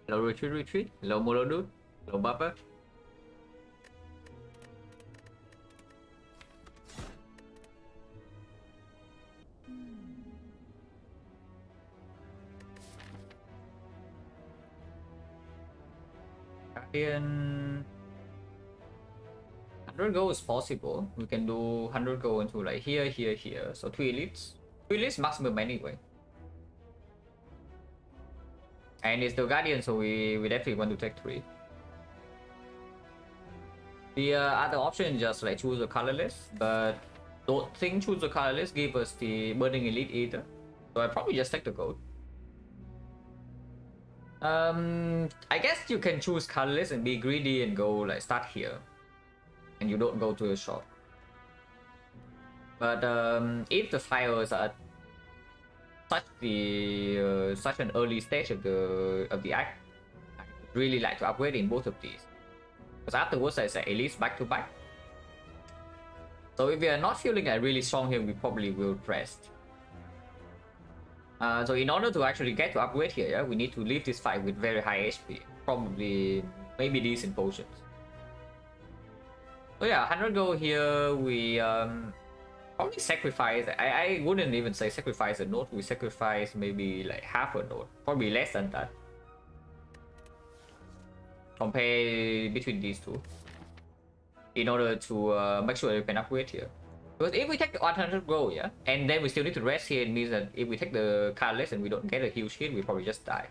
Hello, retreat. Hello, Molo dude. Hello, Buffer. Guardian. 100 gold is possible. We can do 100 gold into like here. So 2 elites. 2 elites maximum anyway. And it's the Guardian, so we definitely want to take 3. The other option is just like choose a colorless, but don't think choose a colorless give us the burning elite either. So I probably just take the gold. I guess you can choose colorless and be greedy and go like start here, and you don't go to the shop. But if the fires are such an early stage of the act, I really like to upgrade in both of these, because afterwards I say at least back to back. So if we are not feeling really strong here, we probably will rest. So in order to actually get to upgrade here, yeah, we need to leave this fight with very high HP, probably maybe decent potions. So yeah, 100 gold here. We probably sacrifice. I wouldn't even say sacrifice a node. We sacrifice maybe like half a node, probably less than that. Compare between these two in order to make sure we can upgrade here. Because if we take the 100 gold, yeah, and then we still need to rest here, it means that if we take the colorless and we don't get a huge hit, we probably just die.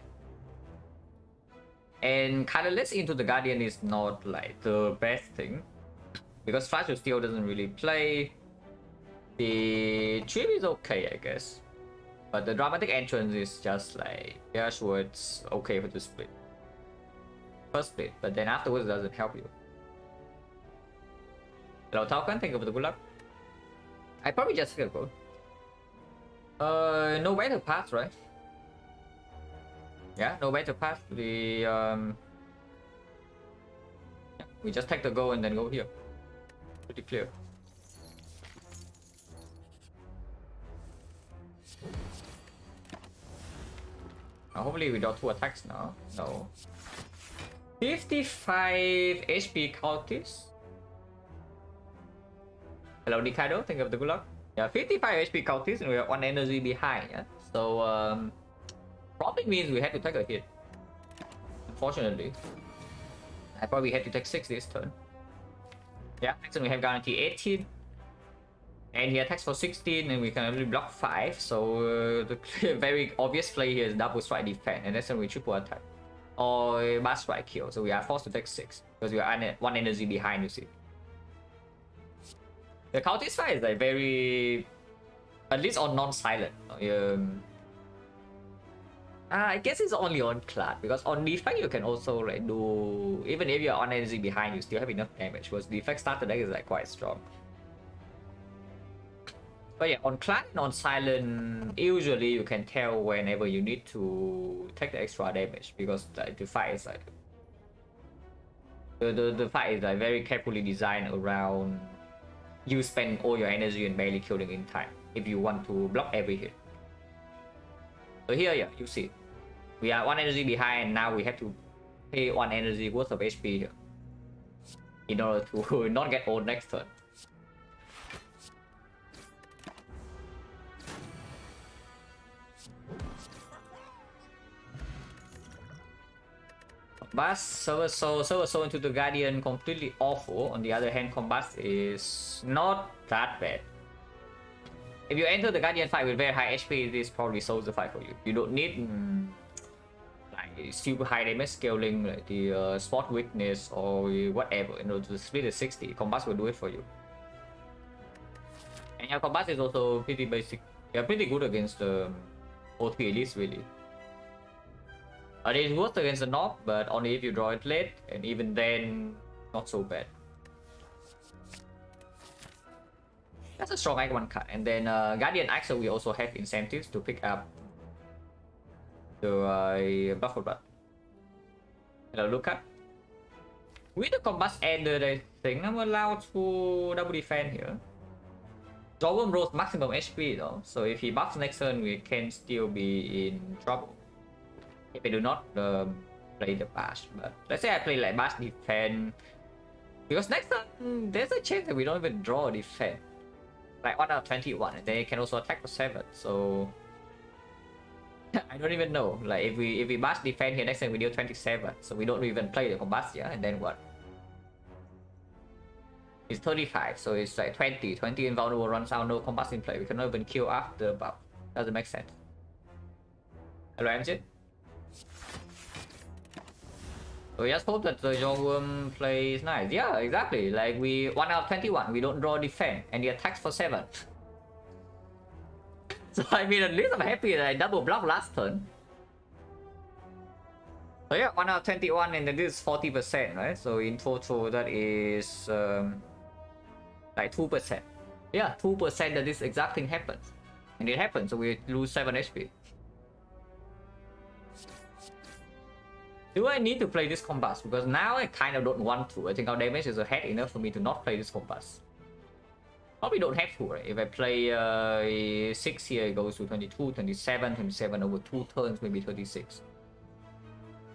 And colorless into the Guardian is not like the best thing, because Flash of Steel doesn't really play. The trip is okay, I guess, but the dramatic entrance is just like, yeah, sure, it's okay for the split. First split, but then afterwards it doesn't help you. Hello, Talcan, thank you for the good luck. I probably just get a gold. No way to pass, right? Yeah, no way to pass. The yeah, we just take the gold and then go here. Pretty clear. Hopefully we got 2 attacks now. No. 55 HP cultist. Hello, Nikaido. Thank you for the good luck. Yeah, 55 HP cultist and we have 1 energy behind. Yeah, so probably means we had to take a hit. Unfortunately, I probably had to take 6 this turn. Yeah, next turn we have guarantee 18, and he attacks for 16, and we can only block 5. So the very obvious play here is double strike defense, and that's when we triple attack or mass strike kill. So we are forced to take 6 because we are 1 energy behind. You see. The cultist fight is like very, at least on non-silent. I guess it's only on Clad, because on defect you can also like do, even if you're on energy behind, you still have enough damage, because defect starter deck is like quite strong. But yeah, on Clad and on silent, usually you can tell whenever you need to take the extra damage, because the fight is like the fight is like very carefully designed around you spend all your energy and barely killing in time if you want to block every hit. So here, yeah, you see, we are 1 energy behind, and now we have to pay 1 energy worth of HP here in order to not get old next turn. Combust, Server Soul into the Guardian, completely awful. On the other hand, Combust is not that bad. If you enter the Guardian fight with very high HP, this probably solves the fight for you. You don't need like super high damage scaling, like the spot weakness or whatever, in order to split at 60. Combust will do it for you. And your Combust is also pretty basic. You're pretty good against the OP elites, really. It is worse against the Nob, but only if you draw it late, and even then, not so bad. That's a strong icon card. And then Guardian Axle, we also have incentives to pick up the Buffer Blood. Hello, Luca. With the Combust ended, I think I'm allowed to double defend here. Jawworm rolls maximum HP though, so if he buffs next turn, we can still be in trouble. If we do not play the bash. But let's say I play like bash defense, because next time there's a chance that we don't even draw defense. Like 1 out of 21, and they can also attack for 7. So I don't even know. Like if we bash defense here next time we deal 27, so we don't even play the combat, yeah, and then what? It's 35, so it's like 20 invulnerable runs out, no combat in play. We cannot even kill after the buff. Doesn't make sense. Hello, Amjit. So we just hope that the Jogworm plays nice. Yeah, exactly. Like we 1 out of 21, we don't draw defense, and he attacks for 7. So I mean, at least I'm happy that I double block last turn. So yeah, 1 out of 21, and then this is 40%, right? So in total, that is like 2%. Yeah, 2% that this exact thing happens. And it happens, so we lose 7 HP. Do I need to play this combat? Because now I kind of don't want to. I think our damage is ahead enough for me to not play this combat. Probably don't have to, right? If I play 6 here, it goes to 22, 27, 27 over 2 turns, maybe 36.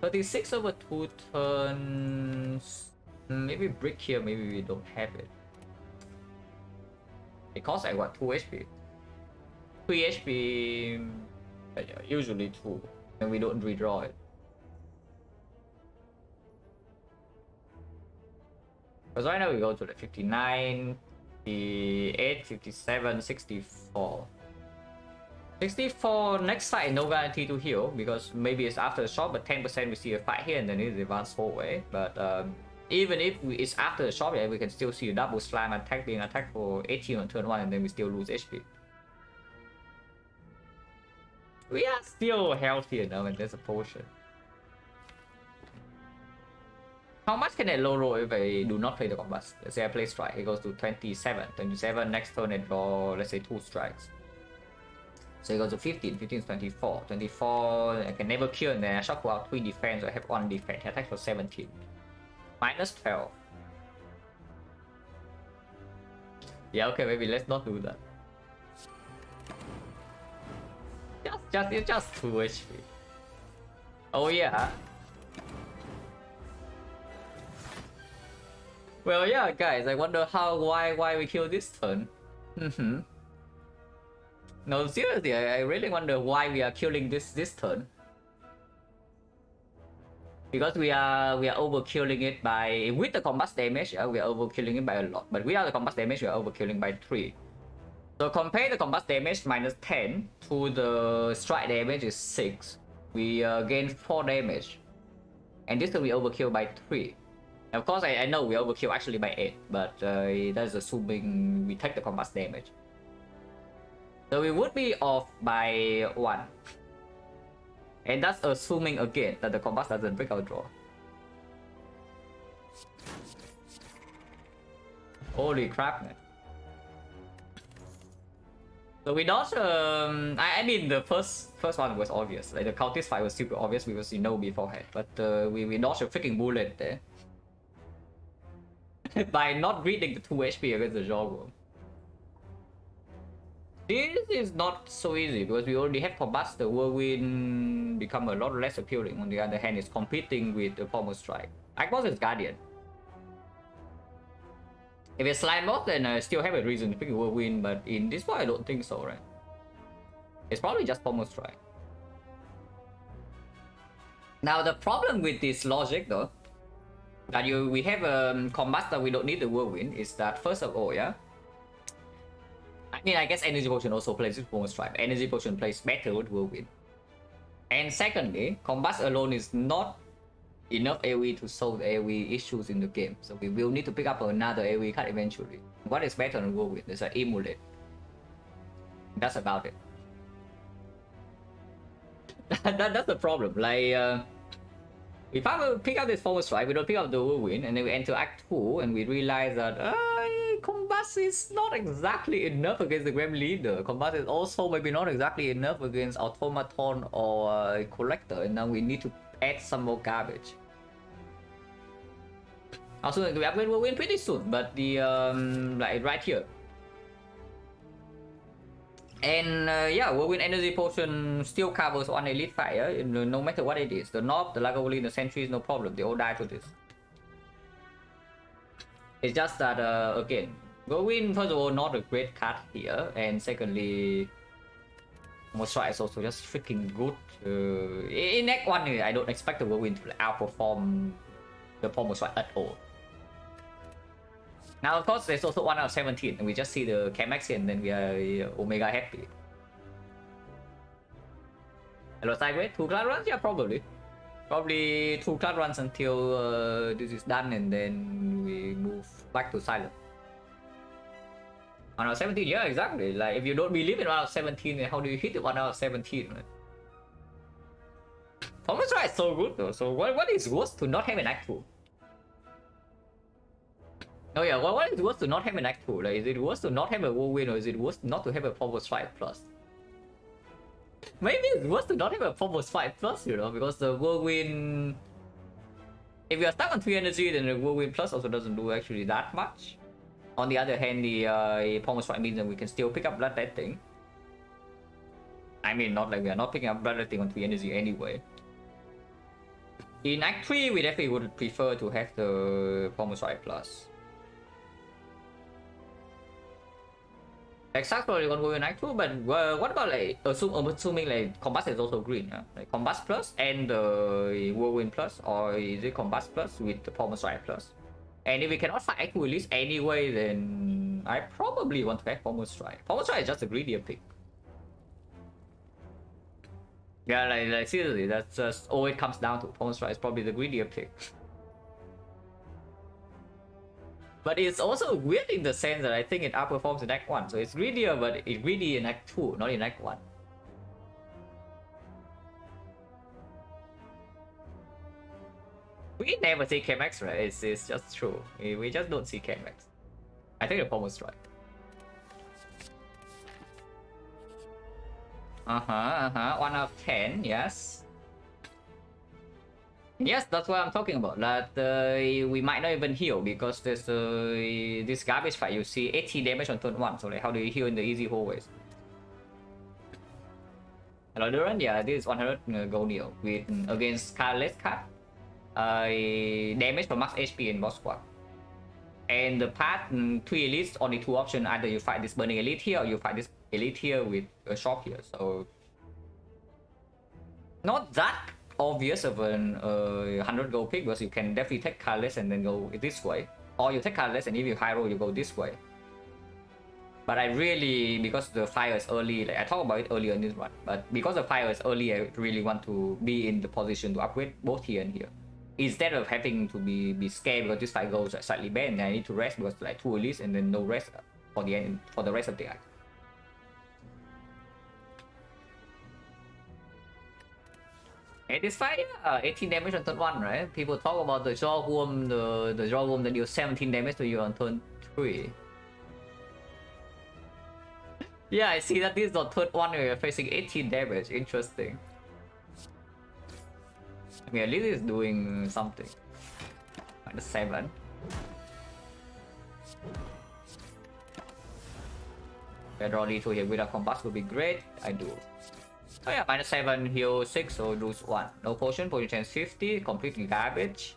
36 over 2 turns... Maybe brick here, maybe we don't have it. It costs like what, 2 HP? 3 HP... Yeah, usually 2. And we don't redraw it. Because right now we go to the 59, 58, 57, 64. 64 next fight, no guarantee to heal because maybe it's after the shot, but 10% we see a fight here and then it's advanced hallway. But even if it's after the shot, yeah, we can still see a double slam attack being attacked for 18 on turn 1 and then we still lose HP. We are still healthy enough and there's a potion. How much can I low roll if I do not play the combat? Let's say I play strike, it goes to 27. 27, next turn I draw, let's say 2 strikes. So it goes to 15, 15 is 24. 24, I can never kill and then I shuffle out 3 defense, so I have 1 defense, I attack for 17. Minus 12. Yeah, okay, maybe let's not do that. It's just 2 HP. Oh yeah. Well, yeah, guys, I wonder why we kill this turn. No, seriously, I really wonder why we are killing this turn. Because we are overkilling it by with the combat damage. Yeah, we are overkilling it by a lot. But without the combat damage, we are overkilling by 3. So compare the combat damage minus 10 to the strike damage is 6. We gain 4 damage, and this turn we overkill by 3. Of course, I know we overkill actually by 8, but that's assuming we take the combat damage. So we would be off by 1. And that's assuming again that the combat doesn't break our draw. Holy crap, man. So we dodged, I mean the first one was obvious. Like the cultist fight was super obvious because you know beforehand. But we dodged a freaking bullet there. By not reading the 2 HP against the Jogworm. This is not so easy because we already have combats. The Whirlwind become a lot less appealing. On the other hand, it's competing with the Pommel Strike. Icebox is Guardian. If it's Slime Boss, then I still have a reason to pick Whirlwind, but in this one I don't think so, right? It's probably just Pommel Strike. Now the problem with this logic though, that we have combat that we don't need the Whirlwind, is that first of all, yeah, I mean, I guess Energy Potion also plays with Pommel Strike. Energy Potion plays better with Whirlwind. And secondly, combat alone is not enough AoE to solve the AoE issues in the game. So we will need to pick up another AoE card eventually. What is better than Whirlwind? There's an Emulate. That's about it. That's the problem. Like, if I pick up this Pommel Strike, we don't pick up the Whirlwind, and then we enter Act 2, and we realize that combat is not exactly enough against the Grim Leader. Combat is also maybe not exactly enough against Automaton or Collector, and now we need to add some more garbage. Also, we upgrade Whirlwind pretty soon, but the like right here. And yeah, Whirlwind Energy Potion still covers one Elite Fire, no matter what it is. The Knob, the Lagavulin, the Sentries, no problem. They all die to this. It's just that, again, Whirlwind, first of all, not a great card here. And secondly, Moisture is also just freaking good. In Act 1, I don't expect the Whirlwind to outperform the Pommel Strike at all. Now, of course, there's also 1 out of 17, and we just see the Chemex and then we are Omega happy. Hello, Sideway? 2 class runs? Yeah, probably. Probably 2 class runs until this is done, and then we move back to Silent. 1 out of 17, yeah, exactly. Like, if you don't believe in 1 out of 17, then how do you hit the 1 out of 17? Right? Thomas Wright is so good though, so what is worse to not have an Act 2? Oh yeah, what is worse to not have an Act 2? Like, is it worse to not have a Whirlwind, or is it worse not to have a Power Strike Plus? Maybe it's worse to not have a Power Strike Plus, you know, because the Whirlwind... If you're stuck on 3 energy, then the Whirlwind Plus also doesn't do actually that much. On the other hand, the Power Strike means that we can still pick up Bloodletting. I mean, not like we are not picking up Bloodletting on 3 energy anyway. In Act 3, we definitely would prefer to have the Power Strike Plus. Exactly, you're gonna go in Act 2, but what about like assuming like Combust is also green, yeah? Like Combust Plus and the Whirlwind Plus, or is it Combust Plus with the Pommel Strike Plus? And if we cannot find Act 2 release anyway, then I probably want to have Pommel Strike. Pommel Strike is just a greedier pick. Yeah, like seriously, that's just all it comes down to. Pommel Strike is probably the greedier pick. But it's also weird in the sense that I think it outperforms in Act 1. So it's greedier, but it's greedy in Act 2, not in Act 1. We never see Chemex, right? It's just true. We just don't see Chemex. I think the Pommel Strike. 1 out of 10, yes. Yes, that's what I'm talking about. That we might not even heal because there's this garbage fight. You see 80 damage on turn 1. So like, how do you heal in the easy hallways? Hello, Duran. Yeah, this is 100 gold deal with against cardless card. Damage for max HP in boss squad. And the path 3 elites, only 2 options. Either you fight this burning elite here, or you fight this elite here with a shock here. So not that obvious of an 100 gold pick, because you can definitely take cardless and then go this way, or you take cardless and if you high roll you go this way. But I really, because the fire is early, like I talked about it earlier in this run, but because the fire is early, I really want to be in the position to upgrade both here and here, instead of having to be scared because this fight goes slightly bad and I need to rest because like 2 elites and then no rest for the end, for the rest of the act. And this fight, 18 damage on turn 1, right? People talk about the Jawworm, the Jawworm that deals 17 damage to you on turn 3. Yeah, I see that this is on turn 1 where you're facing 18 damage. Interesting. I mean, at least it's doing something. -7. Bedrolly to here with a combust would be great. I do. Oh yeah, -7, heal 6, so lose 1. No potion chance 50, completely garbage.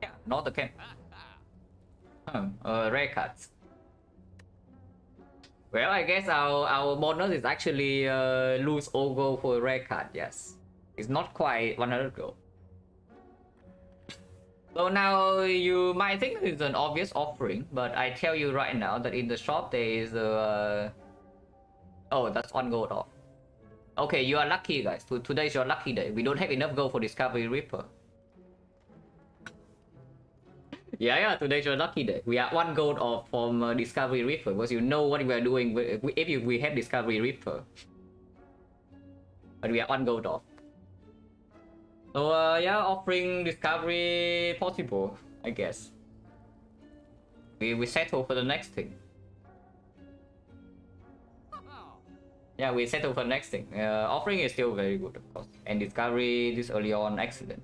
Yeah, not the can. Rare cards. Well, I guess our bonus is actually lose all gold for a rare card, yes. It's not quite 100 gold. So now you might think it's an obvious offering, but I tell you right now that in the shop there is a... Oh, that's 1 gold off. Okay, you are lucky guys. Today is your lucky day. We don't have enough gold for Discovery Reaper. Yeah, today's your lucky day. We are 1 gold off from Discovery Reaper, because you know what we are doing if we have Discovery Reaper. But we are 1 gold off. So yeah, offering Discovery possible, I guess. We settle for the next thing. Yeah, we settle for the next thing. Offering is still very good, of course. And Discovery this early on, excellent.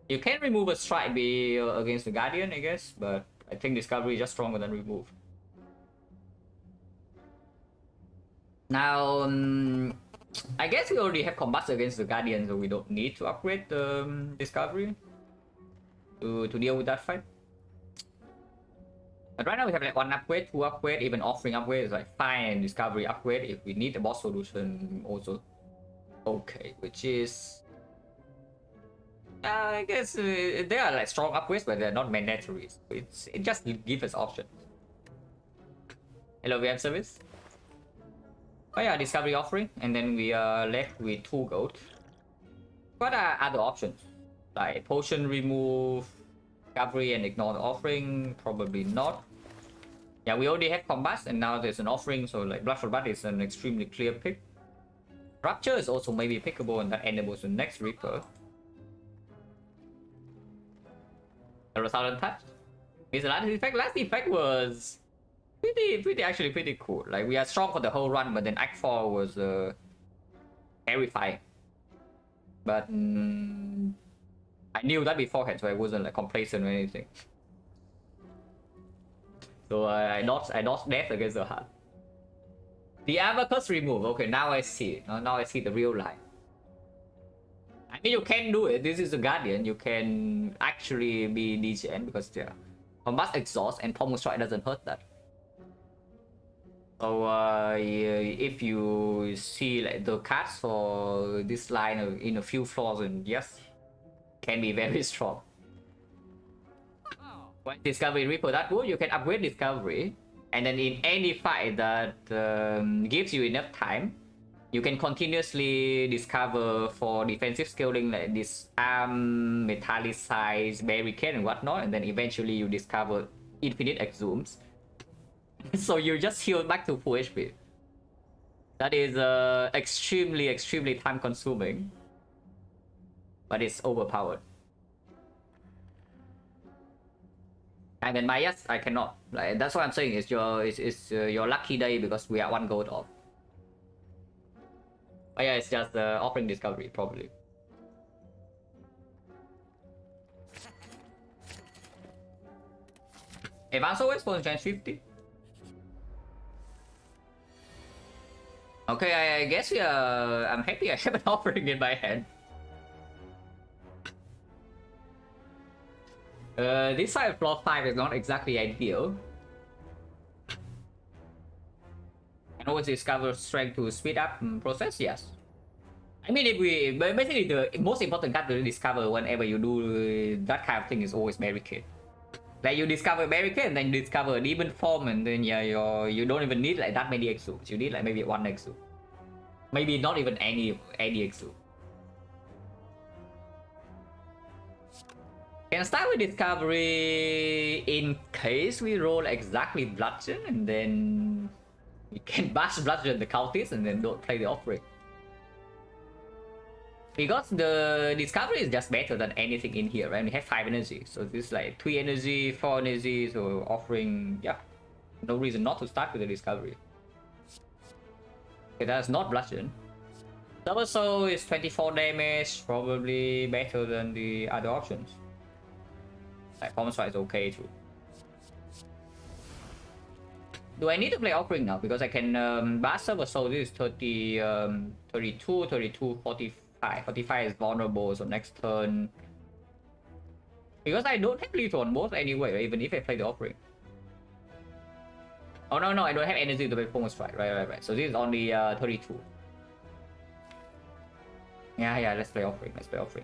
You can remove a strike be against the Guardian, I guess, but I think Discovery is just stronger than remove. Now, I guess we already have combats against the Guardian, so we don't need to upgrade the Discovery to deal with that fight. But right now we have like 1 upgrade, 2 upgrade, even offering upgrade is like fine. Discovery upgrade if we need a boss solution also okay, which is I guess they are like strong upgrades, but they're not mandatory. So it just gives us options. Hello, VM service. Oh yeah, Discovery offering, and then we are left with 2 gold. What are other options? Like potion remove, Discovery, and ignore the offering? Probably not. Yeah, we already have combats, and now there's an offering, so like Blood for Blood is an extremely clear pick. Rupture is also maybe pickable, and that enables the next Reaper. The Resounding Touch. His last effect was actually pretty cool. Like we are strong for the whole run, but then Act 4 was terrifying. But I knew that beforehand, so I wasn't like complacent or anything. So I dodged death against the heart. The Abacus remove. Okay, now I see. Now I see the real line. I mean, you can do it. This is a Guardian. You can actually be DGN because yeah, combat exhaust and pommel strike doesn't hurt that. So if you see like the cards for this line in a few floors, and yes, can be very strong. When Discovery Reaper that wood, you can upgrade Discovery, and then in any fight that gives you enough time, you can continuously discover for defensive scaling like this metallicized barricade and whatnot, and then eventually you discover infinite exhumes. So you just heal back to full HP. That is extremely time consuming, but it's overpowered. And then yes, I cannot. Like that's what I'm saying. It's your lucky day because we are 1 gold off. But yeah, it's just offering Discovery probably. Advance OS for change 50. Okay, I guess I'm happy I have an offering in my hand. This side of floor 5 is not exactly ideal. And always discover strength to speed up process, yes. I mean, basically the most important card to discover whenever you do that kind of thing is always barricade. Like you discover barricade and then you discover demon form, and then yeah, you don't even need like that many exudes. You need like maybe 1 exude. Maybe not even any exude. Can start with Discovery in case we roll exactly Bludgeon, and then we can bash Bludgeon the cultist and then don't play the offering. Because the Discovery is just better than anything in here, right? We have 5 energy, so this is like 3 energy, 4 energy, so offering, yeah, no reason not to start with the Discovery. Okay, that's not Bludgeon. Double Soul is 24 damage, probably better than the other options. Like Pommel Strike is okay too. Do I need to play offering now? Because I can bash Silver Soul. This is 30, 32, 32, 45. 45 is vulnerable, so next turn. Because I don't have lethal on both anyway, even if I play the offering. Oh no, I don't have energy to play Pommel Strike. Right. So this is only 32. Yeah, let's play offering.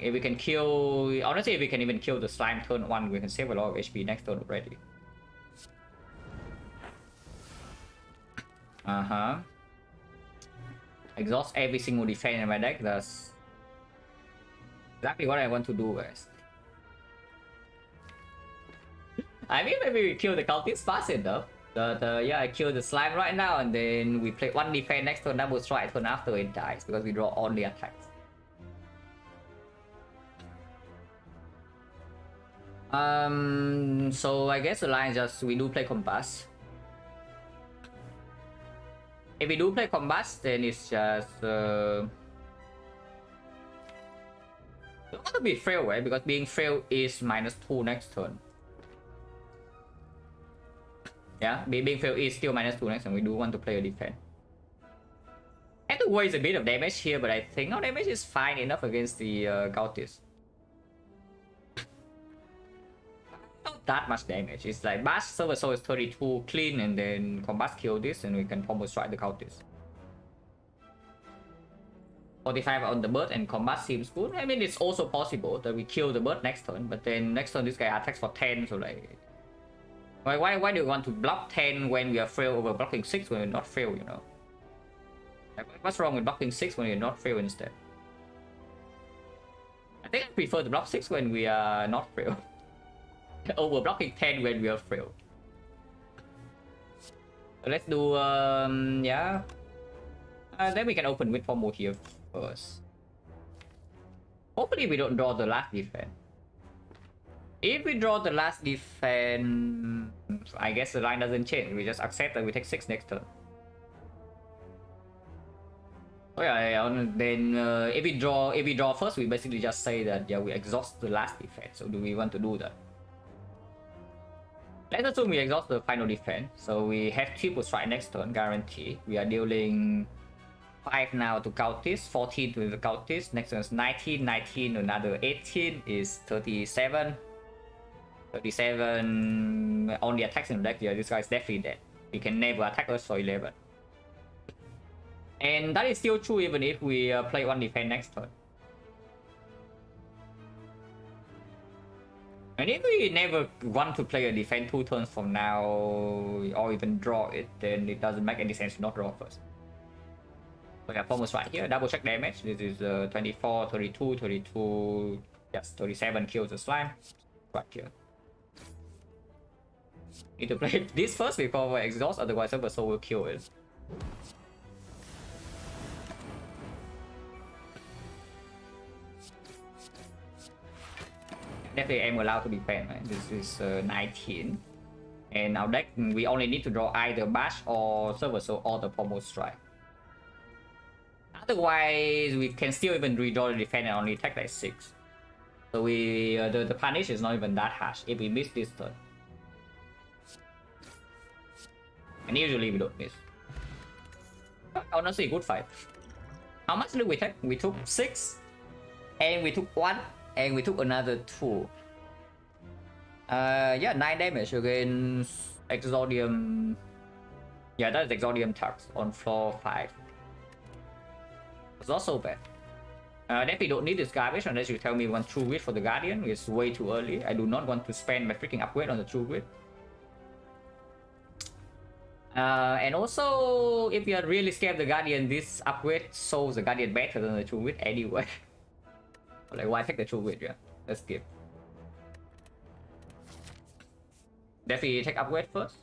If we can kill, honestly, if we can even kill the slime turn 1, we can save a lot of HP next turn already. Exhaust every single defense in my deck. That's exactly what I want to do, guys. I mean, maybe we kill the cultist fast enough. But yeah, I kill the slime right now, and then we play 1 defense next turn, double strike turn after it dies because we draw only attacks. So I guess the line just we do play combust. If we do play combust, then it's just Don't want to be fail, right? Because being fail is -2 next turn. Yeah, being fail is still -2 next turn. We do want to play a defense. I have to waste a bit of damage here, but I think no damage is fine enough against the Cultist. Not that much damage. It's like Bash Silver Soul is 32 clean, and then Combat kill this, and we can combo strike the Cultist. 45 on the bird and combat seems good. I mean, it's also possible that we kill the bird next turn, but then next turn this guy attacks for 10, so like... Why do you want to block 10 when we are fail over blocking 6 when we're not fail, you know? Like, what's wrong with blocking 6 when you're not fail instead? I think I prefer to block 6 when we are not fail. Over blocking 10 when we are fail. So let's do, yeah. Then we can open with Pommel here first. Hopefully we don't draw the last defense. If we draw the last defense, I guess the line doesn't change. We just accept that we take 6 next turn. Oh yeah, then if we draw first, we basically just say that yeah, we exhaust the last defense. So do we want to do that? Let's assume we exhaust the final defense. So we have triple strike next turn, guarantee. We are dealing 5 now to Cultist, 14 to the Cultist. Next one is 19, 19, another 18 is 37. 37 only attacks in the deck. Yeah, this guy is definitely dead. He can never attack us for 11. And that is still true even if we play one defense next turn. And if we never want to play a defense 2 turns from now, or even draw it, then it doesn't make any sense to not draw first. So yeah, almost right here, double check damage. This is 24, 32, 32, yes, 37 kills the slime. Right here. Need to play this first before we exhaust, otherwise Silver Soul will kill it. Definitely I'm allowed to defend, right? This is 19. And our deck, we only need to draw either Bash or Silver Soul or the Pommel Strike. Otherwise, we can still even redraw the defense and only attack like 6. So we the punish is not even that harsh if we miss this turn. And usually we don't miss. But honestly, good fight. How much did we take? We took 6, and we took 1, and we took another 2. Yeah, 9 damage against Exodium. Yeah, that's Exodium Tux on floor 5. It's not so bad. Definitely don't need this garbage unless you tell me you want True Grit for the Guardian. It's way too early. I do not want to spend my freaking upgrade on the True Grit. And also, if you're really scared of the Guardian, this upgrade solves the Guardian better than the True Grit anyway. Like, why take the True Grit? Yeah, let's skip. Definitely take upgrade first.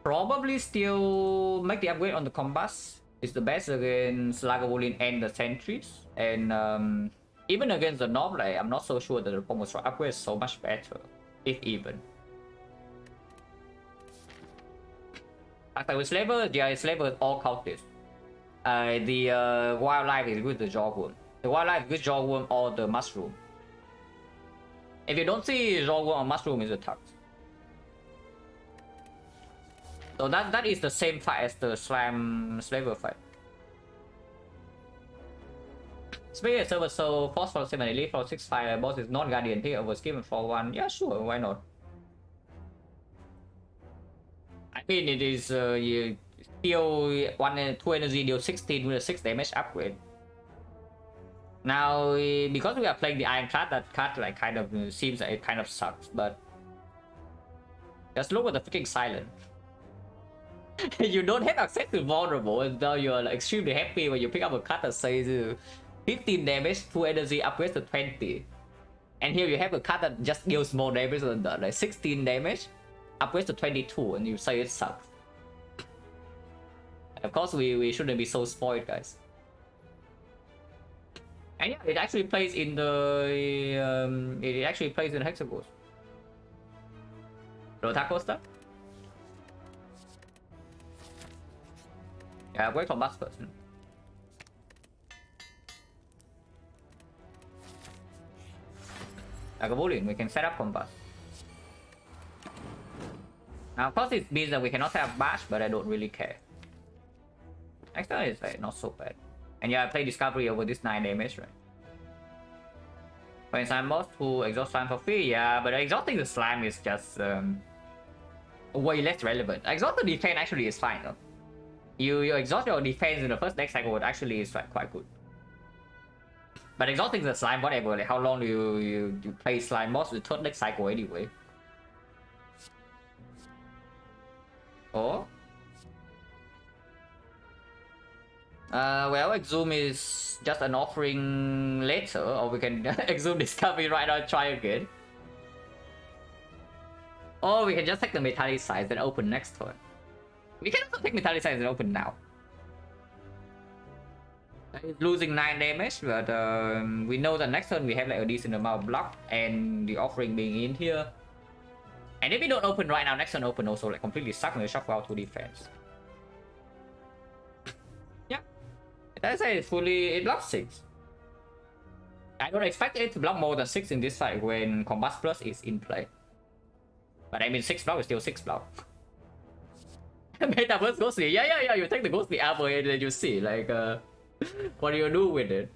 Probably still make the upgrade on the Combust. It's the best against Lagavulin and the Sentries. And even against the Nob, like, I'm not so sure that the Pommel Strike upgrade is so much better, if even. After with Slaver, yeah, Slaver is all Cultists. The Wildlife is with the Jawworm. The Wildlife is with Jawworm or the Mushroom. If you don't see Jawworm or Mushroom, is a Tux. So that is the same fight as the Slaver fight. Spirit Silver Soul, Force for 7, Elite for 6, Fire, Boss is not Guardian, take over Scheme for 1. Yeah, sure, why not? I mean, it is you deal 1 and 2 energy, deal 16 with a 6 damage upgrade. Now, because we are playing the Ironclad, that card like kind of seems like it kind of sucks, but just look at the freaking silent. You don't have access to vulnerable, and now you're like, extremely happy when you pick up a card that says 15 damage, 2 energy upgrades to 20. And here you have a card that just deals more damage than that, like 16 damage, upgrades to 22, and you say it sucks. And of course, we shouldn't be so spoiled, guys. And yeah, it actually plays in the it actually plays in Hexagons. Rotaco stuff. Yeah, wait for Max first. like a boolean, we can set up combust. Now of course it means that we cannot set up bash, but I don't really care. Next turn is like not so bad. And yeah, I play discovery over this 9 damage, right? When slime boss to exhaust slime for free, yeah, but exhausting the slime is just way less relevant. Exhaust the defense actually is fine though. You exhaust your defense in the first next cycle, it actually is quite good. But exhausting the slime, whatever, like how long do you play slime boss the third next cycle anyway? Or well, exhume is just an offering later, or we can exhume discovery right now and try again. Or we can just take the metallicize and open next turn. We can also take metallicize and open now. It's losing 9 damage, but we know that next turn we have like a decent amount of block and the offering being in here. And if we don't open right now, next turn open also like completely suck and we shuffle out to defense. Yeah. That's it, it blocks 6. I don't expect it to block more than 6 in this fight when Combust Plus is in play. But I mean 6 block is still 6 block. Metaverse Ghostly, yeah, you take the Ghostly armor and then you see like what do you do with it?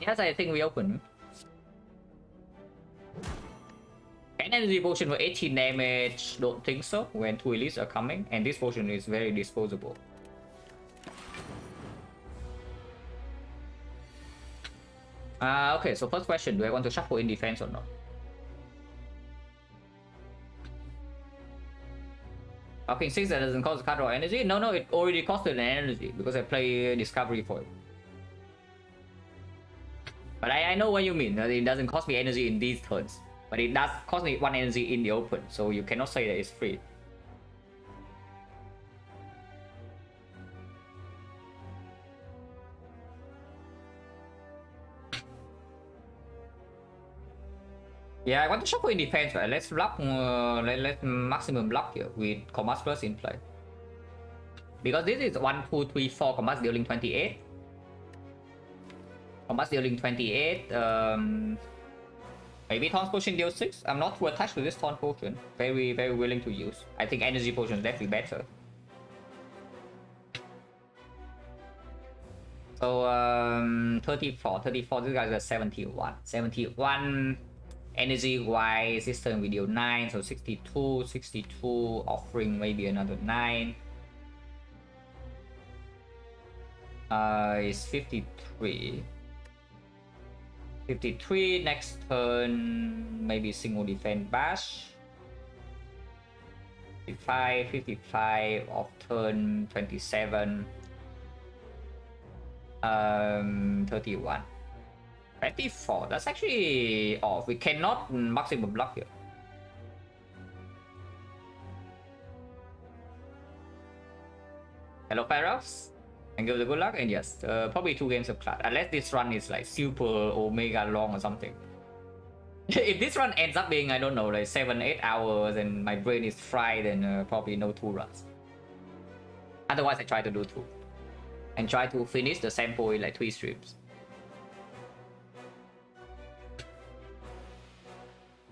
Yes, I think we open. An energy potion for 18 damage, don't think so when 2 elites are coming, and this potion is very disposable. Okay, so first question, do I want to shuffle in defense or not? Fucking 6 that doesn't cost a card or energy? No, it already costed an energy because I play discovery for it. But I know what you mean, that it doesn't cost me energy in these turns. But it does cost me 1 energy in the open, so you cannot say that it's free. Yeah, I want to shuffle in defense, right? Let's block, let's maximum block here with Combust Plus in play. Because this is 1, 2, 3, 4 Combust dealing 28. Combust dealing 28. Maybe Taunt Potion deals 6. I'm not too attached to this Taunt Potion. Very willing to use. I think Energy Potion is definitely better. So 34, this guy's got 71. 71 energy wise, this turn we deal 9, so 62, offering maybe another 9. It's 53. 53, next turn, maybe single defense bash. 55, off turn, 27. 31. 24, that's actually off. We cannot maximum block here. Hello, Pharaohs. And give the good luck, and yes, probably 2 games of class. Unless this run is like super omega long or something. If this run ends up being, I don't know, like 7-8 hours and my brain is fried, then probably no 2 runs. Otherwise, I try to do 2. And try to finish the sample in like 3 streams.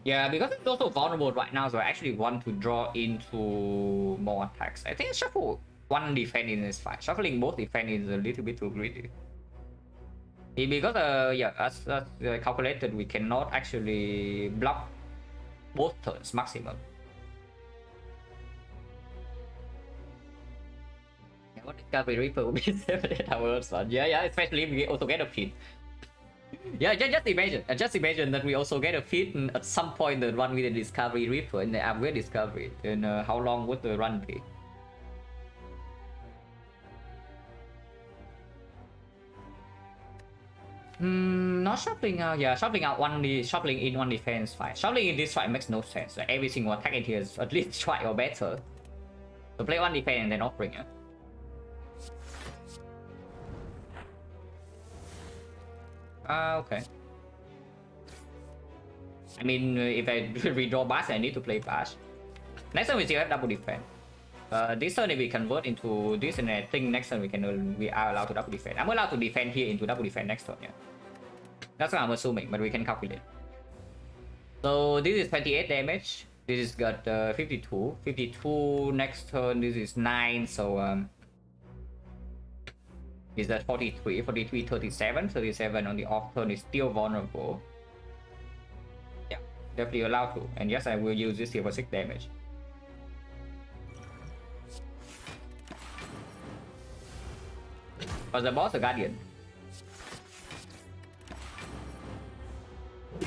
Yeah, because it's also vulnerable right now, so I actually want to draw into more attacks. I think shuffle 1 defense in this fight. Shuffling both defense is a little bit too greedy. Because yeah, as calculated, we cannot actually block both turns maximum. Yeah, what Discovery Reaper will be 7-8 hours fun. Yeah, especially if we also get a pin. Yeah, just imagine that we also get a feed at some point the run with the Discovery Reaper and the upgrade Discovery. Then how long would the run be? Not shuffling out. Yeah, shuffling out shuffling in 1 defense fight. Shuffling in this fight makes no sense. Like, every single attack in here is at least try or better. So play 1 defense and then offering it. Okay. I mean, if I redraw Bash, I need to play Bash. Next time we still have double defense. This turn if we convert into this, and I think next turn we are allowed to double defend. I'm allowed to defend here into double defend next turn. Yeah, that's what I'm assuming, but we can calculate. So this is 28 damage. This is got 52. 52 next turn. This is 9. So is that 43? 43, 37. 37 on the off turn is still vulnerable. Yeah, definitely allowed to. And yes, I will use this here for 6 damage. For the boss, the Guardian.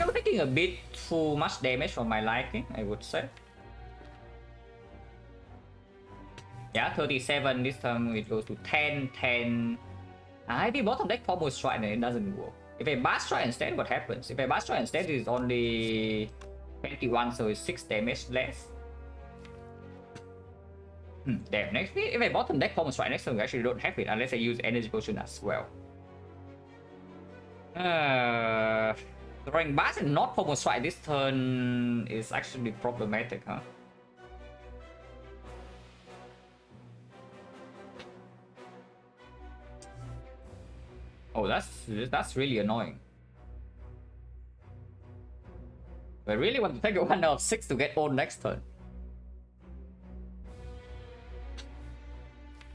I'm taking a bit too much damage for my liking, I would say. Yeah, 37 this time it goes to 10, 10. If we bottom deck Pommel Strike, then it doesn't work. If I Blast Strike instead, what happens? If I Blast Strike instead, it's only 21, so it's 6 damage less. Damn, next if I bottom deck Pommel Strike next time, we actually don't have it unless I use Energy Potion as well. Throwing Blast and not Pommel Strike this turn is actually problematic, huh? Oh, that's really annoying. I really want to take a 1 out of 6 to get owned next turn.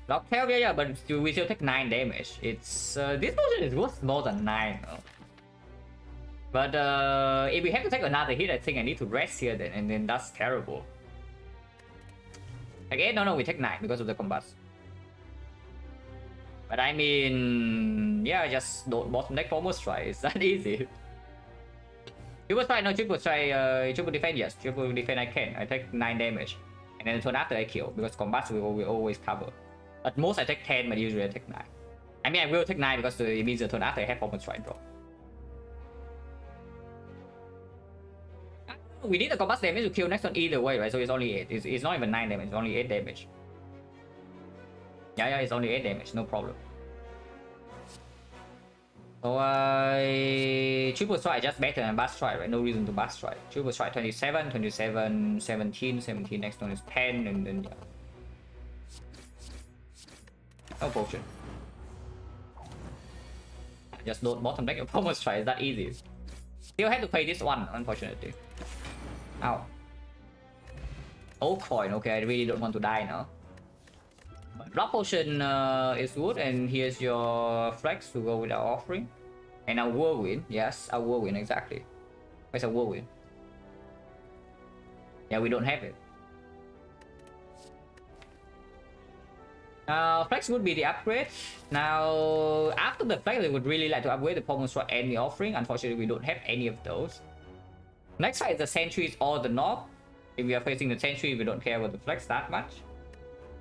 Locktail, yeah, but we still take 9 damage. It's this potion is worth more than 9. Though. But if we have to take another hit, I think I need to rest here then, and then that's terrible. Again, no, we take 9 because of the combat. But I mean, yeah, just don't bottom deck Pommel Strike. It's that easy. Triple Strike, no, Triple Strike, Triple Defense, yes. Triple Defense I can. I take 9 damage. And then the turn after I kill, because combat will always cover. At most I take 10, but usually I take 9. I mean, I will take 9 because it means the turn after I have Pommel Strike drop. We need the combat damage to kill next turn either way, right? So it's only 8. It's not even 9 damage, it's only 8 damage. Yeah, it's only 8 damage, no problem. So Triple Strike just better than Blast Strike, right? No reason to Blast Strike. Triple Strike 27, 27, 17, 17, next one is 10, and then yeah. No potion. Just don't bottom deck your Pommel Strike, it's that easy. Still have to play this one, unfortunately. Ow. Old coin, okay, I really don't want to die now. Block Potion is good, and here's your flex to go with our offering. And our Whirlwind, yes, our Whirlwind, exactly. Where's our Whirlwind? Yeah, we don't have it. Flex would be the upgrade. Now, after the flex, we would really like to upgrade the Pommel Strike and the offering. Unfortunately, we don't have any of those. Next side is the sentries or the knob. If we are facing the sentry, we don't care about the flex that much.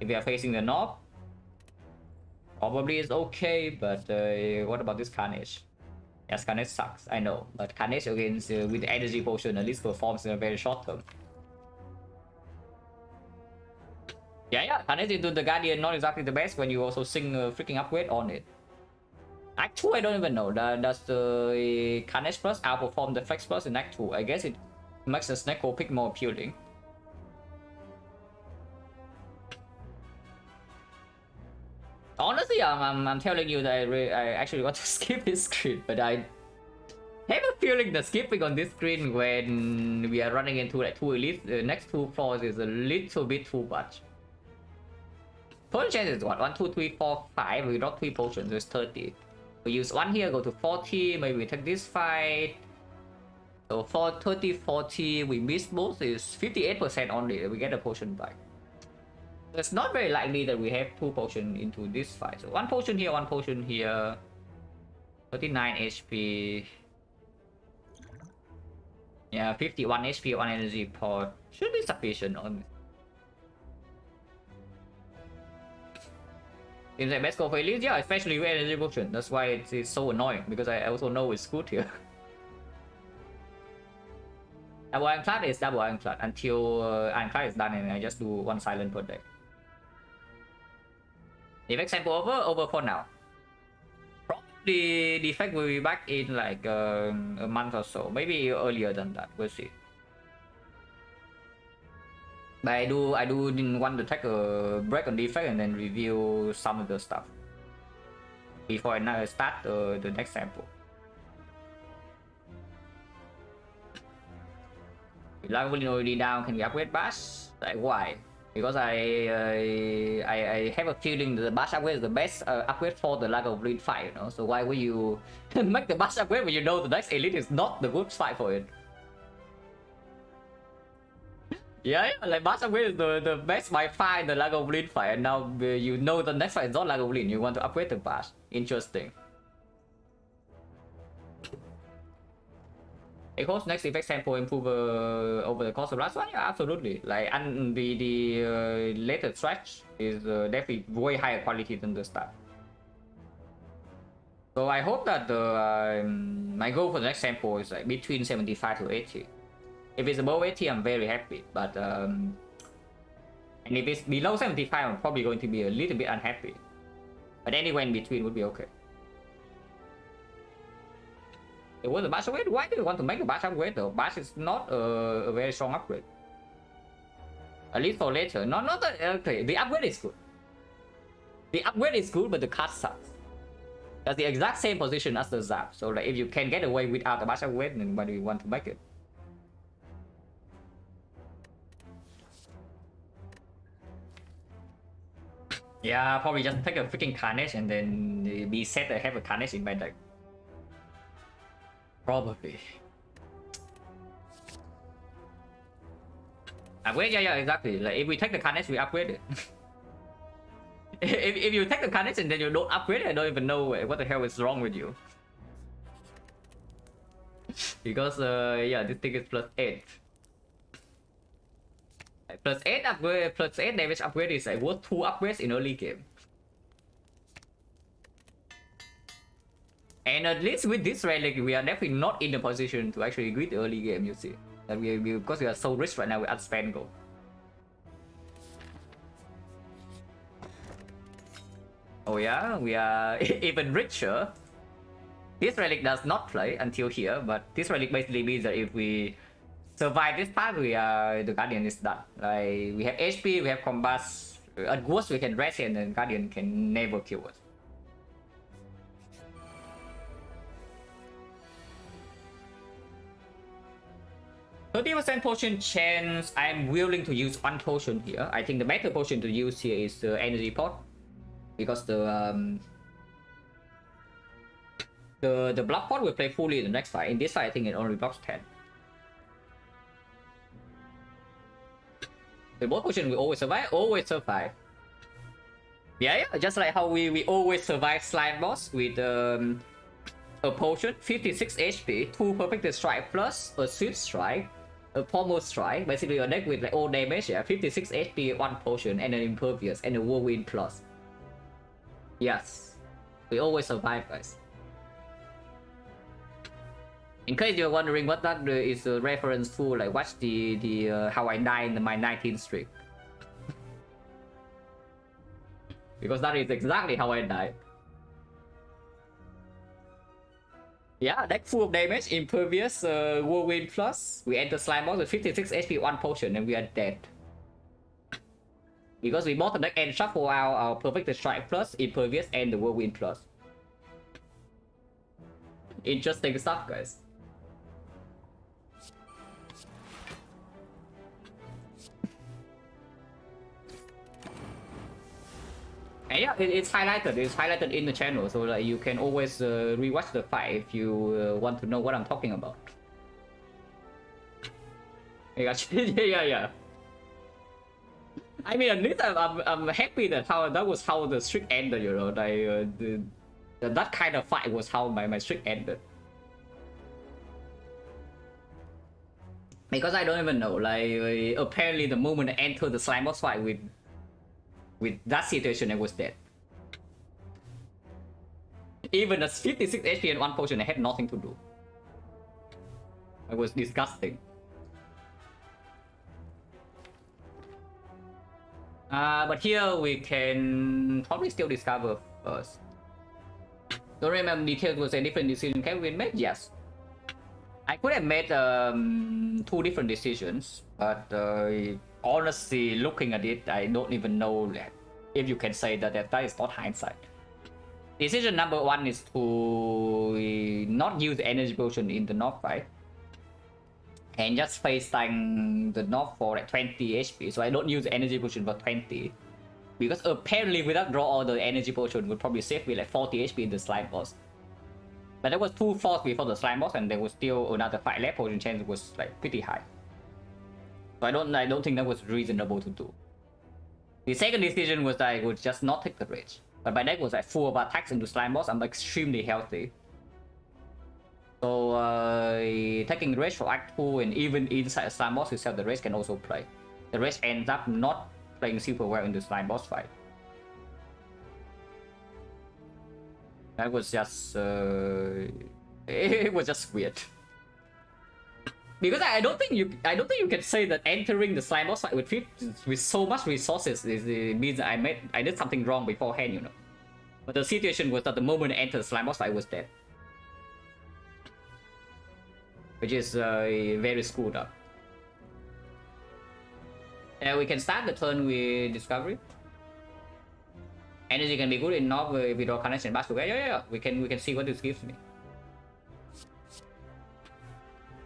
If we are facing the knob, probably it's okay, but what about this Carnage? Yes, Carnage sucks, I know, but Carnage against with the Energy Potion at least performs in a very short term. Yeah, Carnage into the Guardian, not exactly the best when you also sing a freaking upgrade on it. Act 2, I don't even know. Does the Carnage Plus outperform the Flex Plus in Act 2? I guess it makes the Snecko pick more appealing. Honestly, I'm telling you that I actually want to skip this screen, but I have a feeling that skipping on this screen when we are running into like 2 elites, the next 2 floors is a little bit too much. Potion chance is what? 1, 2, 3, 4, 5. We drop 3 potions, so it's 30. We use 1 here, go to 40. Maybe we take this fight. So for 30, 40, we miss both. Is 58% only that we get a potion back. So it's not very likely that we have 2 potions into this fight. So 1 potion here, 1 potion here. 39 HP. Yeah, 51 HP, 1 energy pot. Should be sufficient on this. Seems like best go for elites, yeah, especially with energy potion. That's why it's so annoying, because I also know it's good here. Double Ironclad is double Ironclad until Ironclad is done, and I just do 1 silent per deck. Effect sample over for now. Probably the effect will be back in like a month or so, maybe earlier than that. We'll see. But I do didn't want to take a break on defect and then review some of the stuff before I start the next sample. Lagavulin already down. Can we upgrade bash? Like why? Because I have a feeling the bash upgrade is the best upgrade for the Lagavulin fight, you know. So why would you make the bash upgrade when you know the next elite is not the good fight for it? Yeah, like bash upgrade is the best by far in the Lagavulin fight, and now you know the next fight is not Lagavulin. You want to upgrade the bash. Interesting. A cost next effect sample improve over the cost of last one? Yeah, absolutely. Like, and the later stretch is definitely way higher quality than the start. So I hope that my goal for the next sample is like between 75 to 80. If it's above 80, I'm very happy. But and if it's below 75, I'm probably going to be a little bit unhappy. But anywhere in between would be okay. It was a bash upgrade. Why do you want to make a bash upgrade though? Bash is not a very strong upgrade. At least for later. Not the okay. The upgrade is good. The upgrade is good, but the card sucks. That's the exact same position as the Zap. So like, if you can get away without the bash upgrade, then why do you want to make it? Yeah, probably just take a freaking Carnage and then be set to have a Carnage in my deck. Probably. Upgrade, yeah, exactly. Like if we take the Carnage, we upgrade it. if you take the Carnage and then you don't upgrade it, I don't even know what the hell is wrong with you. Because yeah, this thing is +8. +8 upgrade, +8 damage upgrade is like worth 2 upgrades in early game. And at least with this relic, we are definitely not in a position to actually greet the early game, you see. That because we are so rich right now with unspent gold. Oh yeah, we are even richer. This relic does not play until here, but this relic basically means that if we survive this part, the Guardian is done. Like we have HP, we have combust. At worst, we can rest and then Guardian can never kill us. 30% potion chance. I'm willing to use one potion here. I think the better potion to use here is the energy pot, because the block pot will play fully in the next fight. In this fight, I think it only blocks 10. The both potion will always survive. Always survive. Yeah, just like how we always survive slime boss with a potion, 56 HP, 2 perfect strike plus a swift strike, a pommel strike, basically a deck with like all damage, yeah, 56 HP, 1 potion, and an impervious, and a whirlwind plus. Yes, we always survive, guys. In case you're wondering what that is a reference to, like watch the how I die in my 19th streak. Because that is exactly how I died. Yeah, deck full of damage, impervious, whirlwind plus. We enter slime boss with 56 HP, 1 potion, and we are dead. Because we bought the deck and shuffle our perfect strike plus, impervious, and the whirlwind plus. Interesting stuff, guys. And yeah, it's highlighted. It's highlighted in the channel, so like you can always rewatch the fight if you want to know what I'm talking about. Yeah. I mean, at least I'm happy that that was how the streak ended. You know, like that kind of fight was how my streak ended. Because I don't even know. Like apparently, the moment I entered the slime boss fight with that situation, I was dead. Even a 56 HP and 1 potion, I had nothing to do. It was disgusting. But here we can probably still discover first. Don't remember details. Was a different decision can we make? Yes. I could have made 2 different decisions, but honestly, looking at it, I don't even know that if you can say that is not hindsight. Decision number one is to not use energy potion in the North fight. And just face tank the North for like 20 HP. So I don't use energy potion for 20. Because apparently without draw all the energy potion would probably save me like 40 HP in the slime boss. But there was 2 falls before the slime boss and there was still another 5 left, potion chance was like pretty high. So I don't think that was reasonable to do. The second decision was that I would just not take the rage. But my deck was like full of attacks into slime boss. I'm extremely healthy. So taking the rage for Act 2 and even inside a slime boss itself, the rage can also play. The rage ends up not playing super well in the slime boss fight. That was just it was just weird. Because I don't think you can say that entering the slime boss fight with so much resources means I did something wrong beforehand, you know. But the situation was that the moment I entered the slime boss fight, I was dead. Which is very screwed up. We can start the turn with Discovery. Energy can be good enough if we draw Connection back together. Yeah. We can see what this gives me.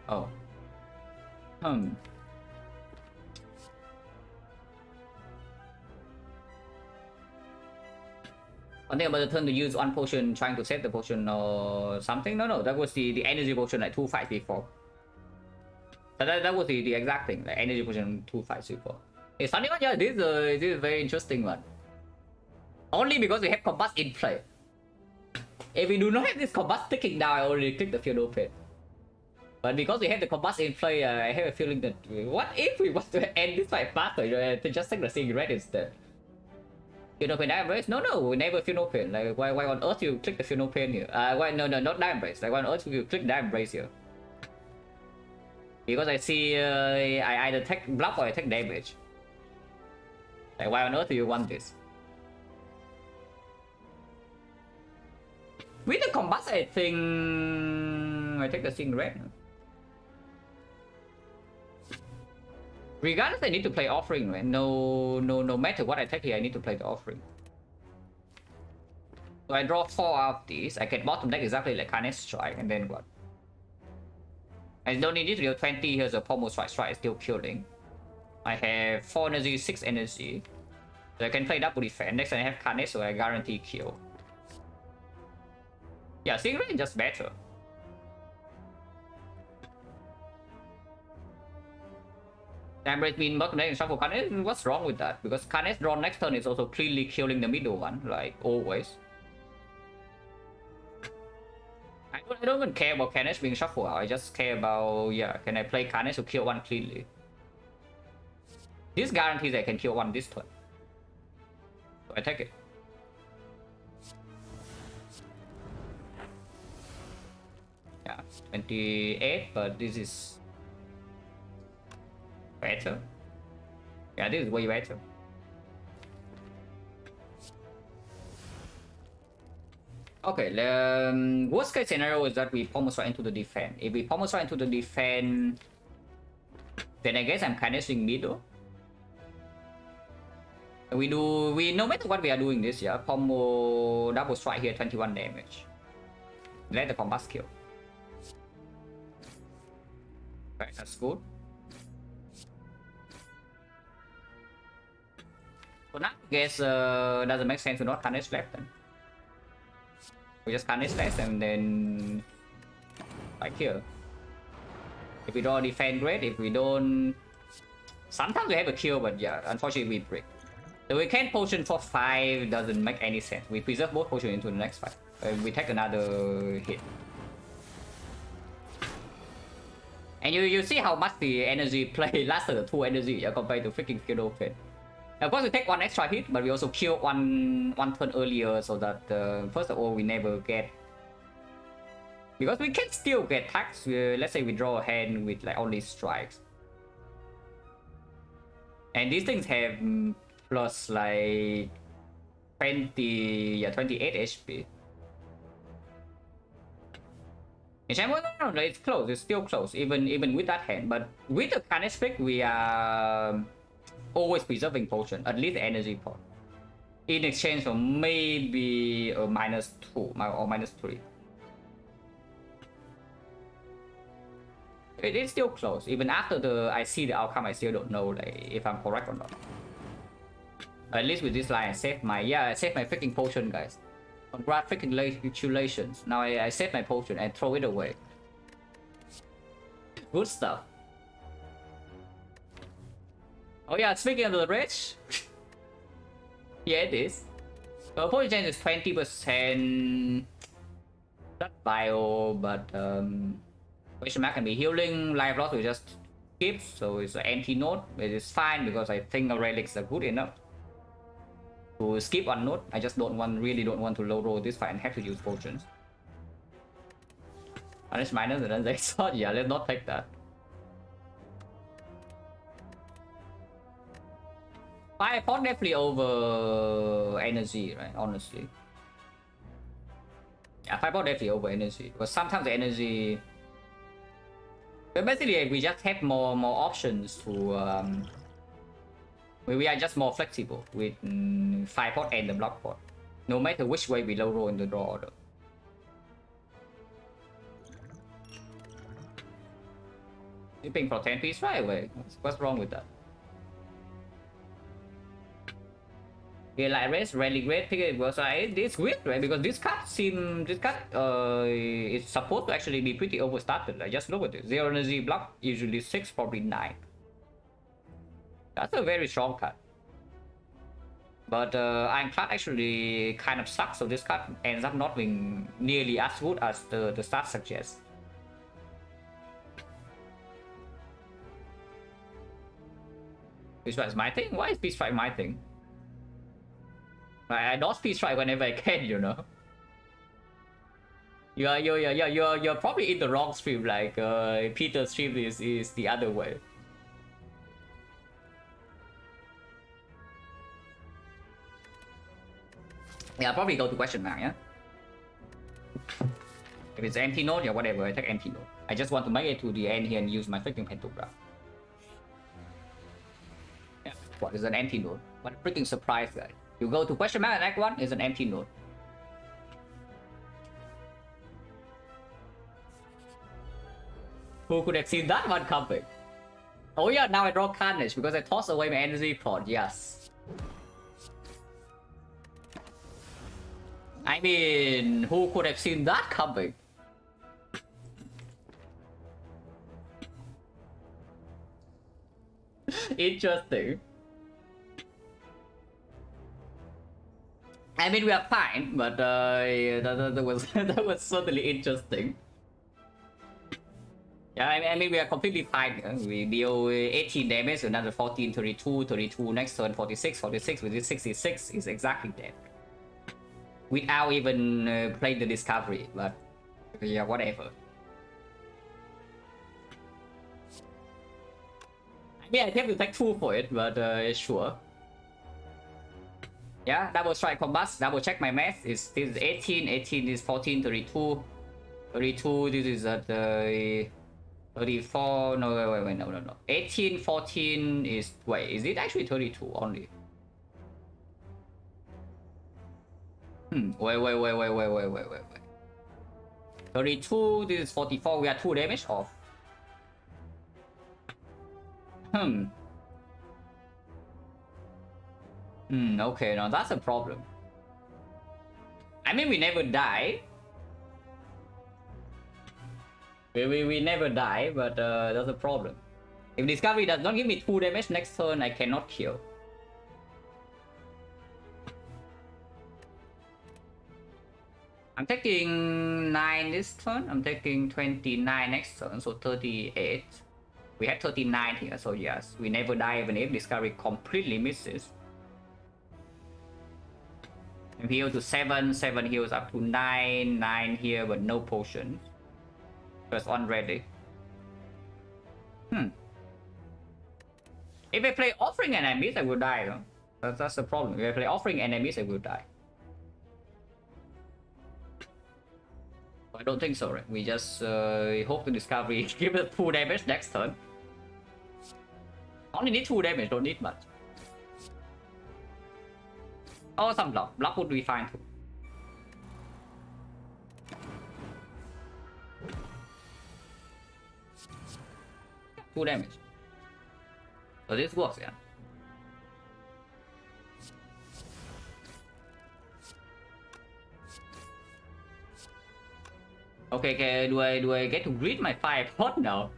Oh. One thing about the turn to use one potion trying to save the potion or something. No, that was the energy potion like 2 fights before. That was the exact thing, like energy potion 2 fights before. It's funny one, yeah, this is a very interesting one. Only because we have combust in play. If we do not have this combust ticking down, I already click the Fuel Pit. But because we have the combust in play, I have a feeling that what if we want to end this fight faster, you know, to just take the Singing Red instead. Fuel Pit Dive Embrace? No, we never Fuel Pit. Like why on earth you click the Fuel Pit here? Why no, not Dive Embrace. Like why on earth you click Dive Embrace here? Because I see I either take block or I take damage. Like why on earth do you want this? With the combust, I think I take the Singing Red. Regardless, I need to play Offering, right? No matter what I take here, I need to play the Offering. So I draw 4 of these. I can bottom deck exactly like Carnage Strike, and then what? I don't need to deal 20 here, so Pommel Strike is still killing. I have 4 energy, 6 energy. So I can play double defense. Next I have Carnage, so I guarantee kill. Yeah, Singing Red is just better. Damage mean bottom deck and shuffle Carnage. What's wrong with that? Because Carnage drawn next turn is also cleanly killing the middle one, like always. I don't even care about Carnage being shuffled out. I just care about, yeah, can I play Carnage to kill one cleanly? This guarantees I can kill one this turn. So I take it. Yeah, 28, but this is better. Yeah, this is way better. Okay, the worst case scenario is that we pommel strike into the defense. If we pommel strike into the defense, then I guess I'm Carnaging middle. We no matter what we are doing this, yeah, pommel double strike here, 21 damage. Let the combust kill. Right, that's good. So now I guess doesn't make sense to not Carnage left then. We just Carnage less and then like here. If we draw a defense great, if we don't, sometimes we have a kill, but yeah, unfortunately we break. The weekend potion for 5 doesn't make any sense. We preserve both potions into the next fight. We take another hit. And you see how much the energy play lasted the 2 energy compared to freaking Fuel Pit. Of course we take 1 extra hit, but we also kill one turn earlier so that first of all we never get, because we can still get attacks. Let's say we draw a hand with like only strikes, and these things have plus like 28 HP. No, it's close. It's still close, even with that hand. But with the Carnage pick, we are always preserving potion, at least the energy pot, in exchange for maybe a -2 or -3. It is still close. Even after I see the outcome, I still don't know like if I'm correct or not. At least with this line, I saved my freaking potion, guys. Congratulations. Now I saved my potion and throw it away. Good stuff. Oh yeah, speaking of the rage. Yeah, it is. So potion change is 20%. Not bio, but question mark can be healing. Life loss we just skip, so it's an anti-note. It is fine because I think relics are good enough to skip one note. I just really don't want to low roll this fight and have to use potions. Punish minus and then they thought, yeah, let's not take that. 5 pot definitely over energy, right? Honestly. Yeah, 5 pot definitely over energy. But sometimes the energy. But basically, we just have more options to. We are just more flexible with 5 pot and the block pot. No matter which way we low roll in the draw order. Skipping for 10 piece right away. What's wrong with that? Yeah, like race really great pick it was it's weird, right? Because this card is supposed to actually be pretty overstarted. Like just look at it. 0 energy block, usually 6, probably 9. That's a very strong card. But Ironclad actually kind of sucks, so this card ends up not being nearly as good as the start suggests. Peace Strike is my thing? Why is Peace Strike my thing? I dodge Peace Strike whenever I can, you know. You're probably in the wrong stream. Like Peter's stream is the other way. Yeah, I'll probably go to question mark. Yeah. If it's empty node, yeah, whatever. I take empty node. I just want to make it to the end here and use my freaking pentagram. Yeah. What is an empty node? What a freaking surprise, guys. You go to question mark and act 1 is an empty node. Who could have seen that one coming? Oh yeah, now I draw Carnage because I toss away my energy pot. Yes. I mean, who could have seen that coming? Interesting. I mean, we are fine, but that was that was certainly interesting. Yeah, I mean we are completely fine. We deal 18 damage, another 14, 32, 32 next turn, 46, 46, with this 66 is exactly dead. Without even playing the discovery, but yeah, whatever. I mean, I have to take 2 for it, but sure. Yeah, double strike combust, double check my math. This is 18, 18 is 14, 32, 32, this is at 34, no, wait, no. 18, 14 is, wait, is it actually 32 only? Wait. 32, this is 44, we are 2 damage off. Okay, now that's a problem. I mean, we never die. We never die, but that's a problem. If Discovery does not give me 2 damage next turn, I cannot kill. I'm taking 9 this turn. I'm taking 29 next turn, so 38. We had 39 here, so yes, we never die even if Discovery completely misses. And heal to 7, 7 heals up to 9, 9 here, but no potions. Just unready. If I play offering enemies, I will die, though. That's the problem. If I play offering enemies, I will die. I don't think so, right? We just hope the Discovery give us 2 damage next turn. Only need 2 damage, don't need much. Or some block. Block would be fine too. Two damage. So this works, yeah. Okay, okay, do I get to read my 5 pot now?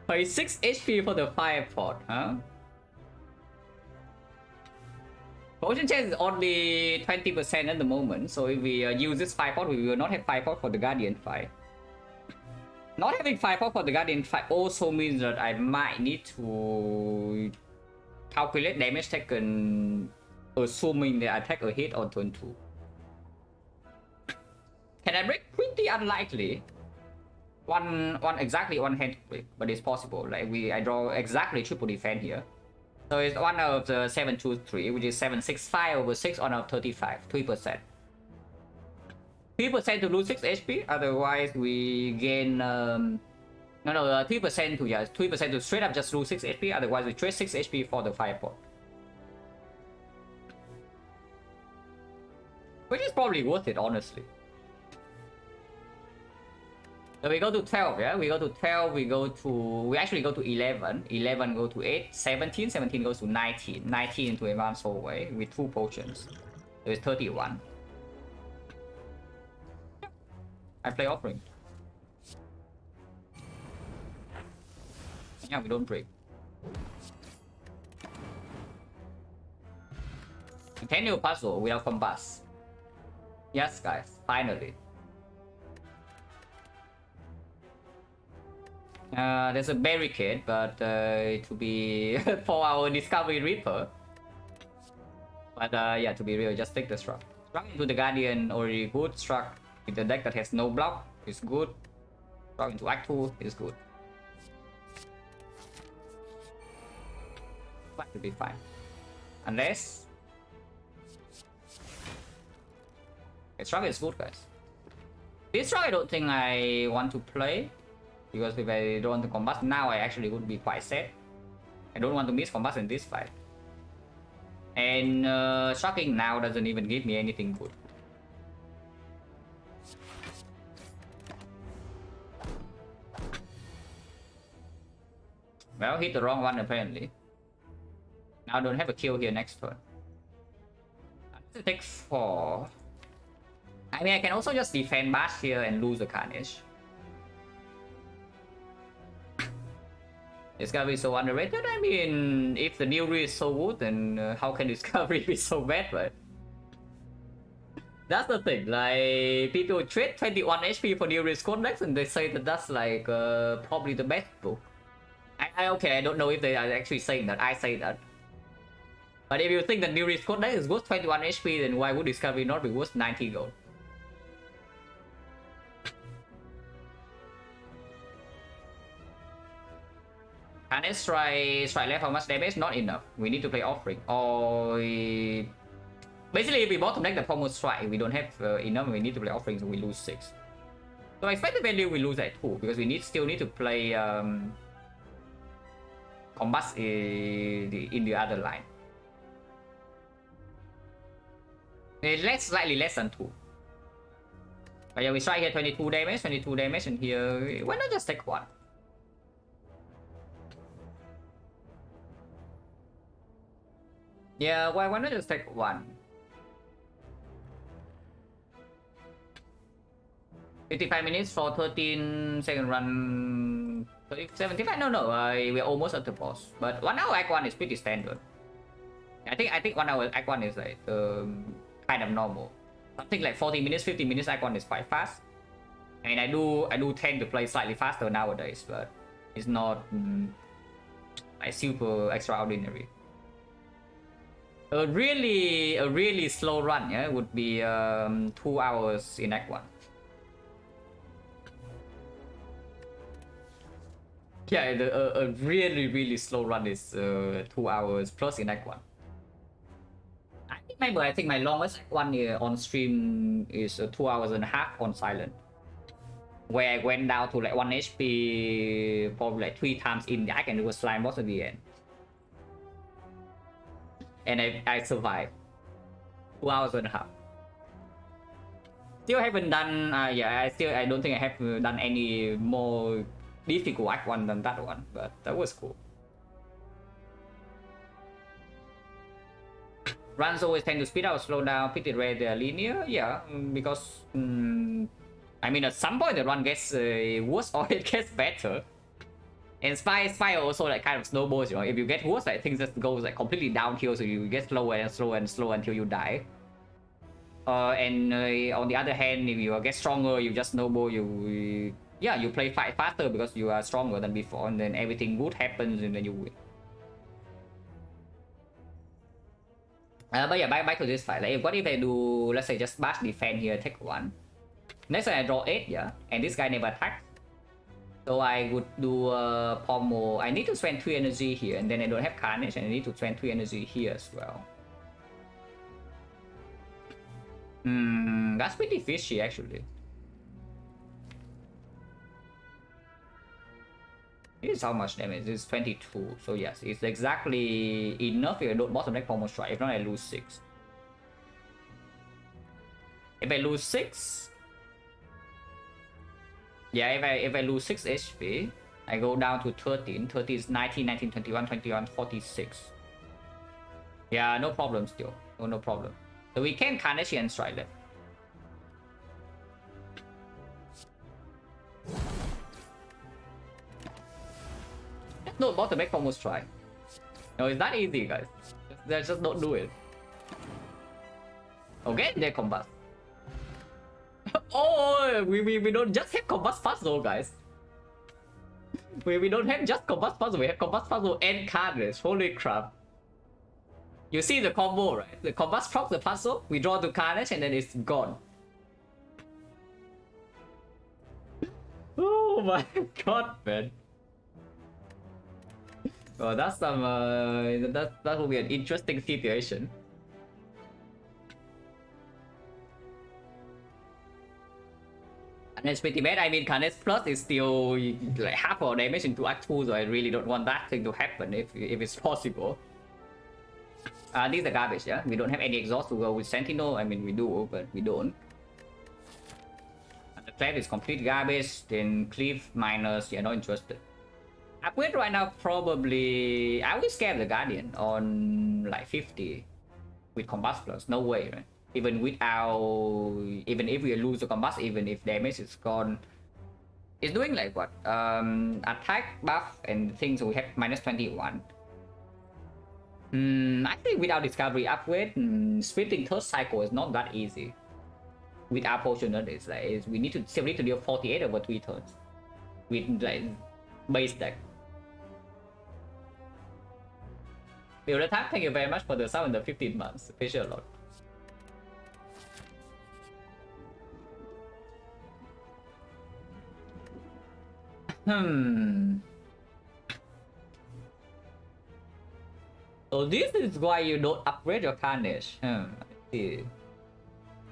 Pay 6 HP for the 5 pot, huh? Potion chance is only 20% at the moment, so if we use this 5 pot, we will not have 5 pot for the Guardian fight. Not having 5 pot for the Guardian fight also means that I might need to calculate damage taken, assuming that I take a hit on turn 2. Can I break? Pretty unlikely. Exactly one hand to break, but it's possible. Like I draw exactly triple defense here. So it's 1 out of the 723, which is 765 over 6 on out of 35, 3%. 3% to lose 6 HP, otherwise we gain 3% to 3% to straight up just lose 6 HP, otherwise we trade 6 HP for the 5 pot. Which is probably worth it, honestly. So we go to 12, yeah? We go to 12, we actually go to 11. 11 go to 8, 17, 17 goes to 19. 19 into advanced hallway with 2 potions. So it's 31. I play offering. Yeah, we don't break. Continue puzzle without combust. Yes, guys, finally. There's a barricade, but to be for our Discovery Reaper. But yeah, to be real, just take the struck. Struck into the Guardian already good. Struck with the deck that has no block is good. Struck into Act 2 is good. That will be fine. Unless... Okay, struck is good, guys. This struck I don't think I want to play. Because if I don't want to combust now, I actually would be quite sad. I don't want to miss combust in this fight. And shocking now doesn't even give me anything good. Well, hit the wrong one apparently. Now I don't have a kill here next turn. It takes 4. I mean, I can also just defend Bash here and lose the Carnage. Discovery is so underrated. I mean, if the Newry is so good, then how can Discovery be so bad, right? That's the thing. Like, people trade 21 HP for Newry's Codex, and they say that that's like probably the best book. Okay, I don't know if they are actually saying that. I say that. But if you think that Newry's Codex is worth 21 HP, then why would Discovery not be worth 90 gold? And let's try left how much damage, not enough. We need to play offering. Or basically if we bottom deck the pommel strike, we don't have enough, we need to play offering, so we lose 6. So I expect the value we lose at 2, because we still need to play combust in the other line. Slightly less than 2. But yeah, we try here 22 damage, and here why not just take 1? Yeah, why not just take 1? 55 minutes for 13-second run. 75? No, we're almost at the boss. But 1 hour Act 1 is pretty standard. I think 1 hour Act 1 is like kind of normal. Something like 40 minutes, 50 minutes Act 1 is quite fast. And I do tend to play slightly faster nowadays, but it's not like super extraordinary. A really slow run, yeah, would be 2 hours in Act 1. Yeah, a really slow run is 2 hours plus in Act 1. I think my longest Act 1 on stream is 2.5 hours on silent. where I went down to like 1 HP probably like 3 times in the I can do a slime boss at the end. And I survived. 2 hours and a half. Still haven't done, yeah, I don't think I have done any more difficult act one than that one, but that was cool. Runs always tend to speed up, slow down, pretty rare they're linear, yeah, because I mean at some point the run gets worse or it gets better. And Spy also like kind of snowballs, you know, if you get worse, like things just goes like completely downhill, so you get slower and slower and slower until you die. And on the other hand, if you get stronger, you just snowball, you play fight faster because you are stronger than before, and then everything good happens and then you win. But yeah, back to this fight. Like, what if I do, let's say, just bash defend here, take 1. Next time I draw 8, yeah, and this guy never attacks. So I would do pommel. I need to spend 3 energy here, and then I don't have Carnage, and I need to spend 3 energy here as well. That's pretty fishy actually. This is how much damage? This is 22. So yes, it's exactly enough if I don't bottom deck pommel strike. If not, I lose 6. If I lose 6, yeah, if I lose 6 HP, I go down to 13. 13 is 19, 19, 21, 21, 46. Yeah, no problem still. Oh, no problem. So we can Carnage and strike them. No, bottom deck pommel strike. No, it's not easy, guys. Just don't do it. Okay, they combust. Oh, we don't just have combust puzzle, guys. We don't have just combust puzzle. We have combust puzzle and Carnage. Holy crap! You see the combo, right? The combust procs the puzzle. We draw to Carnage and then it's gone. Oh my god, man! Oh, that's some that will be an interesting situation. And it's pretty bad. I mean, Carnage Plus is still like half our damage into Act 2, so I really don't want that thing to happen if it's possible. These are garbage, yeah? We don't have any exhaust to go with Sentinel. I mean, we do, but we don't. And the Clad is complete garbage, then Cleave minus, yeah, not interested. Upgrade right now, probably... I will scare the Guardian on like 50 with Combust Plus. No way, right? Even without, even if we lose the combust, even if damage is gone, it's doing like what? Attack buff and things, so we have minus 21. I think without discovery upgrade, splitting third cycle is not that easy. With our potion, it's like we need to still need to deal 48 over 3 turns with like base deck. Build attack, thank you very much for the 715 months. Appreciate a lot. So this is why you don't upgrade your Carnage. I see.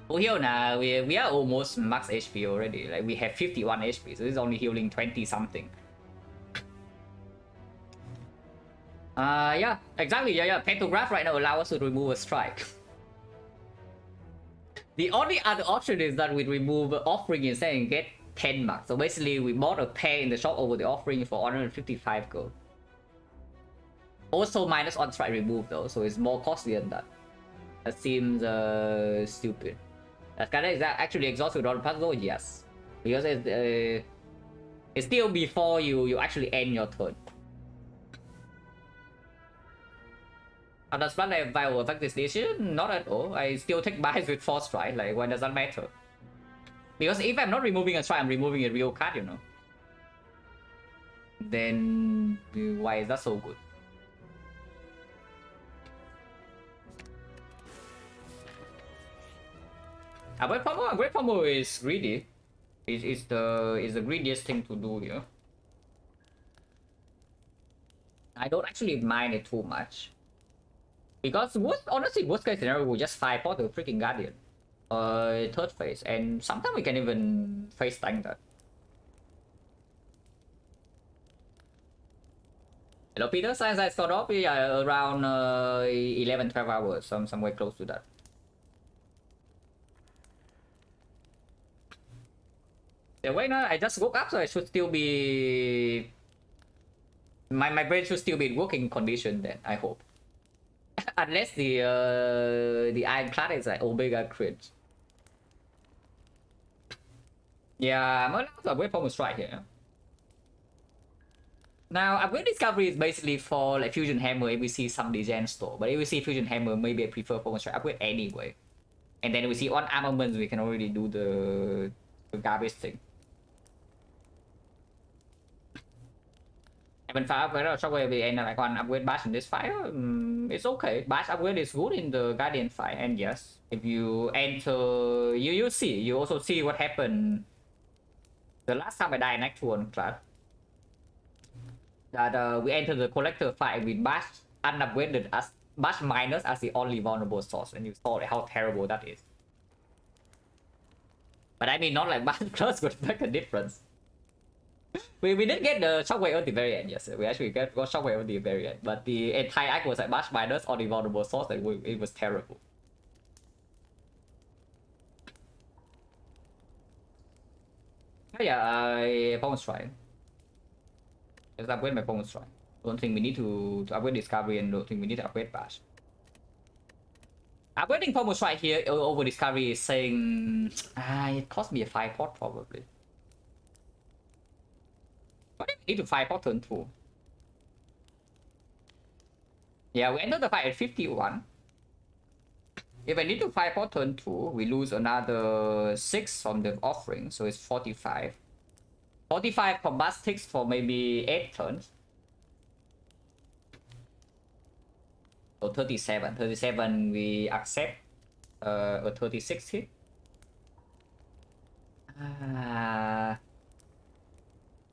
So here now, we are almost max HP already. Like we have 51 HP, so this is only healing 20 something. Yeah, exactly. Yeah. Pantograph right now allows us to remove a strike. The only other option is that we remove offering instead and get 10 marks. So basically, we bought a pair in the shop over the offering for 155 gold. Also minus on strike remove though, so it's more costly than that. That seems stupid. That's kind of actually exhausted on puzzle, yes, because it's still before you actually end your turn. How does Blood Vial affect this decision? Not at all. I still take buys with 4 strike. Like, why does that matter? Because if I'm not removing a strike, I'm removing a real card, you know. Then why is that so good? Great combo is greedy. Is the greediest thing to do here. I don't actually mind it too much. Because honestly, worst case scenario, we just 5-4 the freaking Guardian. Third phase, and sometimes we can even face tank that. Hello, Peter. Since I got off, yeah, around 11-12 hours, somewhere close to that. Yeah, wait, no, I just woke up, so I should still be. My brain should still be in working condition then, I hope. Unless the Ironclad is like Omega crit. Yeah, I'm allowed to upgrade Pommel Strike here. Now, upgrade Discovery is basically for like Fusion Hammer if we see some Degen store. But if we see Fusion Hammer, maybe I prefer Pommel Strike upgrade anyway. And then we see on armaments, we can already do the garbage thing. Even if I upgrade Shockwave and I can upgrade Bash in this fight, it's okay. Bash upgrade is good in the Guardian fight, and yes, if you enter, you see, you also see what happened the last time I died in Act 2 on class. That we entered the Collector fight with Bash unupgraded as Bash minus as the only vulnerable source, and you saw like, how terrible that is. But I mean, not like Bash plus would make a difference. We did get the Shockwave at the very end, yes. We actually got Shockwave at the very end. But the entire act was like Bash minus on the vulnerable source, and it was terrible. Yeah, Pommel Strike. Let's upgrade my Pommel Strike. Don't think we need to upgrade Discovery, and don't think we need to upgrade Bash. Upgrading Pommel Strike here over Discovery is saying it cost me a 5 pot probably. But I need to 5 pot turn 2. Yeah, we enter the fight at 51. If I need to 5 pot turn 2, we lose another 6 from the offering, so it's 45. 45 combat sticks for maybe 8 turns. So 37. 37 we accept a 36 hit.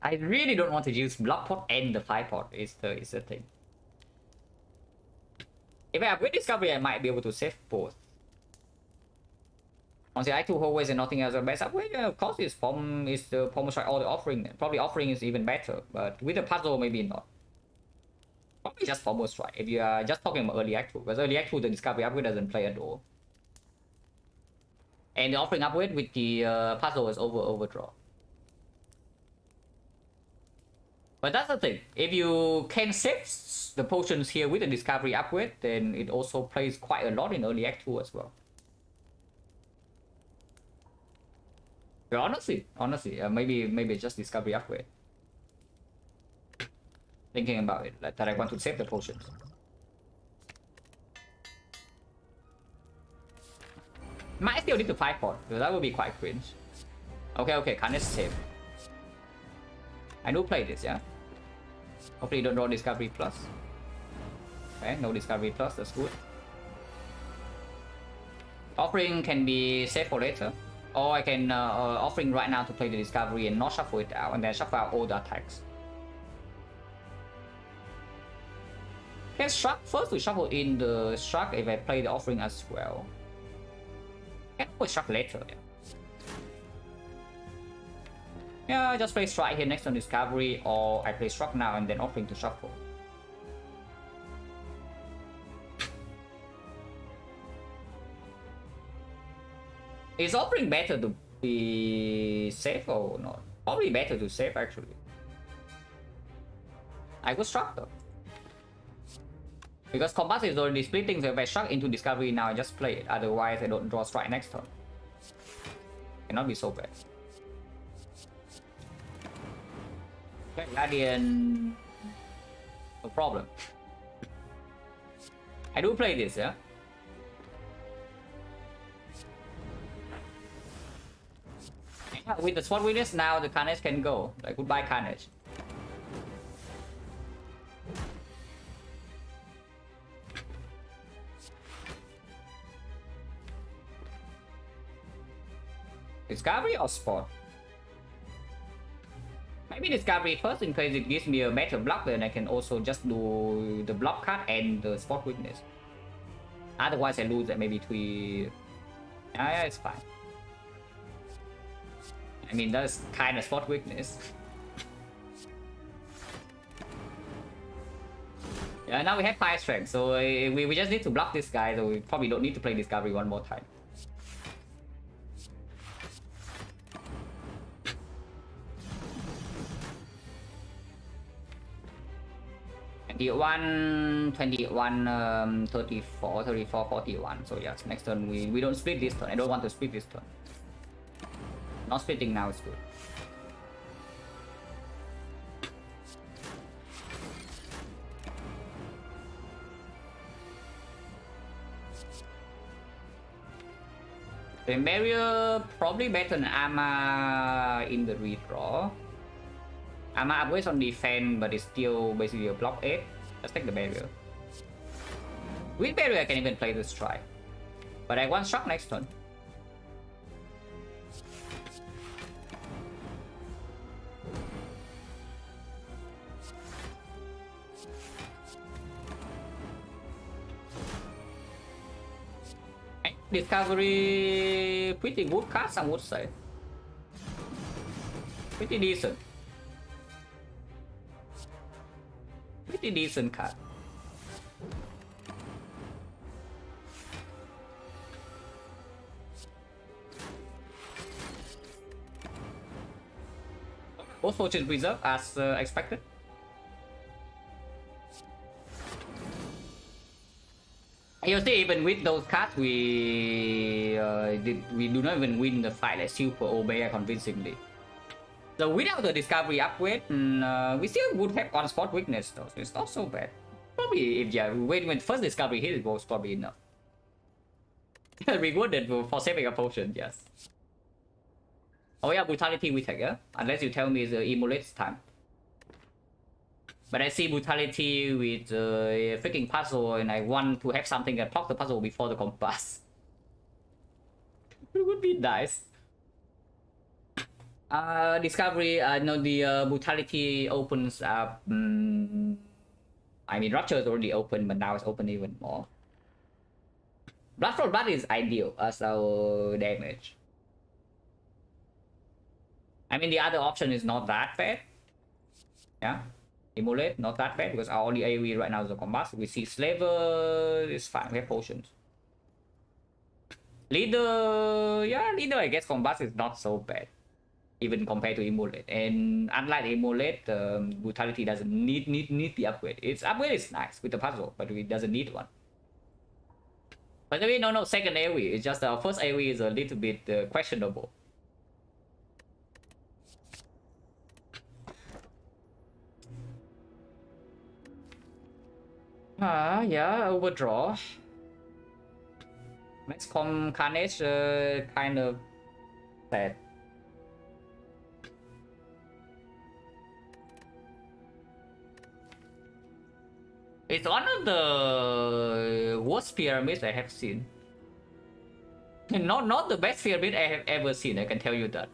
I really don't want to use block pot and the 5 pot is the thing. If I upgrade Discovery, I might be able to save both. On the I2 hallways and nothing else, the best upgrade, of course, is the Pommel Strike or the offering. Probably offering is even better, but with the puzzle, maybe not. Probably just Pommel Strike if you are just talking about early Act 2, because early Act 2, the Discovery upgrade doesn't play at all. And the offering upgrade with the puzzle is overdraw. But that's the thing. If you can save the potions here with the Discovery upgrade, then it also plays quite a lot in early Act 2 as well. But honestly, maybe just Discovery upgrade. Thinking about it, like, that I want to save the potions. Might still need to 5 pot, because that would be quite cringe. Okay, Carnage save. I do play this, yeah? Hopefully you don't draw Discovery Plus. Okay, no Discovery Plus, that's good. Offering can be saved for later. Or I can offering right now to play the Discovery and not shuffle it out, and then shuffle out all the attacks. Okay, Struck. First we shuffle in the Struck if I play the offering as well. I can always Struck later, yeah. Yeah, I just play Strike here next on Discovery, or I play Struck now and then offering to shuffle. Is offering better to be safe or not? Probably better to save actually. I go Struck though. Because combat is already splitting, so if I Struck into Discovery now, I just play it. Otherwise, I don't draw Strike next turn. Cannot be so bad. Okay, Guardian... no problem. I do play this, yeah? Yeah, with the Sword Witness now, the Carnage can go. Like, goodbye Carnage. Discovery or Spot? Maybe Discovery first in case it gives me a better block, then I can also just do the block card and the Spot Witness. Otherwise I lose at maybe 3... yeah, it's fine. I mean, that's kind of Spot Weakness. Yeah, now we have fire strength, so we just need to block this guy, so we probably don't need to play discovery one more time. One 21, 34, 34, 41. So yes, next turn we don't split this turn. I don't want to split this turn. Not splitting now is good. The barrier probably better than Ama in the redraw. Ama upgrades on defense, but it's still basically a block 8. Let's take the barrier. With barrier, I can even play the strike. But I want shock next turn. Discovery, pretty good card, some would say. Pretty decent. Pretty decent card. Both fortune preserve as expected. You see, even with those cards, we do not even win the fight like super obey convincingly. So without the discovery upgrade, we still would have on spot weakness though, so it's not so bad. Probably if when first discovery hit, it was probably enough. Rewarded for saving a potion, yes. Oh yeah, brutality we take, yeah? Unless you tell me the emulates time. But I see brutality with a freaking puzzle, and I want to have something that block the puzzle before the compass. It would be nice. Discovery, no, the brutality opens up. I mean, Rupture is already open, but now it's open even more. Blood for Blood is ideal as our damage. I mean, the other option is not that bad. Yeah. Emulate, not that bad, because our only AoE right now is the combat. We see Slaver, it's fine, we have potions. Leader, yeah, Leader, I guess combat is not so bad, even compared to Emulate. And unlike Emulate, Brutality doesn't need the upgrade. Its upgrade is nice with the puzzle, but it doesn't need one. But maybe no, second AoE, it's just our first AoE is a little bit questionable. Yeah, overdraw. Max Com Carnage kind of sad. It's one of the worst pyramids I have seen. Not the best pyramid I have ever seen, I can tell you that.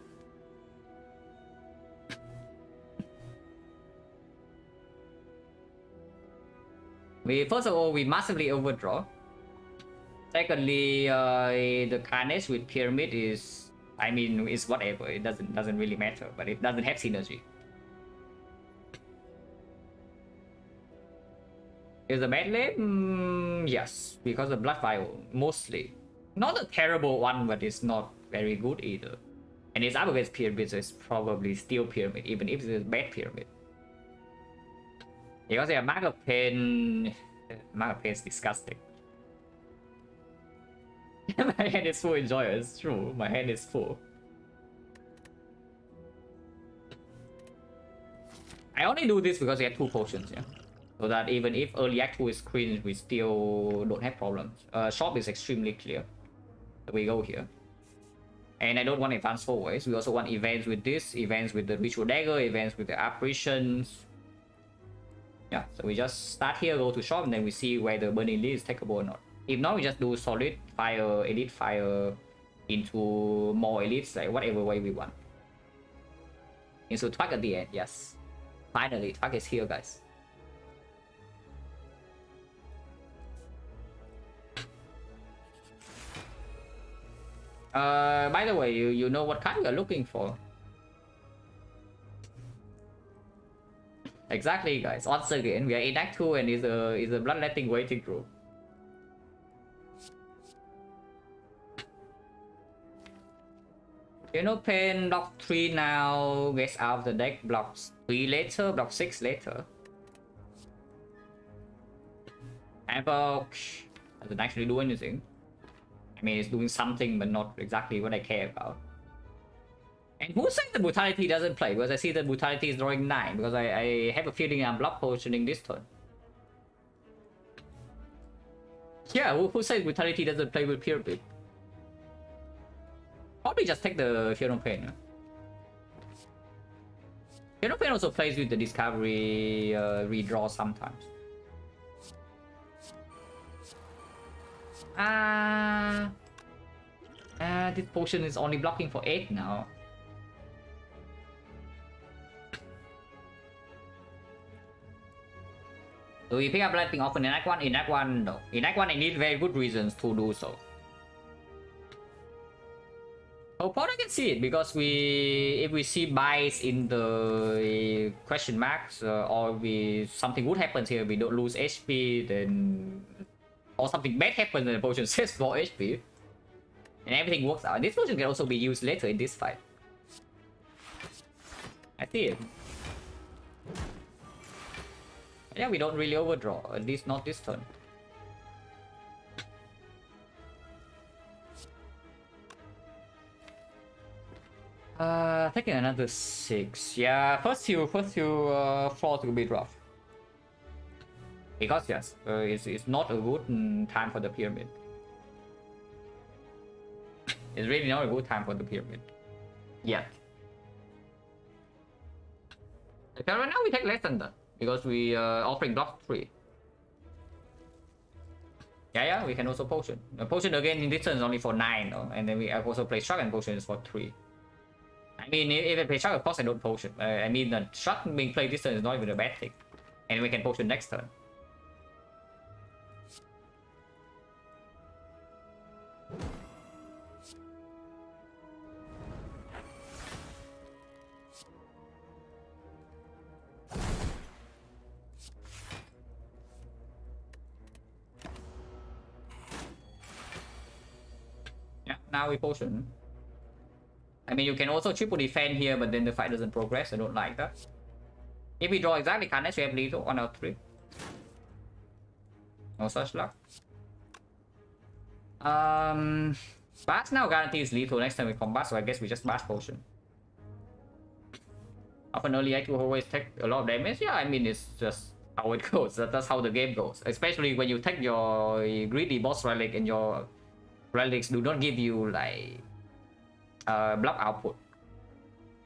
First of all, we massively overdraw. Secondly, the Carnage with Pyramid is, I mean, is whatever. It doesn't really matter, but it doesn't have synergy. Is the bad lane? Yes, because the Blood Vial, mostly. Not a terrible one, but it's not very good either. And it's up against Pyramid, so it's probably still Pyramid, even if it's a bad Pyramid. Because yeah, Mark of Pain is disgusting. My hand is full enjoyer, it's true. My hand is full. I only do this because we have 2 potions, yeah. So that even if early act 2 is cringe, we still don't have problems. Shop is extremely clear. So we go here. And I don't want advanced forwards. We also want events with this, events with the Ritual Dagger, events with the Apparitions. Yeah, so we just start here, go to shop, and then we see where the Burning Lead is takeable or not. If not, we just do solid, fire, elite, fire into more elites, like whatever way we want. Into Twag at the end, yes. Finally, Twag is here, guys. By the way, you know what card we are looking for. Exactly, guys. Once again, we are in Act 2 and is a bloodletting waiting room. You know, Pain block 3 now gets out of the deck, blocks 3 later, block 6 later. Havoc doesn't actually do anything. I mean, it's doing something, but not exactly what I care about. And who said the Brutality doesn't play? Because I see that Brutality is drawing 9, because I have a feeling I'm block potioning this turn. Yeah, who said Brutality doesn't play with Pyramid? Probably just take the Fear No Pain. Fear No Pain also plays with the Discovery redraw sometimes. This potion is only blocking for 8 now. So we pick up Lightning often in Act 1? In Act 1, no. In Act 1, I need very good reasons to do so. So I can see it, because if we see buys in the question marks, or something good happens here, we don't lose HP, then... Or something bad happens and the potion says 4 HP. And everything works out. This potion can also be used later in this fight. I see it. Yeah, we don't really overdraw, at least not this turn. Taking another 6. Yeah, first few floors will be rough. Because yes, it's not a good time for the Pyramid. It's really not a good time for the Pyramid. Yet. Okay, right now we take less than that, because we offering block 3. Yeah, we can also potion. Potion again in this turn is only for 9, and then we also play Shock and potion is for 3. I mean, if I play Shock, of course I don't potion. I mean, the Shock being played this turn is not even a bad thing. And we can potion next turn. Yeah, now we potion. I mean, you can also triple defend here, but then the fight doesn't progress. I don't like that. If we draw exactly Carnage, we have lethal 1 out of 3. No such luck. Bash now guarantees lethal next time we combat, so I guess we just Bash potion. Often early act will always take a lot of damage. Yeah, I mean, it's just how it goes. That's how the game goes. Especially when you take your greedy boss relic and your relics do not give you like block output.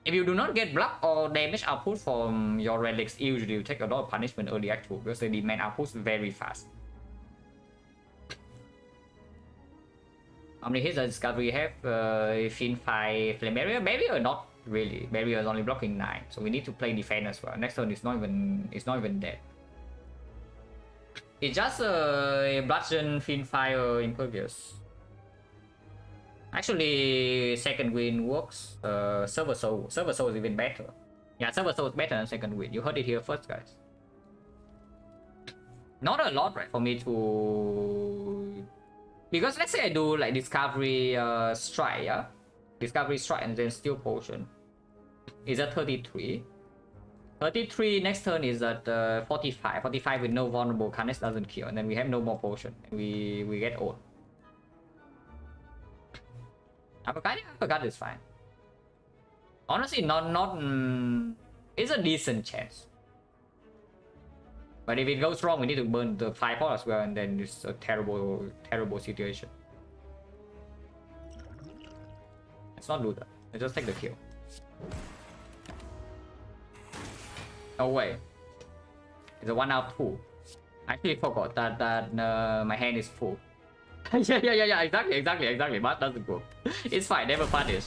If you do not get block or damage output from your relics, usually you take a lot of punishment early act 2, because they demand outputs very fast. How many hits does Discovery have? Fin 5 Flame Barrier? Barrier not really. Barrier is only blocking 9, so we need to play defense as well. Next turn is not even dead. It's just a bludgeon, Fin Fire, Impervious. Actually, second wind works. Server Soul is even better. Yeah, Server Soul is better than second wind. You heard it here first, guys. Not a lot, right, for me to... Because let's say I do like Discovery Strike, yeah? Discovery Strike and then Steel Potion. Is at 33. 33 next turn is at 45. 45 with no vulnerable. Carnage doesn't kill, and then we have no more potion. And we get old. Uppercut is fine. Honestly, it's a decent chance. But if it goes wrong, we need to burn the 5 pot as well, and then it's a terrible situation. Let's not do that. Let's just take the kill. Oh wait, it's a 1 out of 2. I actually forgot that my hand is full. yeah, exactly. But doesn't go. It's fine, never punish.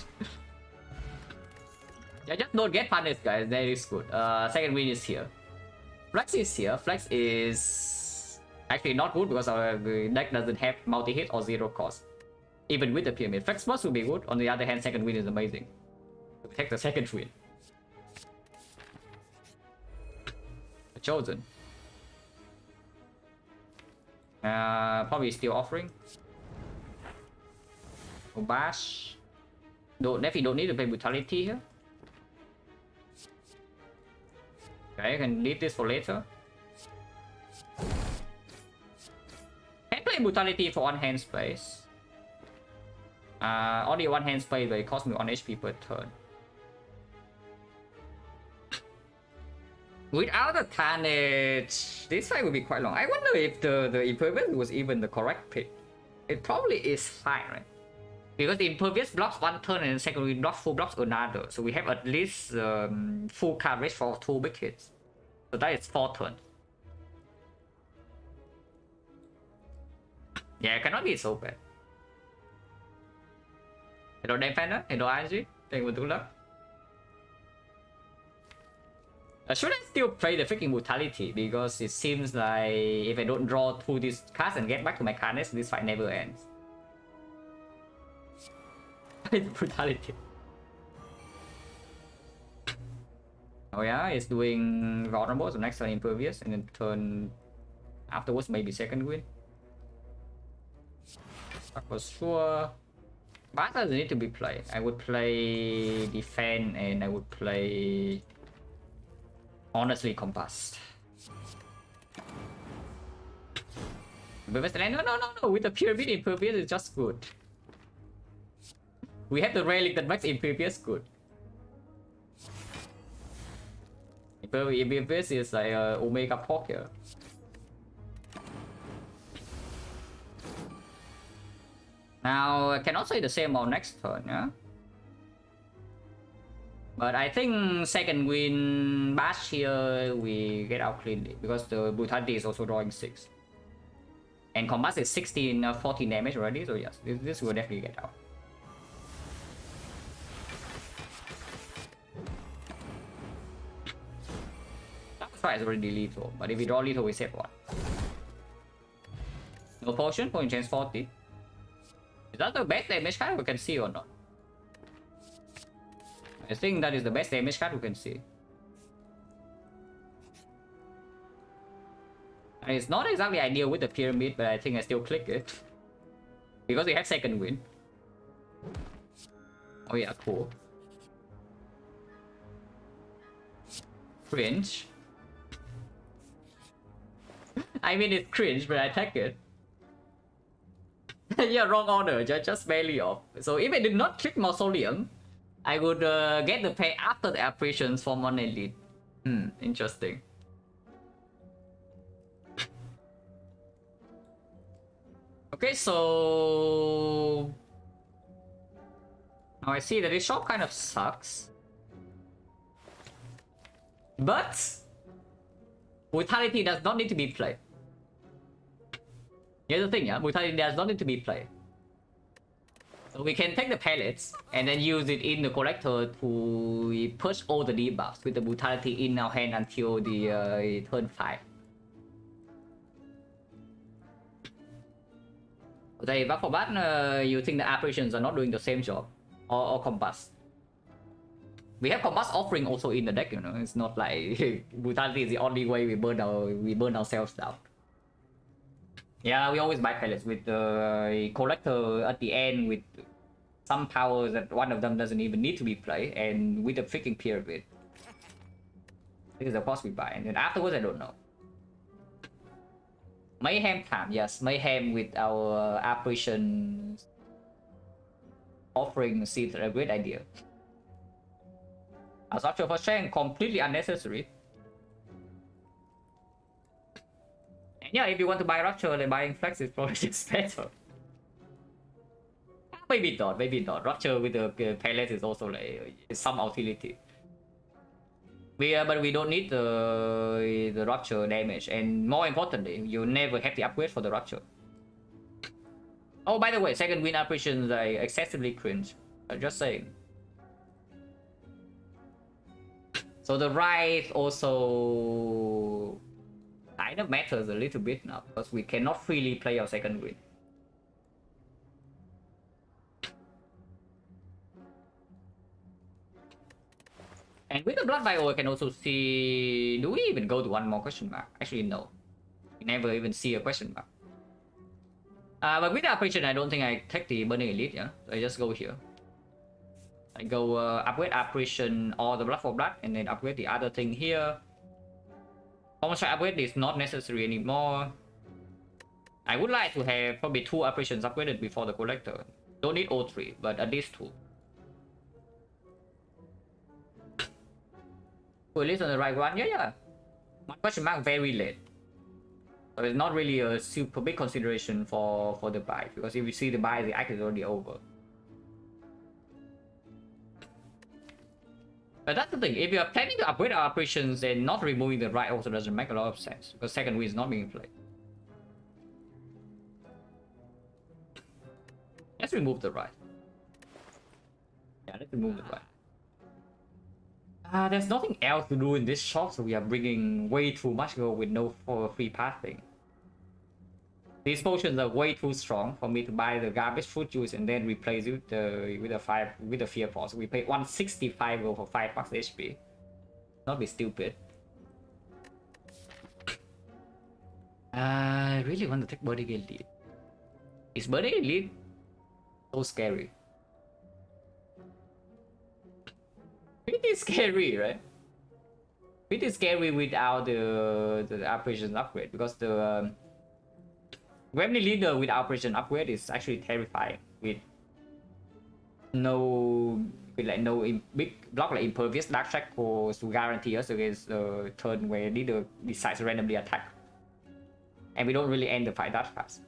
Yeah, just don't get punished, guys. That is good. Second win is here. Flex is here. Flex is actually not good because our deck doesn't have multi-hit or 0 cost. Even with the pyramid. Flex first will be good. On the other hand, second win is amazing. So take the second win. Chosen. Probably still offering. Or bash. Definitely don't need to play brutality here. Okay, I can leave this for later. Can play brutality for one hand space. Only one hand space, but it costs me 1 HP per turn. Without the Carnage, this fight would be quite long. I wonder if the Impervious was even the correct pick. It probably is fine, right? Because the Impervious blocks one turn and the second wind blocks full blocks another. So we have at least full coverage for 2 big hits. So that is 4 turns. Yeah, it cannot be so bad. Hello Defender, hello RG, thank you for the good luck. Should I still play the freaking brutality? Because it seems like if I don't draw 2 these cards and get back to my carnage, this fight never ends. Brutality. Oh yeah, it's doing vulnerable, so next turn impervious, and then turn afterwards maybe second win. That was sure. But doesn't need to be played. I would play defend and I would play honestly combust. But no. With the pyramid impervious is just good. We have the relic that makes impervious good. Impervious is like Omega Poker. Now I cannot say the same on next turn, yeah. But I think second win bash here we get out cleanly because the brutality is also drawing 6. And combust is 16 14 damage already, so yes, this will definitely get out. That fight is already lethal, but if we draw lethal we save 1. No potion, point chance 40. Is that the best damage card we can see or not? I think that is the best damage card we can see. And it's not exactly ideal with the pyramid, but I think I still click it. Because we have second win. Oh yeah, cool. Cringe. I mean it's cringe, but I take it. Yeah, wrong order, just barely off. So if I did not click Mausoleum, I would get the pay after the apparitions from one elite. Interesting. Okay, so now I see that this shop kind of sucks. But brutality does not need to be played. Here's the thing, yeah, brutality does not need to be played. So we can take the pellets and then use it in the collector to push all the debuffs with the brutality in our hand until the turn 5. Okay, but for that, you think the apparitions are not doing the same job, or combust? We have combust offering also in the deck, you know. It's not like brutality is the only way we burn ourselves down. Yeah, we always buy pellets with the collector at the end with some powers that one of them doesn't even need to be played, and with the freaking pyramid. This is the cost we buy, and then afterwards I don't know. Mayhem time, yes, mayhem with our apparition offering seems a great idea. Our structure for strength completely unnecessary. Yeah, if you want to buy Rupture, then buying Flex is probably just better. Maybe not. Rupture with the palette is also like some utility. But we don't need the Rupture damage, and more importantly, you never have the upgrade for the Rupture. Oh, by the way, second win apparitions are excessively cringe. I'm just saying. So the Wraith also kind of matters a little bit now, because we cannot freely play our second win. And with the Blood Blood Bio can also see... Do we even go to one more question mark? Actually, no. We never even see a question mark. But with the operation, I don't think I take the Burning Elite, yeah? So I just go here. I go upgrade operation or the Blood for Blood, and then upgrade the other thing here. Common Strike upgrade is not necessary anymore. I would like to have probably 2 operations upgraded before the Collector. Don't need all 3, but at least 2. At least on the right one, yeah. One question mark very late. So it's not really a super big consideration for the buy, because if you see the buy, the act is already over. But that's the thing, if you are planning to upgrade our operations, then not removing the right also doesn't make a lot of sense, because second win is not being played. Let's remove the right. Yeah, let's remove the right. There's nothing else to do in this shop, so we are bringing way too much gold with no free pathing. These potions are way too strong for me to buy the garbage fruit juice and then replace it with the fear force. We pay 165 gold for 5 bucks HP. Not be stupid. I really want to take Burning Elite. Is Burning Elite so scary? Pretty scary, right? Pretty scary without the operation upgrade, because the Remedy Leader with operation upgrade is actually terrifying with no big block like impervious dark shackles to guarantee us against the turn where leader decides to randomly attack, and we don't really end the fight that fast.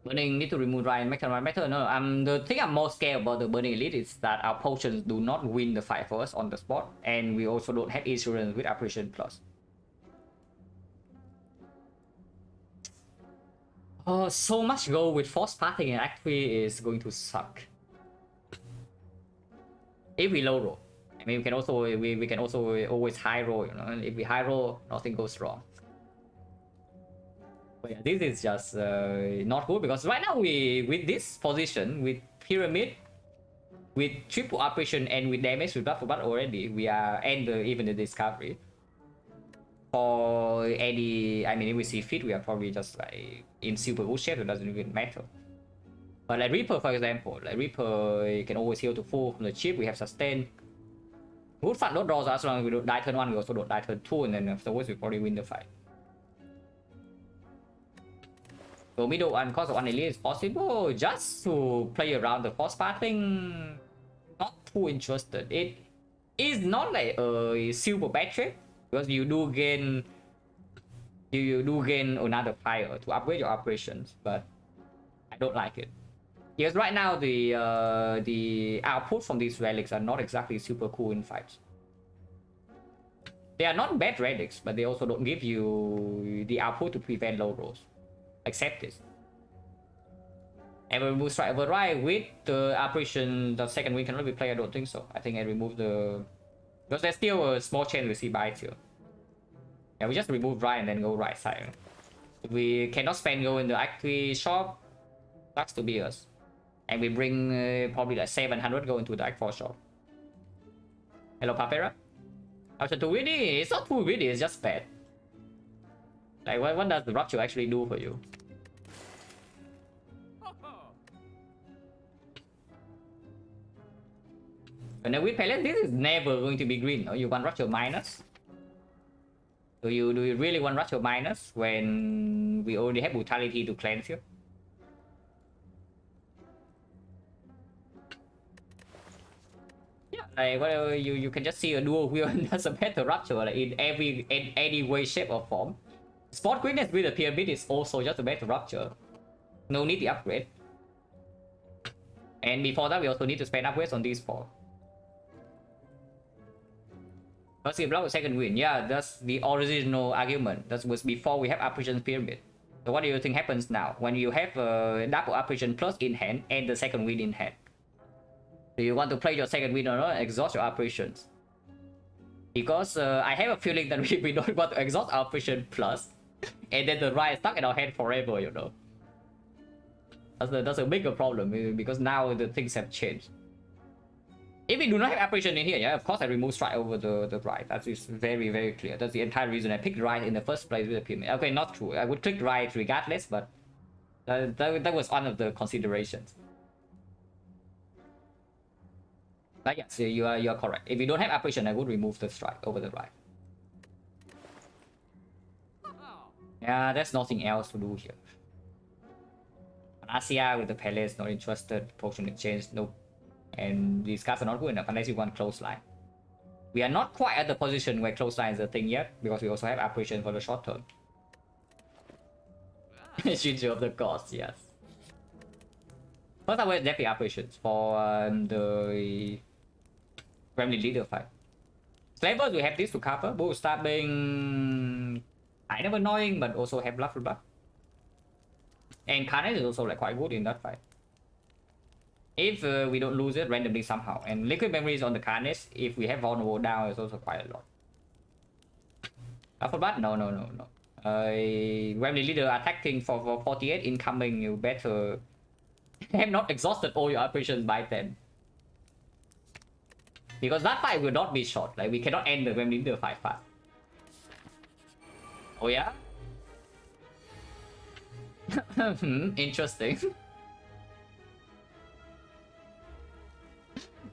Burning need to remove Ryan Matter. No, the thing I'm most scared about the Burning Elite is that our potions do not win the fight for us on the spot, and we also don't have insurance with Operation Plus. Oh, so much gold with Force Pathing and Act 3 is going to suck. If we low roll, I mean, we can also always high roll. You know, if we high roll, nothing goes wrong. But yeah, this is just not good, because right now with this position with pyramid, with triple operation and with damage with blood for blood already, we are even the discovery. For any, I mean, if we see fit, we are probably just like in super good shape, so it doesn't even matter. But like Reaper, for example, like Reaper can always heal to full from the chip. We have sustain. Good fun, no draws as long as we don't die turn 1, we also don't die turn 2, and then afterwards we probably win the fight. So middle one cost of 1 elite is possible, just to play around the force pathing. Not too interested. It is not like a super bad trade, because you do gain another fire to upgrade your operations, but I don't like it. Because right now the output from these relics are not exactly super cool in fights. They are not bad relics, but they also don't give you the output to prevent low rolls. Accept this. And we remove Strike Override with the operation, the second win cannot be played. I don't think so. I think I remove the, because there's still a small chance we see bites here. Yeah, we just remove right and then go right side. If we cannot spend go in the Act 3 shop, sucks to be us. And we bring probably like 700 go into the Act 4 shop. Hello, Papera. After too greedy, it's not too greedy, it's just bad. Like, what does the Rupture actually do for you? And then with Pellet, this is never going to be green. No? You want Rupture minus? Do you really want Rupture minus when we already have Brutality to cleanse here? Yeah, like whatever, you can just see a dual wheel and that's a better Rupture like in any way, shape or form. Spot quickness with the pyramid is also just a better Rupture. No need the upgrade. And before that, we also need to spend upgrades on these 4. Let's see, block the second win. Yeah, that's the original argument. That was before we have Operation Pyramid. So what do you think happens now when you have a double Operation Plus in hand and the second win in hand? Do you want to play your second win or not? Exhaust your operations. Because I have a feeling that we don't want to exhaust Operation Plus, and then the right stuck in our hand forever, you know. That's a bigger problem, because now the things have changed. If we do not have apparition in here, yeah, of course I remove strike over the right. That is very, very clear. That's the entire reason I picked right in the first place with the pyramid. Okay, not true. I would click right regardless, but that was one of the considerations. But yes, you are correct. If you don't have apparition, I would remove the strike over the right. Yeah, there's nothing else to do here. Asia with the palace, not interested. Potion exchange, nope. And these cards are not good enough unless you want close line. We are not quite at the position where close line is a thing yet, because we also have apparition for the short term. Shinju of the gods, yes. First I will definitely apparitions for the Gremlin leader fight. Slavers, we have this to cover. Bull stabbing kind of annoying, but also have blood for blood. And Carnage is also like quite good in that fight. If we don't lose it randomly somehow. And Liquid Memory is on the Carnage. If we have vulnerable down, it's also quite a lot. Blood for blood? No. Gremlin leader attacking for 48 incoming, you better have not exhausted all your operations by then. Because that fight will not be short. Like, we cannot end the Gremlin leader fight fast. Oh yeah? Interesting.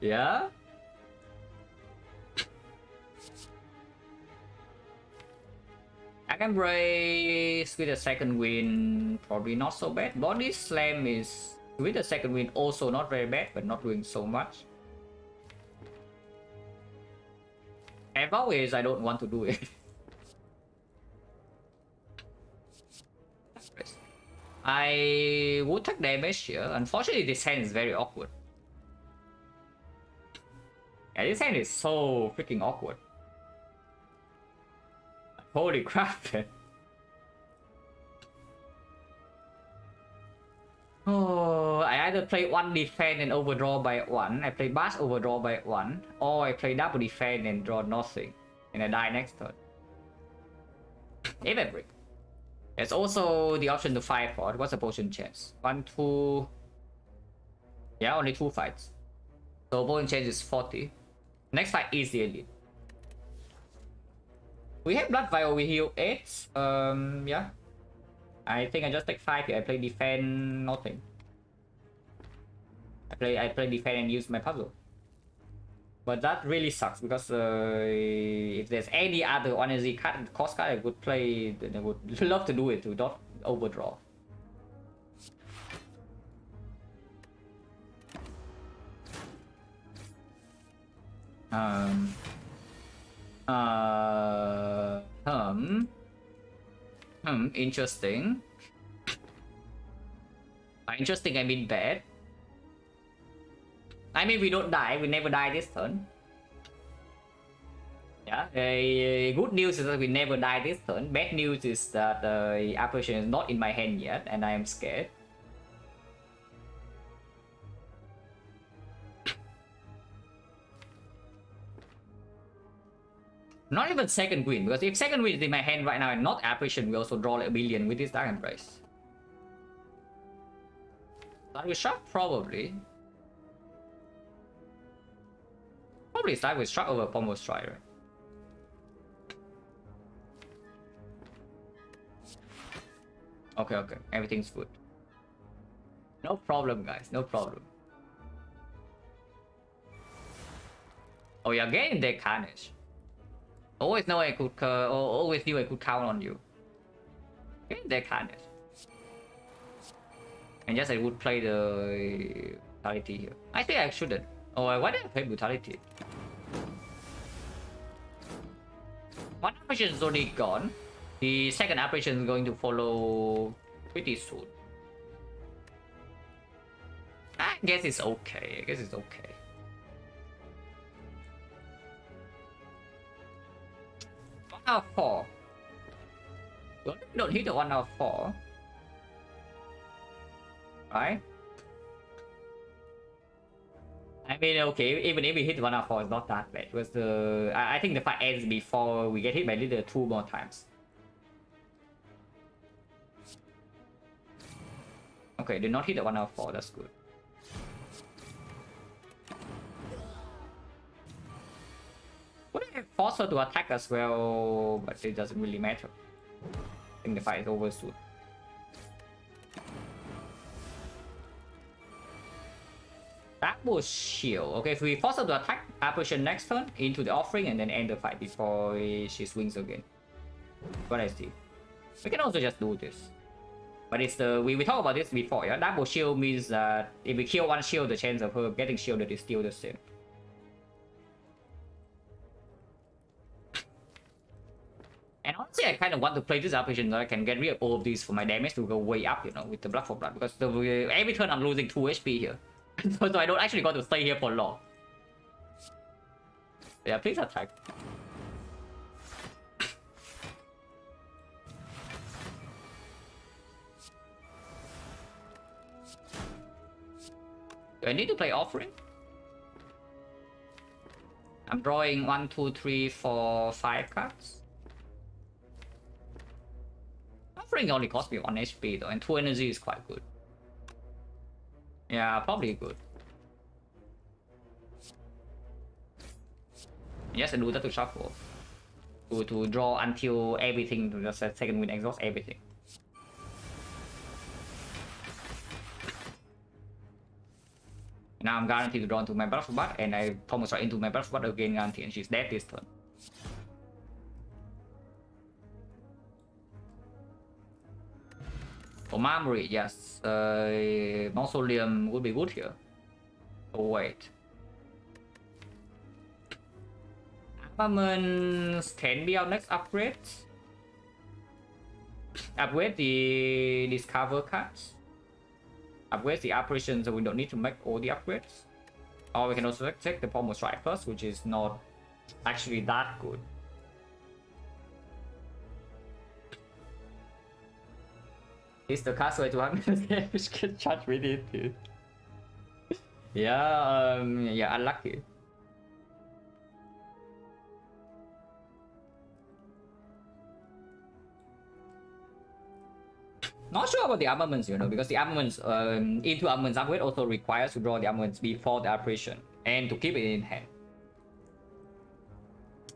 Yeah? I can brace with a second win, probably not so bad. Body slam is with a second win also not very bad, but not doing so much. As always, I don't want to do it. I would take damage here. Unfortunately, this hand is very awkward. Yeah, this hand is so freaking awkward. Holy crap. Oh, I either play one defense and overdraw by one, I play bash overdraw by one, or I play double defense and draw nothing, and I die next turn. Even break. There's also the option to fight for it. What's the potion chance? 1, 2. Yeah, only 2 fights. So potion chance is 40. Next fight is the elite. We have blood vial, we heal 8. Yeah. I think I just take 5 here. I play defend, nothing. I play defend and use my puzzle. But that really sucks because if there's any other 1Z card, cost card I would play, then I would love to do it to not overdraw. Interesting. By interesting, I mean bad. I mean, we don't die. We never die this turn. Yeah. Good news is that we never die this turn. Bad news is that the apparition is not in my hand yet, and I am scared. Not even second queen, because if second queen is in my hand right now and not apparition, we also draw like a billion with this Dark Embrace. Start with shock? Probably. Probably start with shock over Pommel Strider. Okay. Everything's good. No problem, guys. No problem. Oh, you're getting deck Carnage. Always know I could, always knew I could count on you. Getting deck Carnage. And yes, I would play the Brutality here. I think I shouldn't. Oh, why did I play Brutality? One operation is already gone. The second operation is going to follow pretty soon. I guess it's okay. Out of 4. Don't hit the 1 out of 4. Right? I mean, okay, even if we hit 1 out of 4, it's not that bad. Because I think the fight ends before we get hit by leader 2 more times. Okay, did not hit the 1 out of 4, that's good. force her to attack as well, but it doesn't really matter. I think the fight is over soon. Double shield. Okay, if we force her to attack, apparition next turn into the offering and then end the fight before she swings again. What I see. We can also just do this. But it's the we talked about this before, yeah? Double shield means that if we kill one shield, the chance of her getting shielded is still the same. And honestly, I kind of want to play this apparition so I can get rid of all of these for my damage to go way up, you know, with the blood for blood. Because every turn I'm losing 2 HP here. so I don't actually got to stay here for long. Yeah, please attack. Do I need to play offering? I'm drawing 1, 2, 3, 4, 5 cards. Offering only cost me 1 HP though, and 2 energy is quite good. Yeah, probably good. Yes, I do that to shuffle. To draw until everything, to just second wind exhaust everything. Now I'm guaranteed to draw into my blood for blood, and I Thomas right into my blood for blood again, guaranteed, and she's dead this turn. For Marmory, yes. Mausoleum would be good here. Oh wait. Armaments can be our next upgrade. Upgrade the Discover cards. Upgrade the apparition so we don't need to make all the upgrades. Or we can also take the Pommel Strike first, which is not actually that good. Is the castaway 200 damage can charge with it, dude. Yeah, yeah, unlucky. Not sure about the armaments, you know, because the armaments, into armaments upgrade also requires to draw the armaments before the apparition and to keep it in hand.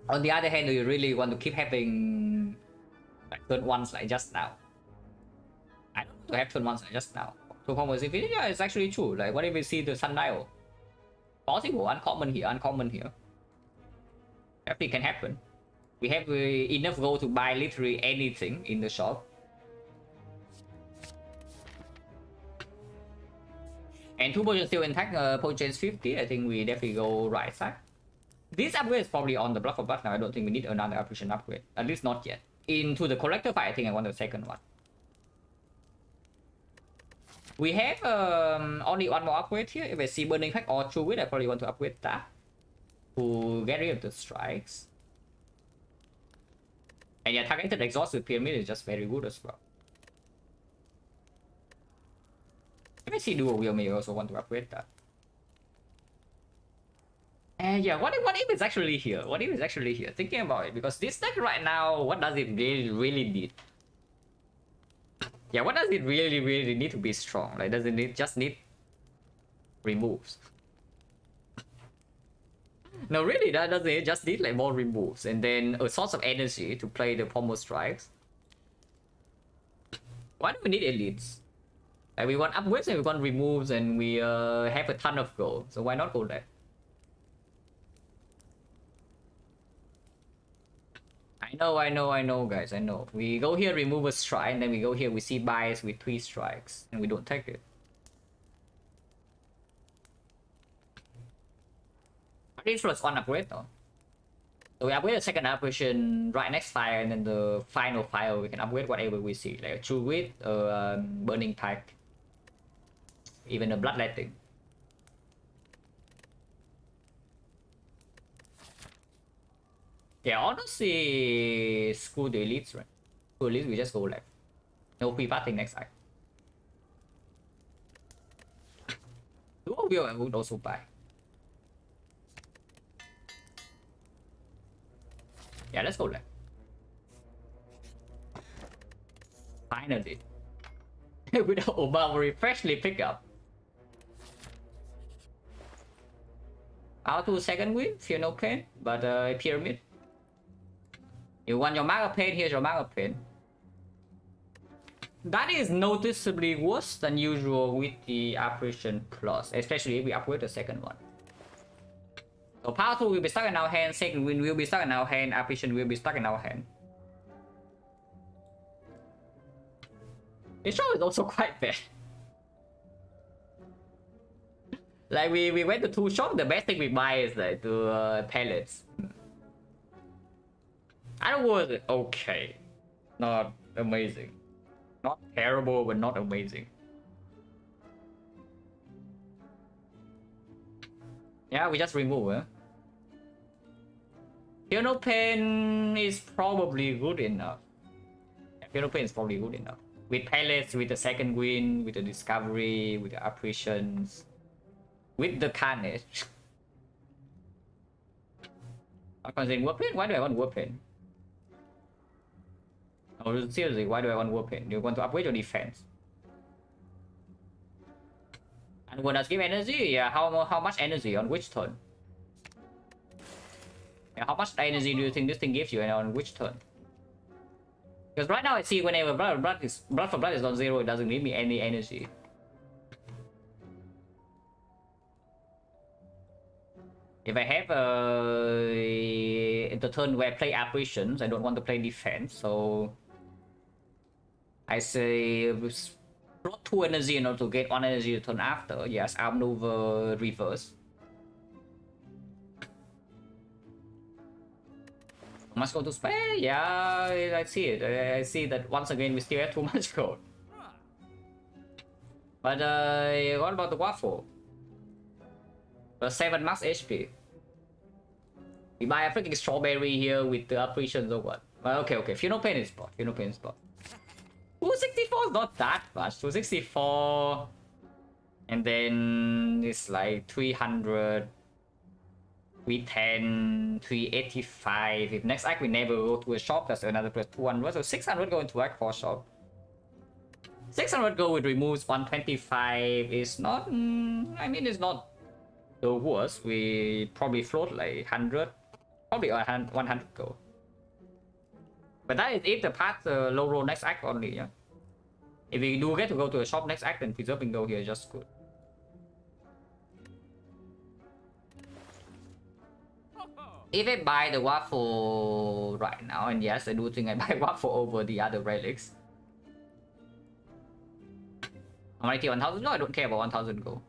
On the other hand, do you really want to keep having like turn ones like just now? I don't want to have turn ones like just now. So Pommel Infinity, yeah, it's actually true. Like, what if we see the Sundial? Possible, uncommon here, uncommon here. Everything can happen. We have enough gold to buy literally anything in the shop. And 2 potions still intact, potions 50, I think we definitely go right side. This upgrade is probably on the blood for blood now, I don't think we need another apparition upgrade. At least not yet. Into the collector fight, I think I want the second one. We have only one more upgrade here. If I see Burning Pack or True Wit, I probably want to upgrade that. To get rid of the strikes. And yeah, targeted exhaust with Pyramid is just very good as well. If I see Dual Wheel, may also want to upgrade that. And yeah, what if it's actually here? What if it's actually here? Thinking about it, because this deck right now, what does it really need? Yeah, what does it really need to be strong? Like, does it just need removes? No, really, that doesn't it just need like more removes and then a source of energy to play the Pommel Strikes. Why do we need elites? Like, we want upgrades and we want removes and we have a ton of gold, so why not go there? I know, guys, I know. We go here, remove a strike, and then we go here, we see buys with 3 strikes, and we don't take it. This was one upgrade though. So we upgrade the second apparition right next fire, and then the final fire we can upgrade whatever we see, like a True Wit, Burning Pack, even a Bloodletting. Yeah, honestly, screw the elites, right? Screw elites, we just go left. No free pathing next side. Dual Wheel I would also buy. Yeah, let's go left. Finally. Without Obama, freshly pick up. Out to second win, feel no pain, but Pyramid. You want your marker pain, here's your marker pain. That is noticeably worse than usual with the Apparition Plus, especially if we upgrade the second one. So Power 2 will be stuck in our hand, second wind will be stuck in our hand, Apparition will be stuck in our hand. This show is also quite bad. Like we went to 2 shop, the best thing we buy is like the pellets. I was okay. Not amazing. Not terrible, but not amazing. Yeah, we just remove it. Piano Pen is probably good enough. Yeah, Piano Pen is probably good enough. With pellets, with the second wind, with the discovery, with the apparitions, with the carnage. I'm considering Warpaint? Why do I want Warpaint? Oh, seriously, why do I want Warpaint? Do you want to upgrade your defense? And when does give energy? Yeah, how much energy on which turn? Yeah, how much energy do you think this thing gives you and on which turn? Because right now I see whenever blood for blood is on 0, it doesn't give me any energy. If I have the turn where I play apparitions, I don't want to play defense, so I say plot 2 energy in order to get 1 energy the turn after. Yes, outmaneuver reverse. Must go to spare? Yeah, I see it. I see that once again we still have too much gold. But what about the waffle? 7 max HP. We buy a freaking strawberry here with the apparitions or what? But okay, Funeral Pain is bought. 264 is not that much. 264. And then it's like 300. 310, 385. If next act we never go to a shop, that's another plus 200. So 600 go into act 4 shop. 600 go with removes 125 is not. I mean, it's not the worst. We probably float like 100. Probably 100 go. But that is if the path low roll next act only, yeah. If we do get to go to a shop next act, then preserving go here is just good. If I buy the waffle right now, and yes, I do think I buy waffle over the other relics. Almighty 1000? No, I don't care about 1000 gold.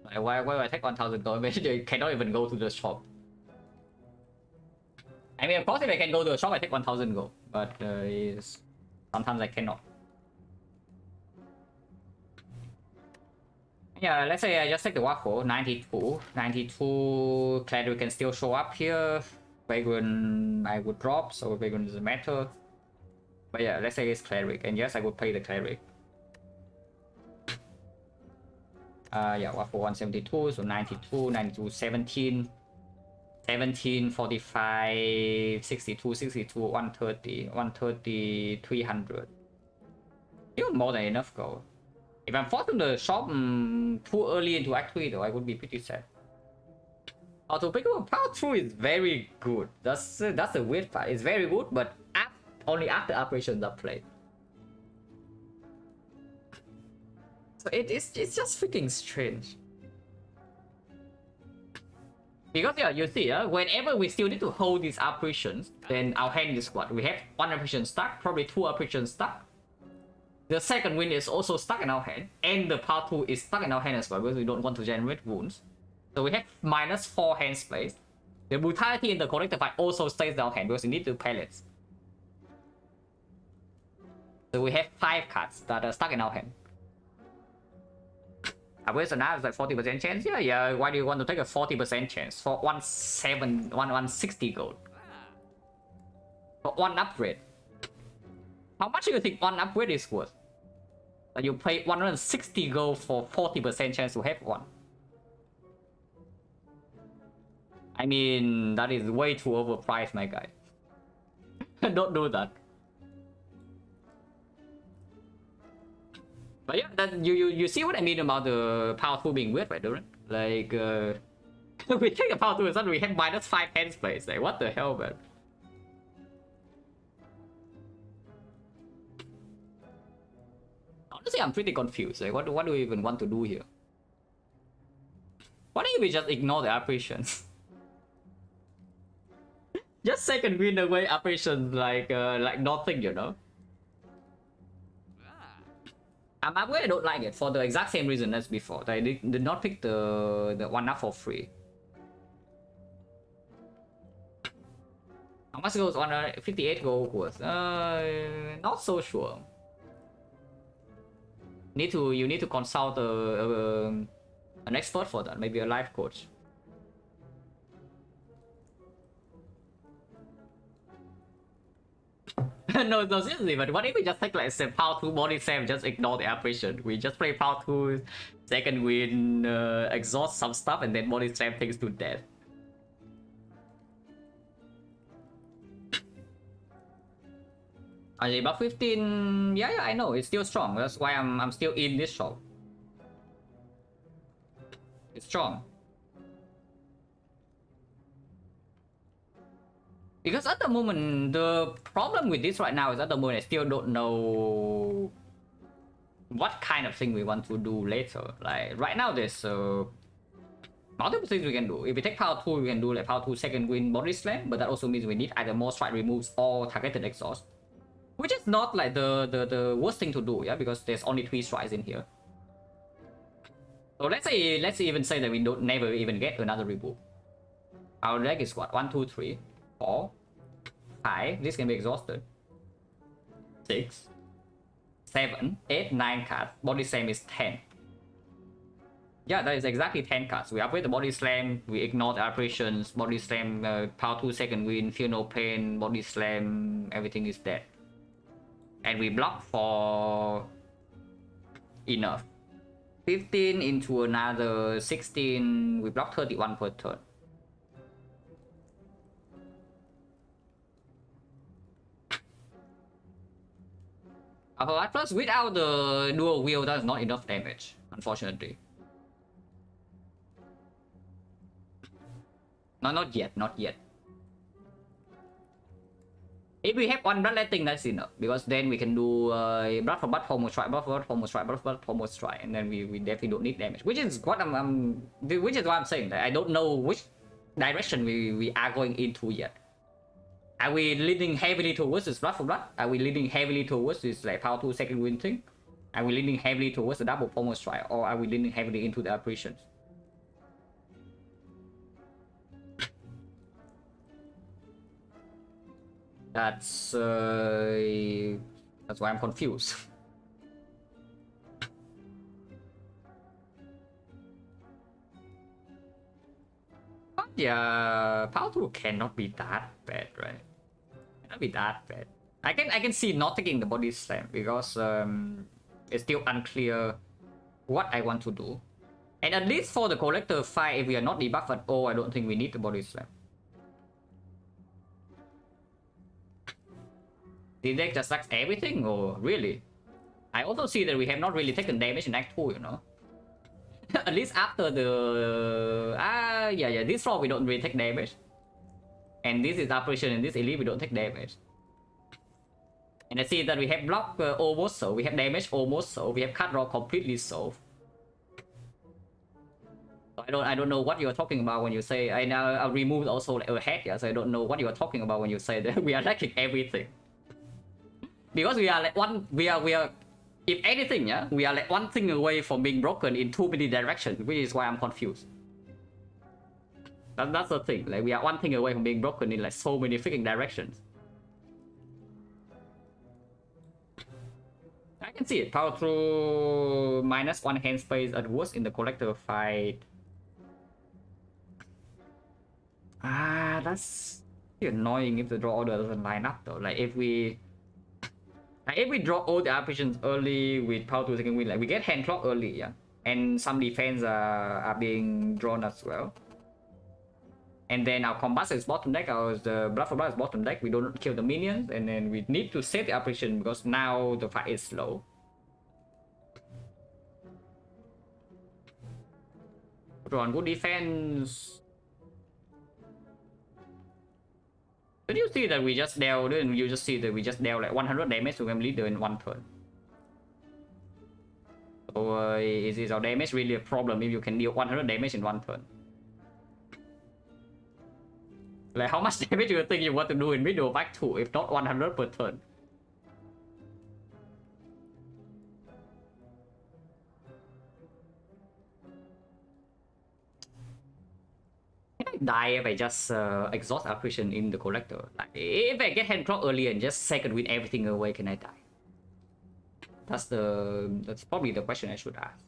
Like, why would I take 1000 gold? I cannot even go to the shop. I mean, of course, if I can go to a shop, I take 1000 gold. But sometimes I cannot. Yeah, let's say I just take the waffle, 92. 92, Cleric can still show up here. Vagrant I would drop, so Vagrant doesn't matter. But yeah, let's say it's Cleric, and yes, I would play the Cleric. Yeah, waffle 172, so 92, 92, 17. 17, 45, 62, 62, 130, 130, 300. Even more than enough gold. If I'm forced to the shop too early into Act 3 though, I would be pretty sad. Auto pick up Power 2 is very good. That's the weird part. It's very good, but only after operations are played. So it's just freaking strange. Because yeah, you see, whenever we still need to hold these operations, then our hand is what? We have 1 operation stuck, probably 2 operations stuck. The second wind is also stuck in our hand, and the Power 2 is stuck in our hand as well because we don't want to generate wounds. So we have -4 hands placed. The brutality in the collector fight also stays in our hand because we need 2 pellets. So we have 5 cards that are stuck in our hand. So now it's like 40% chance. Yeah. Why do you want to take a 40% chance for 160 gold? For 1 upgrade. How much do you think 1 upgrade is worth? That you pay 160 gold for 40% chance to have 1. I mean, that is way too overpriced, my guy. Don't do that. But yeah, that you see what I mean about the Power 2 being weird, right, Duran? Like, we take a Power 2 and suddenly we have -5 hands placed. Like, what the hell, man? I'm pretty confused. Like, what do we even want to do here? Why don't we just ignore the operations? Just second win away operations like nothing, you know? I'm I don't like it for the exact same reason as before. I did not pick the one up for free. How much goes on 58 gold worth? Not so sure. You need to consult an expert for that, maybe a life coach. No, seriously, but what if we just take like say power 2 body slam, just ignore the operation? We just play power 2, second win, exhaust some stuff, and then body slam things to death. But 15, yeah, I know, it's still strong. That's why I'm still in this shop. It's strong. Because at the moment, the problem with this right now is at the moment I still don't know what kind of thing we want to do later. Like right now there's multiple things we can do. If we take power 2, we can do like power 2 second win body slam, but that also means we need either more strike removes or targeted exhaust. Which is not like the worst thing to do, yeah, because there's only 3 strikes in here. So let's even say that we don't never even get another reboot. Our deck is what? 1, 2, 3, 4, 5. This can be exhausted. 6, 7, 8, 9 cards. Body slam is 10. Yeah, that is exactly 10 cards. We upgrade the body slam, we ignore the operations, body slam, power 2 second win, feel no pain, body slam, everything is dead. And we block for enough. 15 into another 16, we block 31 per turn. Plus, without the dual wheel, that's not enough damage, unfortunately. No, not yet, not yet. If we have one bloodletting, that's enough, because then we can do blood for blood, homo strike, blood for blood, homo strike, blood for blood, homo strike, and then we definitely don't need damage. Which is what which is what I'm saying. That I don't know which direction we are going into yet. Are we leaning heavily towards this blood for blood? Are we leaning heavily towards this like power 2 second win thing? Are we leaning heavily towards the double homo strike, or are we leaning heavily into the operations? That's why I'm confused. But yeah, power 2 cannot be that bad, right? Cannot be that bad. I can see not taking the body slam because it's still unclear what I want to do. And at least for the collector fight, if we are not debuffed at all, I don't think we need the body slam. The deck just sucks everything, or really? I also see that we have not really taken damage in Act 2, you know? At least after the... yeah, this floor we don't really take damage. And this is Operation, and this Elite we don't take damage. And I see that we have block almost solved, we have damage almost solved, we have cut draw completely solved. So I don't know what you are talking about when you say... I'll remove also like a head, yeah, so I don't know what you are talking about when you say that we are lacking everything. Because we are like we are, if anything, yeah, we are like one thing away from being broken in too many directions, which is why I'm confused. That's the thing, like we are one thing away from being broken in like so many freaking directions. I can see it. Power through -1 hand space at worst in the collector fight. That's annoying if the draw order doesn't line up though. Like if we draw all the operations early with power 2 second win, like we get hand clock early, yeah, and some defense are being drawn as well. And then our combat is bottom deck, our blood for blood is bottom deck. We don't kill the minions, and then we need to save the operation because now the fight is slow. Draw on good defense. Did you see that we just dealt, and you just see that we just dealt like 100 damage to them leader in one turn? So is our damage really a problem if you can deal 100 damage in one turn? Like how much damage do you think you want to do in middle back 2 if not 100 per turn? Can I die if I just exhaust apparition in the collector? Like, if I get hand clock earlier and just second win everything away, can I die? That's probably the question I should ask.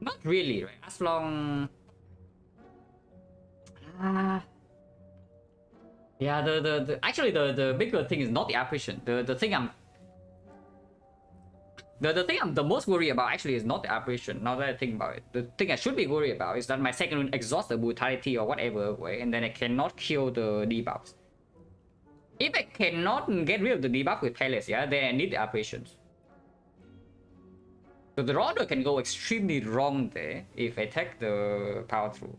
Not really, right? As long yeah, actually the bigger thing is not the apparition. The thing I'm the most worried about actually is not the apparition. Now that I think about it, the thing I should be worried about is that my second one exhausts the brutality or whatever way, and then I cannot kill the debuffs. If I cannot get rid of the debuff with palace, yeah, then I need the apparitions. So the order can go extremely wrong there if I take the power through.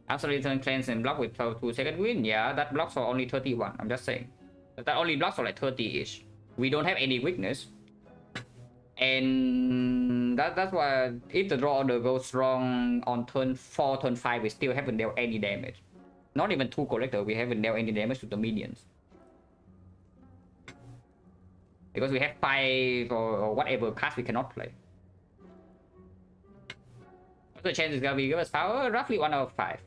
Absolute turn cleanse and block with power 2 second win. Yeah, that blocks for only 31. I'm just saying. That only blocks for like 30-ish. We don't have any weakness. And that's why if the draw order goes wrong on turn 4, turn 5, we still haven't dealt any damage. Not even 2 collector, we haven't dealt any damage to the minions. Because we have 5 or whatever cards we cannot play. What's the chance it's gonna be give us power? Roughly 1 out of 5.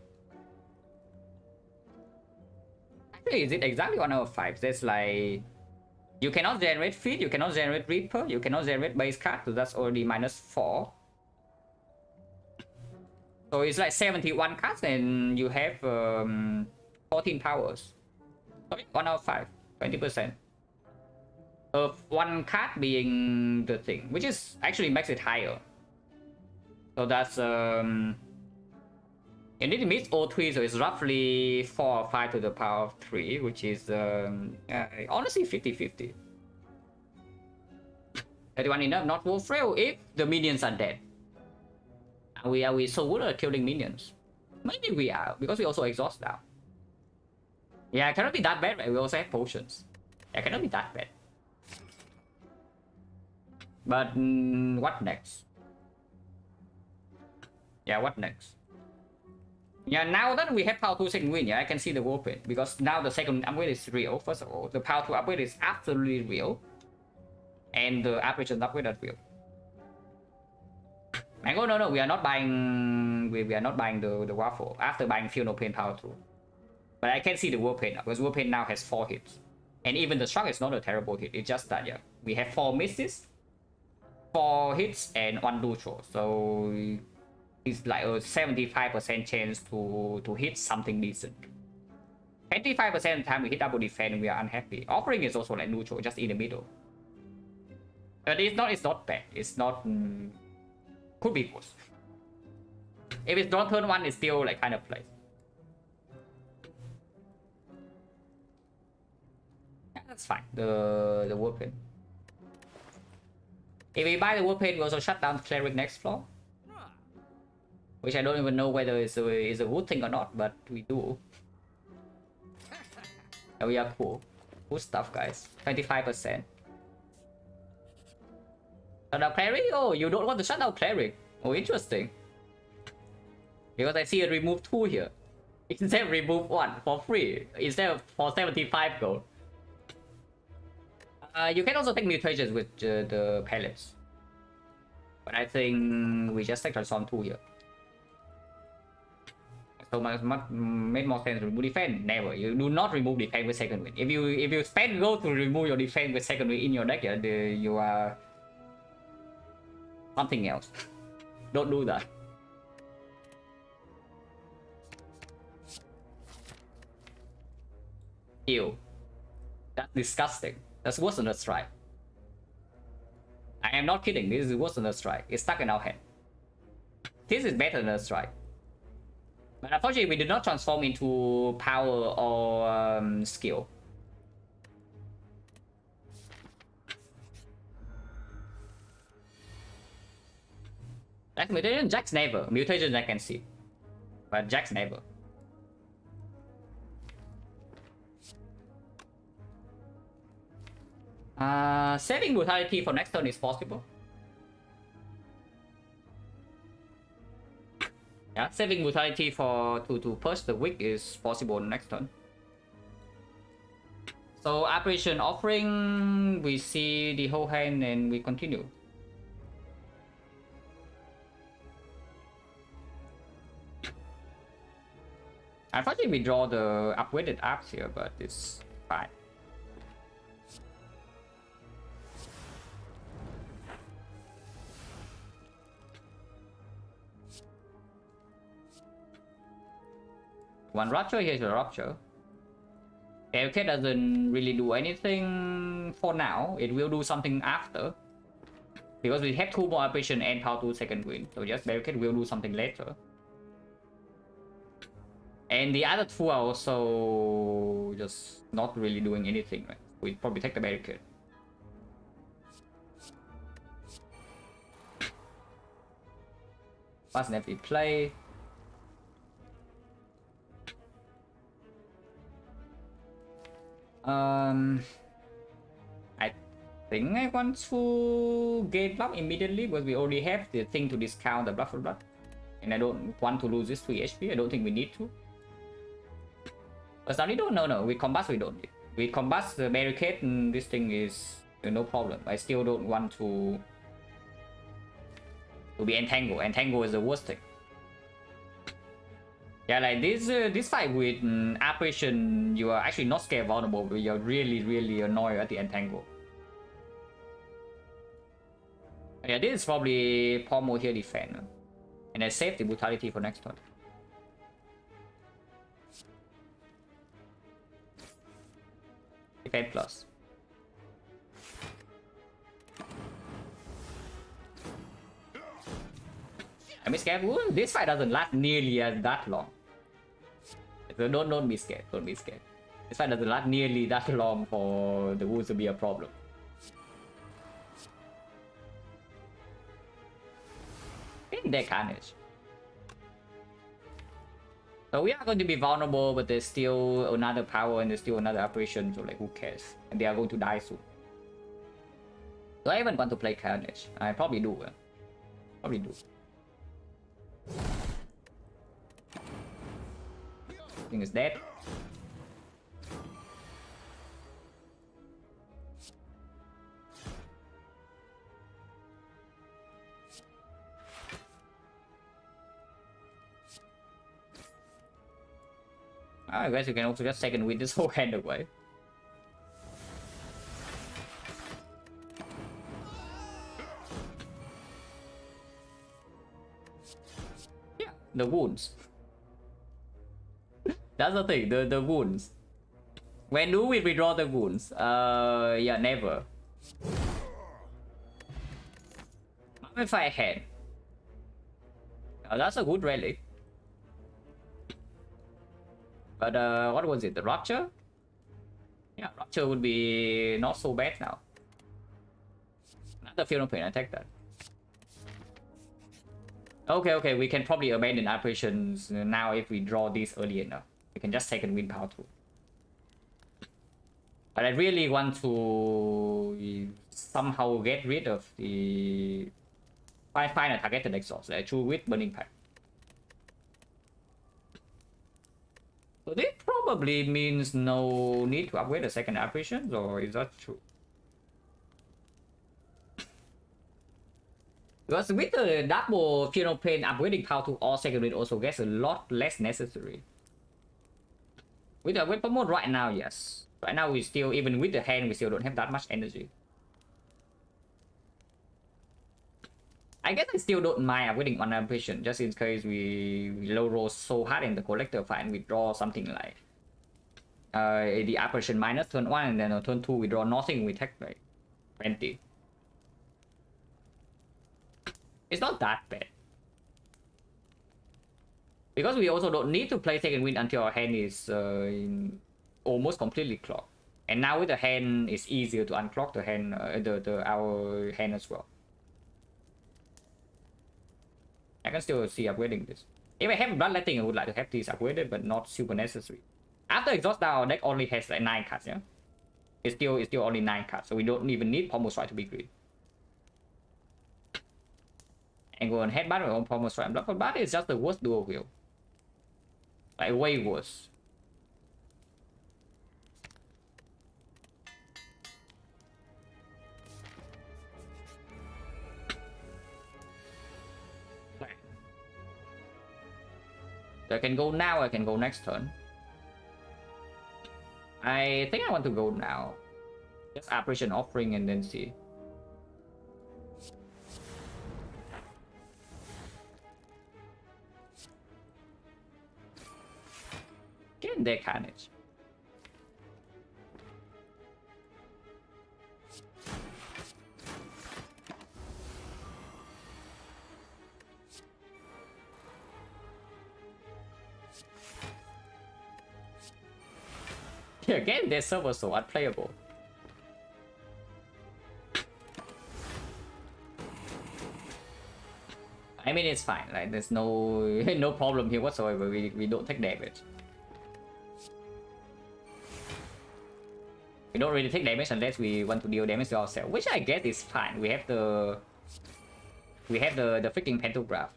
Actually, is it exactly 1 out of 5? There's like... You cannot generate feed, you cannot generate Reaper, you cannot generate base card, so that's already -4. So it's like 71 cards and you have 14 powers. So 1 out of 5, 20%. Of 1 card being the thing, which is actually makes it higher. So that's and it meets O3, so it's roughly 4 or 5 to the power of 3, which is honestly 50-50. 31 enough, not full frail if the minions are dead. Are we so good at killing minions? Maybe we are, because we also exhaust now. Yeah, it cannot be that bad, right? We also have potions. Yeah, it cannot be that bad. But what next? Yeah, what next? Yeah, now that we have power 2 second win, yeah, I can see the war paint. Because now the second upgrade is real, first of all. The power 2 upgrade is absolutely real. And the apparition upgrade is real. And oh no, we are not buying we are not buying the waffle after buying Feel No Pain power 2. But I can see the war paint now, because war paint now has 4 hits. And even the shock is not a terrible hit, it's just that yeah. We have 4 misses, 4 hits, and 1 neutral. So it's like a 75% chance to hit something decent. 25% of the time we hit double defense, we are unhappy. Offering is also like neutral, just in the middle. But it's not bad. It's not could be worse. If it's not turn 1, it's still like kind of place. Yeah, that's fine. The weapon. If we buy the weapon, we also shut down cleric next floor. Which I don't even know whether it's a good thing or not, but we do. And we are cool. Good stuff, guys. 25%. Shut down cleric? Oh, you don't want to shut down cleric. Oh, interesting. Because I see a remove 2 here. Instead remove 1 for free. Instead of for 75 gold. You can also take mutations with the pellets. But I think we just take transform 2 here. So much made more sense to remove defense. Never. You do not remove defense with second win. If you spend gold to remove your defense with second win in your deck, you are something else. Don't do that. Ew. That's disgusting. That's worse than a strike. I am not kidding. This is worse than a strike. It's stuck in our hand. This is better than a strike. But unfortunately, we did not transform into power or skill. Like mutation, Jax never. Mutation I can see. But Jax never. Saving brutality for next turn is possible. Yeah, saving brutality for to push the wick is possible next turn. So Apparition Offering, we see the whole hand and we continue. Unfortunately, we draw the upgraded apps here, but it's fine. One Rupture, here's a Rupture. A20H doesn't really do anything for now. It will do something after. Because we have 2 more Apparition and Power 2 second wind. So just A20H will do something later. And the other 2 are also just not really doing anything, right? We probably take the barricade. What's next we play? I think I want to gain bluff immediately because we already have the thing to discount the bluff for blood. And I don't want to lose this 3 HP. I don't think we need to. But suddenly no, we combust, we don't need. We combust the barricade and this thing is no problem. I still don't want to be entangled. Entangle is the worst thing. Yeah, like this fight with Apparition, you are actually not scared vulnerable, but you're really annoyed at the entangle. Yeah, this is probably Pommel here defend. And I save the brutality for next turn. Defend plus. I'm scared. Ooh, this fight doesn't last nearly as that long. So don't be scared. Don't be scared. This fight doesn't last nearly that long for the wounds to be a problem. In their carnage. So we are going to be vulnerable, but there's still another power and there's still another Apparition, so like who cares? And they are going to die soon. Do I even want to play carnage? I probably do. Probably do. Thing is dead. I guess you can also just second win this whole hand away. Yeah, the wounds. That's the thing, the wounds. When do we redraw the wounds? Yeah, never. Mummified hand. That's a good relic. But what was it? The Rupture? Yeah, Rupture would be not so bad now. Another Funeral Pain, I take that. Okay, we can probably abandon Apparitions now if we draw this early enough. We can just take and win Power 2. But I really want to somehow get rid of the... Find a targeted exhaust, like true with Burning Pact. So this probably means no need to upgrade the second Apparitions, or is that true? Because with the double Funeral Pain, upgrading Power 2 or second wind also gets a lot less necessary. With the weapon mode right now, yes. Right now we still, even with the hand, we still don't have that much energy. I guess I still don't mind upgrading one Apparition, just in case we low roll so hard in the collector fight and we draw something like the Apparition minus turn 1 and then on turn 2 we draw nothing, we take like 20. It's not that bad. Because we also don't need to play second wind until our hand is almost completely clocked. And now with the hand, it's easier to unclock the hand, our hand as well. I can still see upgrading this. If I have Bloodletting, I would like to have this upgraded, but not super necessary. After exhaust down, our deck only has like 9 cards, yeah? It's still only 9 cards, so we don't even need Pommel Strike to be green. And go on Headbutt or Pommel Strike. Block Headbutt is just the worst dual wheel. Like way worse. So I can go now, I can go next turn. I think I want to go now. Just Apparition Offering and then see. Get in there, Carnage. Yeah, again, their server so unplayable. I mean, it's fine. Like, there's no no problem here whatsoever. We don't take damage. We don't really take damage unless we want to deal damage to ourselves, which I guess is fine. We have the freaking pantograph.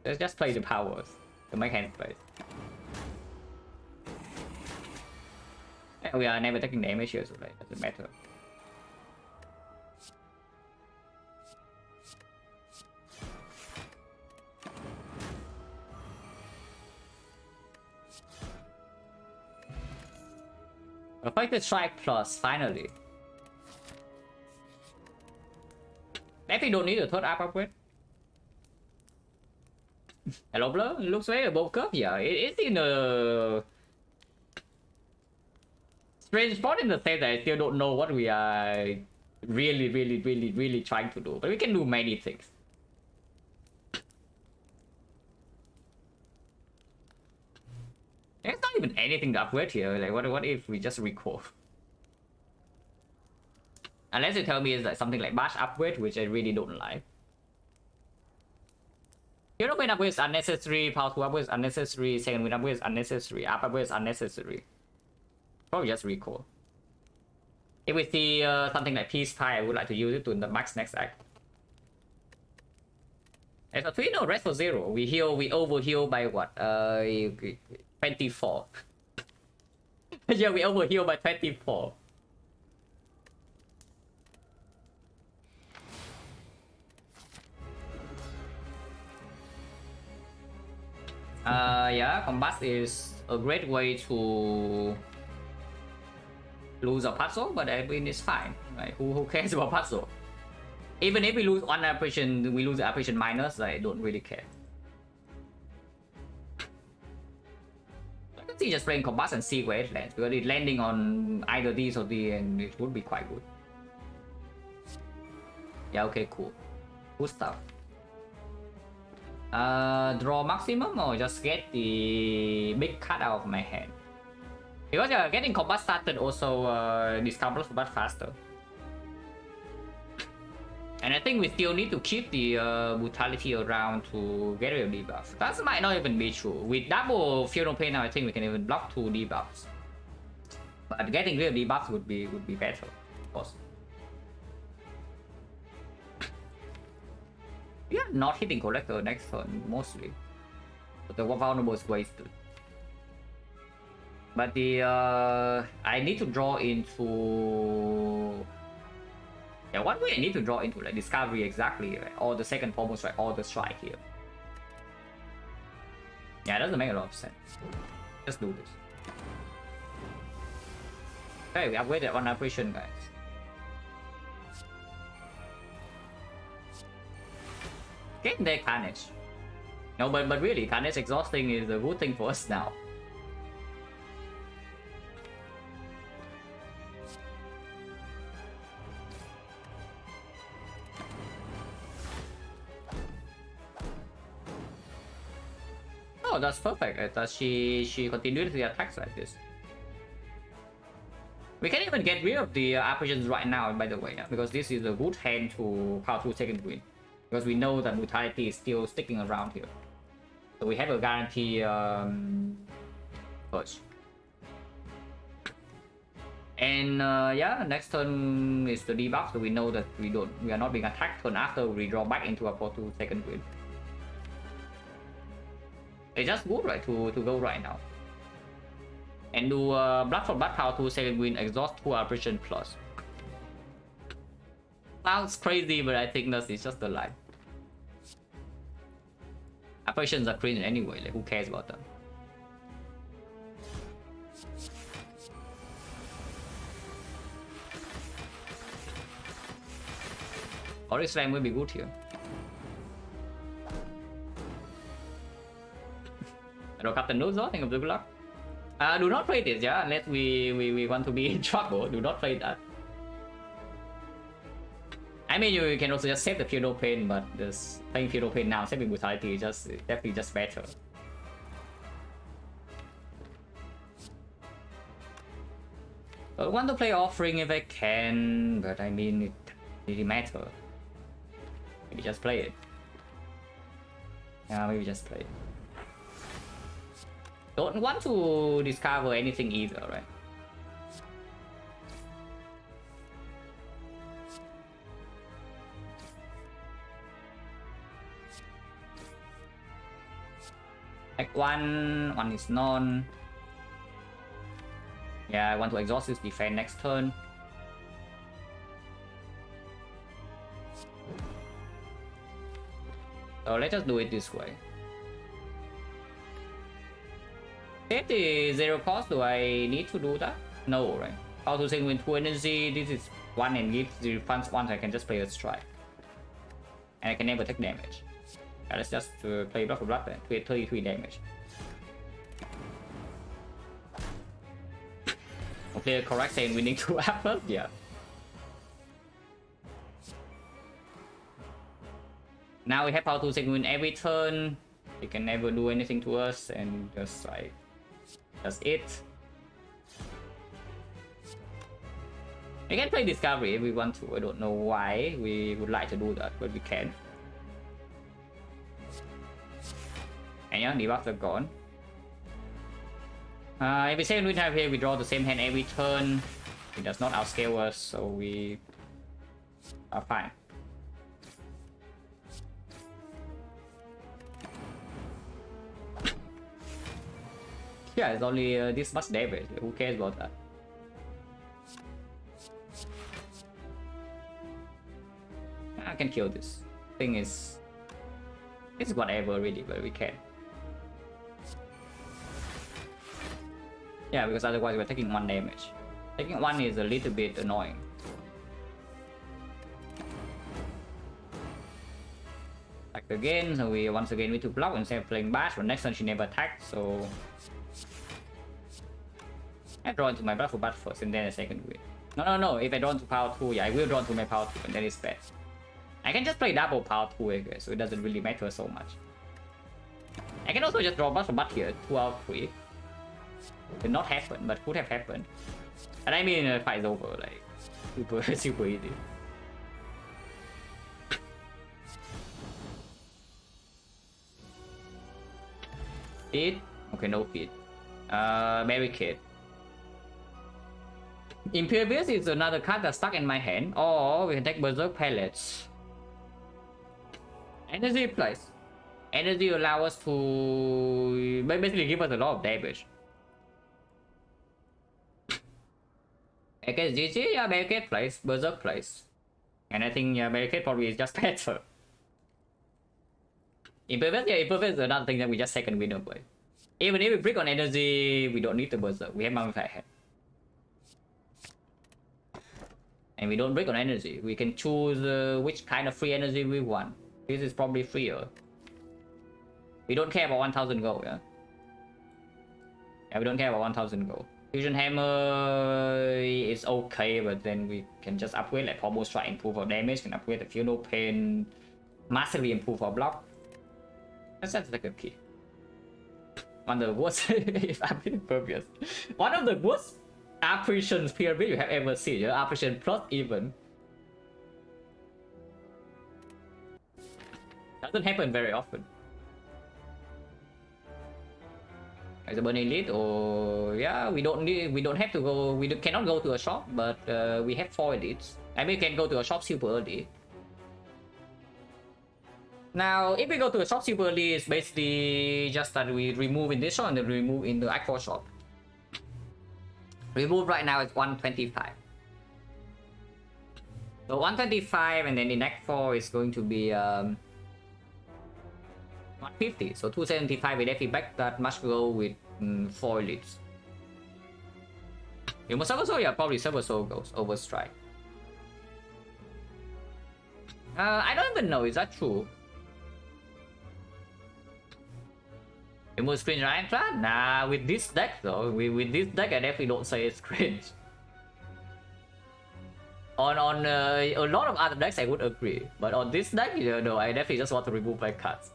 Let's just play the powers to make hand plays. We are never taking damage here, so like, doesn't matter. Perfect Strike Plus, finally. Maybe don't need a third upgrade. Hello, Blur. It looks very above curve. Yeah, it's in a strange spot in the sense that I still don't know what we are really trying to do. But we can do many things. There's not even anything to upgrade here. Like, what if we just recall? Unless you tell me it's like something like bash upgrade, which I really don't like. Hero Queen upgrade is unnecessary, Power 2 upgrade is unnecessary, Second Wind upgrade is unnecessary, Up upgrade is unnecessary. Probably just recall. If we see something like Peace Pie, I would like to use it to the max next act. There's a 3-no rest for 0. We over heal by what? 24. Yeah, we over heal by 24. Yeah, combat is a great way to lose a puzzle, but I mean it's fine. Right? Who cares about puzzle? Even if we lose one apparition, we lose the apparition minus. I don't really care. I can see just playing combat and see where it lands, because it landing on either these or the, and it would be quite good. Yeah, okay, cool. Good stuff. Draw maximum or just get the big cut out of my hand? Because getting combat started also discovers combat faster. And I think we still need to keep the brutality around to get rid of debuffs. That might not even be true. With double Funeral Pain now, I think we can even block 2 debuffs. But getting rid of debuffs would be better, of course. We are not hitting Collector next turn, mostly. But the vulnerable is wasted. But the I need to draw into... Yeah, what way I need to draw into? Like Discovery exactly, right? Or the second Pommel Strike, or the Strike here. Yeah, it doesn't make a lot of sense. Let's do this. Okay, we upgraded one apparition, guys. Get there, Carnage. No, but really, Carnage exhausting is a good thing for us now. Oh, that's perfect. I thought she continued the attacks like this. We can even get rid of the apparitions right now, by the way, yeah, because this is a good hand to Power 2 Second Wind. Because we know that brutality is still sticking around here. So we have a guarantee push. And yeah, next turn is the debuff, so we know that we are not being attacked turn after we draw back into a 4-2 second wind. It's just good, right, to go right now. And do blood for blood power 2 second wind, exhaust 2 apparition plus. Sounds crazy, but I think that is just the line. Apparitions are cringe anyway, like who cares about them? Or Slam will be good here. I don't have the nose, I think of the good luck. Do not play this, yeah, unless we want to be in trouble. Do not play that. I mean, you can also just save the Fear No Pain, but this playing Fear No Pain now, saving Brutality is just definitely just better. I want to play Offering if I can, but I mean, it really matter. Maybe just play it. Yeah, maybe just play it. Don't want to discover anything either, right? Like one is none. Yeah, I want to exhaust this defense next turn. So let's just do it this way. Save the 0 cost, do I need to do that? No, right? How to sing with 2 energy, this is 1 and gives the funds once, I can just play a strike. And I can never take damage. Yeah, let's just play blood for blood then, 33 damage. Okay, correct saying winning 2 apples, yeah. Now we have how to win every turn. He can never do anything to us, and just like that's it. We can play Discovery if we want to. I don't know why we would like to do that, but we can. And yeah, debuffs are gone. If we say we have here, we draw the same hand every turn. It does not outscale us, so we are fine. Yeah, it's only this much damage. Who cares about that? I can kill this. Thing is, it's whatever really, but we can. Yeah, because otherwise we're taking 1 damage. Taking 1 is a little bit annoying. Like again, so we once again need to block instead of playing bash, but next turn she never attacked, so I draw into my blood for bat first and then a second win. No, if I draw into power 2, yeah, I will draw into my power 2 and then it's bad. I can just play double power 2 again, so it doesn't really matter so much. I can also just draw blood for bat here, 2 out of 3. Did not happen, but could have happened. And I mean, fight is over, like, super easy. Feed? Okay, no feed. Barricade. Impervious is another card that's stuck in my hand, or we can take Berserk Pellets. Energy place. Energy allows us to basically give us a lot of damage. I guess GG, yeah, Barricade place, Berserk place. And I think yeah, Barricade probably is just better. Impervious, yeah, Impervious is another thing that we just second winner play. Even if we brick on energy, we don't need the Berserk, we have Mummified Head. And we don't break on energy, we can choose which kind of free energy we want. This is probably freer. We don't care about 1000 gold, yeah? Yeah, we don't care about 1000 gold. Fusion Hammer is okay, but then we can just upgrade like Pommel Strike, improve our damage, can upgrade the Fear No Pain, massively improve our block. That's like a key. One of the worst, if I'm being impervious. One of the worst apparition spear build you have ever seen, yeah? Apparition plus even. Doesn't happen very often. As a burning elite, or yeah, we don't have to go, cannot go to a shop, but we have 4 elites. I mean, we can go to a shop super early. Now, if we go to a shop super early, it's basically just that we remove in this shop and then remove in the Act 4 shop. Remove right now is 125. So 125, and then in Act 4 is going to be 150. So 275 with FE back, that must go with 4 elites. You must Silver Soul? Yeah, probably Silver Soul goes over Strike. I don't even know, is that true? Remove Screen Ironclad? Nah, with this deck though, with this deck I definitely don't say it's cringe. On a lot of other decks I would agree, but on this deck, no, I definitely just want to remove my cards.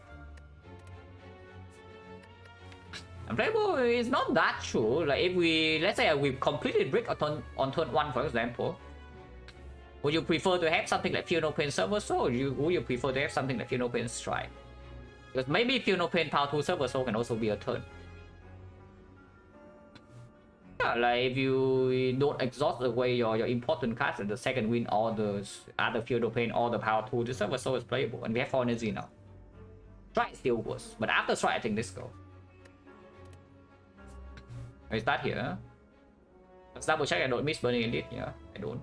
Unplayable is not that true. Like if we, let's say we completely brick on turn 1 for example, would you prefer to have something like Fear No Pain Silver Soul, or would you prefer to have something like Fear No Pain Strike? Because maybe Fear No Pain Power 2 Silver Soul can also be a turn. Yeah, like if you don't exhaust away your important cards at the second win, or the other Fear No Pain or the Power 2, the Silver Soul is playable, and we have 4 energy now. Strike is still worse, but after Strike I think this goes. Is that here? Let's double check I don't miss Burning Elite. Yeah, I don't.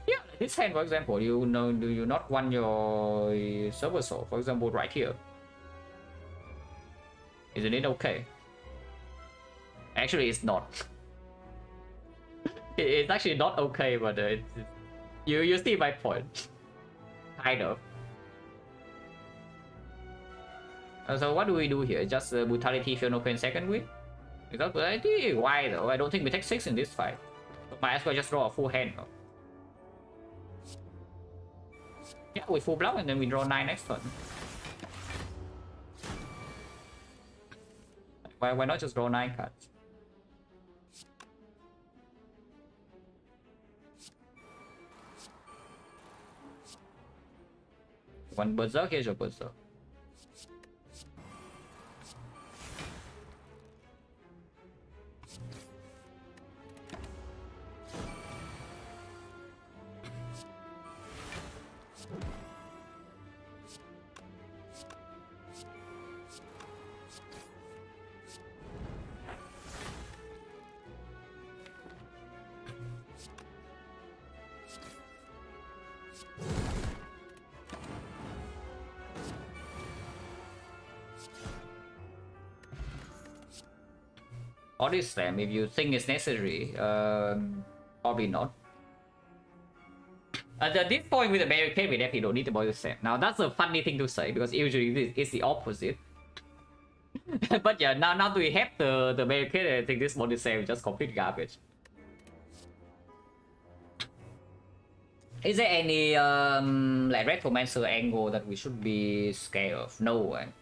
Yeah, this hand for example, you know, do you not want your Silver Soul, for example, right here? Isn't it okay? Actually, it's not. It's actually not okay, but you see my point. Kind of. So what do we do here? Just Brutality, Fear No Pain, second win? Because Brutality, why though? I don't think we take 6 in this fight. So might as well just draw a full hand. Yeah, we full block and then we draw 9 next turn. Why not just draw 9 cards? One Berserk, here's your Berserk. Body Slam, if you think it's necessary, probably not. At this point with the barricade, we definitely don't need the Body Slam. Now that's a funny thing to say, because usually it's the opposite. But yeah, now that we have the barricade, I think this Body Slam is just complete garbage. Is there any like Retromancer angle that we should be scared of? No one.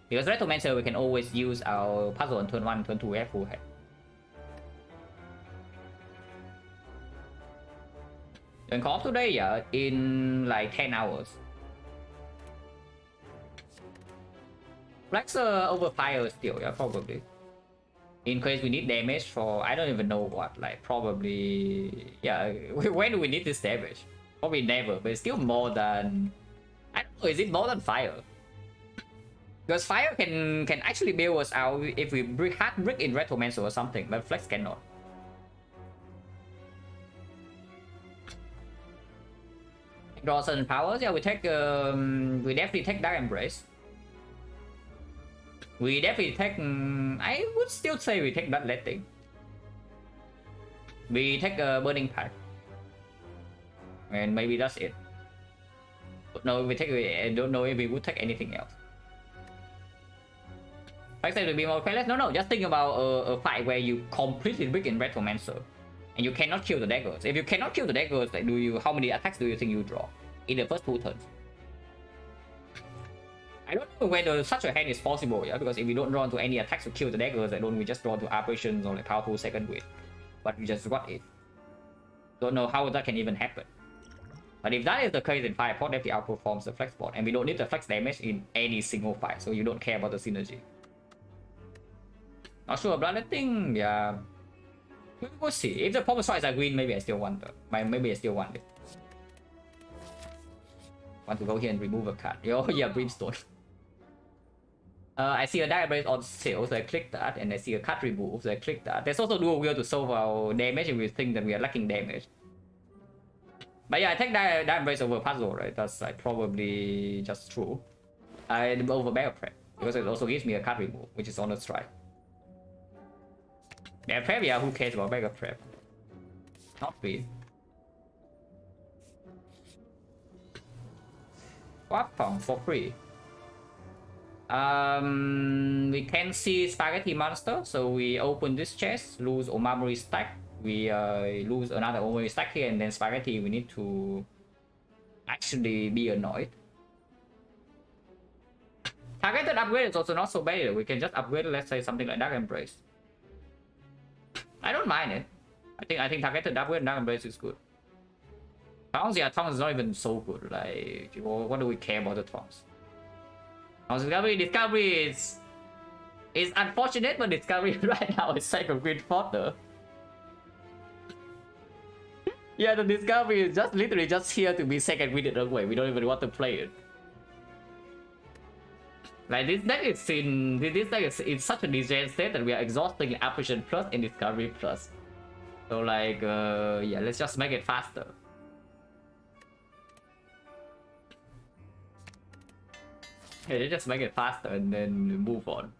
Because Retromancer, we can always use our puzzle on turn 1, turn 2, we have full hand. Then call today, yeah, in like 10 hours. Flexer over fire still, yeah, probably. In case we need damage for, I don't even know what, like probably, yeah, when do we need this damage? Probably never, but it's still more than, I don't know, is it more than fire? Because fire can actually bail us out if we hard brick in Retromancer or something, but Flex cannot. Draw certain powers, yeah, we take, we definitely take Dark Embrace. We definitely take, I would still say we take Bloodletting. We take a Burning Pact. And maybe that's it. But no, we take, I don't know if we would take anything else. Like I said, to be more careless. No, just think about a fight where you completely brick in Retromancer and you cannot kill the daggers. If you cannot kill the daggers, like, how many attacks do you think you draw in the first 2 turns? I don't know whether such a hand is possible, yeah, because if we don't draw into any attacks to kill the daggers, like, don't we just draw to Apparitions or like Power 2 second wave? But we just what if? Don't know how that can even happen. But if that is the case, then Fireport definitely outperforms the Flex Port, and we don't need the Flex damage in any single fight, so you don't care about the synergy. Not sure, but I think, yeah, we'll see. If the Power Strikes are green, maybe I still want it. Maybe I still want it. Want to go here and remove a card. Oh yeah, Brimstone. I see a Dire Blade on sale, so I click that, and I see a card remove, so I click that. There's also dual wheel to solve our damage if we think that we are lacking damage. But yeah, I take Dire Blade over Puzzle, right? That's like probably just true. Over Battle Prep, because it also gives me a card remove, which is on the strike. Yeah, Prep, yeah, who cares about Battle Prep? Not me. Weapon for free. We can see Spaghetti Monster, so we open this chest, lose Omamori stack. We lose another Omamori stack here, and then Spaghetti, we need to actually be annoyed. Targeted upgrade is also not so bad. We can just upgrade, let's say something like Dark Embrace. I don't mind it. I think targeted upgrade and Dark Embrace is good. Tongs, yeah, Tongs is not even so good. Like, what do we care about the Tongs? Discovery is unfortunate, but Discovery right now is second Green Fodder. Yeah, the Discovery is just literally just here to be second Green away. We don't even want to play it. Like this deck is in such a degen state that we are exhausting Apparition Plus and Discovery Plus. So like yeah, let's just make it faster. Okay, just make it faster and then move on.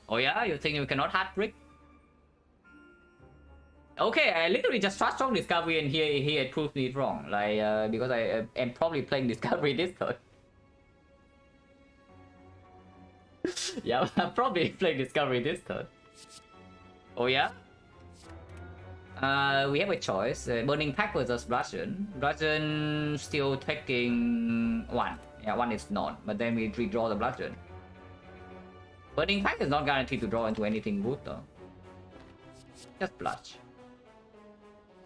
Oh yeah, you think you cannot hard brick? Okay, I literally just trust strong Discovery, and here it proves me wrong. Like because I am probably playing Discovery this turn. Yeah, I'm probably playing Discovery this turn. Oh yeah? We have a choice. Burning Pack versus Bludgeon. Bludgeon still taking 1. Yeah, 1 is not. But then we redraw the Bludgeon. Burning Pack is not guaranteed to draw into anything good though. Just Bludge.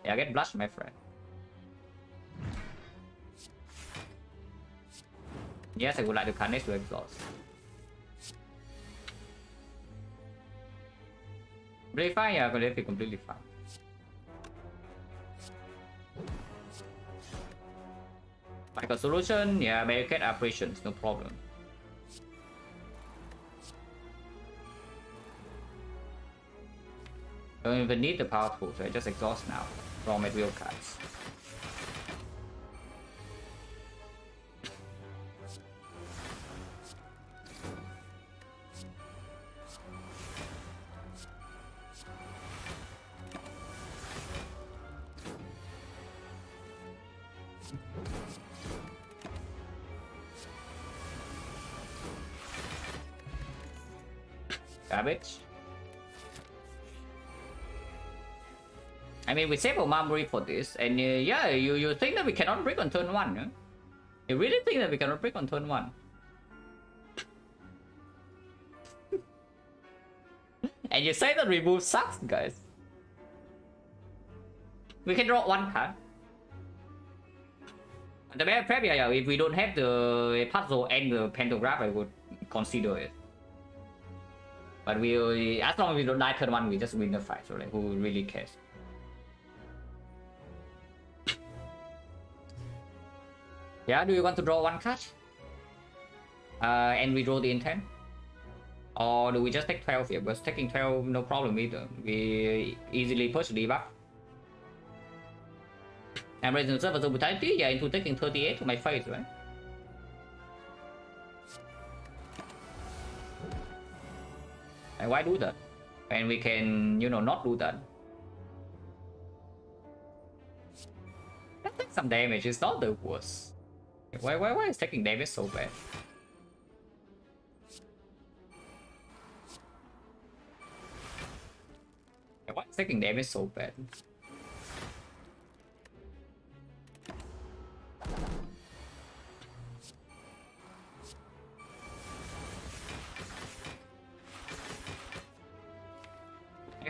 Yeah, get Blush, my friend. Yes, I would like to Carnage to exhaust. Completely fine, yeah, completely fine. Like a solution, yeah, barricade operations, no problem. Don't even need the power tools, so I just exhaust now. Draw my real cards. Garbage. I mean, we save Omamori for this, and yeah, you think that we cannot break on turn 1, huh? You really think that we cannot break on turn 1? And you say that remove sucks, guys. We can draw 1 card. The bad prep, yeah, if we don't have the puzzle and the pantograph, I would consider it. But we, as long as we don't die turn 1, we just win the fight, so like, who really cares? Yeah, do you want to draw 1 card? And we draw the intent? Or do we just take 12 here? Because taking 12, no problem either. We easily push the debuff. I'm raising the server brutality, yeah, into taking 38 to my face, right? And why do that? And we can, you know, not do that. That takes some damage, it's not the worst. Why is taking damage so bad? Why is taking damage so bad?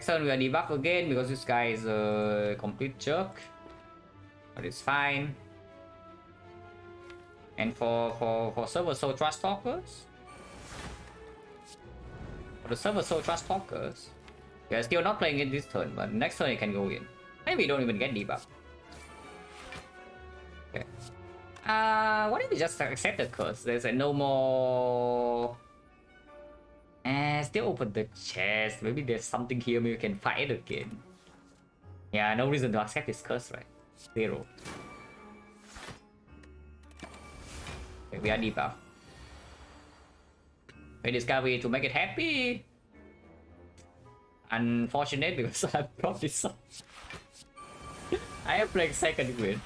turn we are debuff again because this guy is a complete jerk. But it's fine. And for Server Soul Trust Talkers, for the Server Soul Trust Talkers, we are still not playing it this turn, but next turn it can go in. Maybe we don't even get debuff. Okay. What if we just accept the curse? There's no more. Still open the chest. Maybe there's something here. Maybe we can fight it again. Yeah, no reason to accept this curse, right? 0. Okay, we are debuff. We discover to make it happy. Unfortunate because I'm probably so. I am playing second win.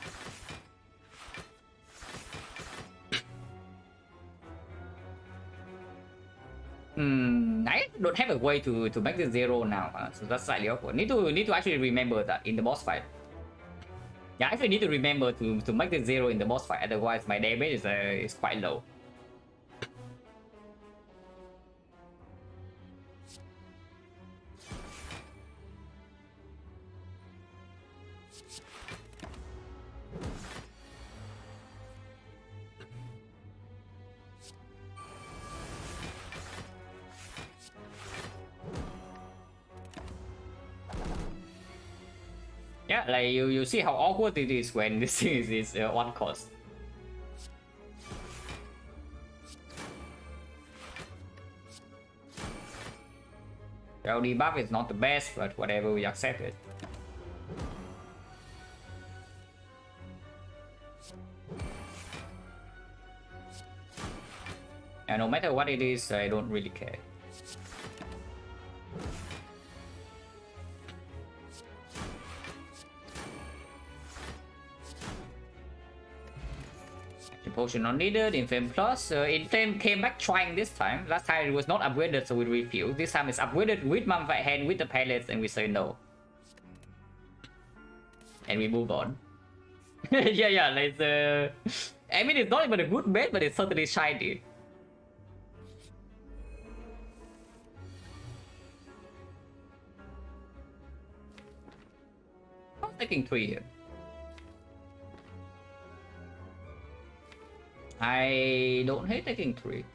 I don't have a way to make this 0 now, so that's slightly awkward. Need to actually remember that in the boss fight. Yeah, I actually need to remember to make this 0 in the boss fight. Otherwise, my damage is quite low. Yeah, like you see how awkward it is when this thing is one cost. Well, debuff is not the best, but whatever, we accept it. And no matter what it is, I don't really care. Potion not needed. Inflame plus. Inflame came back trying this time. Last time it was not upgraded, so we refused. This time it's upgraded with Mummified Hand, with the pellets, and we say no. And we move on. yeah, like I mean, it's not even a good bet, but it's certainly shiny. I'm taking 3 here. I don't hate taking 3.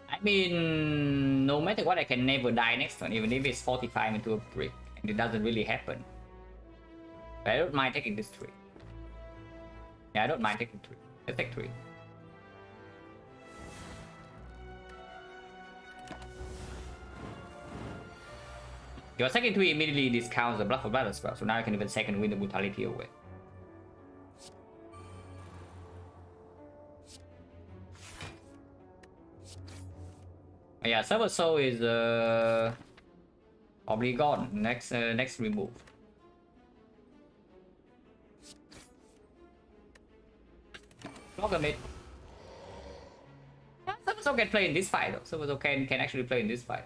I mean, no matter what, I can never die next turn, even if it's 45 into a brick, and it doesn't really happen. But I don't mind taking this 3. Yeah, I don't mind taking 3. Let's take 3. Your second 3 immediately discounts the Blood for Blood as well, so now I can even second win the brutality away. Yeah, Server Soul is probably gone. Next remove. Block a mid. Yeah, Server Soul can play in this fight though. Server Soul can actually play in this fight.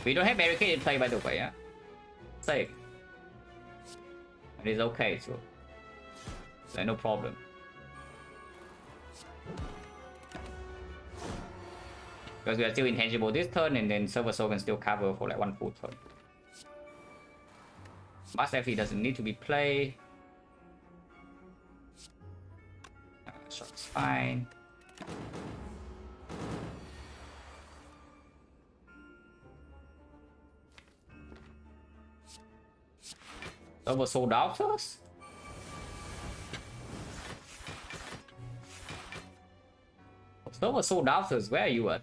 We don't have barricade in play, by the way, yeah? Safe. It is okay, so no problem. Because we are still intangible this turn, and then Server Soul can still cover for like 1 full turn. Master FE doesn't need to be played. Shot's fine. Server Soul Doubters? Server Soul Doubters, where are you at?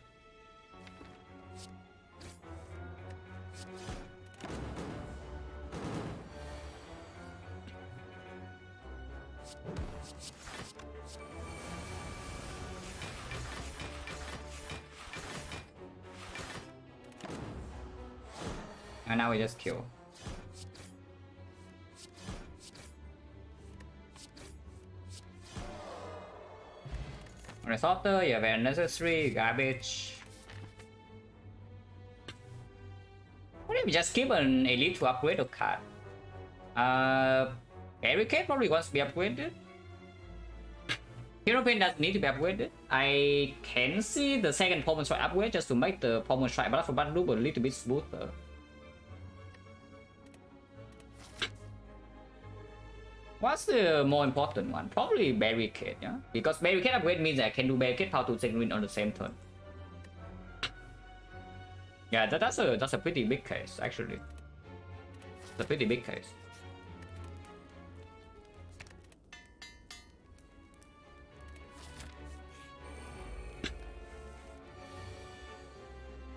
And now we just kill. Resorter, yeah, very unnecessary, garbage. just keep an elite to upgrade a card. Barricade probably wants to be upgraded. Hero Pain doesn't need to be upgraded. I can see the second Pommel Strike upgrade just to make the Pommel Strike Blood for Blood loop a little bit smoother. What's the more important one? Probably Barricade, yeah? Because Barricade upgrade means I can do Barricade power to second win on the same turn. Yeah, that's a pretty big case, actually. It's a pretty big case.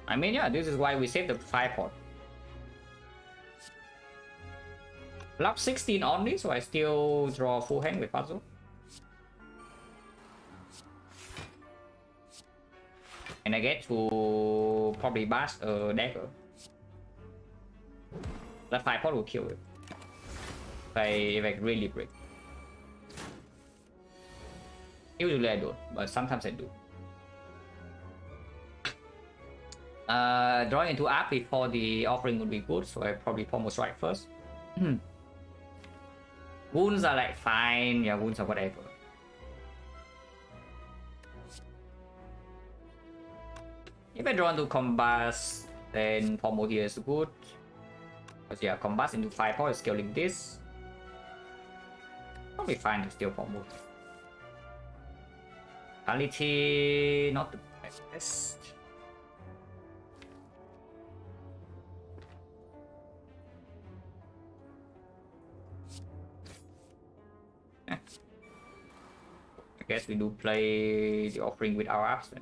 I mean, yeah, this is why we saved the 5 pot. Block 16 only, so I still draw full hand with puzzle. And I get to probably bash a dagger. That 5 pot will kill it. If I really break. Usually I don't, but sometimes I do. Drawing into app before the offering would be good, so I probably Pommel Strike first. Wounds are like fine, yeah, wounds are whatever. If I draw into combust, then Pommel here is good. Because yeah, combust into 5 power is scaling this. Probably fine to steal Pommel. Quality, not the best. I guess we do play the offering with our apps then.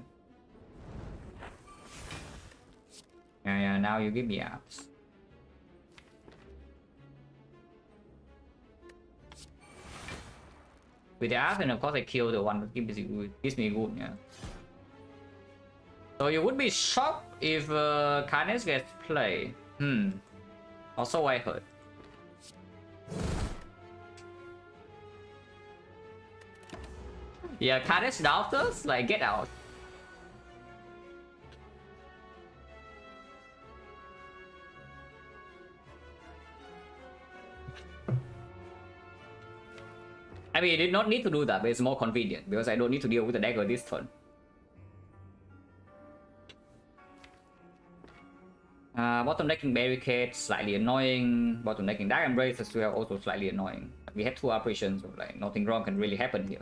Yeah, now you give me apps. With the app, and of course I kill the one that gives me good, yeah. So you would be shocked if Carnage gets played. Also I heard. Yeah, Carnage doubters, like, get out. I mean, I did not need to do that, but it's more convenient because I don't need to deal with the dagger this turn. Bottom decking Barricade, slightly annoying. Bottom decking Dark Embrace as well, also slightly annoying. We have 2 operations, so like nothing wrong can really happen here.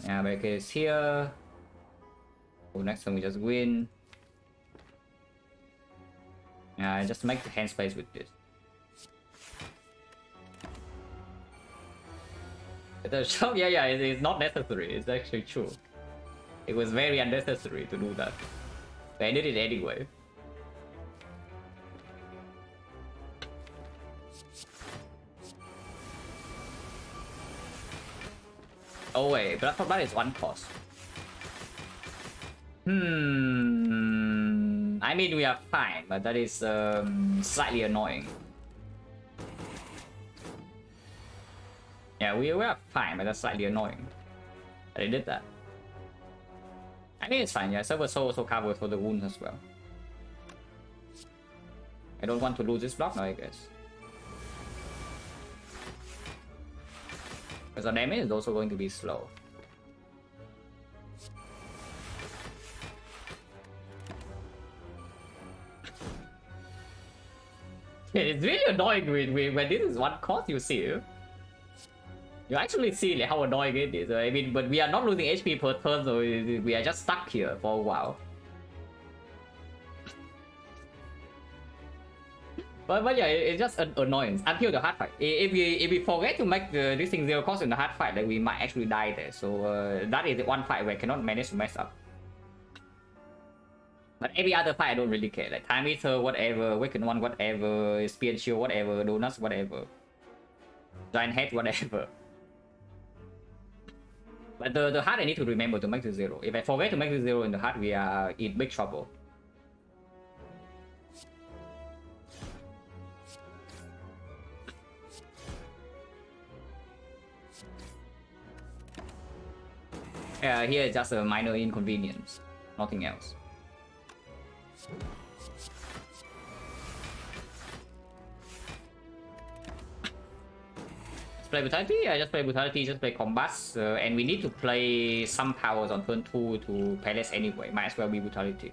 Yeah, Barricade is here. So next time we just win. Yeah, just make the hand space with this. The shop, yeah, it's not necessary. It's actually true. It was very unnecessary to do that. But I did it anyway. Oh wait, Blood for Blood is 1 cost. I mean, we are fine, but that is slightly annoying. Yeah, we are fine, but that's slightly annoying. But I did that. I mean, it's fine, yeah. Server Soul also covers for the wounds as well. I don't want to lose this block now, I guess. Because the damage is also going to be slow. Yeah, it's really annoying when this is 1 cost, you see. You actually see like, how annoying it is. I mean, but we are not losing HP per turn, so we are just stuck here for a while. But yeah, it's just an annoyance until the hard fight. If we forget to make this thing 0 cost in the hard fight, then we might actually die there. So that is the one fight where I cannot manage to mess up. But every other fight I don't really care. Like Time Eater, whatever, Awaken One, whatever, Spear and Shield, whatever, Donuts, whatever. Giant Head, whatever. But the heart I need to remember to make the 0. If I forget to make the 0 in the heart, we are in big trouble. Here is just a minor inconvenience, nothing else. play Brutality? Yeah, just play Brutality, just play Combats, and we need to play some powers on turn 2 to Palace anyway. Might as well be Brutality.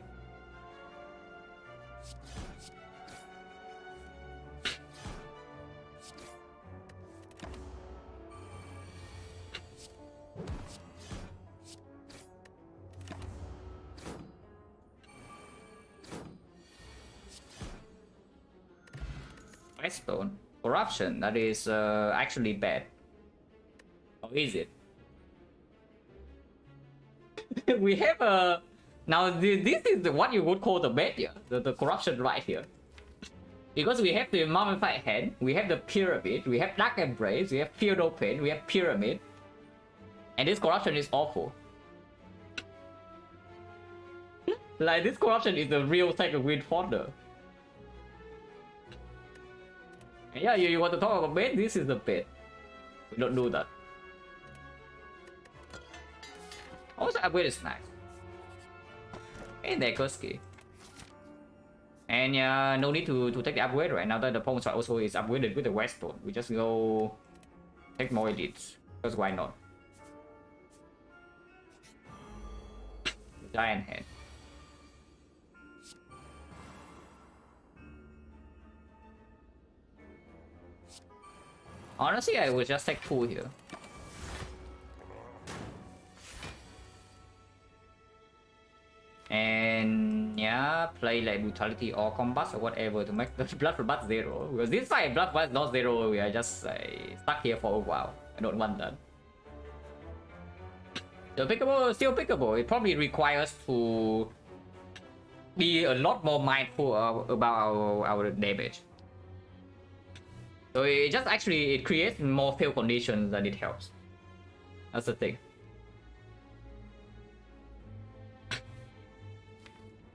Stone. Corruption, that is actually bad. Or is it? We have a... Now this is what you would call the bad here. The corruption right here. Because we have the Mummified Hand, we have the Pyramid, we have Dark Embrace, we have Field Open, we have Pyramid. And this corruption is awful. Like, this corruption is the real second wind fodder. Yeah, you want to talk about bait? This is the bait. We don't do that. Also, upgrade is nice. And there, Kurski. And yeah, no need to take the upgrade right now that the opponent also is upgraded with the Weststone. We just go take more elites. Because why not? Giant Head. Honestly, I would just take 2 here. And yeah, play like Brutality or Combats or whatever to make the Blood for Blood 0. Because this side, Blood for Blood is not 0, we are just stuck here for a while. I don't want that. Still pickable, still pickable. It probably requires to be a lot more mindful about our damage. So it just actually, it creates more fail conditions than it helps. That's the thing.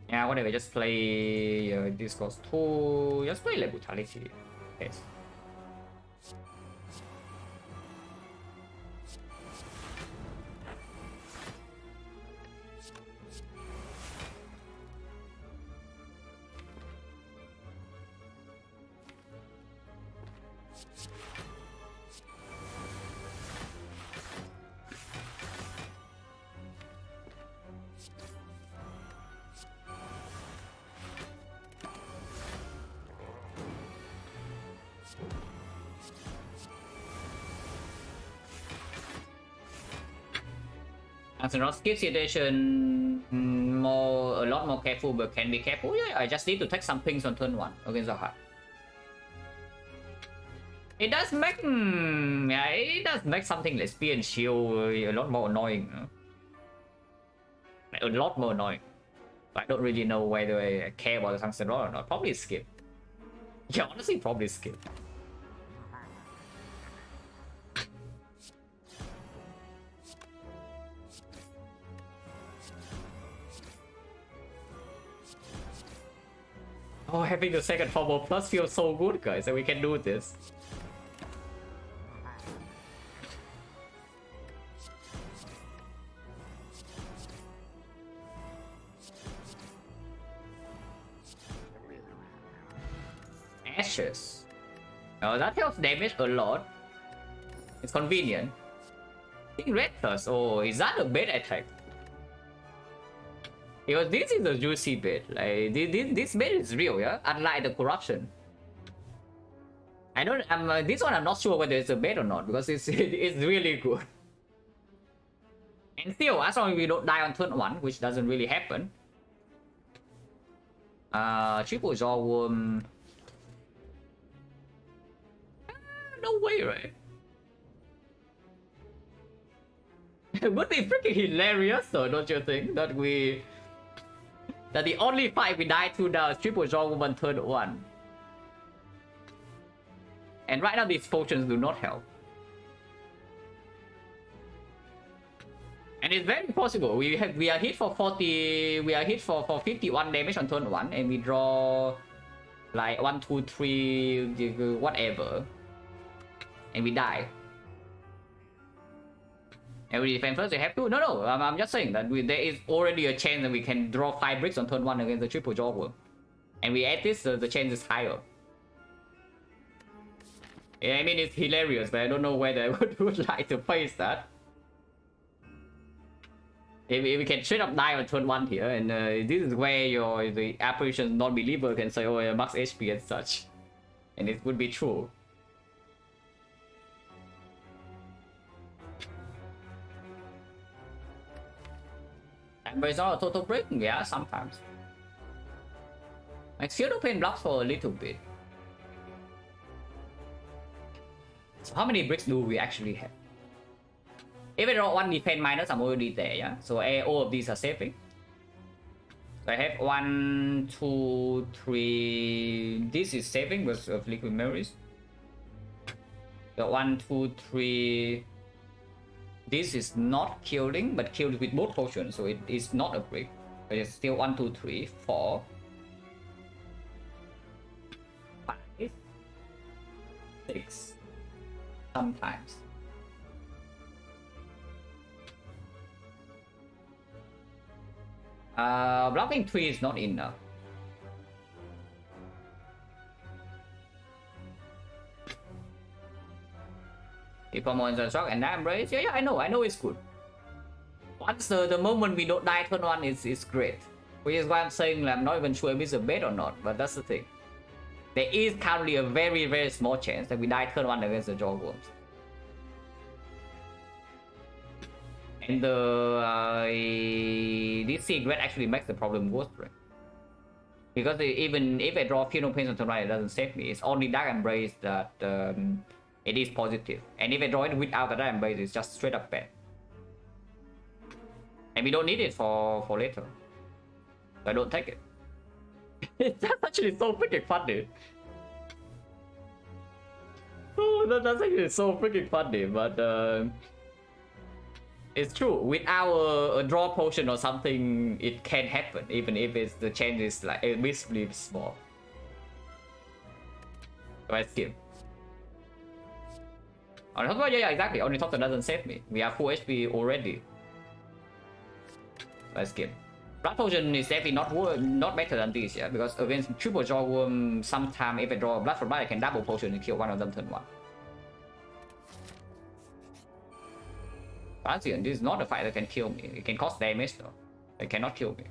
Yeah, whatever, just play this cost 2, just play like Brutality. Yes. Skip situation, a lot more careful, but can be careful. Yeah, I just need to take some pings on turn 1 against the heart. It does make, yeah, it does make something like Spear and Shield a lot more annoying. Like, a lot more annoying. But I don't really know whether I care about the Tungsten Rod or not. Probably skip. Yeah, honestly, probably skip. Oh, having the second Turbo Plus feels so good, guys, and we can do this. Ashes. Oh, that helps damage a lot. It's convenient. I think Red Plus. Oh, is that a bait attack? Because this is a juicy bait. Like this bait is real, yeah. Unlike the corruption. I don't. This one I'm not sure whether it's a bait or not because it's really good. And still, as long as we don't die on turn 1, which doesn't really happen. Triple Jaw Worm. No way, right? It would be freaking hilarious, though, don't you think? That the only fight we die to now is Triple Jaw Worm on turn 1. And right now these potions do not help. And it's very possible. We are hit for 40. We are hit for 51 damage on turn 1, and we draw like 1, 2, 3, whatever, and we die. And we defend first. We have to. No. I'm just saying that there is already a chance that we can draw 5 bricks on turn 1 against the Triple Jaw Worm, and we add this. The chance is higher. Yeah, I mean, it's hilarious, but I don't know whether I would like to face that. If we can straight up die on turn 1 here, and this is where the apparition non-believer can say, oh, max HP and such. And it would be true. But it's not a total break, yeah, sometimes. Like, Field of Pain blocks for a little bit. So how many bricks do we actually have? If I draw 1 defense minus, I'm already there, yeah? So all of these are saving. So I have 1, 2, 3... This is saving with Liquid Memories. So 1, 2, 3... This is not killing, but killed with both potions, so it is not a brick. But it's still 1, 2, 3, 4, 5, 6. Sometimes. Blocking 3 is not enough. If I'm on the shock and I embrace, yeah, I know it's good. Once the moment we don't die turn 1 is great. Which is why I'm saying I'm not even sure if it's a bet or not, but that's the thing. There is currently a very, very small chance that we die turn 1 against the Jawworms. And this secret actually makes the problem worse, right? Because even if I draw Funeral Pains on turn 1, it doesn't save me. It's only Dark Embrace that it is positive. And if I draw it without the Dark Embrace, it's just straight up bad. And we don't need it for later. So I don't take it. That's actually so freaking fun, dude. Oh, that's actually so freaking funny, but it's true. Without a draw potion or something, it can happen, even if the chance is like visibly small. So I skip. On top, yeah, exactly. Only top that doesn't save me. We are full HP already. So I skip. Blood potion is definitely not better than this, yeah, because against triple Jawworm, sometimes if I draw blood for blood, I can double potion and kill one of them turn 1. Bastion, this is not a fight that can kill me. It can cause damage though. It cannot kill me.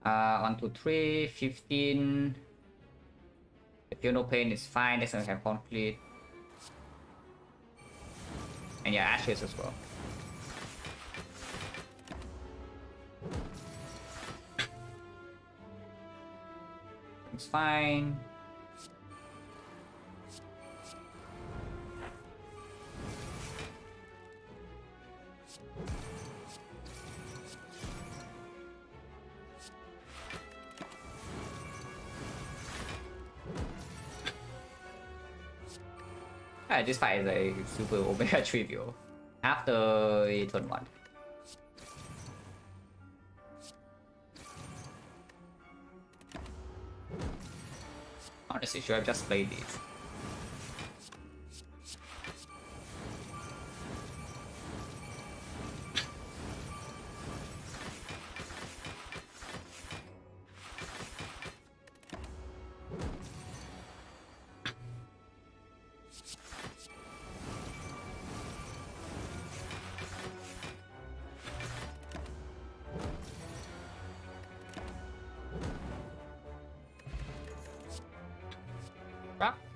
One, 2, 3, 15. The Funeral Pain is fine, doesn't have conflict. And yeah, Ashes as well. It's fine. This fight is a super omega trivial after turn 1. Honestly, should have just played these.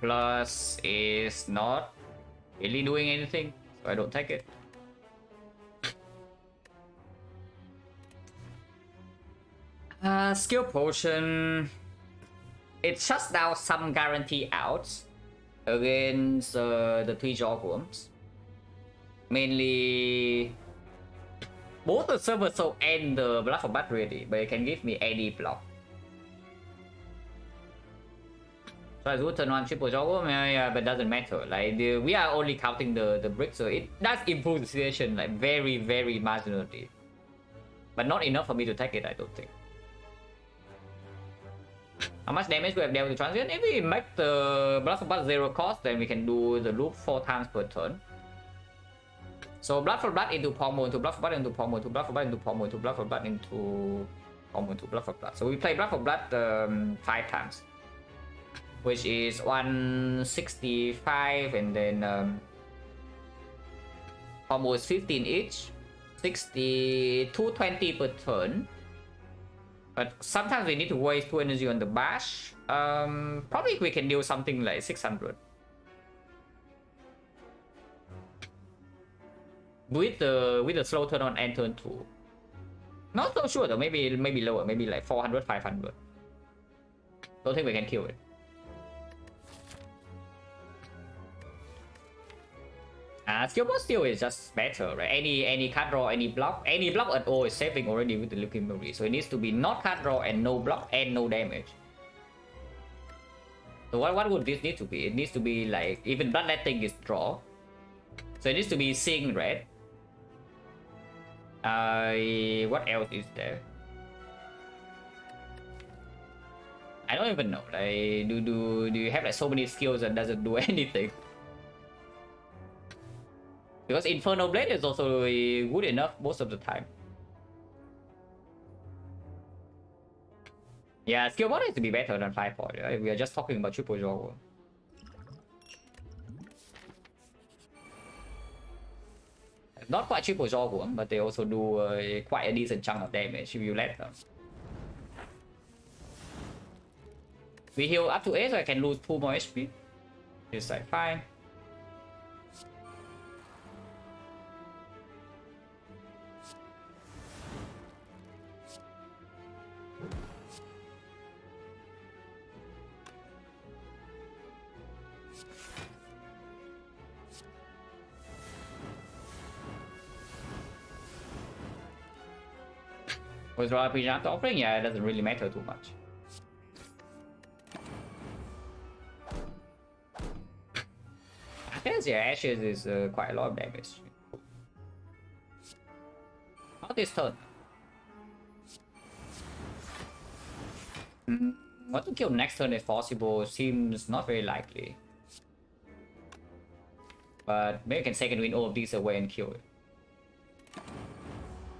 Plus is not really doing anything, so I don't take it. Skill Potion. It shuts down some guarantee outs against the 3 Jawworms. Mainly both the Server Soul and the Blood for Blood ready, but it can give me any block. So I do turn 1 triple Jawworm, yeah, but doesn't matter. Like we are only counting the bricks, so it does improve the situation like very, very marginally. But not enough for me to take it, I don't think. How much damage we have dealt with the transient? If we make the Blood for Blood 0 cost, then we can do the loop 4 times per turn. So blood for blood into pommel into blood for blood into pommel into blood for blood into pommel into blood for blood into pommel into blood for blood. So we play blood for blood 5 times, which is 165, and then pommel is 15 each, 60, 220 per turn. But sometimes we need to waste 2 energy on the bash. Probably we can do something like 600. With the slow turn on and turn 2. Not so sure though, maybe lower, maybe like 400, 500. Don't think we can kill it. Skill boost still is just better, right? Any card draw, any block at all is saving already with the Looking Memory. So it needs to be not card draw and no block and no damage. So what would this need to be? It needs to be like, even Bloodletting is draw. So it needs to be Seeing Red. What else is there? I don't even know. Like, do you have like so many skills that doesn't do anything? Because Infernal Blade is also good enough most of the time. Yeah, skill bot needs to be better than 5 point. Right? We are just talking about triple draw. Not quite triple jaw, but they also do quite a decent chunk of damage if you let them. We heal up to 8, so I can lose 2 more HP. It's like fine. With Royal Pigeon offering, yeah, it doesn't really matter too much. I guess, yeah, Ashes is quite a lot of damage. Not this turn. What to kill next turn if possible seems not very likely. But maybe we can second win all of these away and kill it.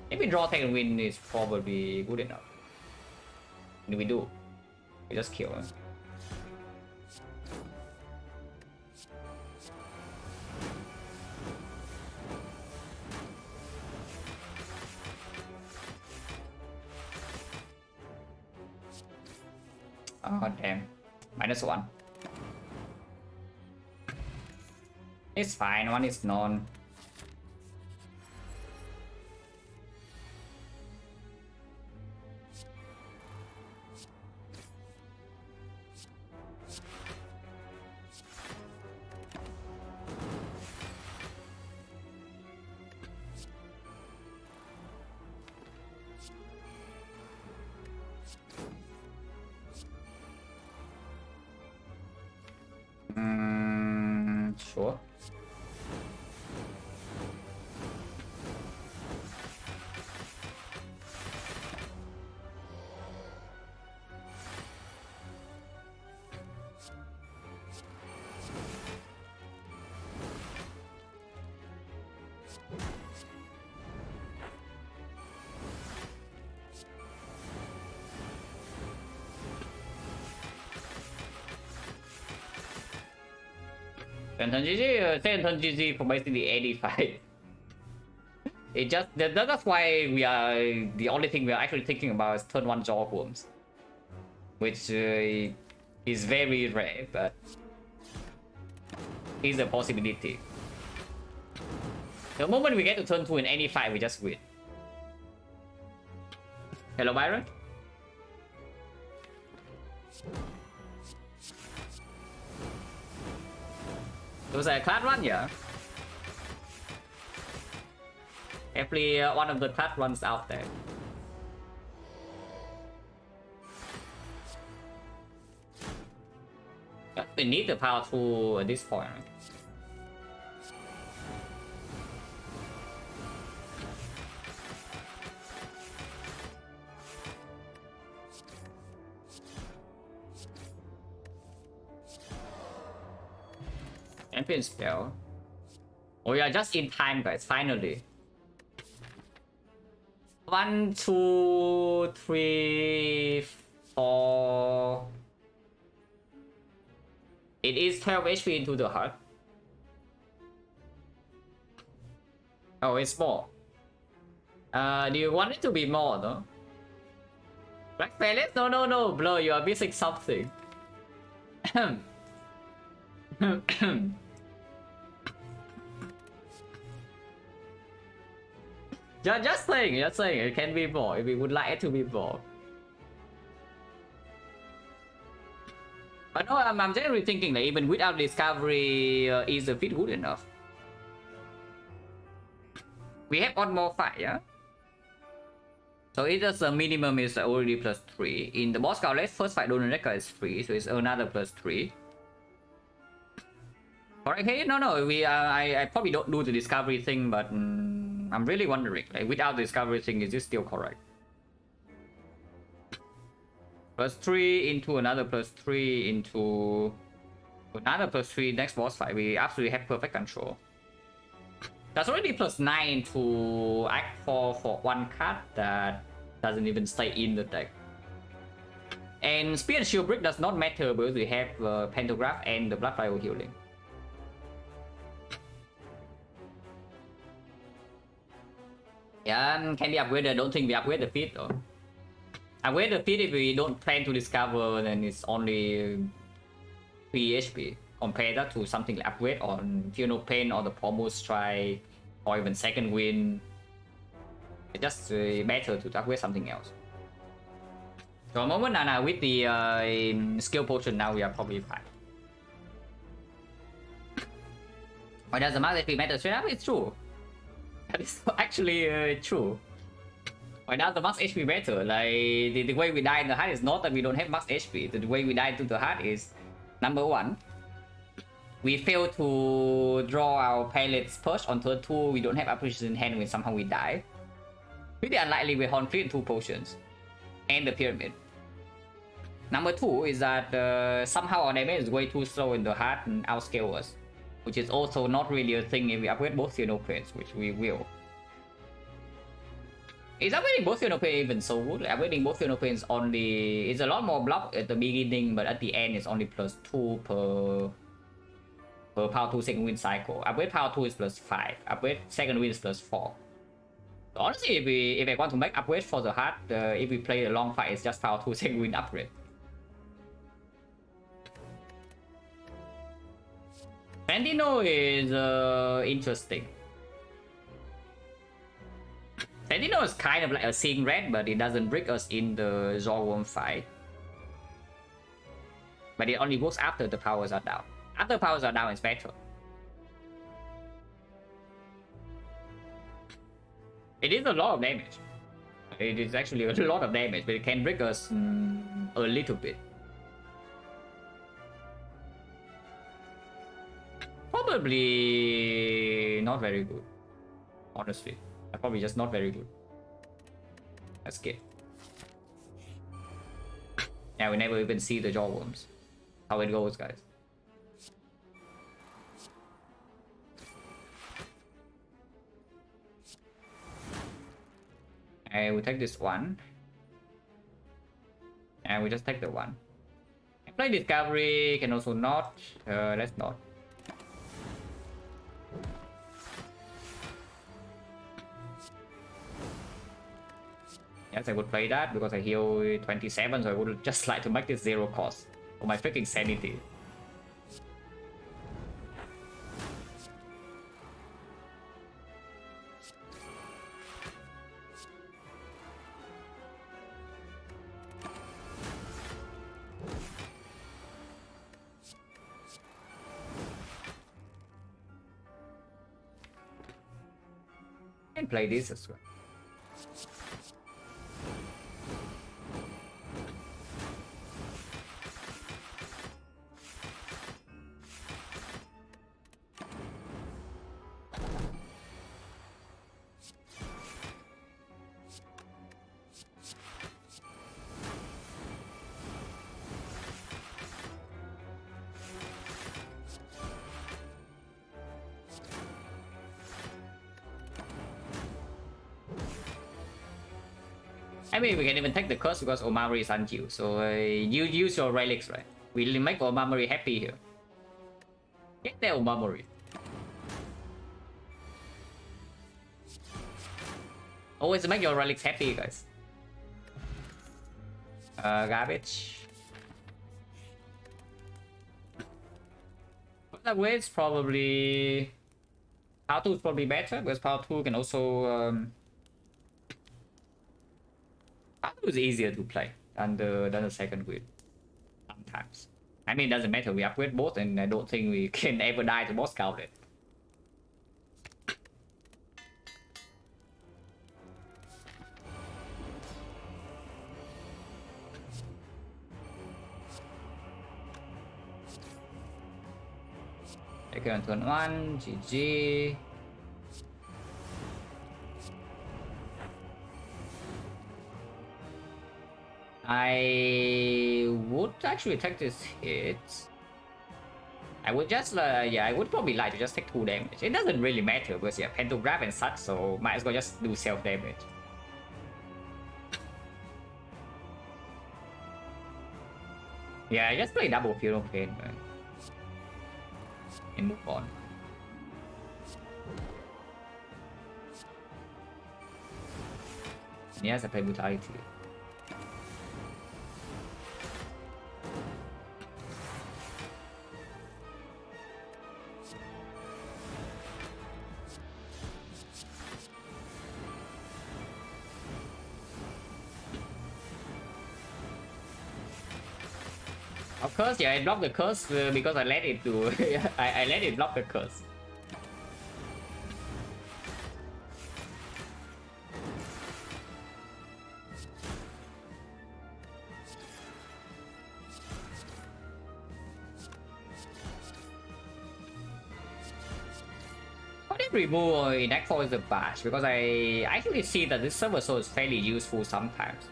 Maybe draw second win is probably good enough. And we do. We just kill him. Oh damn. -1. It's fine, 1 is known. Sure. Second turn GG for basically 85. It just that's why we are the only thing we are actually thinking about is turn 1 Jawworms, which is very rare, but is a possibility. The moment we get to turn 2 in any fight, we just win. Hello, Byron. It was a class run, yeah. Every one of the class runs out there. But we need the power tool at this point. Right? Champion spell. Oh yeah, just in time, guys. Finally. 1, 2, 3, 4. It is 12 HP into the heart. Oh, it's more. Do you want it to be more, though? Black Palace? No, no, no, Blur, you are missing something. just saying, it can be more if we would like it to be more. But no, I'm generally thinking that even without discovery, is the fit good enough? We have one more fight, yeah? So it is the minimum is already +3. In the boss gauntlet, first fight Donor Decker is 3, so it's another +3. Correct? Hey, no, I probably don't do the discovery thing, but I'm really wondering, like without the discovery thing, is this still correct? +3 into another +3 into another +3 next boss fight. We absolutely have perfect control. That's already +9 to Act 4 for one card that doesn't even stay in the deck. And Spear and Shield Brick does not matter because we have Pantograph and the Blood Vial Healing. Yeah, can be upgraded. I don't think we upgrade the feat though. Upgrade the feat if we don't plan to discover, then it's only 3 HP. Compare that to something like upgrade on Funeral Pain or the Pommel Strike or even Second Wind. It's just better to upgrade something else. So at the moment, with the skill potion now, we are probably fine. Why does the max HP matter straight up? It's true. That is actually true. Why does the max HP matter? Like the way we die in the heart is not that we don't have max HP. The way we die into the heart is number 1. We fail to draw our Pilot's Purge on turn 2. We don't have Apparition in hand when somehow we die. Pretty unlikely we Horn Fleet and 2 potions. And the Pyramid. Number 2 is that somehow our damage is way too slow in the heart and outscale us. Which is also not really a thing if we upgrade both Xenopains, which we will. Is upgrading both Xenopains even so good? Upgrading both Xenopains only... It's a lot more block at the beginning, but at the end it's only +2 per power 2 second wind cycle. Upgrade power 2 is +5. Upgrade second wind is +4. So honestly, if I want to make upgrade for the heart, if we play a long fight, it's just power 2 second wind upgrade. Sandino is interesting. Sandino is kind of like a Seeing Red, but it doesn't break us in the Zorworm fight. But it only works after the powers are down. After powers are down, it's better. It is a lot of damage. It is actually a lot of damage, but it can break us a little bit. Probably not very good. Honestly. Probably just not very good. Let's skip. Yeah, we never even see the Jawworms. How it goes, guys. And we take this one. And we just take the one. Play Discovery, can also not. Let's not. Yes, I would play that because I heal 27, so I would just like to make this 0 cost for my freaking sanity. And play this as well. I mean, we can even take the curse because Omamori is unhealed. So you use your relics, right? We'll make Omamori happy here. Get there, Omamori. Always make your relics happy, guys. Garbage. That way it's probably... Power 2 is probably better, because Power 2 can also... Power 2 is easier to play than the second grid. Sometimes. I mean, it doesn't matter, we upgrade both, and I don't think we can ever die to boss scout it. Okay, on turn 1, GG. I would actually take this hit. I would just, yeah, I would probably like to just take 2 damage. It doesn't really matter because, yeah, Pantograph and such, so might as well just do self-damage. Yeah, I just play double Feel No Pain, man. And move on. Yes, I play Brutality. Of course, yeah, I blocked the curse because I let it do. I let it block the curse. What did remove in Act 4 is the bash because I actually see that this server soul is fairly useful sometimes.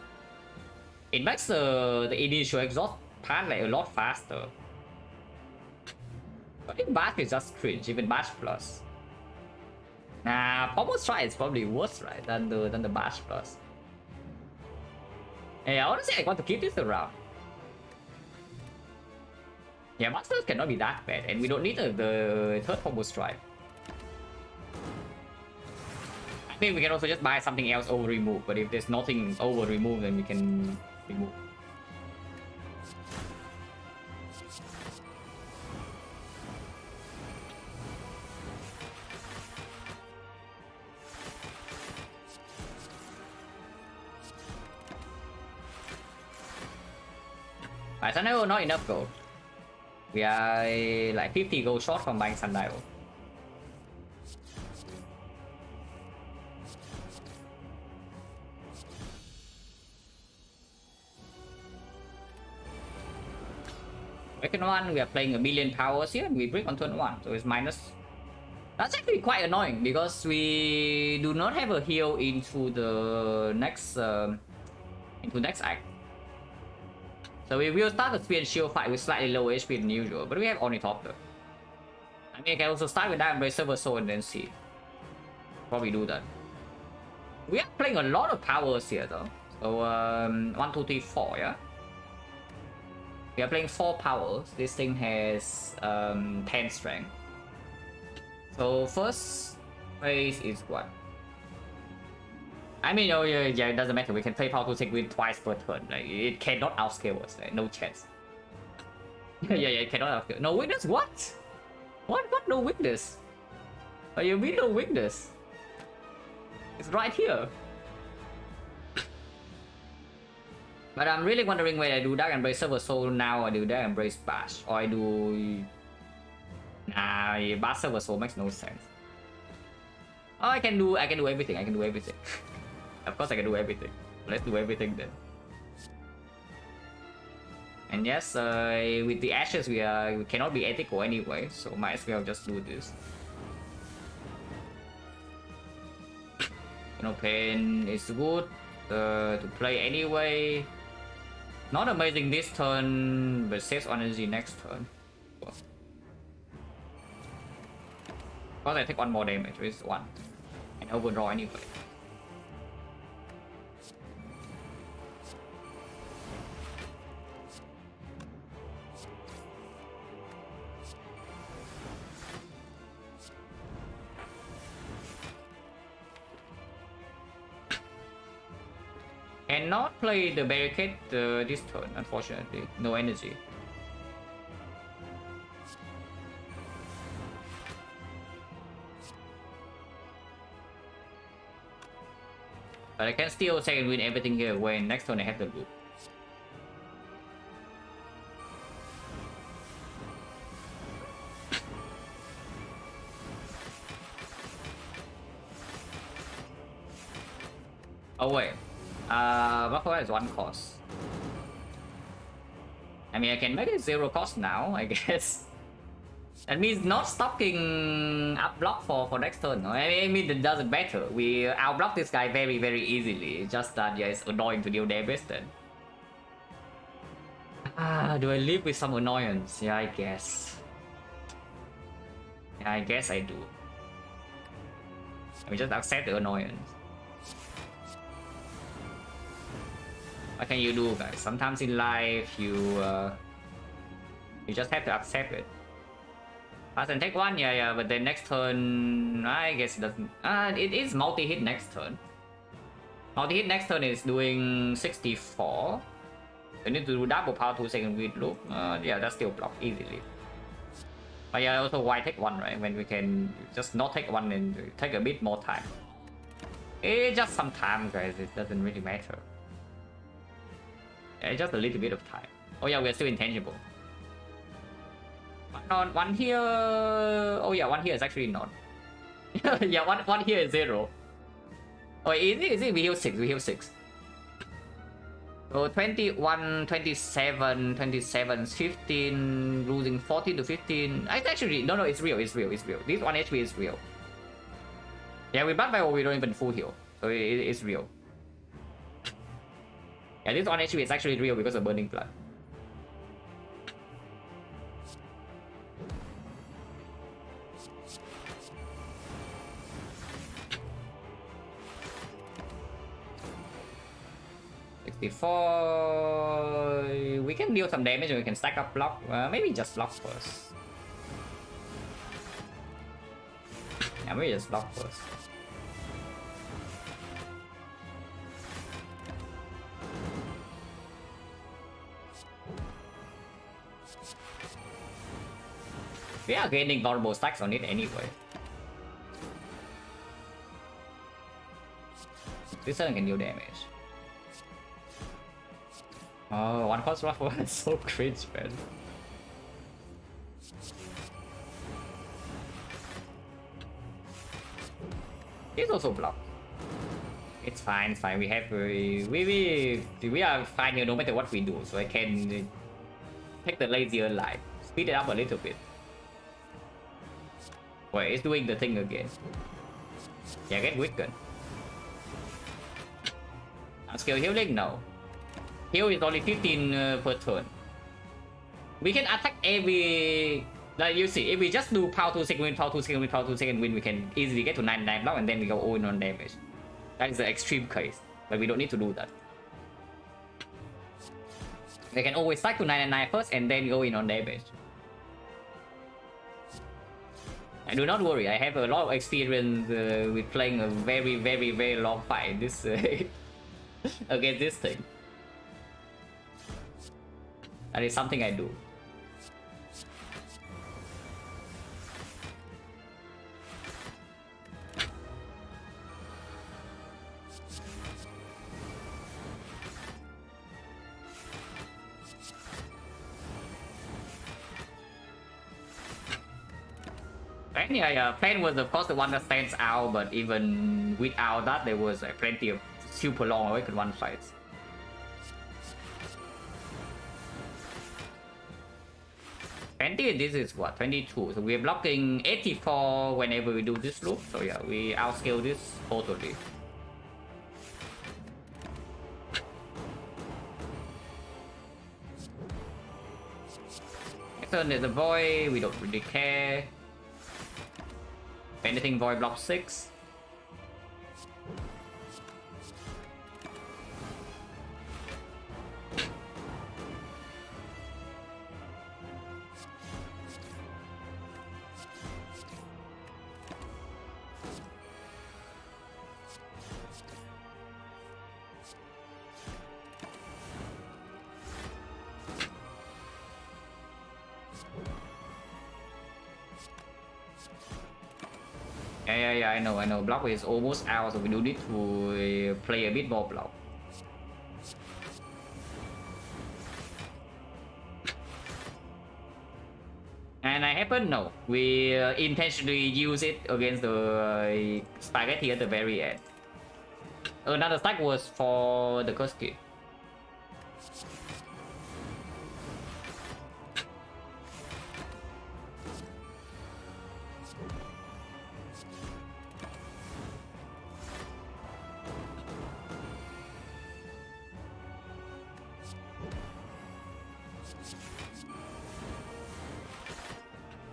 It makes the initial exhaust part like a lot faster. I think bash is just cringe, even bash plus. Nah, Pommel Strike is probably worse, right, than the bash plus. Yeah, honestly, I want to keep this around. Yeah, Masters cannot be that bad, and we don't need the third Pommel Strike. I think we can also just buy something else over remove, but if there's nothing over remove, then we can remove. Alright, Sundial not enough gold. We are like 50 gold short from buying Sundial. Second one, we are playing a million powers here and we break on turn 1, so it's minus. That's actually quite annoying because we do not have a heal into the next act. So we will start the speed and shield fight with slightly lower HP than usual, but we have Ornithopter. I mean, I can also start with that and break Silver Soul and then see. Probably do that. We are playing a lot of powers here though. So 1, 2, 3, 4, yeah? We are playing 4 powers. This thing has 10 strength. So first phase is what? I mean, oh yeah, it doesn't matter. We can play power to take win twice per turn. Like it cannot outscale us. Like, no chance. yeah, it cannot outscale. No weakness? What? What? No weakness? What you mean no weakness? It's right here. But I'm really wondering whether I do Dark Embrace Silver Soul now or do Dark Embrace Bash. Or I do... Nah, Bash Silver Soul makes no sense. Oh, I can do everything. I can do everything. Of course I can do everything. Let's do everything then. And yes, with the ashes we cannot be ethical anyway, so might as well just do this. No pain is good to play anyway. Not amazing this turn, but saves energy next turn. Because I take 1 more damage, which is 1. And overdraw anyway. Cannot play the barricade this turn, unfortunately. No energy. But I can still second win everything here when next turn I have the loop. Oh wait. Buffalo has 1 cost. I mean, I can make it 0 cost now, I guess. That means not stocking up block for next turn. No? I mean, it doesn't matter. We outblock this guy very, very easily. Just that, yeah, it's annoying to deal damage then. Do I live with some annoyance? Yeah, I guess. Yeah, I guess I do. I mean, just accept the annoyance. What can you do, guys? Sometimes in life, you just have to accept it. Pass and take 1, yeah, but then next turn, I guess it doesn't. It is multi-hit next turn. Multi-hit next turn is doing 64. You need to do double power 2 second with loop. Yeah, that's still blocked easily. But yeah, also why take 1, right? When we can just not take 1 and take a bit more time. It's just some time, guys. It doesn't really matter. Yeah, just a little bit of time. Oh yeah, we're still intangible. One here. Oh yeah, 1 here is actually not. Yeah, one here is 0. Oh, is it? We heal 6. We heal 6. So 21, 27, 27, 15, losing 14 to 15. It's actually no, it's real. It's real. It's real. This 1 HP is real. Yeah, we butt by we don't even full heal, so it's real. Yeah, this 1 HP is actually real because of burning blood. Before we can deal some damage and we can stack up block. Maybe just block first. Yeah, maybe just block first. We are gaining vulnerable stacks on it anyway. This turn can deal damage. Oh, 1 cost ruffle is so cringe, man. It's also blocked. It's fine, it's fine. We have we are fine here no matter what we do, so I can take the lazier life, speed it up a little bit. Wait, it's doing the thing again. Yeah, get weakened. Skill healing? No. Heal is only 15 per turn. We can attack every... Like you see, if we just do power 2 second win, power 2 second win, power 2 second win, we can easily get to 99 block and then we go all in on damage. That is the extreme case, but we don't need to do that. We can always stack to 99 first and then go in on damage. And do not worry, I have a lot of experience with playing a very, very, very long fight this against this thing. That is something I do. And yeah, Plan was of course the one that stands out, but even without that, there was plenty of super long Awakened One fights. This is what, 22, so we're blocking 84 whenever we do this loop, so yeah, we outscale this totally. Next turn there's a Void, we don't really care. If anything, Void block 6. Yeah, I know. Block is almost out, so we do need to play a bit more block. And I happen no, we intentionally use it against the spaghetti at the very end. Another stack was for the Kurski.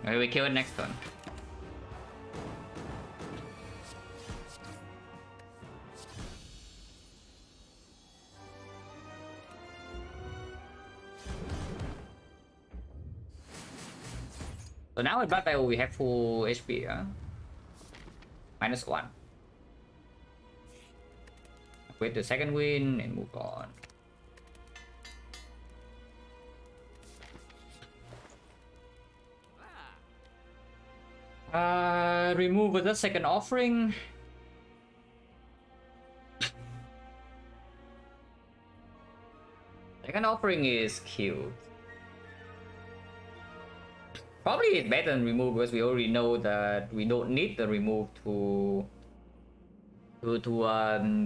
Okay, we kill it next turn. So now with Blood Battle we have full HP, huh? -1. With the second win and move on. Remove with the second offering. Second offering is cute. Probably it's better than remove because we already know that we don't need the remove to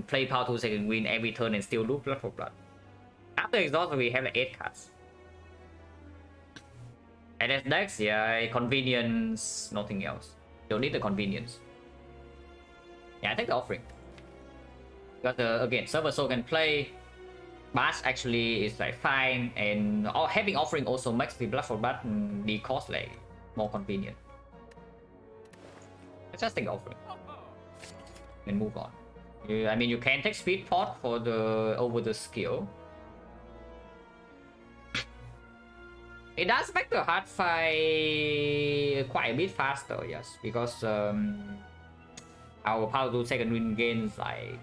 play power 2 second win every turn and still do blood for blood. After exhaust we have the 8 cards. And as next, yeah, convenience, nothing else. Don't need the convenience. Yeah, I take the offering. Because again, server soul can play. Bash actually is like fine, and having offering also makes the blood for blood the cost like more convenient. Let's just take offering and move on. I mean, you can take speed pot for the over the skill. It does make the hard fight quite a bit faster, yes, because our power 2 second win gains like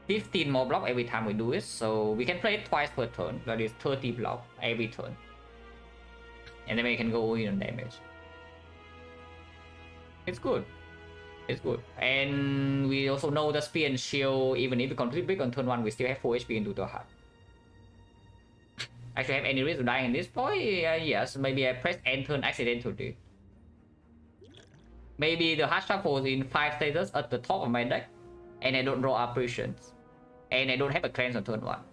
15 more block every time we do it, so we can play it twice per turn. That is 30 block every turn, and then we can go in on damage. It's good. It's good, and we also know the speed and shield. Even if we complete big on turn 1, we still have full HP into the heart. Actually, have any reason to die in this point? Yes, maybe I pressed end turn accidentally. Maybe the heart shuffle in 5 status at the top of my deck, and I don't draw apparitions, and I don't have a cleanse on turn 1.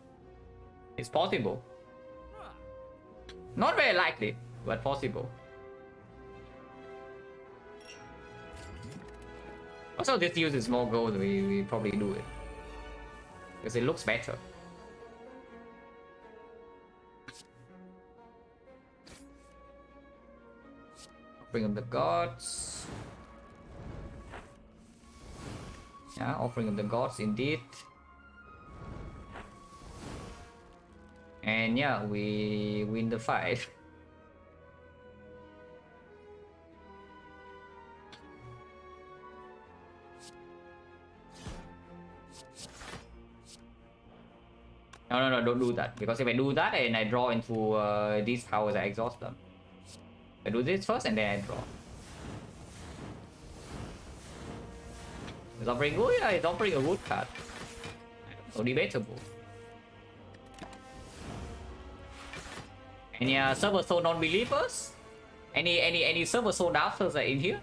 It's possible. Not very likely, but possible. Also, this uses more gold, we probably do it. Because it looks better. Offering of the gods. Yeah, offering of the gods indeed. And yeah, we win the fight. No, don't do that. Because if I do that and I draw into these towers, I exhaust them. I do this first and then I draw. It's offering, oh yeah, it's offering a wood card. So debatable. Any server soul non-believers? Any server soul doubters are in here?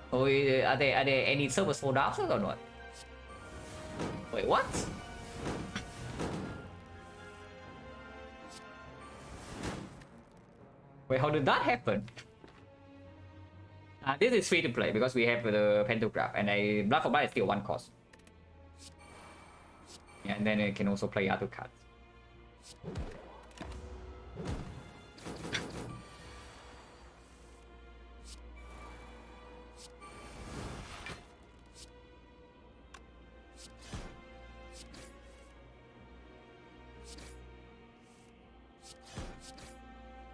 Or are there any server soul doubters or not? Wait, what? Wait, how did that happen? This is free to play because we have the pentagraph, and blood for blood is still 1 cost. Yeah, and then I can also play other cards.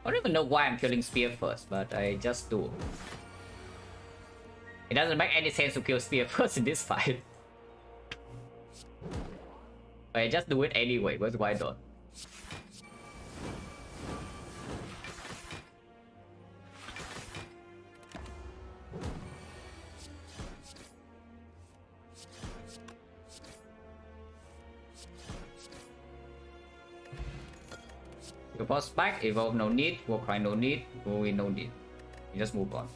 I don't even know why I'm killing Spear first, but I just do. It doesn't make any sense to kill Spear first in this fight. But I just do it anyway, but why not? Your boss back, evolve no need, Warcry no need, go in no need. You just move on.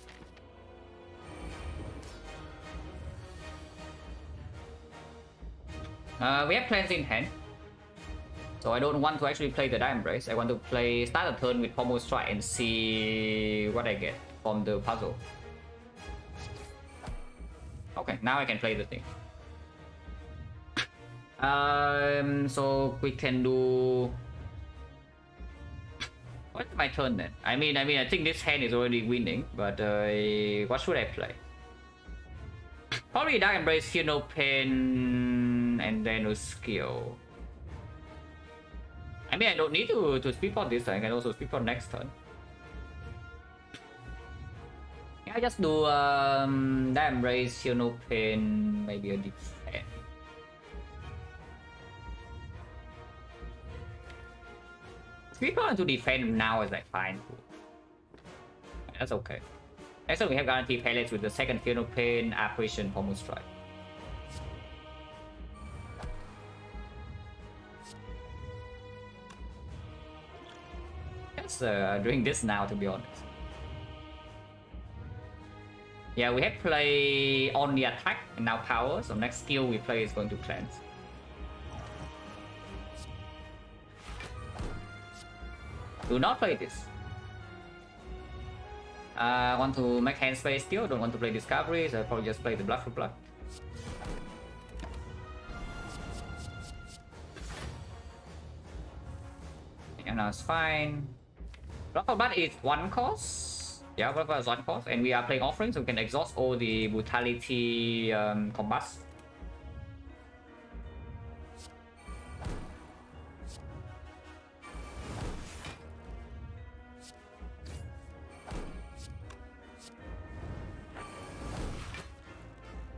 We have plans in hand. So I don't want to actually play the Dire Embrace. I want to start a turn with Pommel Strike and see what I get from the puzzle. Okay, now I can play the thing. So we can do. What's my turn then? I mean, I think this hand is already winning, but what should I play? Probably Dark Embrace, Feel No Pain, and then a skill. I mean, I don't need to speed for this turn. I can also speed for next turn. Yeah, I just do Dark Embrace, Feel No Pain, maybe a defense. Speed for to defend now is like fine. That's okay. Next turn we have guarantee pellets with the second Feel No Pain, Apparition, Pommel Strike. Doing this now, to be honest. Yeah, we have play on the attack and now power, so next skill we play is going to cleanse. Do not play this. I want to make hand space still, don't want to play Discovery, so I'll probably just play the Blood for Blood. And now it's fine. Blood for Blood is one cost. Yeah, Blood for Blood is one cost. And we are playing Offering, so we can exhaust all the Brutality combats.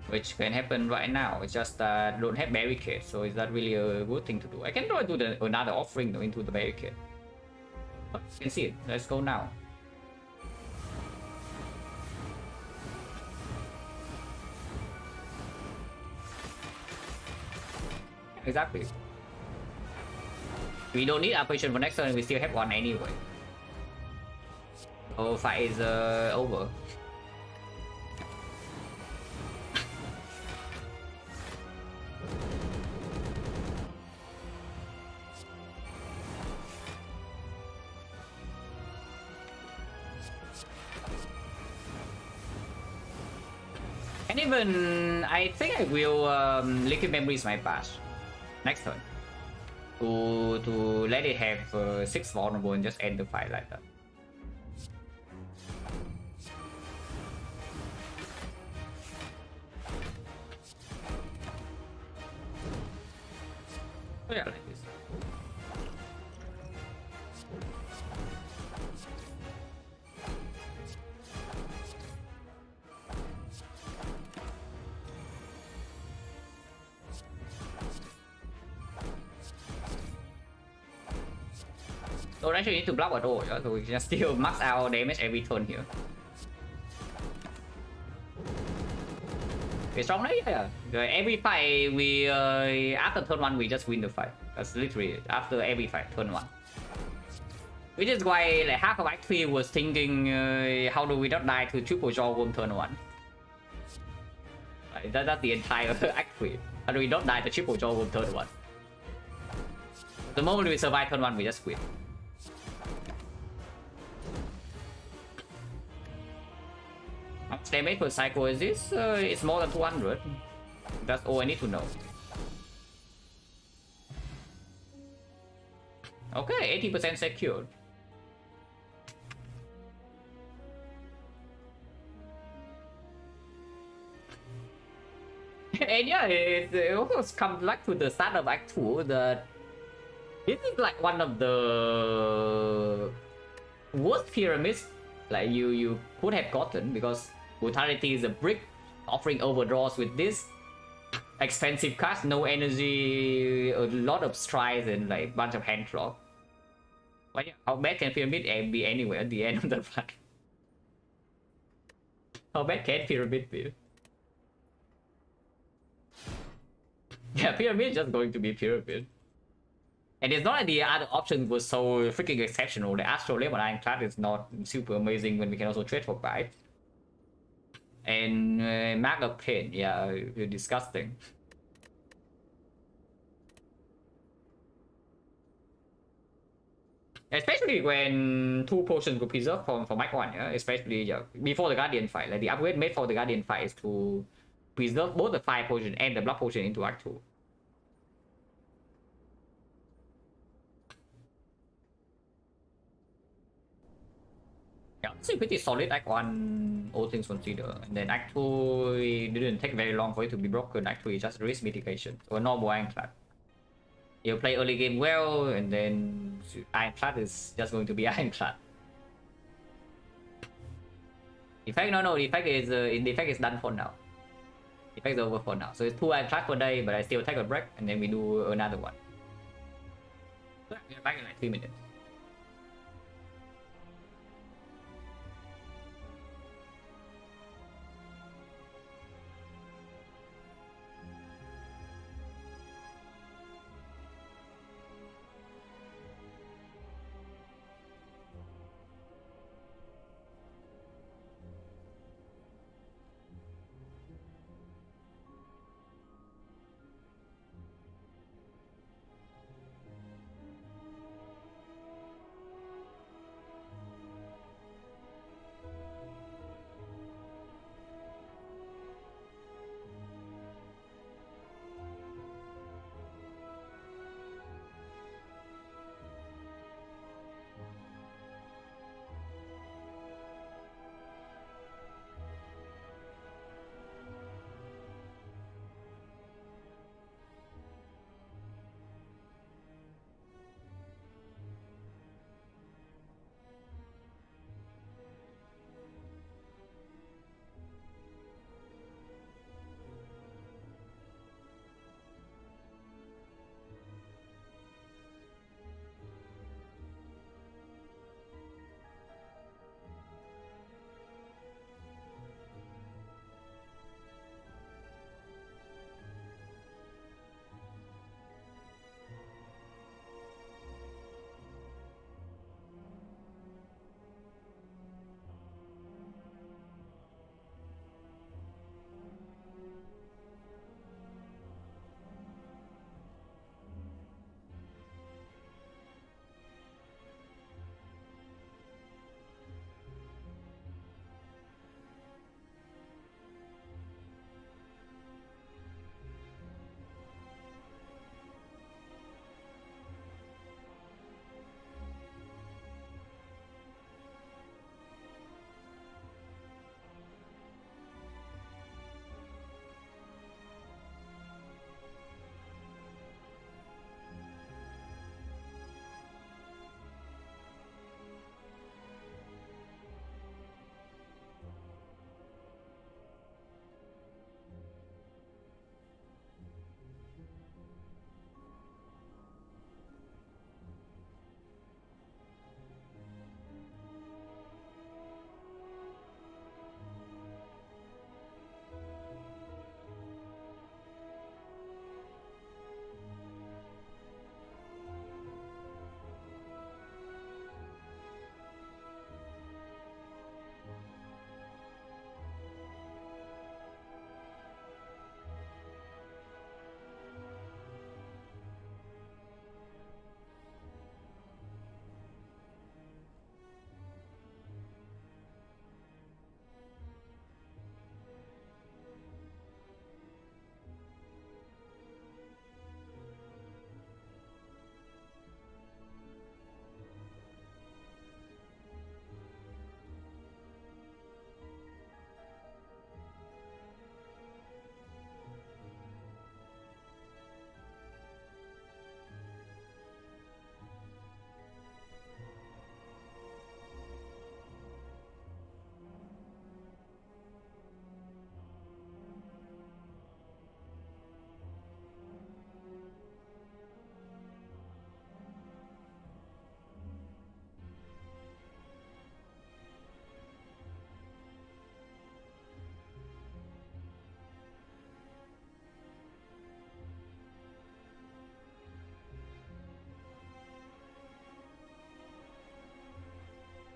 Which can happen right now. It's just don't have barricade, so is that really a good thing to do? I can try to do another Offering though into the barricade. You can see it. Let's go now. Exactly. We don't need Apparition for next turn, we still have one anyway. So fight is over. And even, I think I will Liquid Memories my patch next turn to let it have 6 vulnerable and just end the fight like that. So yeah, like this. Don't actually need to block at all, yeah? So we can still max out damage every turn here. Okay, strongly, yeah. Every fight we after turn 1 we just win the fight. That's literally after every fight, turn 1. Which is why like half of Act 3 was thinking how do we not die to triple jaw worm turn 1. Like, that's the entire Act 3. How do we not die to triple jaw worm turn 1? The moment we survive turn 1 we just quit. How much damage per cycle is this? It's more than 200. That's all I need to know. Okay, 80% secured. And yeah, it almost comes back to the start of Act 2 that this is like one of the worst pyramids like you could have gotten, because Brutality is a brick, offering overdraws with this expensive cast, no energy, a lot of strides and like bunch of hand draw. But yeah, how bad can Pyramid be anyway at the end of the run? How bad can Pyramid be? Yeah, pyramid is just going to be pyramid. And it's not like the other options were so freaking exceptional. The Astro Lemon Ironclad is not super amazing when we can also trade for Bite. And Mark of Pain, yeah, disgusting. Especially when two potions were preserved from Mike 1, yeah? Especially yeah, before the Guardian fight. Like the upgrade made for the Guardian fight is to preserve both the fire potion and the blood potion into Act 2. Yeah, it's a pretty solid Act 1, all things considered. And then Act 2, it didn't take very long for it to be broken. Act 2 is just risk mitigation, or normal Ironclad. You play early game well, and then Ironclad is just going to be Ironclad. In fact, no, the effect is done for now. The effect is over for now. So it's 2 Ironclad per day, but I still take a break, and then we do another one. We're back in like 3 minutes.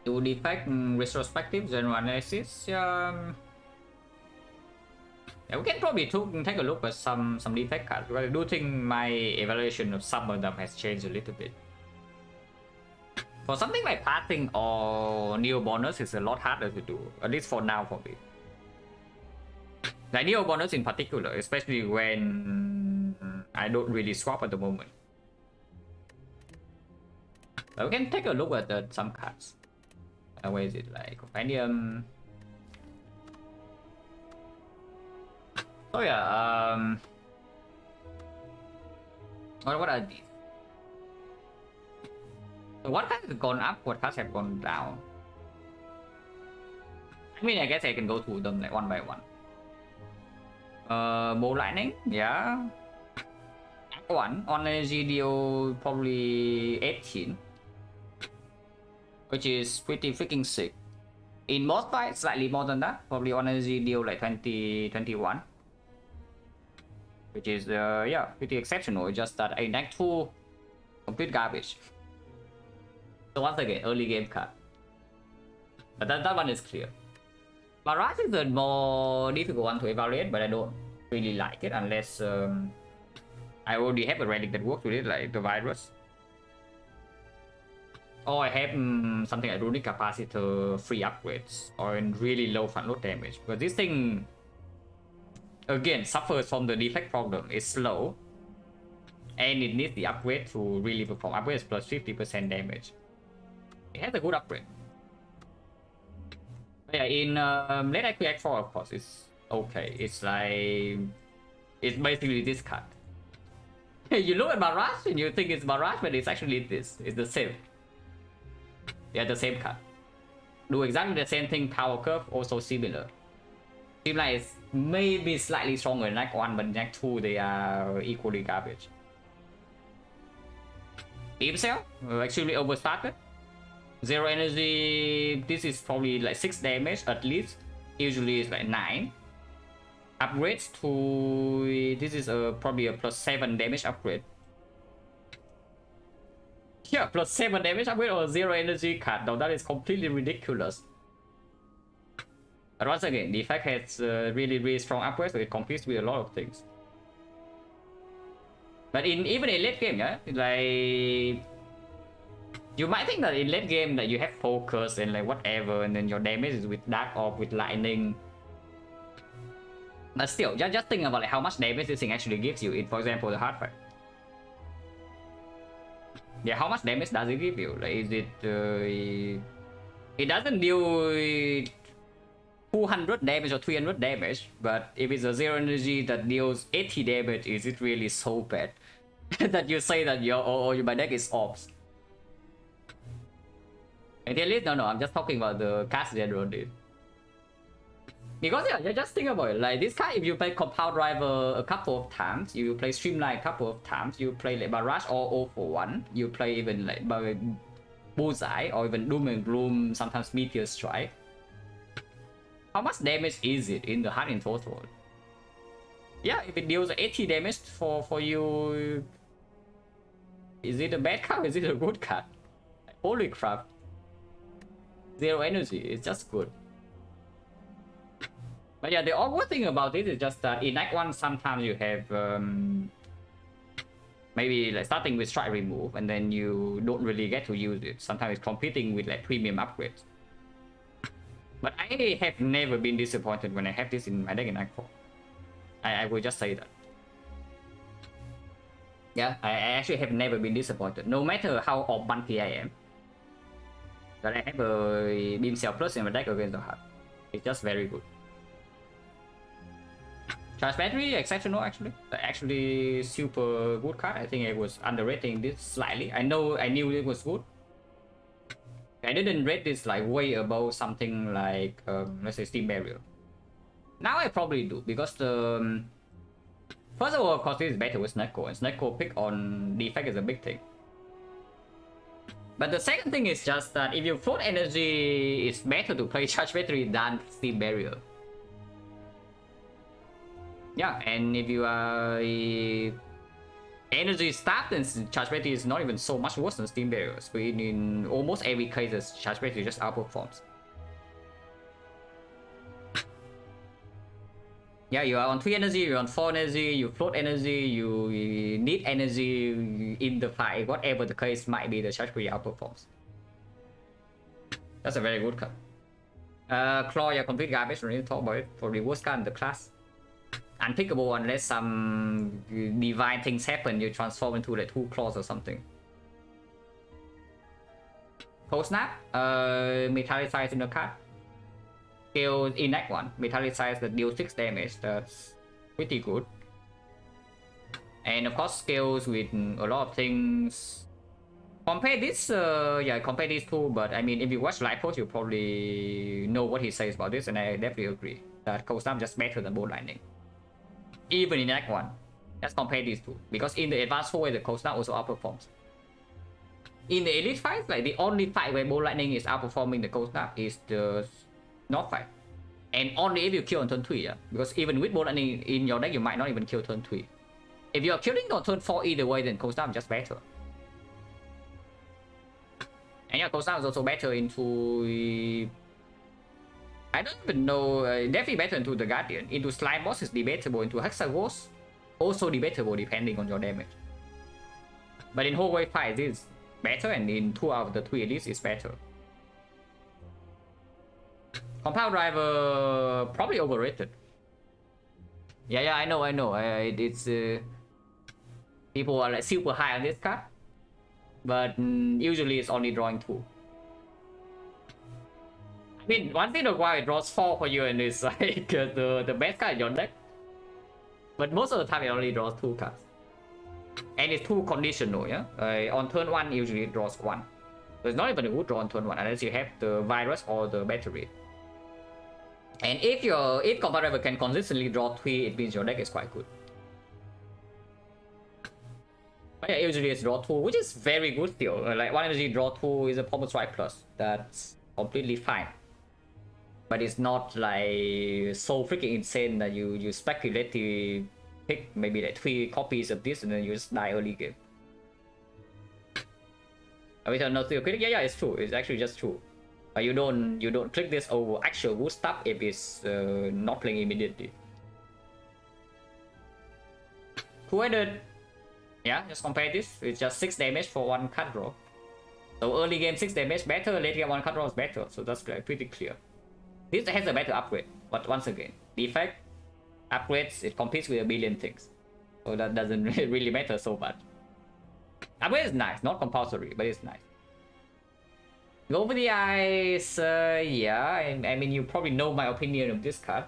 Do defect retrospective general analysis. Yeah, we can probably take a look at some defect cards because I do think my evaluation of some of them has changed a little bit. For something like passing or neo bonus is a lot harder to do, at least for now for me. Like neo bonus in particular, especially when I don't really swap at the moment. But we can take a look at some cards. Where is it? Like Compendium. Oh yeah, what are these? So what cards have gone up, what cards have gone down? I mean, I guess I can go through them like one by one. Bow Lightning, yeah. Act 1, on energy deal probably 18. Which is pretty freaking sick. In most fights, slightly more than that. Probably on energy deal like 20, 21. Which is, yeah, pretty exceptional. Just that in Act 2, complete garbage. So once again, early game card. But that one is clear. Barrage is the more difficult one to evaluate, but I don't really like it unless I already have a relic that works with it, like the virus. Or I have something like runic capacitor free upgrades or in really low front load damage. Because this thing again suffers from the defect problem. It's slow and it needs the upgrade to really perform. Upgrades plus 50% damage. It has a good upgrade. But yeah, in late IQ Act 4 of course it's okay. It's like it's basically this card. You look at Barrage and you think it's Barrage, but it's actually this. It's the same. They are the same card. Do exactly the same thing. Power curve also similar. Seems like it's maybe slightly stronger in Act 1, but in Act 2 they are equally garbage. Beam Cell, actually overstarted. Zero energy, this is probably like 6 damage at least. Usually it's like 9. Upgrades to... this is probably a plus 7 damage upgrade. Yeah, plus 7 damage upgrade or 0 energy card. Now that is completely ridiculous. But once again, the effect has really strong upgrades, so it competes with a lot of things. But even in late game, yeah, like you might think that in late game that you have focus and like whatever, and then your damage is with dark orb, with lightning. But still, just think about like how much damage this thing actually gives you in, for example, the hard fight. Yeah, how much damage does it give you? Like, is it? It doesn't deal 200 damage or 300 damage, but if it's a 0 energy that deals 80 damage, is it really so bad that you say that my deck is ops? And at least, no, I'm just talking about the cast general, dude. Because yeah, just think about it. Like this card, if you play Compound Driver a couple of times, you play Streamline a couple of times, you play like Barrage or 0-for-1, you play even like Bullseye or even Doom and Gloom, sometimes Meteor Strike. How much damage is it in the heart in total? Yeah, if it deals 80 damage for you, is it a bad card? Is it a good card? Holy crap. 0 energy, it's just good. But yeah, the awkward thing about it is just that in Act 1 sometimes you have maybe like starting with strike remove and then you don't really get to use it. Sometimes it's competing with like premium upgrades. But I have never been disappointed when I have this in my deck in Act 4. I will just say that. Yeah, I actually have never been disappointed. No matter how bulky I am. That I have a Beam Cell Plus in my deck against the heart. It's just very good. Charge Battery, exceptional actually. Actually super good card. I think I was underrating this slightly. I knew it was good. I didn't rate this like way above something like let's say Steam Barrier. Now I probably do because the first of all, of course, this is better with Snecko, and Snecko pick on defect is a big thing. But the second thing is just that if you float energy, it's better to play Charge Battery than Steam Barrier. Yeah, and if you are Energy stat and charge rate is not even so much worse than steam barriers. But in almost every case, charge rate just outperforms. Yeah, you are on 3 energy, you're on 4 energy, you float energy, you need energy in the fight, whatever the case might be, the charge rate outperforms. That's a very good card. Claw, yeah, complete garbage, we need to talk about it for the worst card in the class. Unpickable unless some divine things happen, you transform into like 2 claws or something. Cold Snap, metallicize in the card. Skill in Act 1, metallicize that deal 6 damage, that's pretty good. And of course skills with a lot of things. Compare this, yeah, compare these two, but I mean if you watch live post you probably know what he says about this, and I definitely agree that Cold Snap just better than Bolt Lightning. Even in Act 1. Let's compare these two, because in the advanced 4 the Cold Snap also outperforms. In the elite fight, like the only fight where Bolt Lightning is outperforming the Cold Snap is the North fight. And only if you kill on turn 3, yeah? Because even with Bolt Lightning in your deck, you might not even kill turn 3. If you are killing on turn 4 either way, then Cold Snap is just better. And yeah, Cold Snap is also better into... I don't even know, definitely better into the Guardian. Into Slime Boss is debatable, into Hexaghost also debatable depending on your damage. But in whole wave fight it is better, and in 2 out of the 3 elites is better. Compound Driver probably overrated. Yeah, I know. It's people are like super high on this card, but usually it's only drawing 2. I mean, once in a while it draws 4 for you, and it's like the best card in your deck. But most of the time it only draws 2 cards, and it's 2 conditional. Yeah, on turn 1 usually it draws 1, so it's not even a good draw on turn 1 unless you have the virus or the battery. And if Compound Driver can consistently draw 3, it means your deck is quite good. But yeah, usually it's draw 2, which is very good still. Like 1 energy draw 2 is a Pommel Strike plus. That's completely fine. But it's not like so freaking insane that you speculate to pick maybe like 3 copies of this and then you just die early game. Are we not still critic? Yeah, it's true. It's actually just true. You don't click this over actual good stuff if it's not playing immediately. Two-headed, yeah, just compare this. It's just 6 damage for 1 card draw. So early game 6 damage better, late game 1 card draw is better. So that's pretty clear. This has a better upgrade, but once again, the effect upgrades, it competes with a billion things, so that doesn't really matter so much. Upgrade is nice, not compulsory, but it's nice. Go over the eyes, yeah, I mean, you probably know my opinion of this card.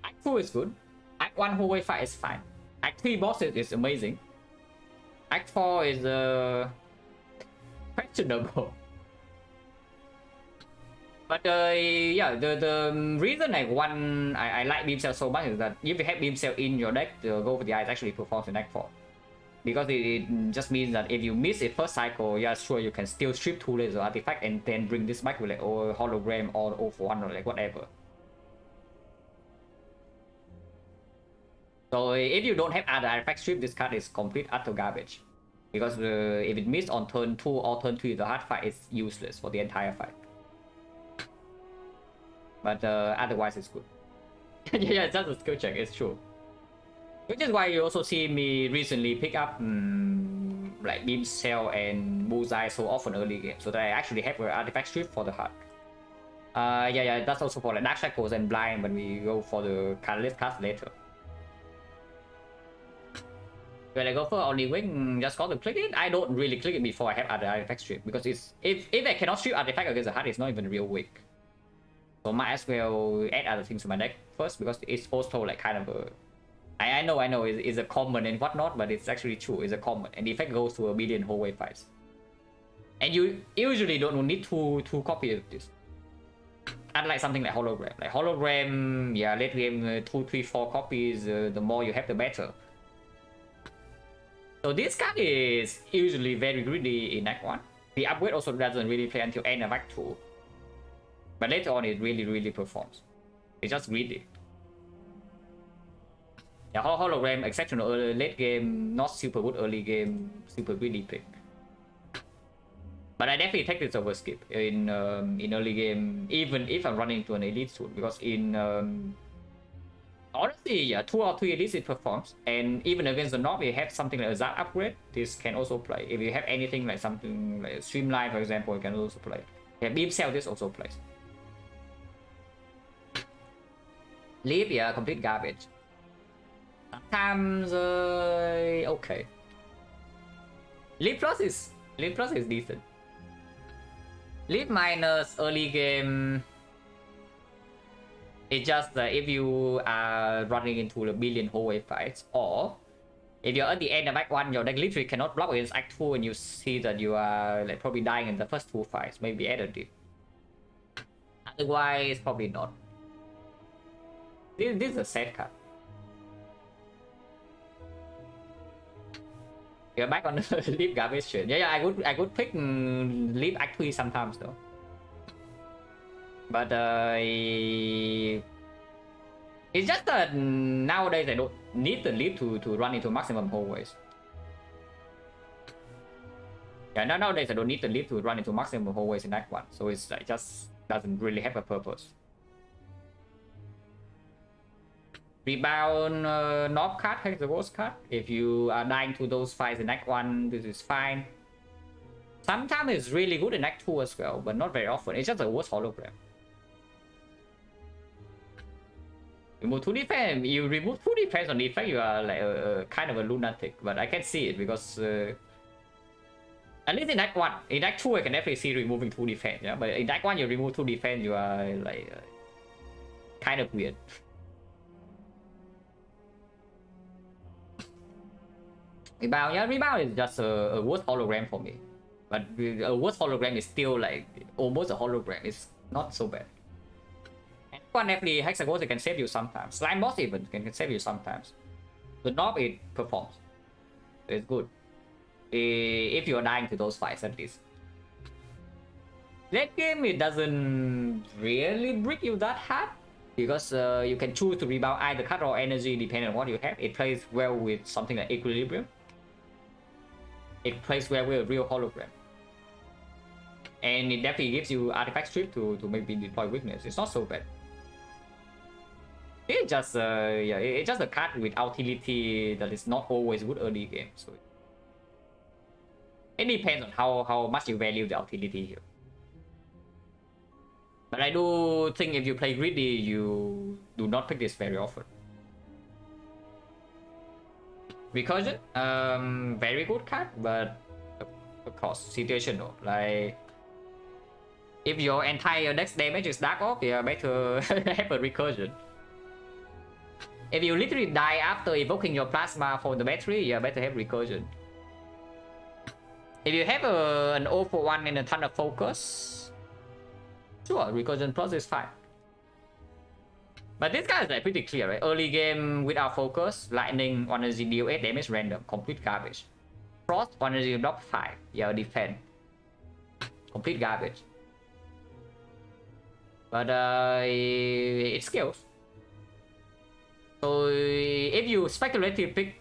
Act 2 is good. Act 1 whole wave fight is fine. Act 3 bosses is amazing. Act 4 is questionable. But yeah, the reason I like Beam Cell so much is that if you have Beam Cell in your deck, the Go for the Eyes actually performs in Act 4. Because it just means that if you miss it first cycle, yeah, sure, you can still strip 2 laser artifact and then bring this back with like hologram or 0 for 1 or like whatever. So if you don't have other artifact strip, this card is complete utter garbage. Because if it missed on turn 2 or turn 3, the hard fight is useless for the entire fight. But otherwise it's good. Yeah, it's just a skill check, it's true. Which is why you also see me recently pick up like Beam Cell and Bullseye so often early game, so that I actually have an artifact strip for the heart. Yeah, that's also for like Dark Shackles and Blind when we go for the colorless cards later. When I go for only wing, just got to click it. I don't really click it before I have other artifact strip, because it's if I cannot strip artifact against the heart, it's not even real weak. So might as well add other things to my deck first, because it's also like kind of a... I know it's a common and whatnot, but it's actually true, it's a common. And the effect goes to a billion whole wave fights. And you usually don't need two copies of this. Unlike something like Hologram. Like Hologram, yeah, late game 2, 3, 4 copies, the more you have the better. So this card is usually very greedy in Act 1. The upgrade also doesn't really play until end of Act 2. But later on it really performs. It's just greedy. Yeah, hologram exceptional early late game, not super good early game, super greedy pick. But I definitely take this over skip in early game, even if I'm running into an elite suit, because in honestly, yeah, 2 or 3 elites it performs, and even against the knob, you have something like a Zap upgrade. This can also play. If you have anything like something like Streamline, for example, you can also play. Yeah, Beam Cell this also plays. Leap, yeah, complete garbage. Sometimes okay. Leap plus is decent. Leap minus early game. It's just if you are running into the billion hallway fights, or if you're at the end of Act 1, your deck literally cannot block against Act 2 and you see that you are like probably dying in the first 2 fights, maybe add it. Otherwise, probably not. This is a sad card. You're back on the Leap garbage shit. Yeah, I could pick Leap Act 3 sometimes though. But it's just that nowadays I don't need the Leap to run into maximum hallways. Yeah, nowadays I don't need the Leap to run into maximum hallways in Act 1, so it's like just doesn't really have a purpose. Rebound knob card has the worst card. If you are dying to those fights in Act 1, this is fine. Sometimes it's really good in Act 2 as well, but not very often. It's just the worst hologram. Remove 2 defense. You remove 2 defense on the effect, you are like a kind of a lunatic. But I can see it because at least in Act 1. In Act 2, I can definitely see removing 2 defense. Yeah, but in Act 1, you remove 2 defense, you are like kind of weird. Rebound, yeah, Rebound is just a worse hologram for me. But a worse hologram is still like almost a hologram. It's not so bad. And one definitely Hexagons can save you sometimes. Slime Boss even can save you sometimes. The knob it performs. It's good. If you're dying to those fights at least. Late game it doesn't really break you that hard. Because you can choose to rebound either cut or energy depending on what you have. It plays well with something like Equilibrium. It plays well with a real hologram. And it definitely gives you artifact strip to maybe deploy weakness. It's not so bad. It's just yeah, it's just a card with utility that is not always good early game. So it depends on how much you value the utility here. But I do think if you play greedy, you do not pick this very often. Recursion, very good card, but of course situational. Like if your entire deck's damage is Dark Off, yeah, better have a recursion. If you literally die after evoking your plasma for the battery, yeah, better have recursion. If you have an 0 for 1 and a ton of focus, sure, recursion plus is fine. But this guy is like pretty clear, right? Early game without focus, lightning, 1 energy deal 8 damage random, complete garbage. Frost, 1 energy block 5, yeah, defend. Complete garbage. But it scales. So if you speculatively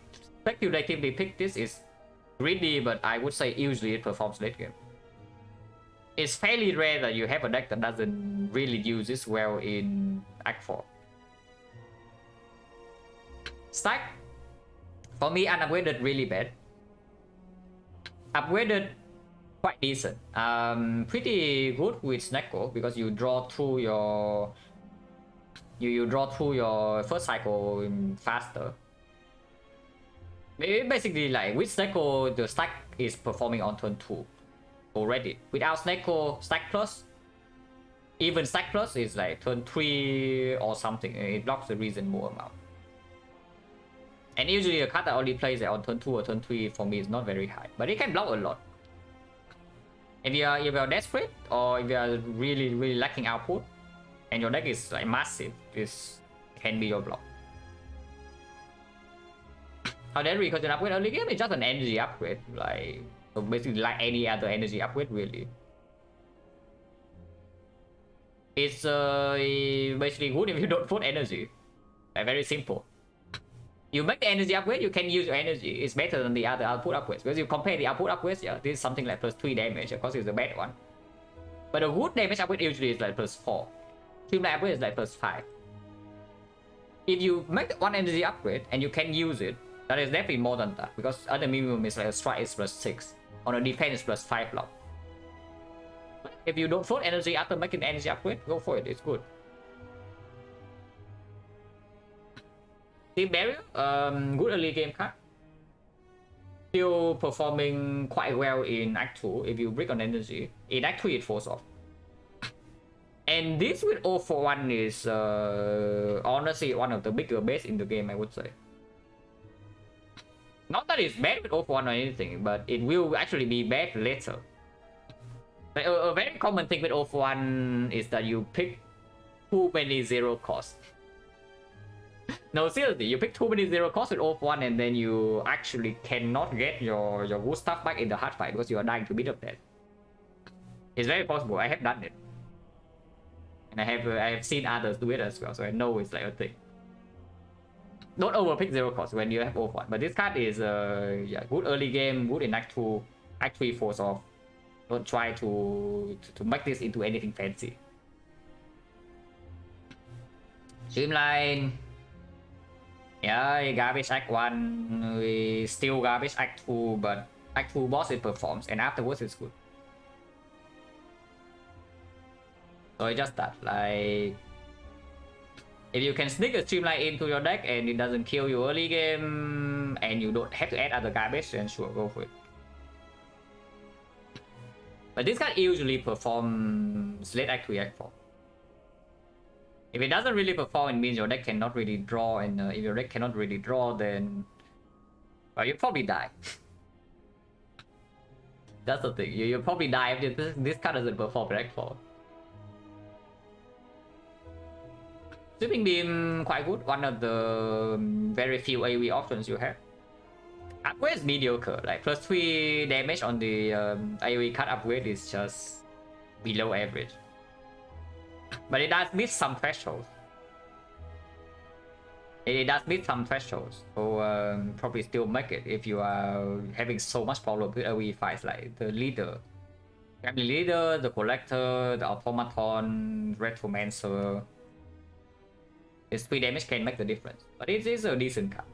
pick this, is greedy, but I would say usually it performs late game. It's fairly rare that you have a deck that doesn't really use this well in Act 4. Stack, for me, unupgraded really bad. Upgraded quite decent. Pretty good with XecnaR because you draw through your you draw through your first cycle faster. Basically, like with XecnaR, the stack is performing on turn 2 already. Without XecnaR, stack plus, even stack plus is like turn 3 or something. It blocks the reasonable amount. And usually a card that only plays on turn 2 or turn 3 for me is not very high, but it can block a lot. If you are desperate or if you are really lacking output, and your deck is like massive, this can be your block. How then recursion upgrade early game is just an energy upgrade, like so basically like any other energy upgrade really. It's basically good if you don't put energy. Like very simple. You make the energy upgrade, you can use your energy. It's better than the other output upgrades. Because you compare the output upgrades, yeah, this is something like +3 damage, of course it's the bad one. But a good damage upgrade usually is like +4. Streamline upgrade is like +5. If you make one energy upgrade and you can use it, that is definitely more than that. Because other minimum is like a strike is +6. On a defense is +5 block. If you don't float energy after making energy upgrade, go for it, it's good. Team Barrier, good early game card. Still performing quite well in Act 2 if you brick on energy. In Act 3 it falls off. And this with 041 is honestly one of the bigger base in the game, I would say. Not that it's bad with 041 or anything, but it will actually be bad later. Like a very common thing with 041 is that you pick too many zero costs. No, seriously, you pick too many zero costs with 041 and then you actually cannot get your good stuff back in the hard fight because you are dying to beat up that. It's very possible. I have done it. And I have seen others do it as well, so I know it's like a thing. Don't overpick zero cost when you have 041. But this card is yeah, good early game, good in Act 2. Act 3 falls off. Don't try to make this into anything fancy. Streamline. Yeah, garbage Act 1. We still garbage Act 2, but Act 2 boss it performs, and afterwards it's good. So it's just that, like, if you can sneak a Streamline into your deck and it doesn't kill you early game, and you don't have to add other garbage, then sure, go for it. But this card usually performs late Act 3, Act 4. If it doesn't really perform, it means your deck cannot really draw, and if your deck cannot really draw, then well, you probably die. That's the thing, you probably die if this card doesn't perform in Act 4. Sweeping Beam, quite good, one of the very few AoE options you have. Upgrade is mediocre, like +3 damage on the AoE card upgrade is just below average. But it does meet some thresholds. It does meet some thresholds, so probably still make it if you are having so much problem with AoE fights like the leader. The leader, the collector, the automaton, retromancer. This 3 damage can make the difference, but it is a decent card.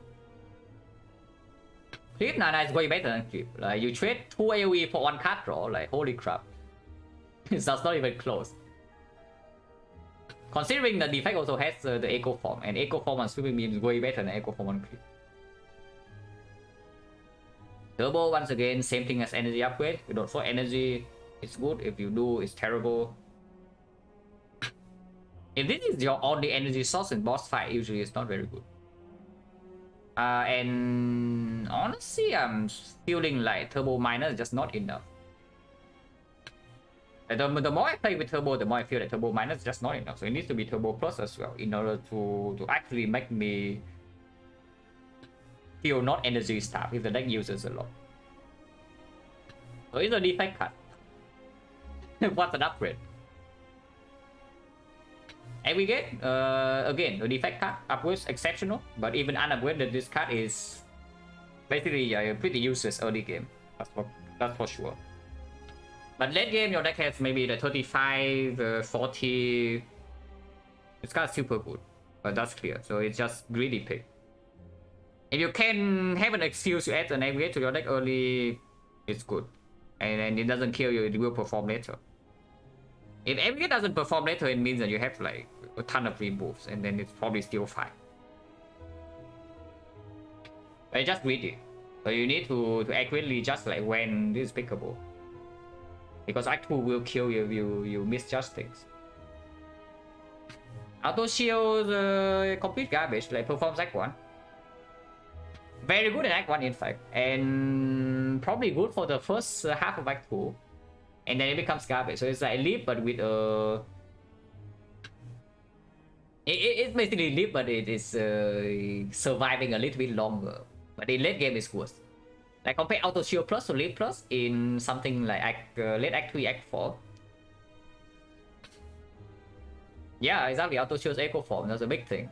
Creep Nana is way better than Creep. Like, you trade 2 AoE for 1 card draw, like, holy crap. It's not even close. Considering the defect also has the Echo Form, and Echo Form on Sweeping Beam is way better than Echo Form on Creep. Turbo, once again, same thing as energy upgrade. You don't throw energy, it's good. If you do, it's terrible. If this is your only energy source in boss fight, usually it's not very good. And honestly, I'm feeling like Turbo Minor is just not enough. The more I play with Turbo, the more I feel that Turbo Minor is just not enough. So it needs to be Turbo Plus as well in order to actually make me feel not energy starved if the deck uses a lot. So it's a defect card. What's an upgrade? Aggregate, again, the defect card, upgrades exceptional, but even unupgraded, this card is basically pretty useless early game. That's for sure. But late game, your deck has maybe the 35, 40. This card's super good, but that's clear. So it's just greedy pick. If you can have an excuse to add an aggregate to your deck early, it's good, and it doesn't kill you. It will perform later. If aggregate doesn't perform later, it means that you have like a ton of removes, and then it's probably still fine. But it's just greedy. So you need to accurately just like when this is pickable. Because Act 2 will kill you if you misjudge things. Auto Shield, complete garbage, like performs Act 1. Very good in Act 1 in fact. And probably good for the first half of Act 2. And then it becomes garbage. So it's like leap but with a... It's basically leap but it is surviving a little bit longer. But in late game it's worse. Like compare Auto Shield Plus to Leap Plus in something like late Act 3, Act 4. Yeah, exactly. Auto Shield's Echo Form, that's a big thing.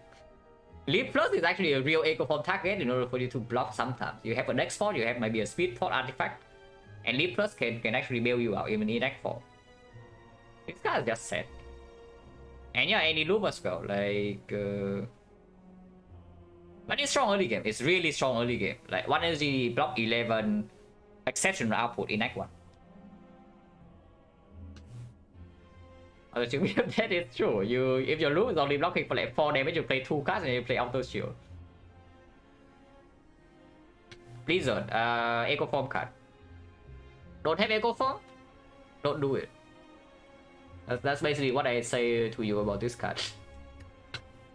Leap Plus is actually a real eco form target in order for you to block sometimes. You have a next form, you have maybe a speed form artifact, and Leap Plus can actually bail you out even in next form. This guy is just set. And yeah, any loop as well, like but it's strong early game. It's really strong early game. Like 1 energy, block 11, exceptional output in Act 1. That is true. If your loop is only blocking for like 4 damage, you play 2 cards and you play auto shield. Blizzard, Echo Form card. Don't have Echo Form? Don't do it. That's basically what I say to you about this card.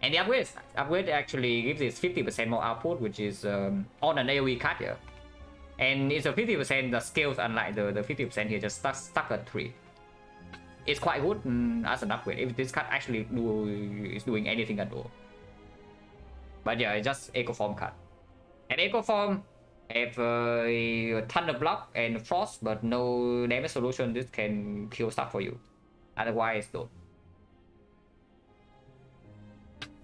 And the upgrade actually gives it 50% more output, which is on an AoE card here. And it's a 50% the scales, unlike the 50% here, just stuck at 3. It's quite good as an upgrade if this card actually is doing anything at all. But yeah, it's just Echo Form card. And Echo Form have a Thunder Block and Frost, but no damage solution. This can kill stuff for you. Otherwise, don't.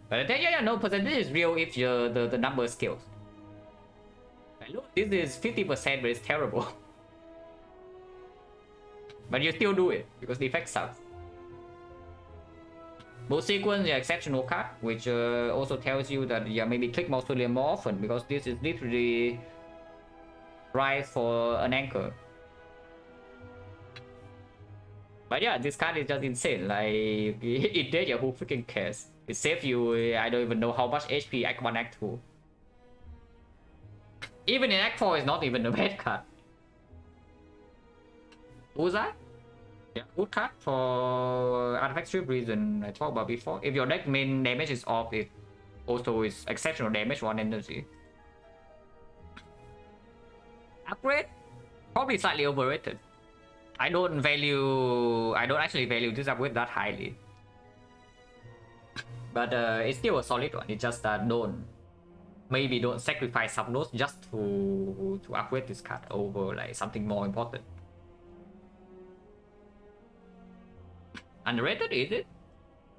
But yeah, no percentage is real if the number scales. And look, this is 50%, but it's terrible. But you still do it because the effect sucks. Both sequence, yeah, exceptional card, which also tells you that yeah, maybe click mausoleum more often because this is literally right for an anchor. But yeah, this card is just insane. Like it did, yeah, who freaking cares? It saves you. I don't even know how much HP Act 1, Act 2. Even in Act 4 is not even a bad card. Bullseye? Yeah, good card for artifact strip reason I talked about before. If your deck main damage is off, it also is exceptional damage, 1 energy. Upgrade? Probably slightly overrated. I don't actually value this upgrade that highly. But it's still a solid one. It's just that maybe don't sacrifice some nodes just to upgrade this card over like something more important. Underrated, is it?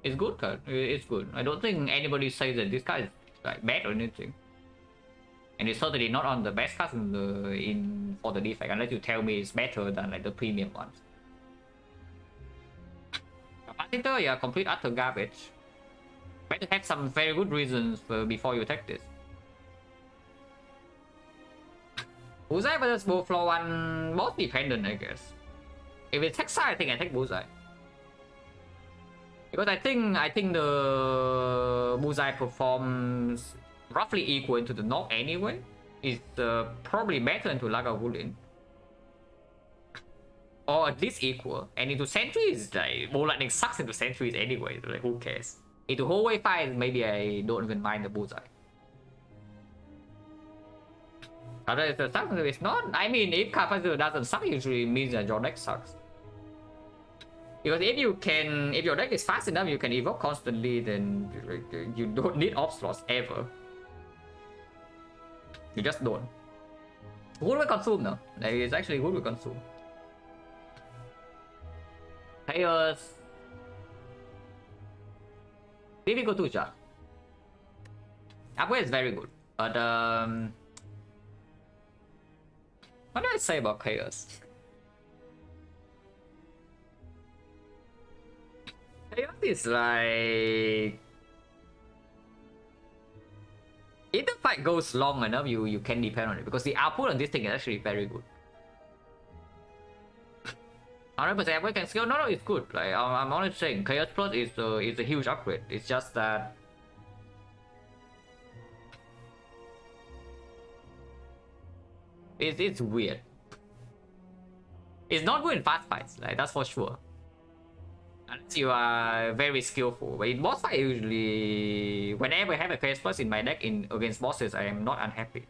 It's good card. It's good. I don't think anybody says that this card is like bad or anything. And it's certainly not on the best cards for the defect, unless you tell me it's better than like the premium ones. Capacitor, yeah, complete utter garbage. Better have some very good reasons before you take this. Bullseye versus Bullflow one, both dependent, I guess. If it's Texas, I think I take Bullseye. Because I think the Bullseye performs roughly equal to the knock anyway. It's probably better into Lagavulin. Or at least equal. And into Sentries, like, Bull Lightning sucks into Sentries anyway, so like, who cares? Into Hallway Fight, maybe I don't even mind the Bullseye. It's not. I mean, if Capacitor doesn't suck, usually means that your deck sucks. Because if your deck is fast enough, you can evoke constantly, then you don't need op slots ever. You just don't. Good with consume though. Like, it's actually good with consume. Chaos. Difficult to judge. Upgrade is very good, but what do I say about Chaos? Chaos is like, if the fight goes long enough, you can depend on it because the output on this thing is actually very good. 100% upgrade can scale. No, it's good. Like I'm honestly saying, Chaos Plus is a huge upgrade. It's just that it's weird. It's not good in fast fights. Like that's for sure. Unless you are very skillful. But in boss fight, usually, whenever I have a Chaos Plus in my deck against bosses, I am not unhappy.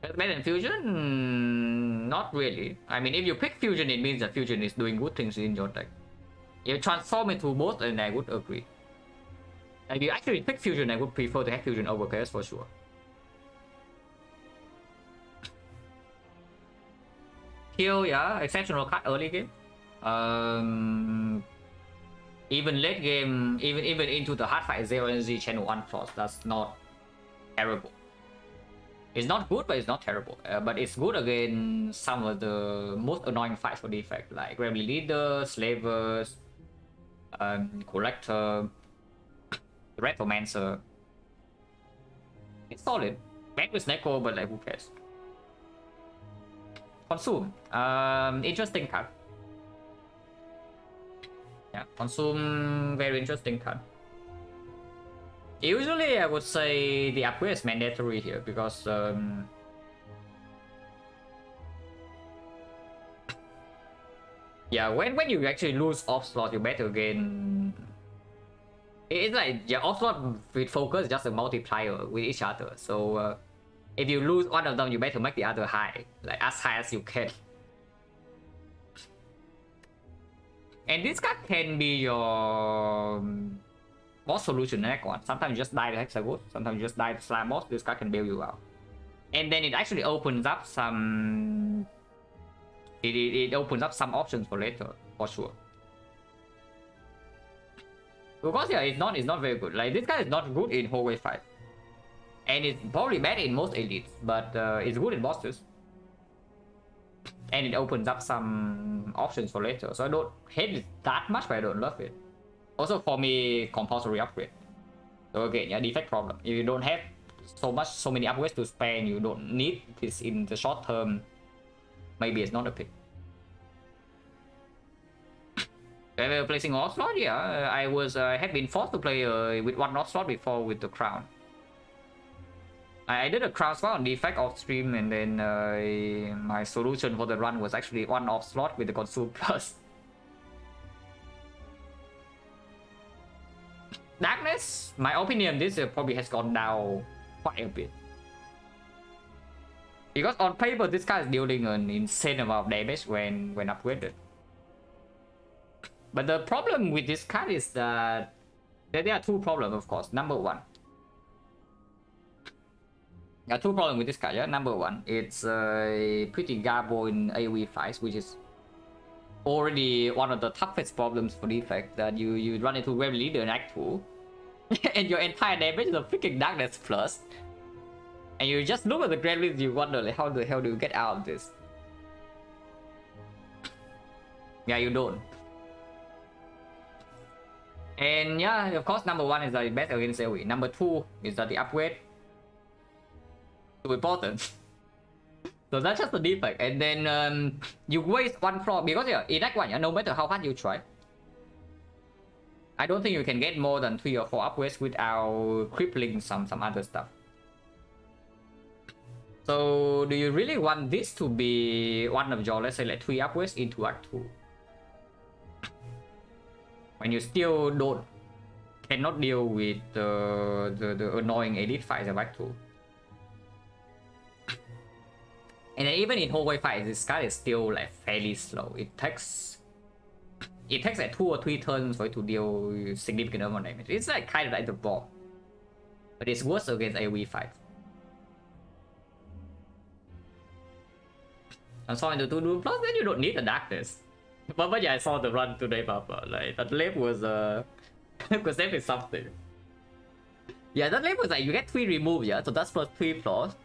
Better than Fusion? Not really. I mean, if you pick Fusion, it means that Fusion is doing good things in your deck. If you transform into both, then I would agree. If you actually pick Fusion, I would prefer to have Fusion over Chaos for sure. Kill, yeah, exceptional card early game. Even late game, even into the hard fight, 0 energy channel 1 cross, that's not terrible. It's not good, but it's not terrible. But it's good against some of the most annoying fights for defect, like Gravely Leader, Slavers, Collector, Retromancer. It's solid. Bad with Neko, but like who cares? Consume. Interesting card. Yeah, Consume, very interesting card. Usually I would say the upgrade is mandatory here because yeah, when you actually lose off slot, you better gain. It's like yeah, off slot with focus just a multiplier with each other. So if you lose one of them, you better make the other high, like as high as you can. And this card can be your boss solution next one. Sometimes you just die the Hexagon, sometimes you just die the Slime boss. This card can bail you out. And then it actually opens up some... It opens up some options for later, for sure. Because yeah, it's not very good. Like this guy is not good in hallway fight. And it's probably bad in most elites, but it's good in bosses. And it opens up some options for later. So I don't hate it that much, but I don't love it. Also for me, compulsory upgrade. So again, yeah, defect problem. If you don't have so many upgrades to spend, you don't need this in the short term, maybe it's not a pick. Placing off slot, yeah, I had been forced to play with one off slot before with the crown. I did a crown spot on defect off stream, and then my solution for the run was actually one off slot with the consume plus. Darkness, my opinion, this probably has gone down quite a bit. Because on paper, this guy is dealing an insane amount of damage when upgraded. But the problem with this card is that there are two problems, of course. Number one, there are two problems with this card. Yeah, number one, it's pretty garbo in AoE fights, which is already one of the toughest problems for defect. That you run into Gravely Leader in Act 2, and your entire damage is a freaking Darkness plus, and you just look at the Gravely Leader, you wonder like, how the hell do you get out of this? Yeah, you don't. And yeah, of course, number one is that it's best against AoE. Number two is that the upgrade too important. So that's just the defect. And then you waste one floor because yeah, in that one, yeah, no matter how hard you try, I don't think you can get more than 3 or 4 upgrades without crippling some other stuff. So do you really want this to be one of your, let's say, like 3 upgrades into Act 2? When you still cannot deal with the annoying elite fights of Act 2. And then even in hallway fights, this card is still like fairly slow. It takes like 2 or 3 turns for it to deal significant amount of damage. It's like kind of like the bomb, but it's worse against AoE fights. And so into 2 Doom Plus, then you don't need the Darkness. But yeah, I saw the run today, Papa. Like that left was was definitely something. Yeah, that left was like you get 3 removes, yeah, so that's plus 3 flaws.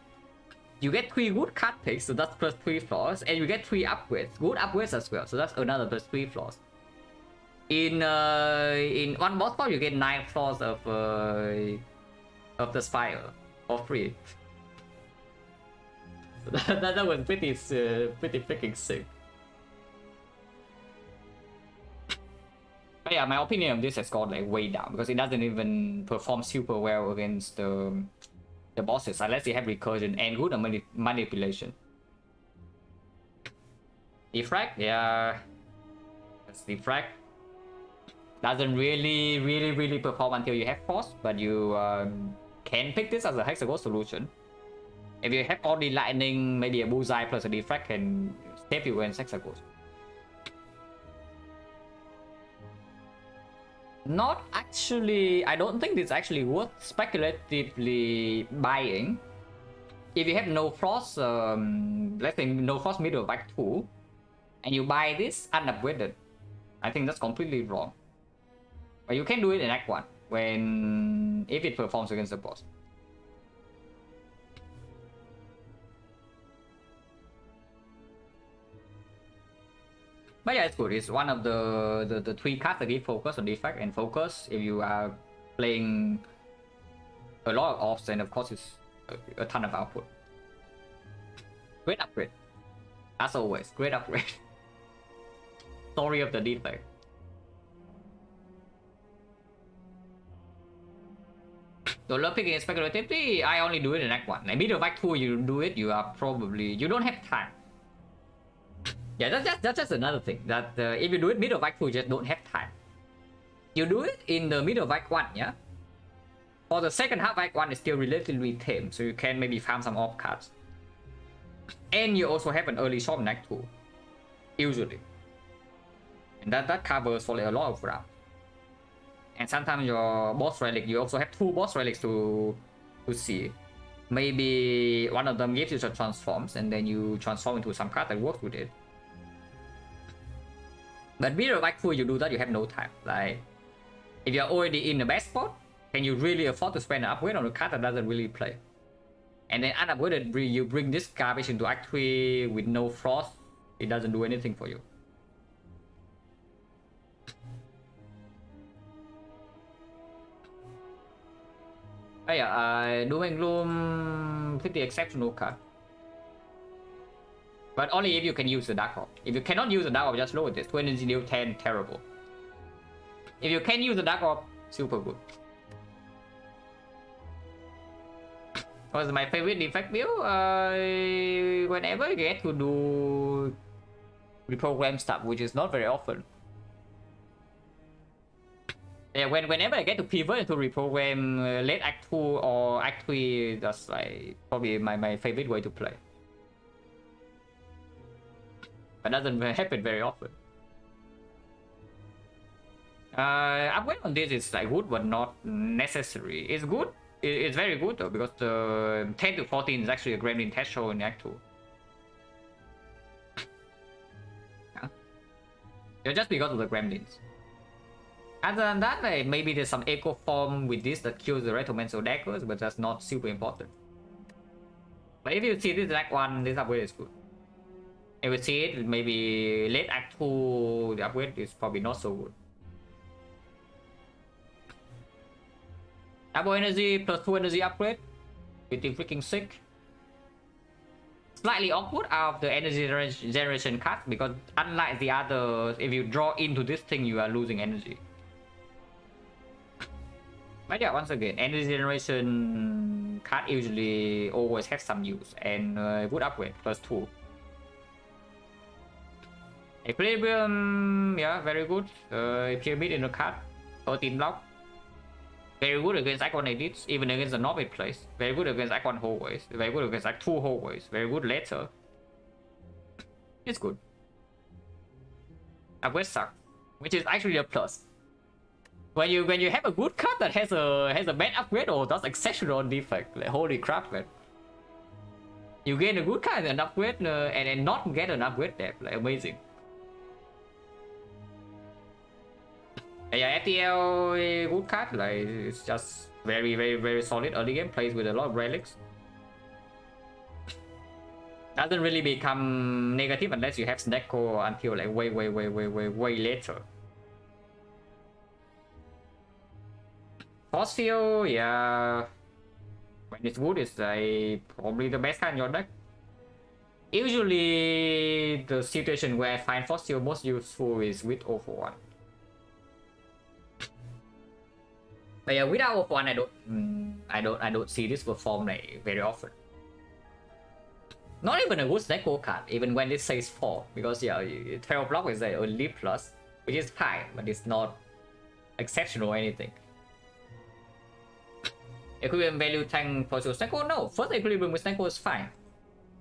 You get 3 good card picks, so that's plus 3 flaws, and you get 3 upgrades, good upgrades as well, so that's another plus 3 flaws. In one boss fight, you get 9 flaws of the Spire for free. So that was pretty freaking sick. But yeah, my opinion of this has gone like way down because it doesn't even perform super well against the bosses unless you have recursion and good manipulation. Defrag, yeah, that's defrag. Doesn't really perform until you have force, but you can pick this as a hexagon solution. If you have all the lightning, maybe a bullseye plus a defrag can save you against hexagons. Not actually, I don't think it's actually worth speculatively buying. If you have no frost, let's say no frost middle of Act 2, and you buy this unupgraded, I think that's completely wrong. But you can do it in Act 1 when if it performs against the boss. But yeah, it's good. It's one of the 3 cards that give focus on defect and focus. If you are playing a lot of offs, then of course it's a ton of output. Great upgrade. As always, great upgrade. Story of the defect. So love picking speculatively, I only do it in Act 1. Like middle of Act 2, you do it, you are probably, you don't have time. Yeah, that's just another thing. That if you do it middle of Act 2, you just don't have time. You do it in the middle of Act 1, yeah? For the second half, Act 1 is still relatively tame, so you can maybe farm some off cards. And you also have an early shot in Act 2, usually. And that covers for like a lot of ground. And sometimes your boss relic, you also have 2 boss relics to see. Maybe one of them gives you some transforms, and then you transform into some card that works with it. But middle of Act 2, you do that, you have no time. Like, if you're already in the best spot, can you really afford to spend an upgrade on a card that doesn't really play? And then unupgraded, you bring this garbage into Act 3 with no frost, it doesn't do anything for you. Oh yeah, Doom and Gloom, pretty exceptional card. But only if you can use the Dark Orb. If you cannot use the Dark Orb, just lower this. 2 energy deal 10, terrible. If you can use the Dark Orb, super good. Was my favorite defect build? Whenever you get to do reprogram stuff, which is not very often. Yeah, whenever I get to pivot into reprogram late Act 2 or Act 3, that's like probably my favorite way to play. But doesn't happen very often. Upgrade on this is like good, but not necessary. It's good. It's very good though, because the 10 to 14 is actually a Gremlin test show in Act 2. Yeah, just because of the Gremlins. Other than that, like, maybe there's some echo form with this that kills the Retromancer daggers, but that's not super important. But if you see this in Act 1, this upgrade is good. If you see it, maybe late Act 2, the upgrade is probably not so good. Double energy plus 2 energy upgrade. Pretty freaking sick. Slightly awkward out of the energy generation card, because unlike the others, if you draw into this thing, you are losing energy. But yeah, once again, energy generation card usually always have some use, and good upgrade plus 2. Equilibrium, yeah, very good. Pyramid in the card, 13 block. Very good against Act 1 edits, even against the knob it plays. Very good against Act 1 hallways. Very good against Act 2 hallways. Very good later. It's good. Upgrade sucks, which is actually a plus. When you have a good card that has a bad upgrade or does exceptional defect, like holy crap, man. You gain a good card and an upgrade and not get an upgrade there, like amazing. Yeah, FTL good card, like it's just very solid early game, plays with a lot of relics. Doesn't really become negative unless you have Snecko until like way later. Force Field, yeah, when it's good, it's like probably the best card in your deck. Usually the situation where I find Force Field most useful is with 041. But yeah, without 041, I don't see this perform like very often. Not even a good Snecko card, even when it says 4, because yeah, 12 block is like only plus, which is fine, but it's not exceptional or anything. Equilibrium value tank for Snecko? No, first equilibrium with Snecko is fine.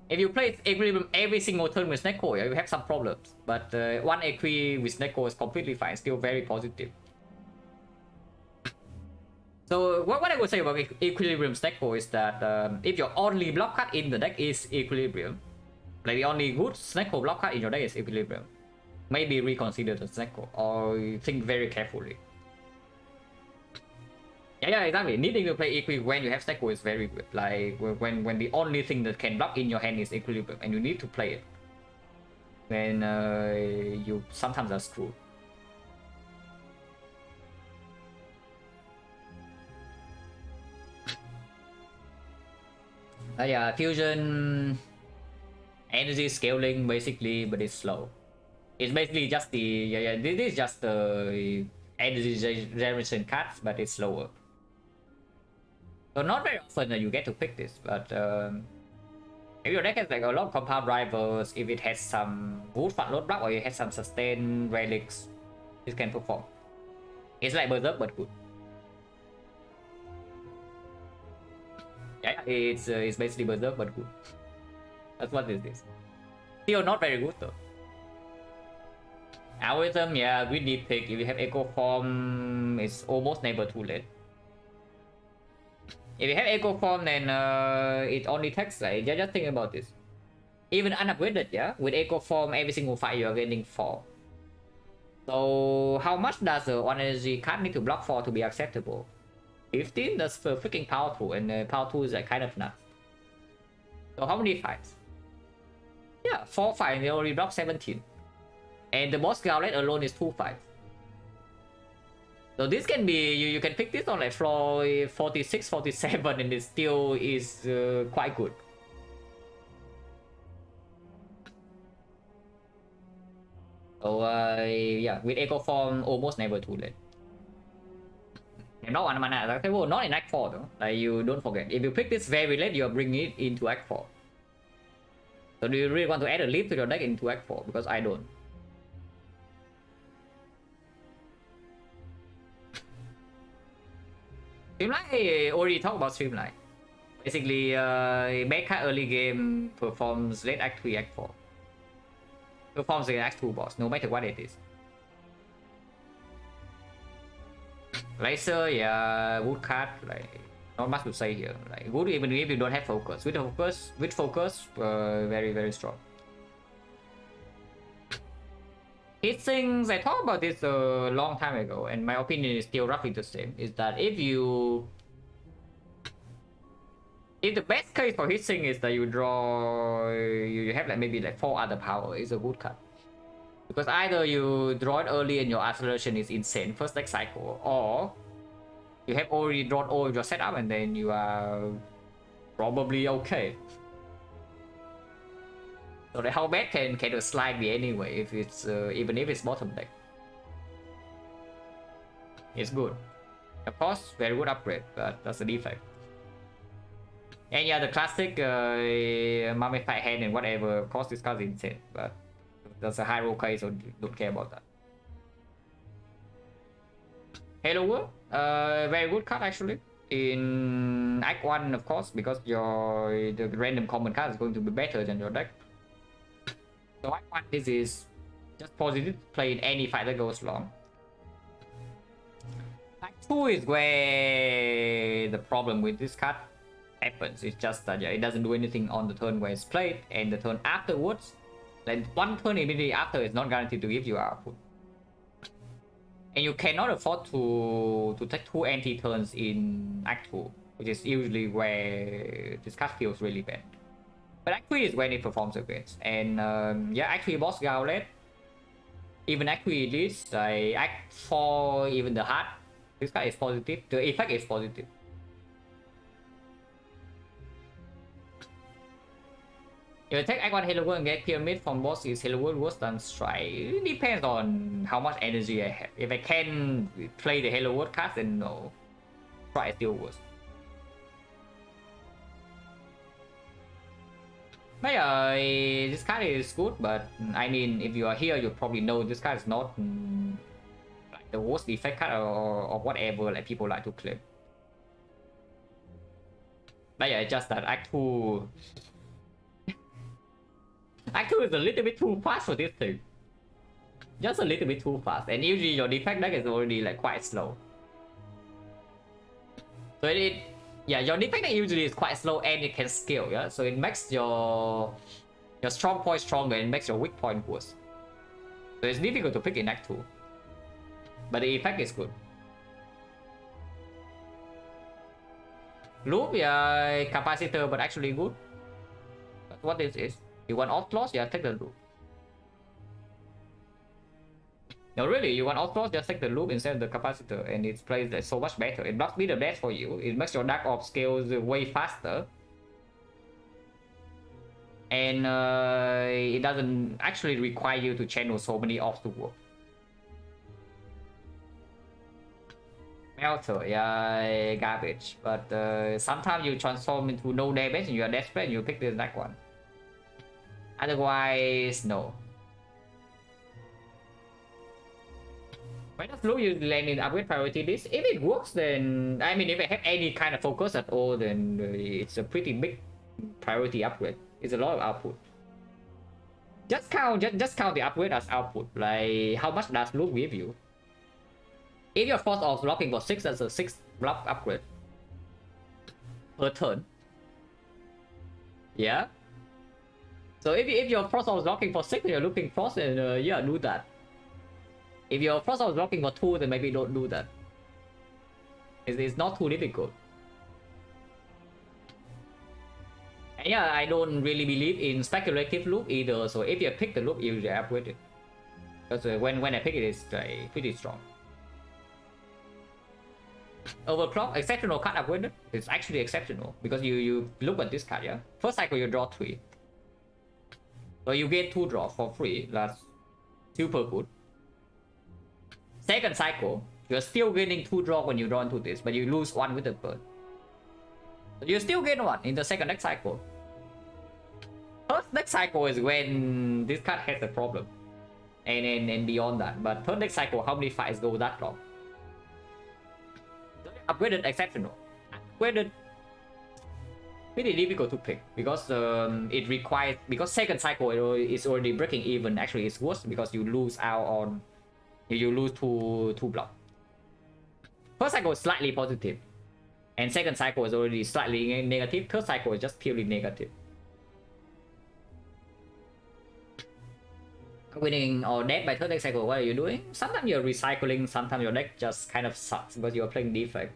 If you play equilibrium every single turn with Snecko, you have some problems. But one equi with Snecko is completely fine, still very positive. So what I would say about equilibrium Snecko is that if your only block card in the deck is equilibrium, like the only good Snecko block card in your deck is equilibrium, maybe reconsider the Snecko or think very carefully. Yeah, exactly. Needing to play Equi when you have Stacko is very good. Like when the only thing that can block in your hand is Equilibrium, and you need to play it. Then you sometimes are screwed. Yeah, fusion energy scaling basically, but it's slow. It's basically just the this is just the energy generation cards, but it's slower. So not very often that you get to pick this, but if your deck has like a lot of compound rivals, if it has some good front load block or it has some sustain relics, it can perform. It's like Berserk but good. Yeah, it's basically Berserk but good. That's what this is. Still not very good though. Algorithm, yeah, greedy pick. If you have Echo Form, it's almost never too late. If you have Echo Form, then it only takes like just think about this. Even unupgraded, yeah, with Echo Form, every single fight you are getting 4. So how much does the 1 energy card need to block for to be acceptable? 15? That's freaking powerful, and power 2 is like kind of nuts. So how many fights? Yeah, 4 fights, they already block 17. And the boss gauntlet alone is 2 fights. So this can be, you can pick this on like floor 46, 47 and it still is quite good. So yeah, with Echo Form, almost never too late. And not 1 mana, like, well, not in Act 4 though. Like you don't forget, if you pick this very late, you're bringing it into Act 4. So do you really want to add a leap to your deck into Act 4? Because I don't. Streamline, already talked about Streamline. Basically, Mecha early game performs late Act 3, Act 4. Performs in Act 2 boss, no matter what it is. Laser, yeah, good card, like, not much to say here. Like, good even if you don't have focus. With focus, very, very strong. It things I talked about this a long time ago, and my opinion is still roughly the same. Is that if the best case for hitting is that you draw, you have like maybe like 4 other power, is a good card. Because either you draw it early and your acceleration is insane first deck cycle, or you have already drawn all of your setup and then you are probably okay. So like how bad can the slide be anyway if it's even if it's bottom deck? It's good. Of course, very good upgrade, but that's a defect. And yeah, the classic mummified hand and whatever, of course this card is insane, but that's a high roll case, so don't care about that. Hello World, very good card actually. In Act 1, of course, because the random common card is going to be better than your deck. So Act 1, this is just positive, play in any fight that goes long. Act 2 is where the problem with this card happens. It's just that yeah, it doesn't do anything on the turn where it's played, and the turn afterwards, like one turn immediately after, is not guaranteed to give you output. And you cannot afford to take 2 anti-turns in Act 2, which is usually where this card feels really bad. But Act 3 is when it performs against. And yeah, Act 3 boss gauntlet, even Act 3 leads, like Act 4, even the heart, this card is positive, the effect is positive. If you take Act 1 Hello World and get Pyramid from boss, is Hello World worse than Strike? It depends on how much energy I have. If I can play the Hello World card, then no. Strike is still worse. But yeah, this card is good, but I mean, if you are here, you probably know this card is not like the worst effect card or whatever like people like to claim. But yeah, it's just that Act 2... Act 2 is a little bit too fast for this thing. Just a little bit too fast, and usually your defect deck is already like quite slow. So yeah, your defect deck usually is quite slow and it can scale, yeah. So it makes your strong point stronger and makes your weak point worse. So it's difficult to pick in Act 2, but the effect is good. Loop, yeah, capacitor, but actually good. That's what this is. You want outlaws? Yeah, take the loop. No, really, you want outlaws? Just take the loop instead of the capacitor, and it plays so much better. It must be the best for you. It makes your Dark Orb scales way faster. And it doesn't actually require you to channel so many orbs to work. Melter, yeah, garbage. But sometimes you transform into no damage and you are desperate and you pick the next one. Otherwise, no. When does loop you land in upgrade priority list? If it works, then I mean, if it have any kind of focus at all, then it's a pretty big priority upgrade. It's a lot of output. Just count the upgrade as output. Like how much does loop give you? If your force of blocking for 6, that's a 6 block upgrade per turn. Yeah. So if your force of blocking for 6 and you're looking force, then yeah, do that. If your force of blocking for 2, then maybe don't do that. It's not too difficult. And yeah, I don't really believe in speculative loop either. So if you pick the loop, you usually upgrade it. Because when I pick it, it's pretty strong. Overclock, exceptional card upgraded. It's actually exceptional because you look at this card, yeah. First cycle you draw 3. So you get 2 draw for free. That's super good. Second cycle, you're still getting 2 draw when you draw into this, but you lose 1 with the bird. So you still get 1 in the second next cycle. Third next cycle is when this card has a problem. And beyond that. But third next cycle, how many fights go that long? Upgraded exceptional. Upgraded pretty difficult to pick because it requires, because second cycle is already breaking even. Actually, it's worse because you lose out on, you lose two block. First cycle is slightly positive, and second cycle is already slightly negative. Third cycle is just purely negative. Winning or dead by third deck cycle, what are you doing? Sometimes you're recycling, sometimes your deck just kind of sucks because you're playing defect.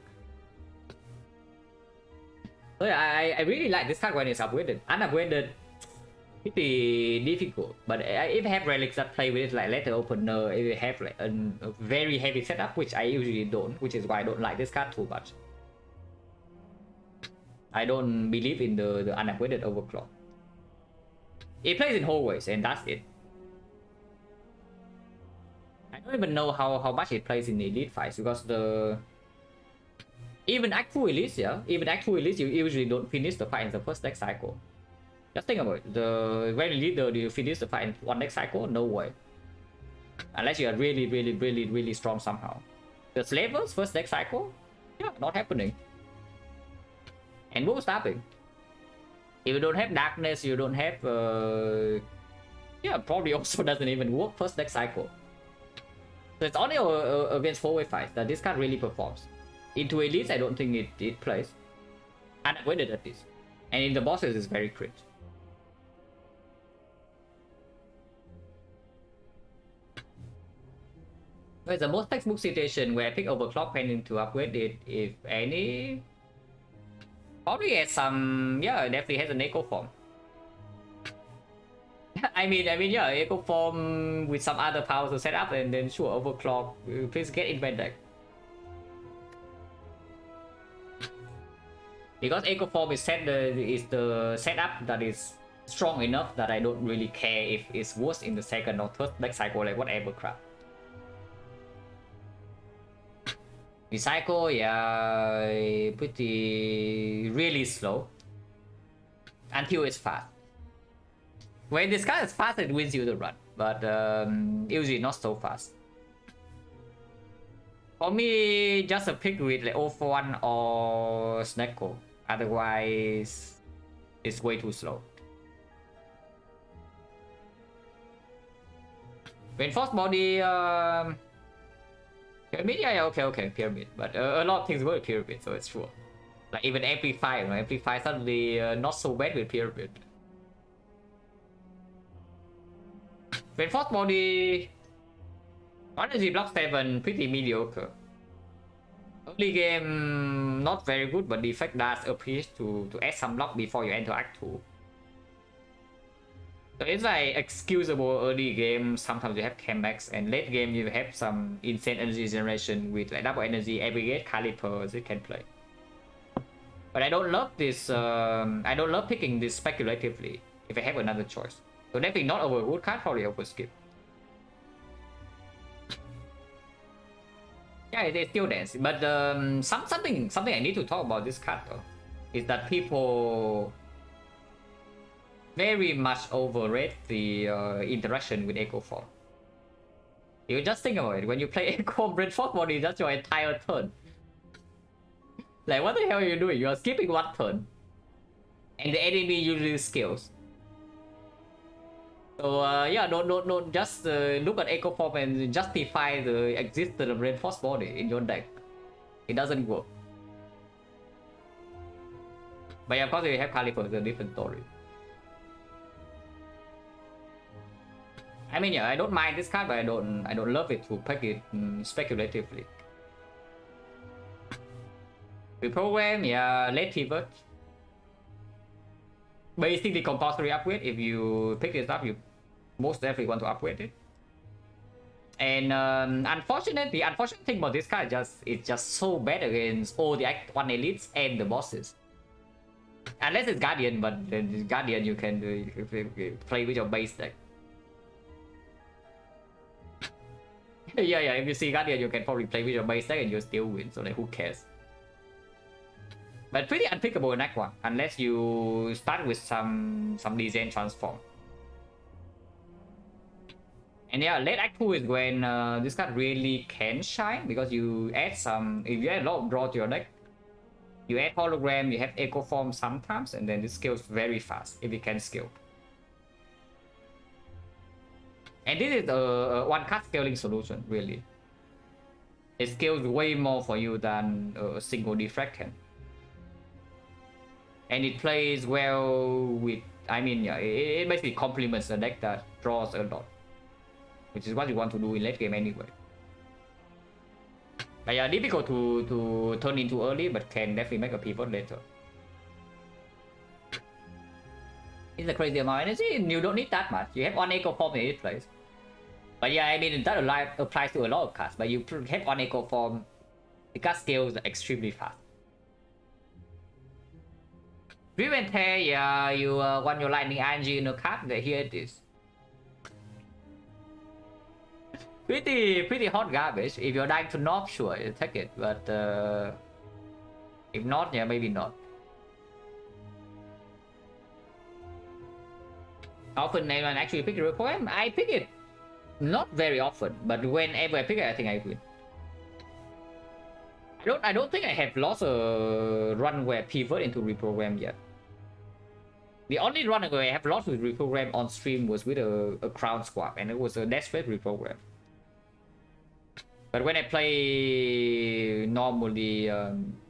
So yeah, I really like this card when it's upgraded. Unupgraded, pretty difficult. But if you have relics that play with it, like letter opener, if you have like a very heavy setup, which I usually don't, which is why I don't like this card too much. I don't believe in the unupgraded overclock. It plays in hallways and that's it. I don't even know how much it plays in the elite fights because even Act 2 Elite, yeah, even Act 2 Elite, you usually don't finish the fight in the first deck cycle. Just think about it. The very leader, do you finish the fight in one deck cycle? No way. Unless you are really strong somehow. The slavers first deck cycle? Yeah, not happening. And boom stopping. If you don't have darkness, you don't have yeah, probably also doesn't even work first deck cycle. So it's only against 4-way fights that this card really performs. Into elites, I don't think it plays. Unavoided at least. And in the bosses, it's very crit. But the most textbook situation where I pick overclock pending to upgrade it, if any, probably has some, yeah, definitely has an echo form. I mean, yeah, echo form with some other powers to set up, and then sure, overclock. Please get in my deck. Because echo form is the setup that is strong enough that I don't really care if it's worse in the second or third deck cycle, like whatever crap. Recycle, yeah, pretty really slow until it's fast. When this guy is fast, it wins you the run, but usually not so fast. For me, just a pick with like 0-1 or Snecko. Otherwise, it's way too slow. Reinforced body, pyramid, yeah, okay, pyramid. But a lot of things go with pyramid, so it's true. Like even amplify, you know, amplify suddenly not so bad with pyramid. Reinforced body, energy block 7, pretty mediocre. Early game not very good, but the effect does appear to add some luck before you enter Act 2. So it's like excusable early game, sometimes you have comebacks, and late game you have some insane energy generation with like double energy, aggregate, calipers it can play. But I don't love this, I don't love picking this speculatively if I have another choice. So definitely not over good card, probably over skip. Yeah, it is still dance, but something I need to talk about this card though is that people very much overrate the interaction with Echo Form. You just think about it, when you play Echo Reinforced Body, that's your entire turn. Like, what the hell are you doing? You are skipping one turn, and the enemy usually skills. So yeah, don't just look at Echo Form and justify the existence of Reinforced Body in your deck. It doesn't work. But yeah, of course, if you have Caliper, it's a different story. I mean, yeah, I don't mind this card, but I don't love it to pick it speculatively. Reprogram, yeah, late pivot. Basically compulsory upgrade. If you pick this up, you most definitely want to upgrade it. And unfortunately, the unfortunate thing about this card is it's just so bad against all the Act 1 elites and the bosses. Unless it's Guardian, but then Guardian you can play with your base deck. Yeah, if you see Guardian, you can probably play with your base deck and you still win, so like who cares? But pretty unpickable in Act 1, unless you start with some design transform. And yeah, late Act 2 is when this card really can shine, because you add some, if you add a lot of draw to your deck, you add hologram, you have echo form sometimes, and then it scales very fast if it can scale. And this is a one card scaling solution, really. It scales way more for you than a single defrag can. And it plays well with, I mean, yeah, it basically complements a deck that draws a lot, which is what you want to do in late game anyway. But yeah, difficult to turn into early, but can definitely make a pivot later. It's a crazy amount of energy, and you don't need that much. You have one echo form in each place. But yeah, I mean, that applies to a lot of cards, but you have one echo form, the card scales extremely fast. Driven Tear, yeah, you want your lightning RNG in a card, here it is. Pretty hot garbage. If you're dying to knob, sure, you take it, but if not, yeah, maybe not. Often anyone actually pick the reprogram? I pick it not very often, but whenever I pick it, I think I win. I don't think I have lost a run where pivot into reprogram yet. The only run where I have lost with reprogram on stream was with a crown squad, and it was a desperate reprogram. But when I play normally,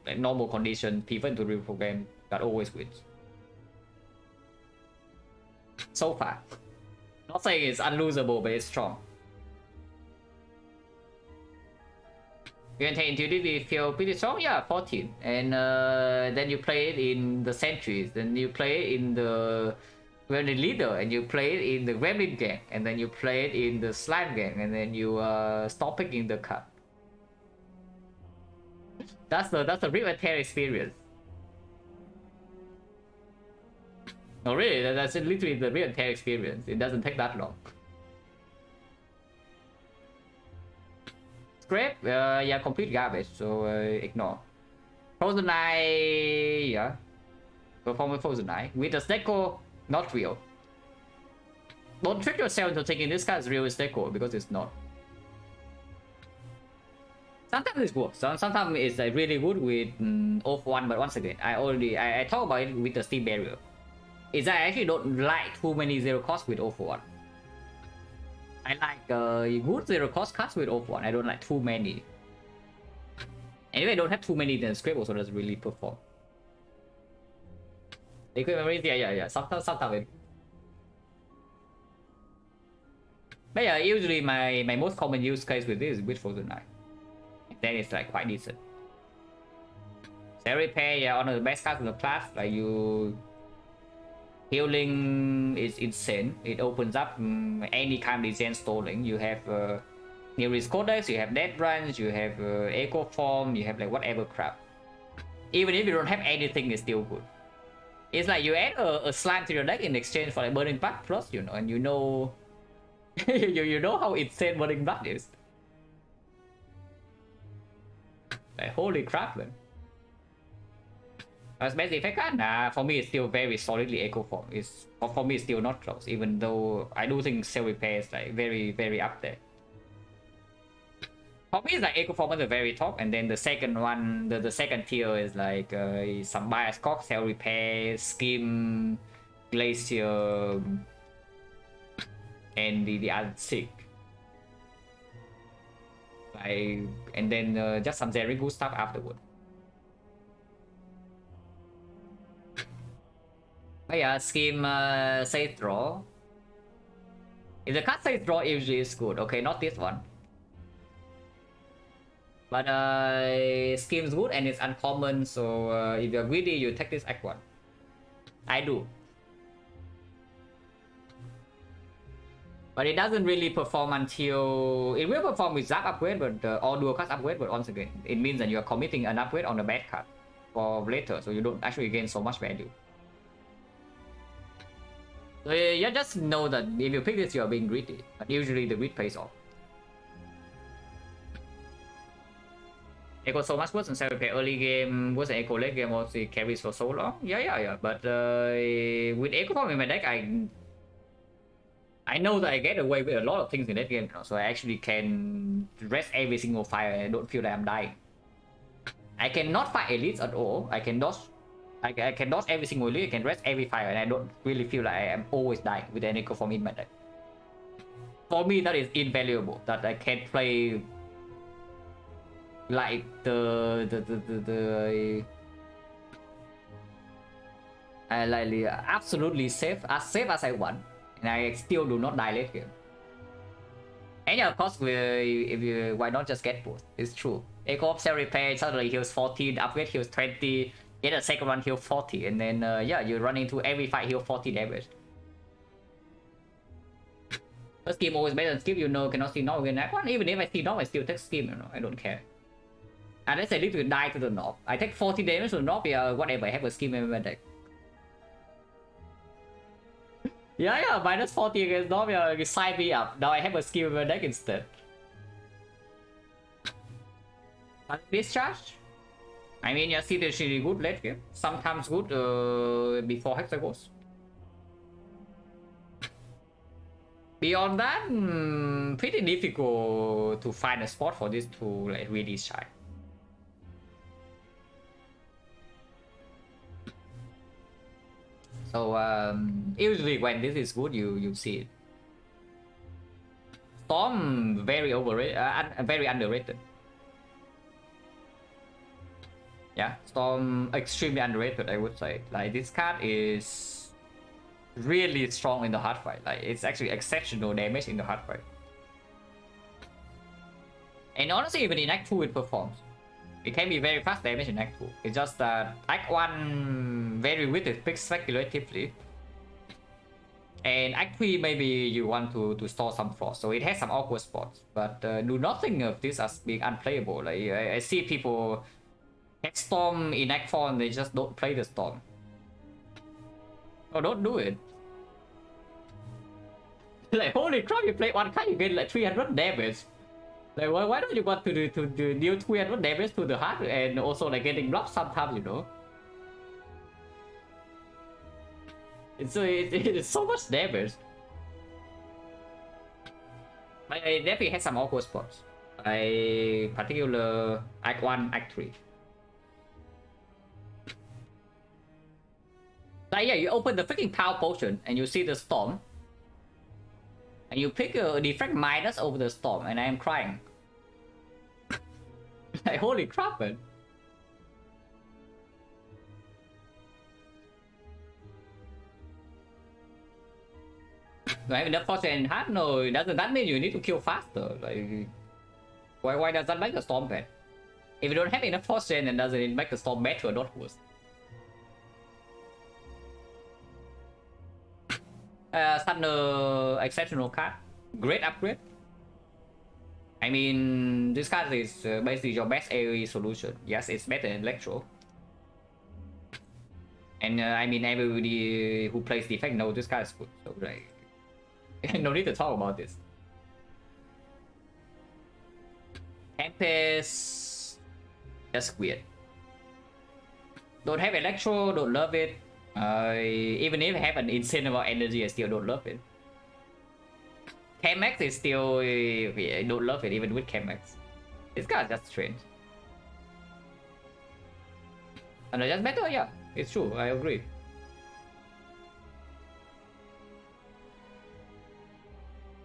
like normal condition, pivot into reprogram, that always wins. So far. Not saying it's unlosable, but it's strong. You can take intuitively feel pretty strong, yeah, 14. And then you play it in the sentries, then you play it in the Gremlin leader, and you play it in the Gremlin gang, and then you play it in the slime gang, and then you stop picking the card. That's the rip and tear experience. No, really, that's literally the rip and tear experience. It doesn't take that long. Scrape, yeah, complete garbage, so ignore. Frozen Eye, yeah. Perform with Frozen Eye. With the Steko, not real. Don't trick yourself into thinking this card is real with Steko, because it's not. Sometimes it works, sometimes it's like really good with Oath 1, but once again, I talk about it with the Steam Barrier. Is I actually don't like too many zero cost with Oath 1. I like good zero cost cards with Oath 1. I don't like too many. Anyway, I don't have too many, then Scrape also doesn't really perform. Liquid memories, yeah. Sometimes it... But yeah, usually my most common use case with this is with Frozen Eye. Then it's like quite decent. Cell repair, yeah, one of the best cards in the class. Like you, healing is insane. It opens up any kind of design stalling. You have Nearest Codex, you have Dead Branch, you have Echo Form, you have like whatever crap. Even if you don't have anything, it's still good. It's like you add a slime to your deck in exchange for like Burning Blood Plus, you know, and you know, you know how insane Burning Blood is. Like holy crap, man. As best effect card, nah, for me it's still very solidly Echo Form. It's for me it's still not close, even though I do think Cell Repair is like very up there. For me, it's like Echo Form at the very top, and then the second one, the second tier is like some Bias Cock, Cell Repair, Skim, Glacier, and the other sick. Like, and then just some very good stuff afterward. But yeah, Skim Safe Draw. If the card Safe Draw usually is good, okay, not this one. But Skim's good and it's uncommon, so if you're greedy, you take this Act 1. I do. But it doesn't really perform until... It will perform with Zap upgrade, but or dual cast upgrade, but once again, it means that you're committing an upgrade on the bad card for later, so you don't actually gain so much value. So you just know that if you pick this, you're being greedy, but usually the greed pays off. Echo so much worse than Cell Repair early game, worse than Echo late game, also it carries for so long. Yeah. But with Echo Form in my deck, I know that I get away with a lot of things in that game, you know, so I actually can rest every single fire and I don't feel that I'm dying. I cannot fight elites at all. I can dodge every single elite, I can rest every fire, and I don't really feel like I am always dying with an Echo Form in my deck. For me, that is invaluable, that I can play like like absolutely safe as I want, and I still do not die late game. And yeah, of course, why not just get both? It's true. Echo of Cell Repair suddenly heals 14, upgrade heals 20, get a second one heal 40, and then yeah, you run into every fight heal 40 damage. First Scheme always better than Skip, you know, cannot see Knob again. That one, even if I see Knob, I still take Scheme, you know, I don't care. Unless I need to die to the Knob. I take 40 damage to the Knob, yeah, whatever, I have a Scheme in my deck. Yeah, minus 40 against Knob, yeah, you sign me up. Now I have a Scheme in my deck instead. Discharge? I mean, yeah, see, it's really good late game. Sometimes good before Hexagons. Beyond that, pretty difficult to find a spot for this to like really shine. So usually when this is good, you see it. Storm very overrated, very underrated. Yeah, Storm extremely underrated, I would say. Like this card is really strong in the hard fight. Like it's actually exceptional damage in the hard fight. And honestly, even in Act 2 it performs. It can be very fast damage in Act 2. It's just that Act 1 very wicked picks speculatively. And Act 3 maybe you want to store some flaws. So it has some awkward spots. But do not think of this as being unplayable. Like I see people get Storm in Act 4 and they just don't play the Storm. Oh, don't do it. Like holy crap, you play one card, you get like 300 damage. Like why don't you want to deal 300 damage to the heart and also like getting blocked sometimes, you know? It's so much damage. But it definitely has some awkward spots. Particular Act 1, Act 3. Like yeah, you open the freaking Power Potion and you see the Storm. And you pick a defect minus over the Storm, and I am crying. Like holy crap, man. Do I have enough fortune in hand? No, doesn't that mean you need to kill faster? Like why does that make a Storm bad? If you don't have enough force gen, then doesn't it make the storm better or not worse? Thunder exceptional card, great upgrade. I mean, this card is basically your best AoE solution. Yes, it's better than Electro. And I mean, everybody who plays defect knows this card is good. So like, no need to talk about this. Tempest, that's weird. Don't have Electro, don't love it. Even if I have an insane amount of energy, I still don't love it. Chemax is still, I don't love it even with Chemax. This guy is just strange. And just better, yeah, it's true, I agree.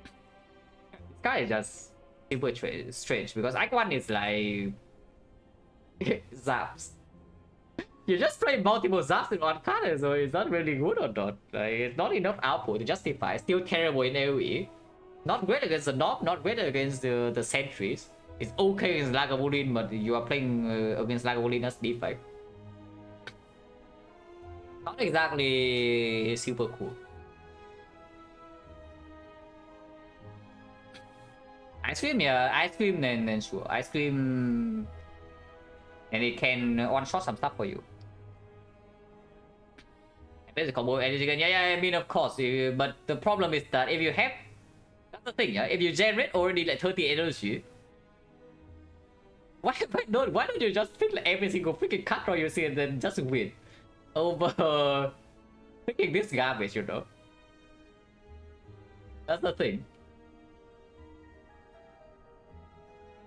This guy is just super strange because Icon is like zaps. You just play multiple zaps in one card, so it's not really good or not. Like, it's not enough output to justify. Still terrible in AoE. Not great against the Nob, not great against the sentries. It's okay against Lagavulin, but you are playing against Lagavulin as defect. Not exactly super cool. Ice Cream, yeah, Ice Cream then sure. Ice Cream, and it can one-shot some stuff for you. There's a combo energy again. Yeah, I mean, of course, but the problem is that if you have, that's the thing, yeah, if you generate already like 30 energy, why don't you just pick like every single freaking card draw you see and then just win over picking this garbage, you know? That's the thing.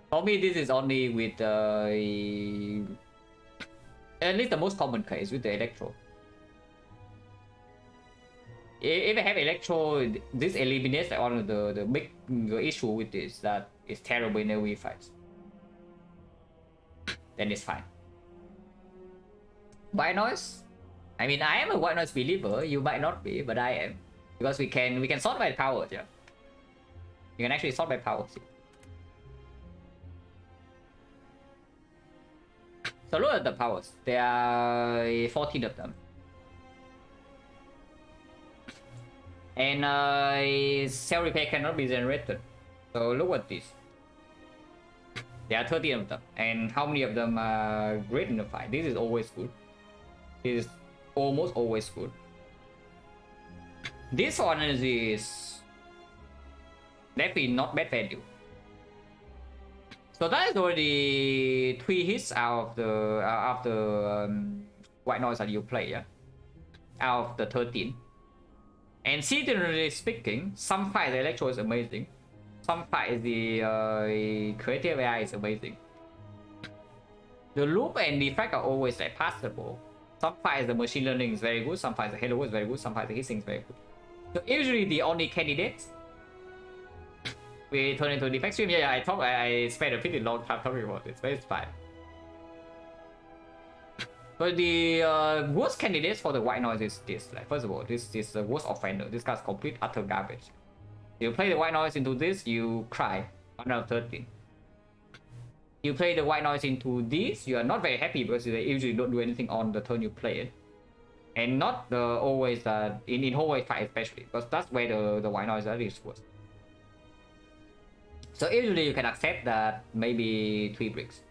For me, this is only with at least the most common case with the Electro. If I have Electro, this eliminates like one of the big issue with this, that it's terrible in AoE fights. Then it's fine. White noise? I mean, I am a white noise believer. You might not be, but I am, because we can sort by powers. Yeah, you can actually sort by powers. So look at the powers. There are 14 of them. And cell repair cannot be generated. So look at this. There are 13 of them. And how many of them are great in the fight? This is always good. This is almost always good. This one is definitely not bad value. So that is already 3 hits out of the white noise that you play, yeah? Out of the 13. And generally speaking, some fights the Electro is amazing. Some fights the creative AI is amazing. The loop and the effect are always like passable. Some fights the machine learning is very good, some fights the Halo is very good, some fights the hissing is very good. So usually the only candidates we turn into defect stream. Yeah, I spent a pretty long time talking about this, but it's fine. But the worst candidates for the white noise is this. Like, first of all, this is the worst offender. This guy's complete utter garbage. You play the white noise into this, you cry. 1 out of 13. You play the white noise into this, you are not very happy because they usually don't do anything on the turn you play it. And not always in hallway fight especially, because that's where the white noise is worst. So usually you can accept that maybe 3 bricks.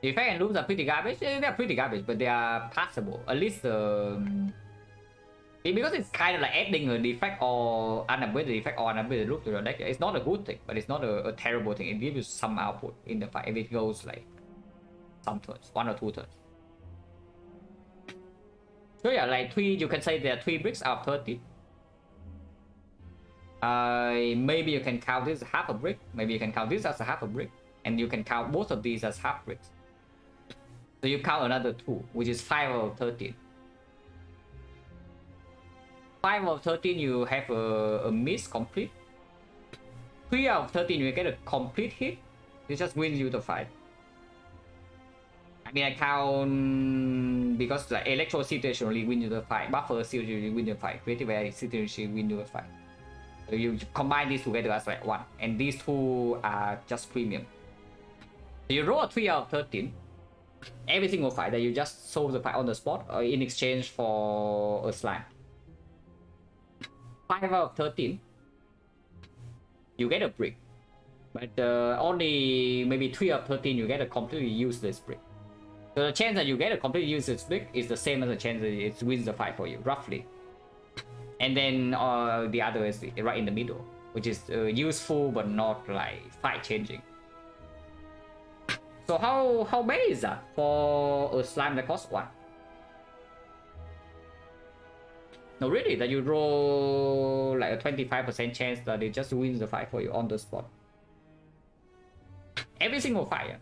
The effect and loops are pretty garbage. They're pretty garbage, but they are passable. At least because it's kind of like adding a defect or unupgraded defect or unupgraded loop to your deck. It's not a good thing, but it's not a terrible thing. It gives you some output in the fight if it goes like some turns, 1 or 2 turns. So yeah, like 3, you can say there are 3 bricks out of 30. Maybe you can count this as half a brick. Maybe you can count this as a half a brick, and you can count both of these as half bricks. So you count another 2, which is 5 out of 13. 5 out of 13, you have a miss complete. 3 out of 13, you get a complete hit. It just wins you the fight. I mean, I count because like Electro situationally win you the fight, Buffer situationally win the fight, Creative AI situationally win you the fight. So you combine these together as like 1, and these 2 are just premium. So you roll a 3 out of 13. Every single fight that you just solve the fight on the spot or in exchange for a slime. 5 out of 13. You get a brick. But only maybe 3 out of 13 you get a completely useless brick. So the chance that you get a completely useless brick is the same as the chance that it wins the fight for you, roughly. And then the other is right in the middle, which is useful but not like fight changing. So how bad is that for a slime that costs 1? No, really, that you roll like a 25% chance that it just wins the fight for you on the spot. Every single fight,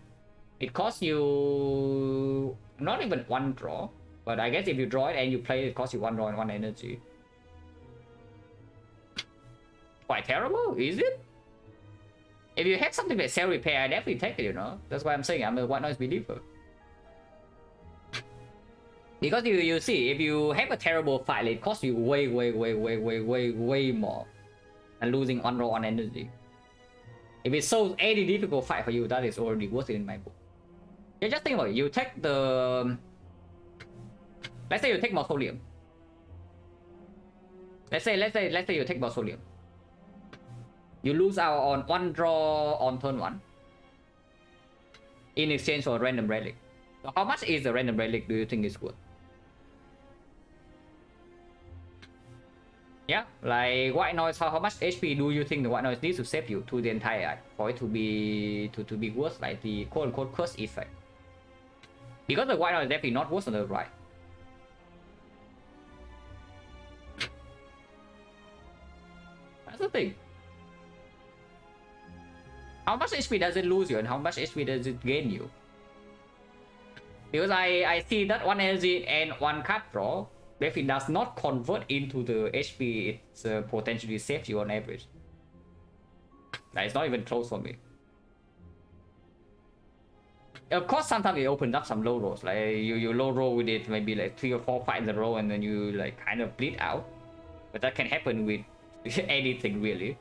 it costs you not even 1 draw, but I guess if you draw it and you play it costs you 1 draw and 1 energy. Quite terrible, is it? If you have something like cell repair, I definitely take it, you know. That's why I'm saying I'm a white noise believer. Because you see, if you have a terrible fight, it costs you way more than losing 1 draw on energy. If it's so any difficult fight for you, that is already worth it in my book. Yeah, just think about it. You take the... Let's say you take Mausoleum. Let's say you take Mausoleum. You lose out on 1 draw on turn 1 in exchange for a random relic. So how much is the random relic do you think is worth? Yeah, like white noise, how much HP do you think the white noise needs to save you to the entire act for it to be worth like the quote-unquote curse effect? Because the white noise is definitely not worse on the right. That's the thing. How much HP does it lose you and how much HP does it gain you? Because I see that 1 energy and 1 card draw definitely does not convert into the HP it's potentially saves you on average. That is not even close for me. Of course, sometimes it opens up some low rolls. Like you low roll with it maybe like 3 or 4 fights in a row and then you like kind of bleed out. But that can happen with anything really.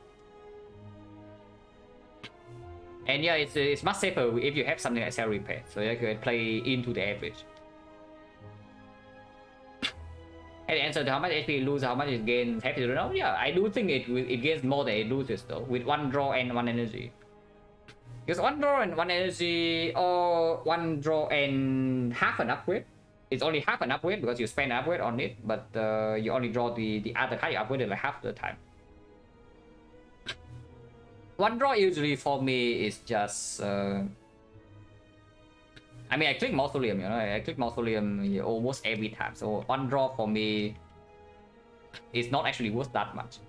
And yeah, it's much safer if you have something like cell repair, so you can play into the average. And the answer to how much HP it loses, how much it gains, happy to know. Yeah, I do think it gains more than it loses though, with 1 draw and 1 energy. Because 1 draw and 1 energy, or 1 draw and half an upgrade. It's only half an upgrade because you spend an upgrade on it, but you only draw the other card you upgraded like half the time. 1 draw usually for me is just... I mean, I click Mausoleum, you know, I click Mausoleum almost every time. So 1 draw for me is not actually worth that much.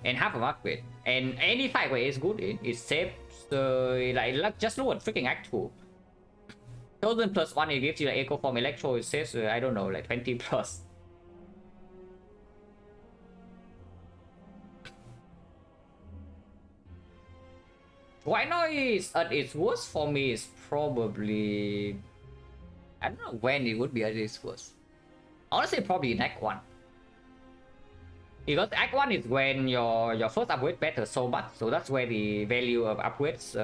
And half of upgrade. And any fight where it's good, it saves like just look at freaking Act 2. Chosen plus 1, it gives you like Echo Form Electro, it saves, I don't know, like 20 plus. White noise at its worst for me is probably... I don't know when it would be at its worst. Honestly, probably in Act 1. Because Act 1 is when your first upgrade better so much, so that's where the value of upgrades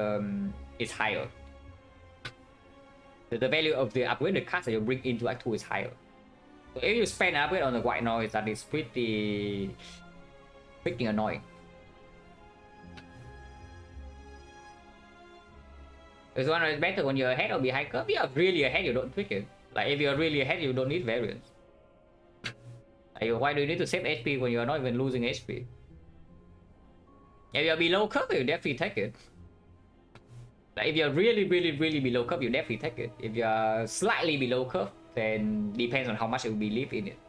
is higher. The value of the upgraded cards that you bring into Act 2 is higher. So if you spend an upgrade on the white noise, that is pretty freaking annoying. This one is better when you're ahead or behind curve. If you're really ahead, you don't tweak it. Like if you're really ahead, you don't need variance. Like, why do you need to save HP when you're not even losing HP? If you're below curve, you definitely take it. Like if you're really below curve, you definitely take it. If you're slightly below curve, then depends on how much you believe in it.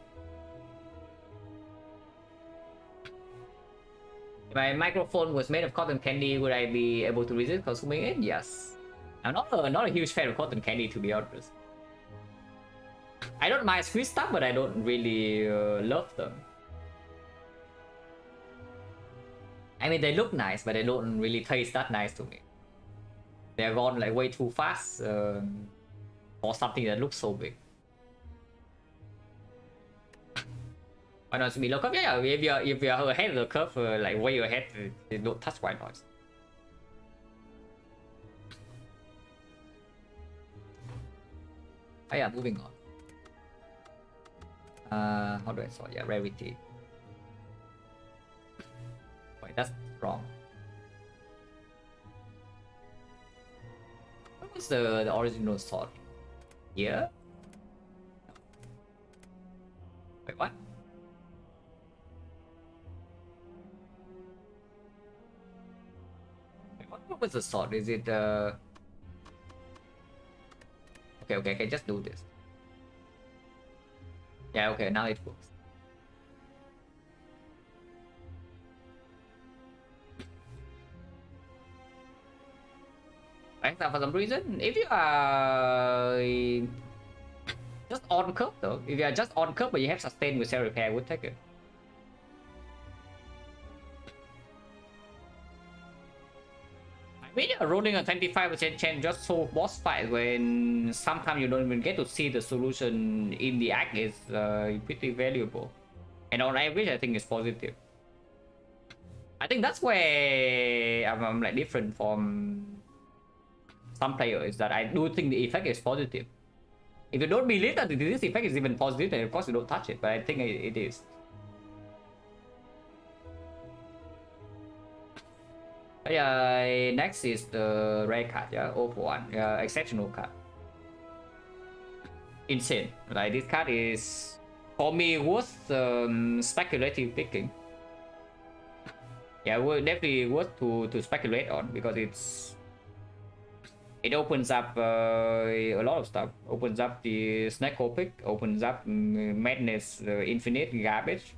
If my microphone was made of cotton candy, would I be able to resist consuming it? Yes. I'm not a huge fan of cotton candy, to be honest. I don't mind sweet stuff, but I don't really love them. I mean, they look nice, but they don't really taste that nice to me. They're gone like way too fast for something that looks so big. Why not below curve? Yeah, if you're ahead of the curve, like way ahead, don't touch white noise. Oh yeah, moving on. How do I sort? Yeah, rarity. Wait, that's wrong. What was the original sort? Here? Wait, what? Wait, what was the sort? Is it okay, okay, I can just do this. Yeah, okay, now it works. Right, now for some reason, if you are just on curve though, if you are just on curve but you have sustain with cell repair, I would take it. I mean, you're rolling a 25% chance just so boss fight when sometimes you don't even get to see the solution in the act is pretty valuable. And on average, I think it's positive. I think that's where I'm like different from some players, that I do think the effect is positive. If you don't believe that this effect is even positive, then of course you don't touch it, but I think it is. Yeah, next is the rare card, yeah, O1, exceptional card. Insane. Like, this card is, for me, worth speculative picking. Yeah, definitely worth to speculate on, because it opens up a lot of stuff. Opens up the snack hole pick, opens up madness, infinite garbage.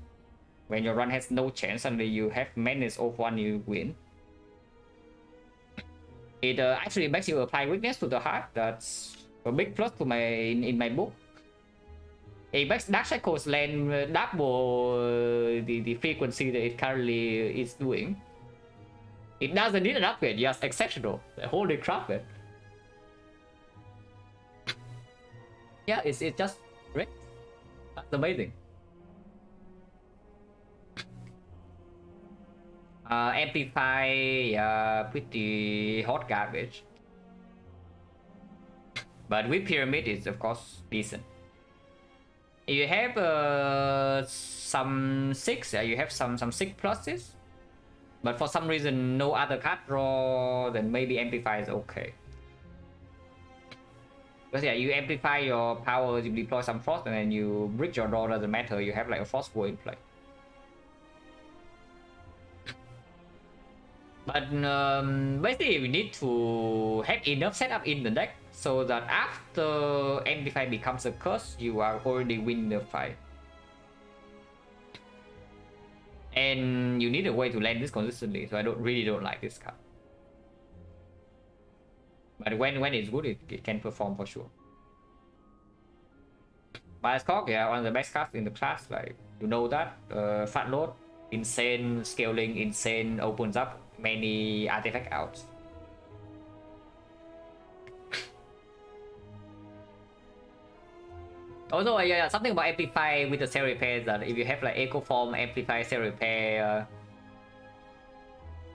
When your run has no chance, suddenly you have madness of one, you win. It actually makes you apply weakness to the heart. That's a big plus to in my book. It makes Dark Shackles land double the frequency that it currently is doing. It doesn't need an upgrade, just exceptional. Holy crap, man. Yeah, it's just great. That's amazing. Amplify, pretty hot garbage. But with Pyramid, it's of course decent. You have some 6, you have some 6 pluses. But for some reason, no other card draw, then maybe Amplify is okay. Because yeah, you amplify your power, you deploy some frost, and then you bridge your draw, doesn't matter, you have like a frost wall in play. But basically we need to have enough setup in the deck so that after Amplify becomes a curse, you are already winning the fight. And you need a way to land this consistently, so I really don't like this card. But when it's good, it can perform for sure. Biascock, yeah, one of the best cards in the class, like, you know that. Fat load, insane scaling, insane opens up many artifact outs. Also, yeah, something about Amplify with the cell repair is that if you have like Echo Form, Amplify, cell repair,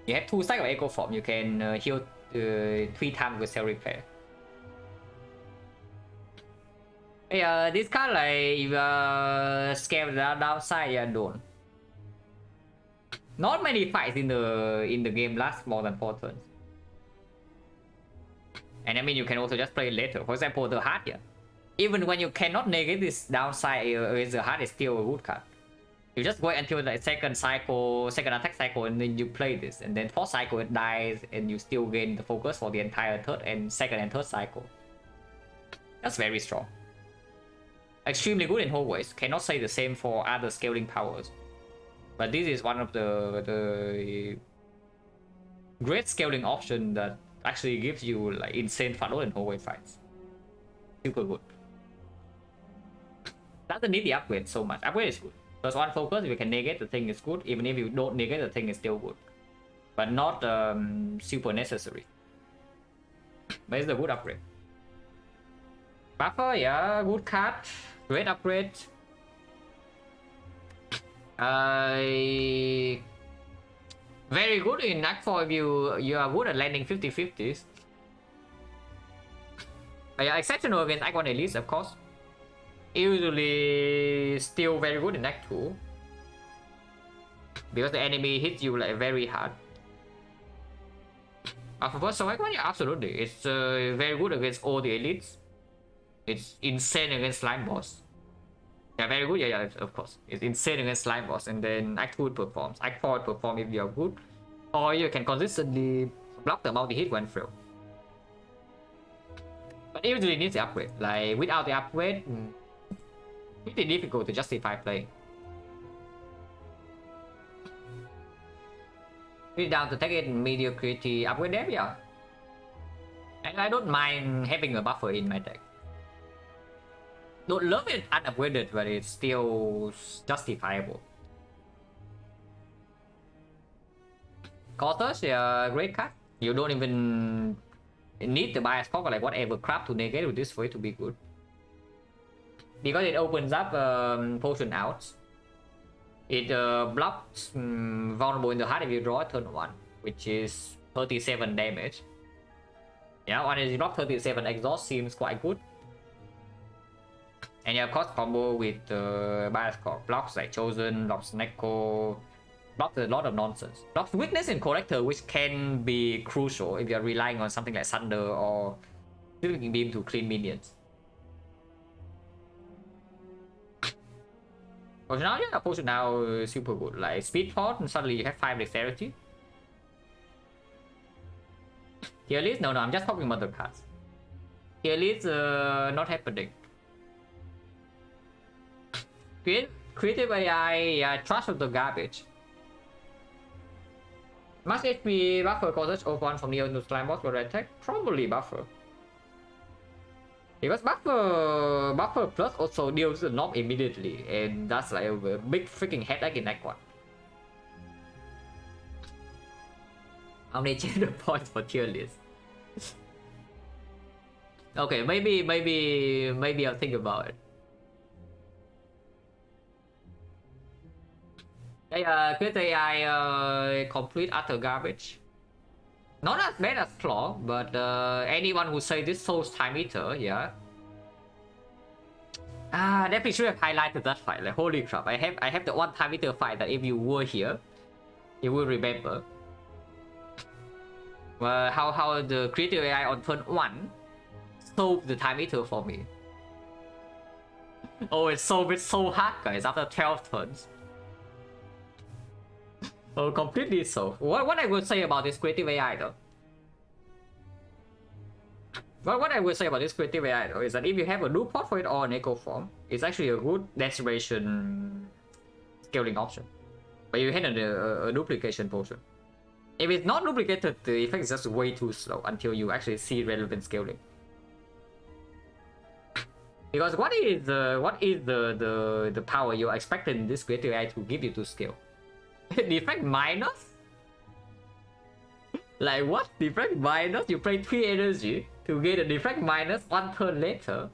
you have 2 stacks of Echo Form, you can heal 3 times with cell repair. Yeah, this card like if scale the downside, yeah, don't. Not many fights in the game last more than 4 turns. And I mean, you can also just play it later. For example, the heart here. Even when you cannot negate this downside, the heart is still a good card. You just wait until the second attack cycle, and then you play this, and then 4th cycle it dies, and you still gain the focus for the entire second and third cycle. That's very strong. Extremely good in hallways. Cannot say the same for other scaling powers. But this is one of the great scaling option that actually gives you like insane fat load in hallway fights. Super good. Doesn't need the upgrade so much. Upgrade is good. Plus 1 focus, if you can negate the thing, is good. Even if you don't negate the thing, is still good. But not super necessary. But it's a good upgrade. Buffer, yeah, good card. Great upgrade. Very good in Act 4 if you are good at landing 50-50s. Yeah, exceptional against Act 1 Elites, of course. Usually still very good in Act 2. Because the enemy hits you like very hard. For first Act 1, yeah, absolutely. It's very good against all the elites. It's insane against slime boss. Yeah, very good. Yeah, of course. It's insane against slime boss. And then Act 2 it performs. Act 4 it performs if you are good. Or you can consistently block the multi-hit when fail. But it usually needs the upgrade. Like, without the upgrade, pretty difficult to justify playing. Pretty down to take it mediocrity upgrade there, yeah. And I don't mind having a buffer in my deck. Don't love it unupgraded, but it's still justifiable. Quarters, yeah, great card. You don't even need the bias cock or like whatever crap to negate with this for it to be good. Because it opens up potion outs. It blocks vulnerable in the heart if you draw turn 1, which is 37 damage. Yeah, one is block 37 exhaust seems quite good. And yeah, of course, combo with bias cock blocks like Chosen, blocks Neko, blocks a lot of nonsense. Blocks weakness in Collector, which can be crucial if you're relying on something like Thunder or Sweeping Beam to clean minions. Potion now, yeah, Potion now is super good. Like Speed Pot, and suddenly you have 5 Dexterity. Tier list? No, I'm just talking about the cards. Tier list, not happening. Creative AI, trash of the garbage. Max HP buffer causes off1 from Neo to Slime Boss for attack? Probably buffer. Because buffer plus also deals the knob immediately, and that's like a big freaking headache in Act 1. How many gender points for tier list? Okay, maybe I'll think about it. Create AI complete utter garbage. Not as bad as Claw, but anyone who say this Soul's Time Eater, yeah. Definitely should have highlighted that fight. Like holy crap, I have the one Time Eater fight that if you were here, you will remember. How the creative AI on turn 1 solved the Time Eater for me. Oh, it solved it so hard, guys, after 12 turns. Oh, completely so. What I would say about this creative AI though? What I would say about this creative AI though is that if you have a loop pot for it or an echo form, it's actually a good desperation scaling option. But you had a duplication potion. If it's not duplicated, the effect is just way too slow until you actually see relevant scaling. Because what is the power you're expecting this creative AI to give you to scale? Defect minus? Like what? Defect minus? You play 3 energy to get a defect minus 1 turn later?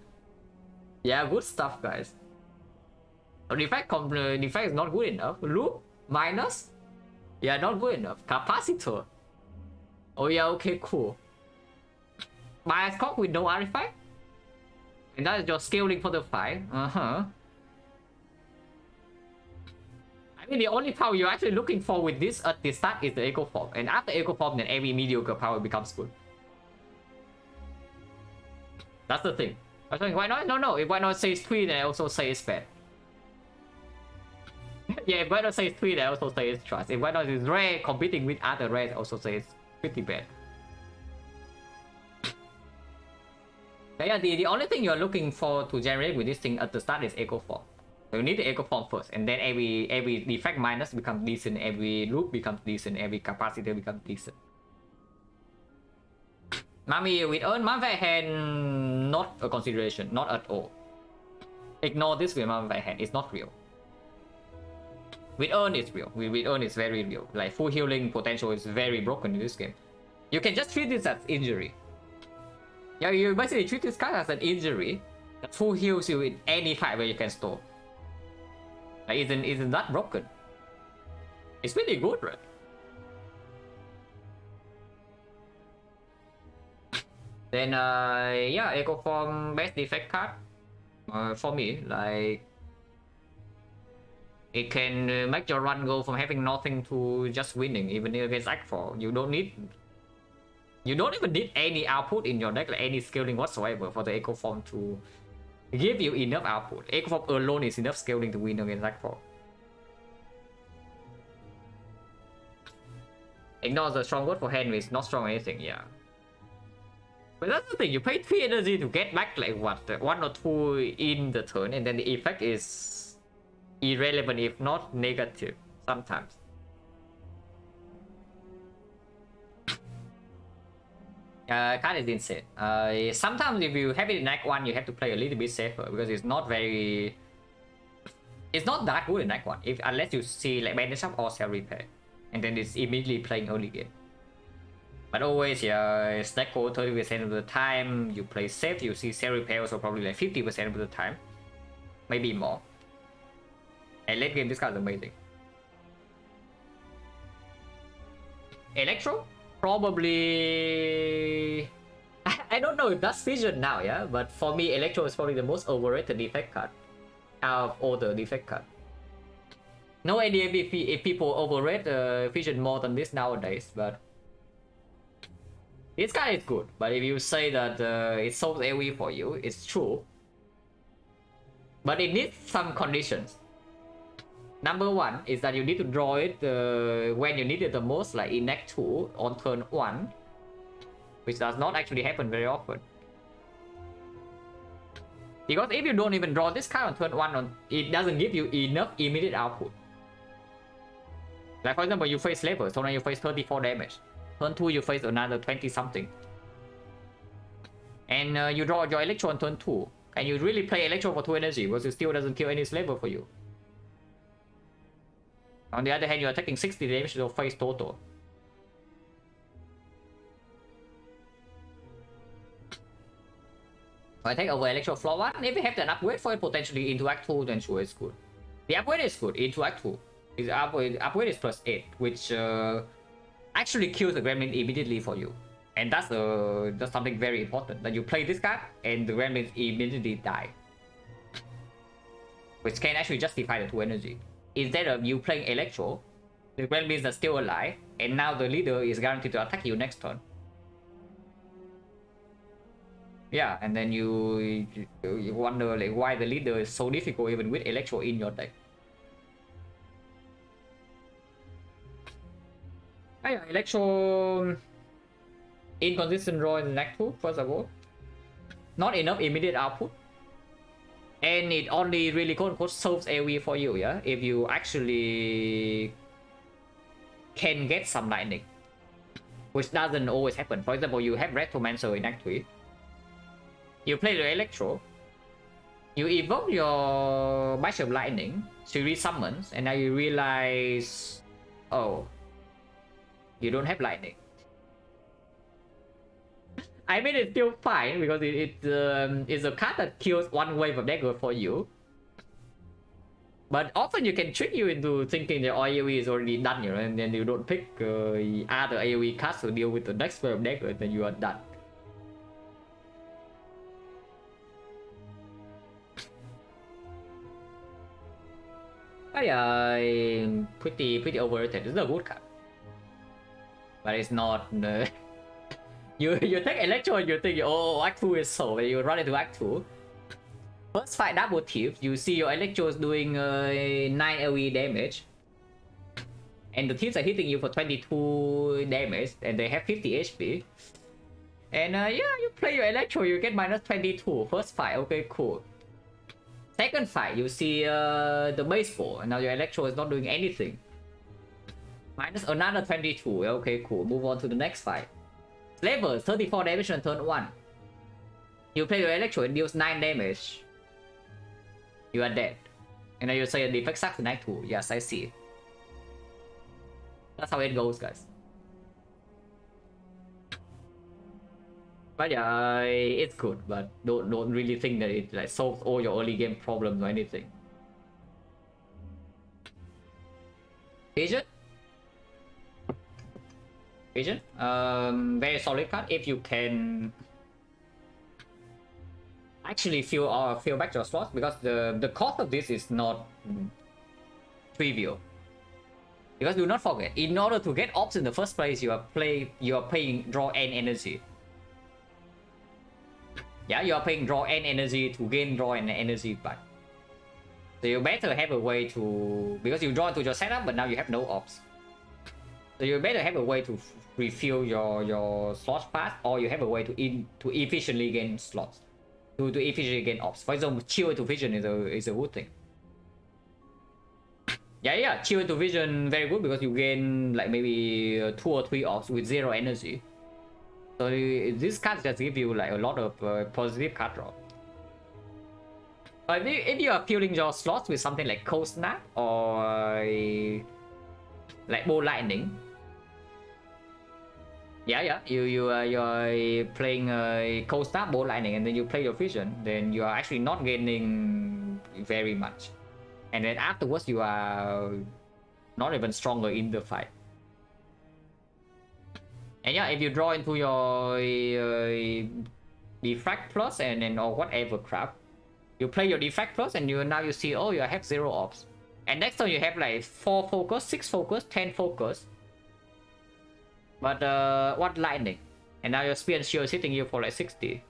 Yeah, good stuff, guys. Defect is not good enough. Loop minus? Yeah, not good enough. Capacitor? Oh yeah, okay, cool. Bias cock with no artifact? And that is your scaling for the fight. I mean, the only power you're actually looking for with this at the start is the Echo Form. And after Echo Form, then every mediocre power becomes good. That's the thing. I was like, why not? No. If why not say 3, then I also say it's bad. Yeah, if why not say 3, then I also say it's trash. If why not is rare competing with other rares, I also say it's pretty bad. But yeah, the only thing you're looking for to generate with this thing at the start is Echo Form. So you need the Echo Form first, and then every defect minus becomes decent, every loop becomes decent, every capacitor becomes decent. Mami with Earn, Mami hand not a consideration, not at all. Ignore this with Mami hand, it's not real. With Earn it's real, with Earn it's very real. Like full healing potential is very broken in this game. You can just treat this as injury. Yeah, you basically treat this card as an injury that full heals you in any fight where you can store. Like, isn't that broken? It's pretty good, right? Then yeah, Echo Form best defect card for me. Like it can make your run go from having nothing to just winning, even if it's Act 4. You don't even need any output in your deck, like any scaling whatsoever, for the Echo Form to give you enough output. Echo Form alone is enough scaling to win against Act 4. Ignore the strong word for hand, which is not strong or anything, yeah. But that's the thing, you pay 3 energy to get back like what, 1 or 2 in the turn, and then the effect is irrelevant if not negative sometimes. Card is insane. Sometimes if you have it in Act 1, you have to play a little bit safer because it's not very... It's not that good in Act 1, unless you see like Bandage Up or Cell Repair. And then it's immediately playing early game. But always, yeah, stack go 30% of the time, you play safe, you see Cell Repair also probably like 50% of the time. Maybe more. And late game, this card is amazing. Electro? Probably... I don't know if that's Vision now, yeah? But for me, Electro is probably the most overrated defect card out of all the defect cards. No idea if people overrate Vision more than this nowadays, but this card is good. But if you say that it solves AoE for you, it's true. But it needs some conditions. Number 1 is that you need to draw it when you need it the most, like in Act 2 on turn 1, which does not actually happen very often. Because if you don't even draw this card on turn 1, it doesn't give you enough immediate output. Like for example, you face Slaver, so now you face 34 damage. Turn 2 you face another 20 something. And you draw your Electro on turn 2. And you really play Electro for 2 energy, because it still doesn't kill any Slaver for you. On the other hand, you are taking 60 damage to your face total. I take over Electro floor 1. If you have an upgrade for it potentially into Act 2, then sure it's good. The upgrade is good into Act 2. The upgrade is +8, which actually kills the Gremlin immediately for you. And that's something very important. That you play this card and the Gremlins immediately die. Which can actually justify the 2 energy. Instead of you playing Electro, the Gremlins are still alive, and now the leader is guaranteed to attack you next turn. Yeah, and then you wonder like why the leader is so difficult even with Electro in your deck. Oh yeah, Electro inconsistent draw in Act 2, first of all. Not enough immediate output. And it only really quote-unquote solves AoE for you, yeah? If you actually can get some lightning. Which doesn't always happen. For example, you have Retromancer in Act 3. You play the Electro. You evoke your Bishop Lightning. So you resummons, and now you realize... Oh. You don't have lightning. I mean, it's still fine because it's a card that kills 1 wave of dagger for you. But often you can trick you into thinking that AoE is already done, you know, and then you don't pick other AoE cards to deal with the next wave of dagger, and then you are done. Pretty overrated. It's a good card. But it's not... you take Electro and you think, oh, Act 2 is so, and you run into Act 2. First fight double tips, you see your Electro is doing 9 AoE damage. And the tips are hitting you for 22 damage, and they have 50 HP. And yeah, you play your Electro, you get -22. First fight, okay, cool. Second fight, you see the baseball, and now your Electro is not doing anything. Minus another 22, okay, cool. Move on to the next fight. Slaver, 34 damage on turn 1. You play your Electro, it deals 9 damage. You are dead. And then you say a defect sucks in Act 2. Yes, I see. That's how it goes, guys. But yeah, it's good, but don't really think that it like solves all your early game problems or anything. Vision? Vision, very solid card if you can actually fill back your slots, because the cost of this is not trivial. Because do not forget, in order to get ops in the first place, you are paying draw N energy. Yeah, you are paying draw N energy to gain draw N energy back. So you better have a way to, because you draw into your setup, but now you have no ops. So you better have a way to refill your slots fast, or you have a way to efficiently gain slots, to efficiently gain ops. For example, chill into vision is a good thing. Yeah, chill into vision very good because you gain like maybe 2 or 3 ops with 0 energy. So this card just give you like a lot of positive card draw. But if you are filling your slots with something like Cold Snap or like Ball Lightning, you're playing Cold Snap, Ball Lightning, and then you play your vision, then you are actually not gaining very much. And then afterwards you are not even stronger in the fight. And yeah, if you draw into your Defract Plus and then or whatever crap, you play your Defract Plus and now you see, oh, you have 0 ops. And next time you have like 4 focus, 6 focus, 10 focus. But what lightning? And now your spear and shield is hitting you for like 60.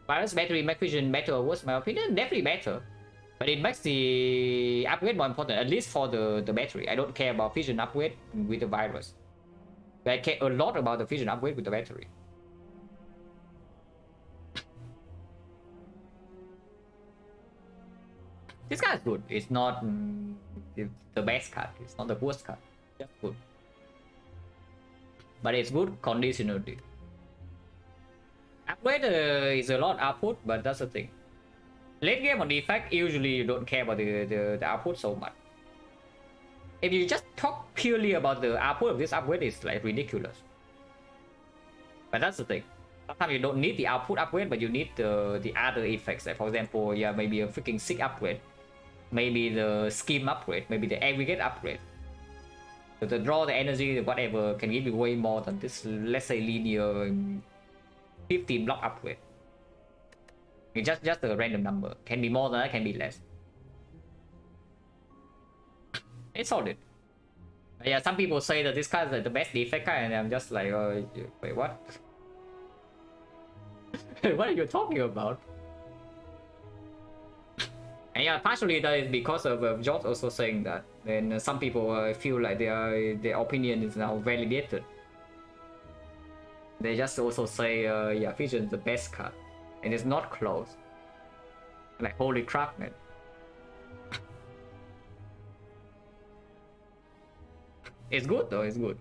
Virus battery make vision better or worse? In my opinion, definitely better. But it makes the upgrade more important, at least for the battery. I don't care about vision upgrade with the virus. But I care a lot about the vision upgrade with the battery. This card is good. It's not the best card. It's not the worst card. Just good. But it's good conditionally. Upgrade is a lot output, but that's the thing. Late game on defect, usually you don't care about the output so much. If you just talk purely about the output of this upgrade, it's like ridiculous. But that's the thing. Sometimes you don't need the output upgrade, but you need the other effects. Like for example, yeah, maybe a freaking sick upgrade, maybe the scheme upgrade, maybe the aggregate upgrade. So to draw the energy, whatever, can give you way more than this, let's say, linear 15 block upgrade. It's just a random number. Can be more than that, can be less. It's solid. Yeah, some people say that this card is like the best defect card, and I'm just like, wait, what? What are you talking about? And yeah, partially that is because of George also saying that. Then some people feel like their opinion is now validated. They just also say, yeah, Vision is the best card, and it's not close. Like, holy crap, man. It's good though, it's good.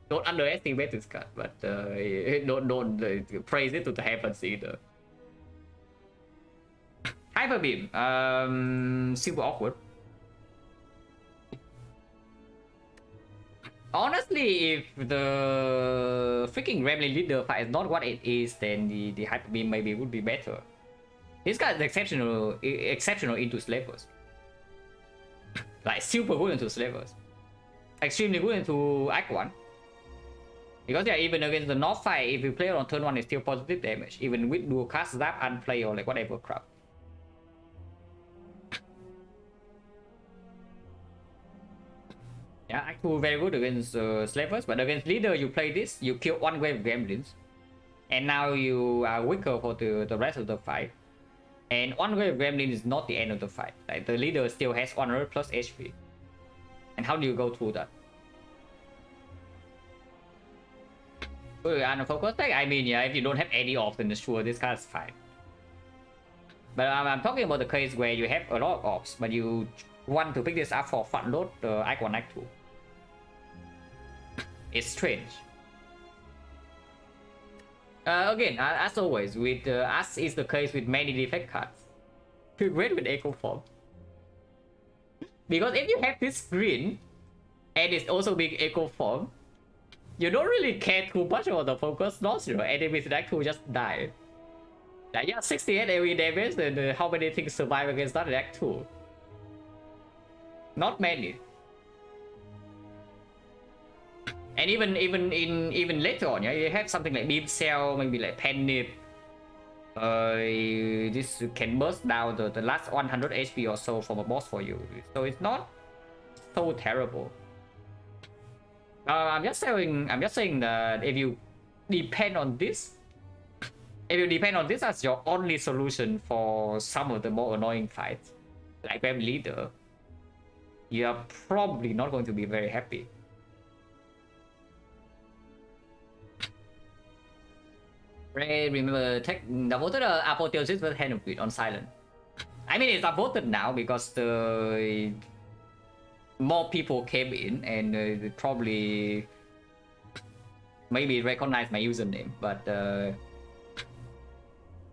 Don't underestimate this card, but don't praise it to the heavens either. Hyper Beam, super awkward. Honestly, if the freaking Gremlin leader fight is not what it is, then the Hyper Beam maybe would be better. This guy is exceptional into slavers. Like super good into slavers. Extremely good into Act 1. Because yeah, even against the North fight, if you play it on turn 1, it's still positive damage. Even with dual cast, zap, unplay, or like whatever crap. Yeah, Act 2 very good against slavers, but against leader, you play this, you kill one wave of gremlins. And now you are weaker for the rest of the fight. And one wave of gremlin is not the end of the fight. Like the leader still has 100 plus HP. And how do you go through that? Unfocused deck? I mean, yeah, if you don't have any off, then sure, this card is fine. But I'm talking about the case where you have a lot of ops, but you want to pick this up for front load Act 1, Act 2. It's strange. Again, as always, with as is the case with many defect cards, great with Echo Form. Because if you have this green, and it's also being Echo Form, you don't really care too much about the focus loss, you know, enemies in Act 2 just die. Like, yeah, 68 AoE damage, then how many things survive against that in Act 2? Not many. And even later on, yeah, you have something like beam cell, maybe like pen nip. This can burst down the last 100 HP or so from a boss for you, so it's not so terrible. I'm just saying that if you depend on this, as your only solution for some of the more annoying fights, like Web Leader, you are probably not going to be very happy. Ray, remember, the voted apotheosis with hand of greed on silent. I mean, it's upvoted now because the more people came in and they probably maybe recognize my username, but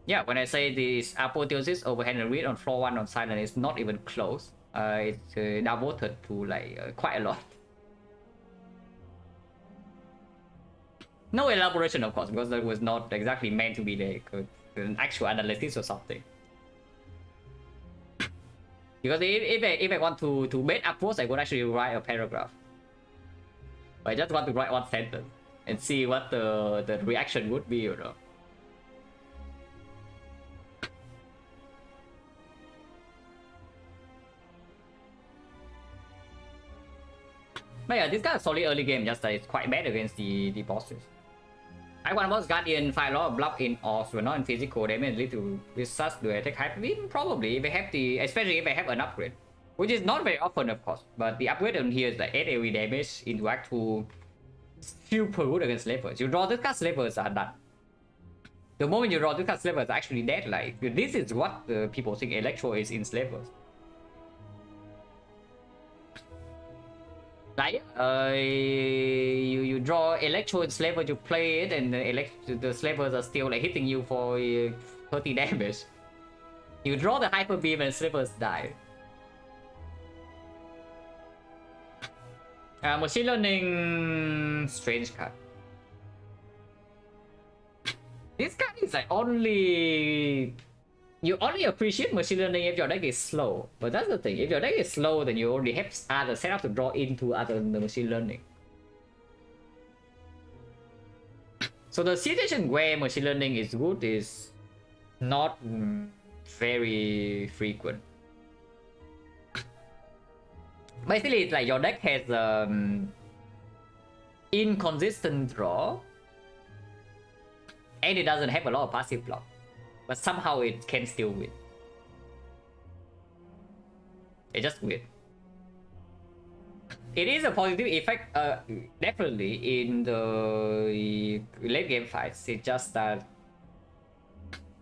yeah, when I say this apotheosis over hand and read on floor 1 on silent, it's not even close. It's downvoted to like quite a lot. No elaboration, of course, because that was not exactly meant to be like an actual analysis or something. Because if I want to bet upwards, I would actually write a paragraph. But I just want to write one sentence and see what the reaction would be, you know. But yeah, this kind of solid early game, just that it's quite bad against the bosses. I want boss Guardian, Fire Law, block in off, we're not in physical damage, lead to such do attack hyper beam? Probably, if I have especially if I have an upgrade. Which is not very often, of course, but the upgrade on here is like 8 AoE damage, interact to super good against slavers. You draw this card, slavers are done. The moment you draw this card, slavers are actually dead. Like, this is what people think Electro is in slavers. Like, you draw Electro in Slaver, you play it, and the Slavers are still like hitting you for 30 damage. You draw the Hyper Beam and Slavers die. Machine Learning... Strange card. This card is like only... You only appreciate machine learning if your deck is slow. But that's the thing, if your deck is slow, then you already have other setup to draw into other than the machine learning. So the situation where machine learning is good is not very frequent. Basically, it's like your deck has inconsistent draw, and it doesn't have a lot of passive block. But somehow it can still win. It's just weird. It is a positive effect, definitely, in the late game fights. It's just that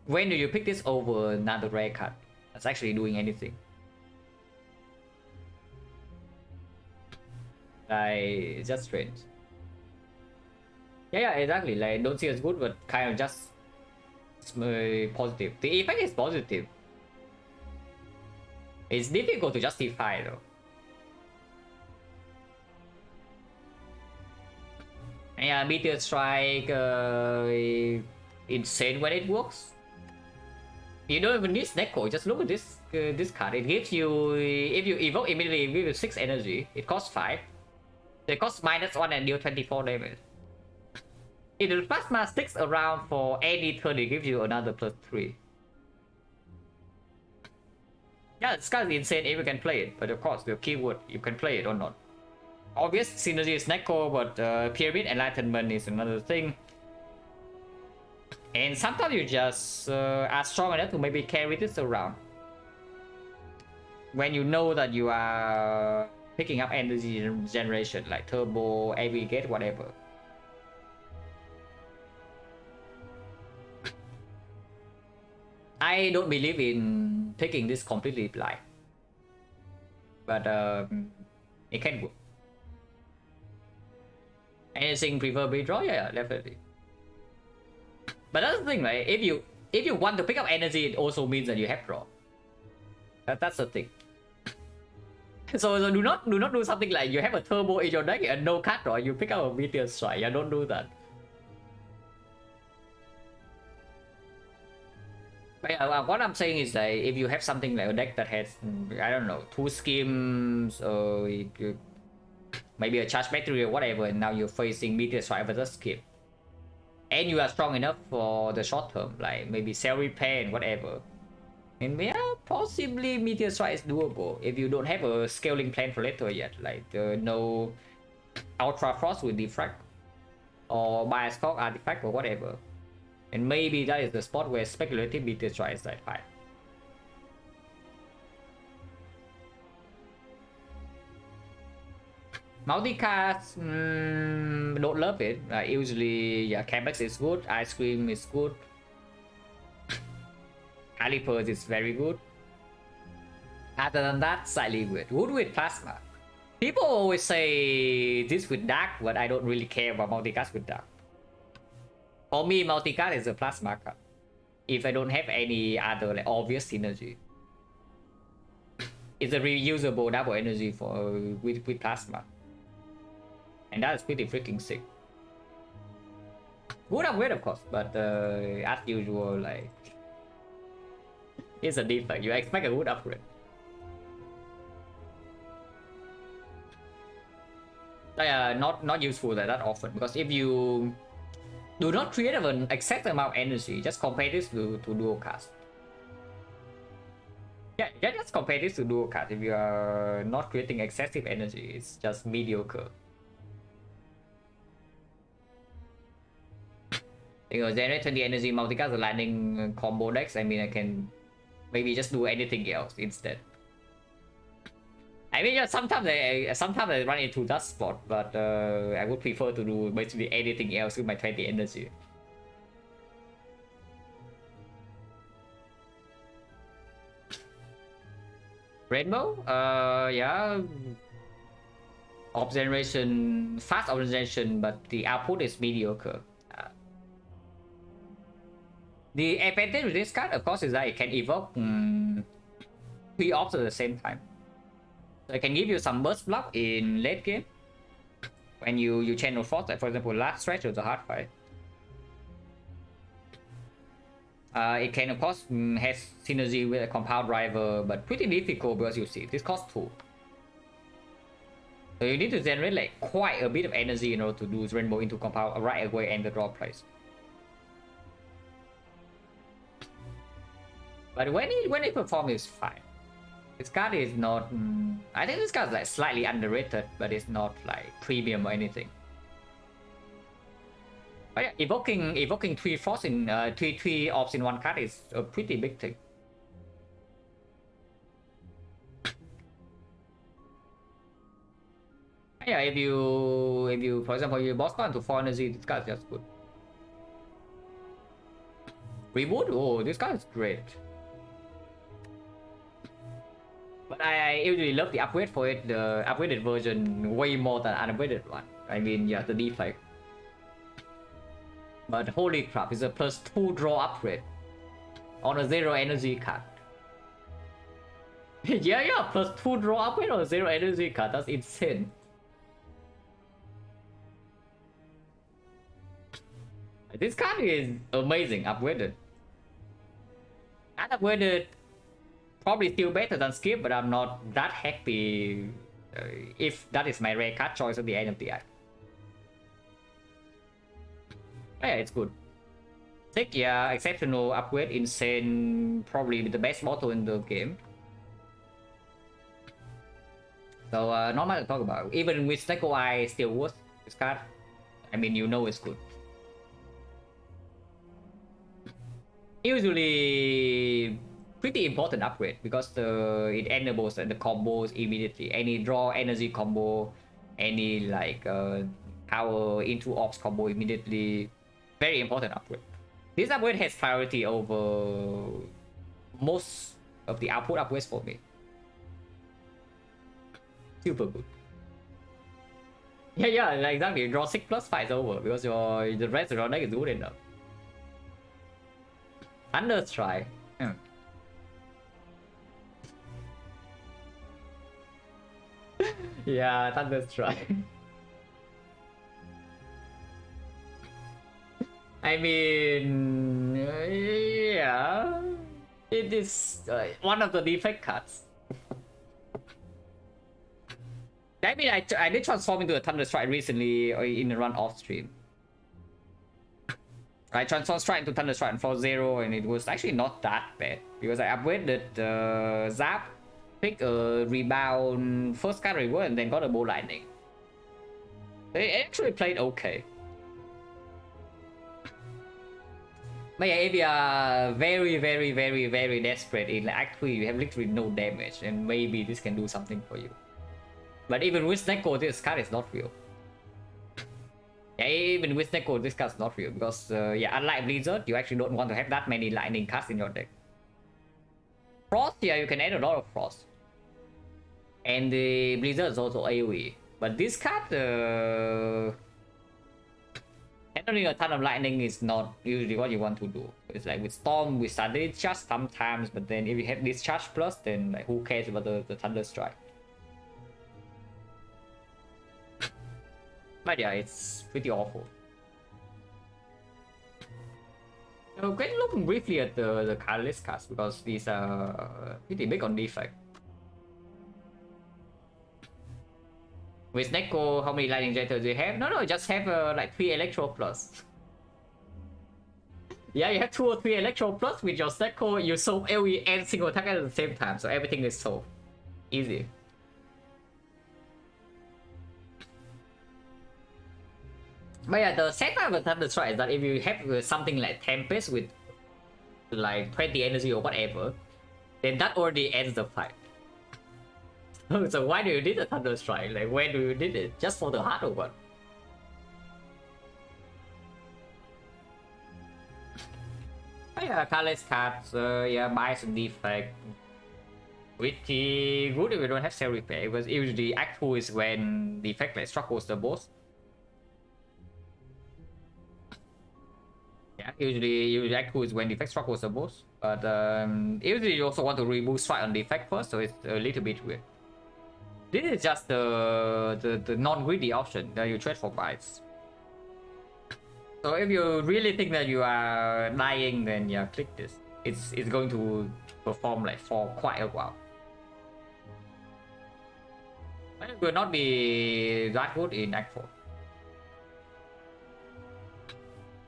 when do you pick this over another rare card that's actually doing anything? Like, it's just strange. Yeah, exactly. Like, don't see as good, but kind of just positive. The effect is positive. It's difficult to justify though. Yeah, Meteor Strike, insane when it works. You don't even need Snecko, just look at this card. It gives you, if you evoke immediately, it gives you 6 energy. It costs 5. It costs -1 and deal 24 damage. If the plasma sticks around for any turn, it gives you another +3. Yeah, this card is insane if you can play it, but of course, the keyword, you can play it or not. Obvious synergy is Neko, but Pyramid Enlightenment is another thing. And sometimes you just are strong enough to maybe carry this around. When you know that you are picking up energy generation, like Turbo, Aggregate, whatever. I don't believe in taking this completely blind, but it can work. Anything preferably draw? Yeah, definitely. But that's the thing, right? If you want to pick up energy, it also means that you have draw. That's the thing. So do not do something like you have a turbo in your deck and no card draw. You pick up a Meteor Strike. Yeah, don't do that. But yeah, what I'm saying is that if you have something like a deck that has, I don't know, 2 schemes or maybe a charge battery or whatever, and now you're facing Meteor Strike versus Skip. And you are strong enough for the short term, like maybe cell repair and whatever. And yeah, possibly Meteor Strike is doable if you don't have a scaling plan for later yet, like no Ultra Frost with Defrag or Bias Clock Artifact or whatever. And maybe that is the spot where speculative Meteor Strike is like fine. Multicast, don't love it. Usually, yeah, Cabex is good, Ice Cream is good, Calipers is very good. Other than that, slightly weird. Good with Plasma. People always say this with Dark, but I don't really care about Multicast with Dark. For me, Multicast is a Plasma card. If I don't have any other like obvious synergy. It's a reusable double energy for with Plasma. And that is pretty freaking sick. Good upgrade, of course, but as usual, like it's a defect. You expect a good upgrade. Not useful that often, because if you do not create an exact amount of energy, just compare this to dual cast. Yeah, just compare this to dual cast. If you are not creating excessive energy, it's just mediocre. You know, generate 20 energy multicast the landing combo decks. I mean, I can maybe just do anything else instead. I mean, yeah, sometimes I run into that spot, but I would prefer to do basically anything else with my 20 energy. Rainbow, yeah, op generation, fast op generation, but the output is mediocre. The advantage with this card, of course, is that it can evoke 3 ops at the same time. So it can give you some burst block in late game when you channel force, like for example, last stretch of the hard fight. It can, of course, has synergy with a compound driver, but pretty difficult because you see this costs 2. So you need to generate like quite a bit of energy in order to do Rainbow into compound right away and the draw price. But when it performs, it's fine. This card is not. I think this card is like slightly underrated, but it's not like premium or anything. But yeah, evoking 3 force in 3 ops in one card is a pretty big thing. Yeah, if you for example you boss card to 4 energy, this card is just good. Reboot? Oh, this card is great. But I usually love the upgrade for it, the upgraded version, way more than unupgraded one. I mean, yeah, the defect. But holy crap, it's a +2 draw upgrade on a 0 energy card. yeah, +2 draw upgrade on a 0 energy card. That's insane. This card is amazing, upgraded. Unupgraded, probably still better than Skip, but I'm not that happy if that is my rare card choice at the end of the act. Yeah, it's good. Sick, yeah, exceptional upgrade, insane, probably the best bottle in the game. So not much to talk about. Even with XecnaR, still worth this card. I mean, you know it's good. Usually pretty important upgrade because it enables the combos immediately. Any draw energy combo, any like power into ops combo immediately. Very important upgrade. This upgrade has priority over most of the output upgrades for me. Super good. Yeah, like exactly. Draw 6+5 is over because the rest of your deck is good enough. Thunder Strike. Yeah, Thunder Strike. I mean, yeah, it is one of the defect cards. I mean, I did transform into a Thunder Strike recently in a run off stream. I transformed straight into Thunder Strike and 4-0, and it was actually not that bad because I upgraded Zap, picked a rebound, first card reward, and then got a bow lightning. It actually played okay. But yeah, if you are very desperate in Act 3, you have literally no damage, and maybe this can do something for you. But even with Neko, this card is not real. Yeah, even with Neko, this card's not real because, yeah, unlike Blizzard, you actually don't want to have that many lightning cards in your deck. Frost, yeah, you can add a lot of Frost. And the Blizzard is also AoE. But this card, handling a ton of lightning is not usually what you want to do. It's like with Storm, we started just sometimes, but then if you have this Charge Plus, then like, who cares about the Thunder Strike? But yeah, it's pretty awful. So can you look briefly at the Catalyst cards because these are pretty big on defect. With Neko, how many lightning injectors do you have? No, just have like 3 Electro Plus. Yeah, you have 2 or 3 Electro Plus with your Neko, you solve AoE and single attack at the same time, so everything is solved. Easy. But yeah, the sad part of Thunder Strike is that if you have something like Tempest with like 20 energy or whatever, then that already ends the fight. So why do you need a Thunder Strike? Like, where do you need it? Just for the heart or what? But yeah, Kale's cards, yeah, bias and defect. Pretty good if we don't have Cell Repair, because usually Act 2 is when the effect like struggles the boss. Yeah, usually Act 2 is when the effect struggles the boss. But usually you also want to remove strike on the effect first, so it's a little bit weird. This is just the non-greedy option that you trade for bites. So if you really think that you are dying, then yeah, click this. It's going to perform like for quite a while. But it will not be that good in Act 4.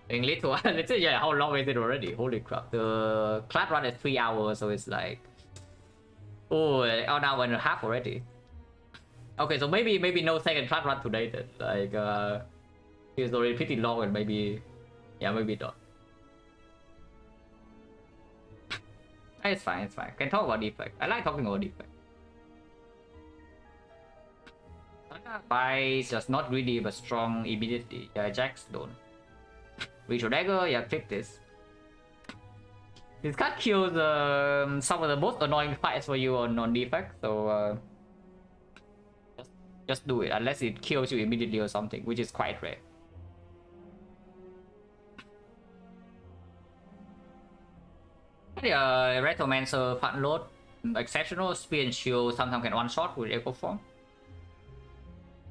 In little, let's say, yeah, how long is it already? Holy crap. The class run is 3 hours, so it's like, oh, an hour and a half already. Okay, so maybe no second class run today then. Like, it's already pretty long and maybe, yeah, maybe not. It's fine, it's fine. Can talk about defect. I like talking about defect. Bites just not greedy but strong immediately. Yeah, Jacks don't. Ritual Dagger, yeah, click this. This card kills some of the most annoying fights for you on defect, so just do it, unless it kills you immediately or something, which is quite rare. Yeah, Retromancer fun load, exceptional. Spear and Shield sometimes can one-shot with Echo Form.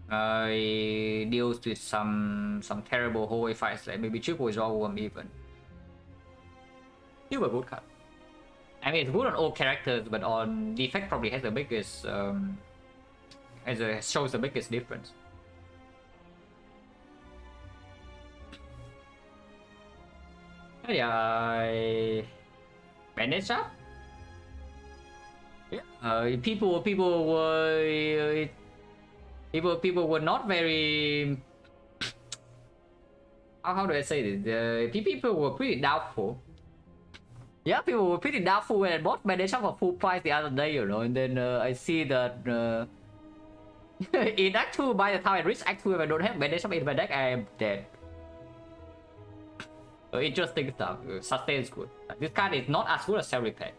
Deals with some terrible hallway fights, like maybe triple is raw worm even. Still a good card. I mean, it's good on all characters, but on defect probably has the biggest shows the biggest difference. Yeah, manage up. Yeah, people were not very. How do I say this? People were pretty doubtful. Yeah, people were pretty doubtful when I bought manage up for full price the other day, you know, and then I see that in Act 2, by the time I reach Act 2, if I don't have manage up in my deck, I am dead. Interesting stuff. Sustain is good. This card is not as good as Cell Repair.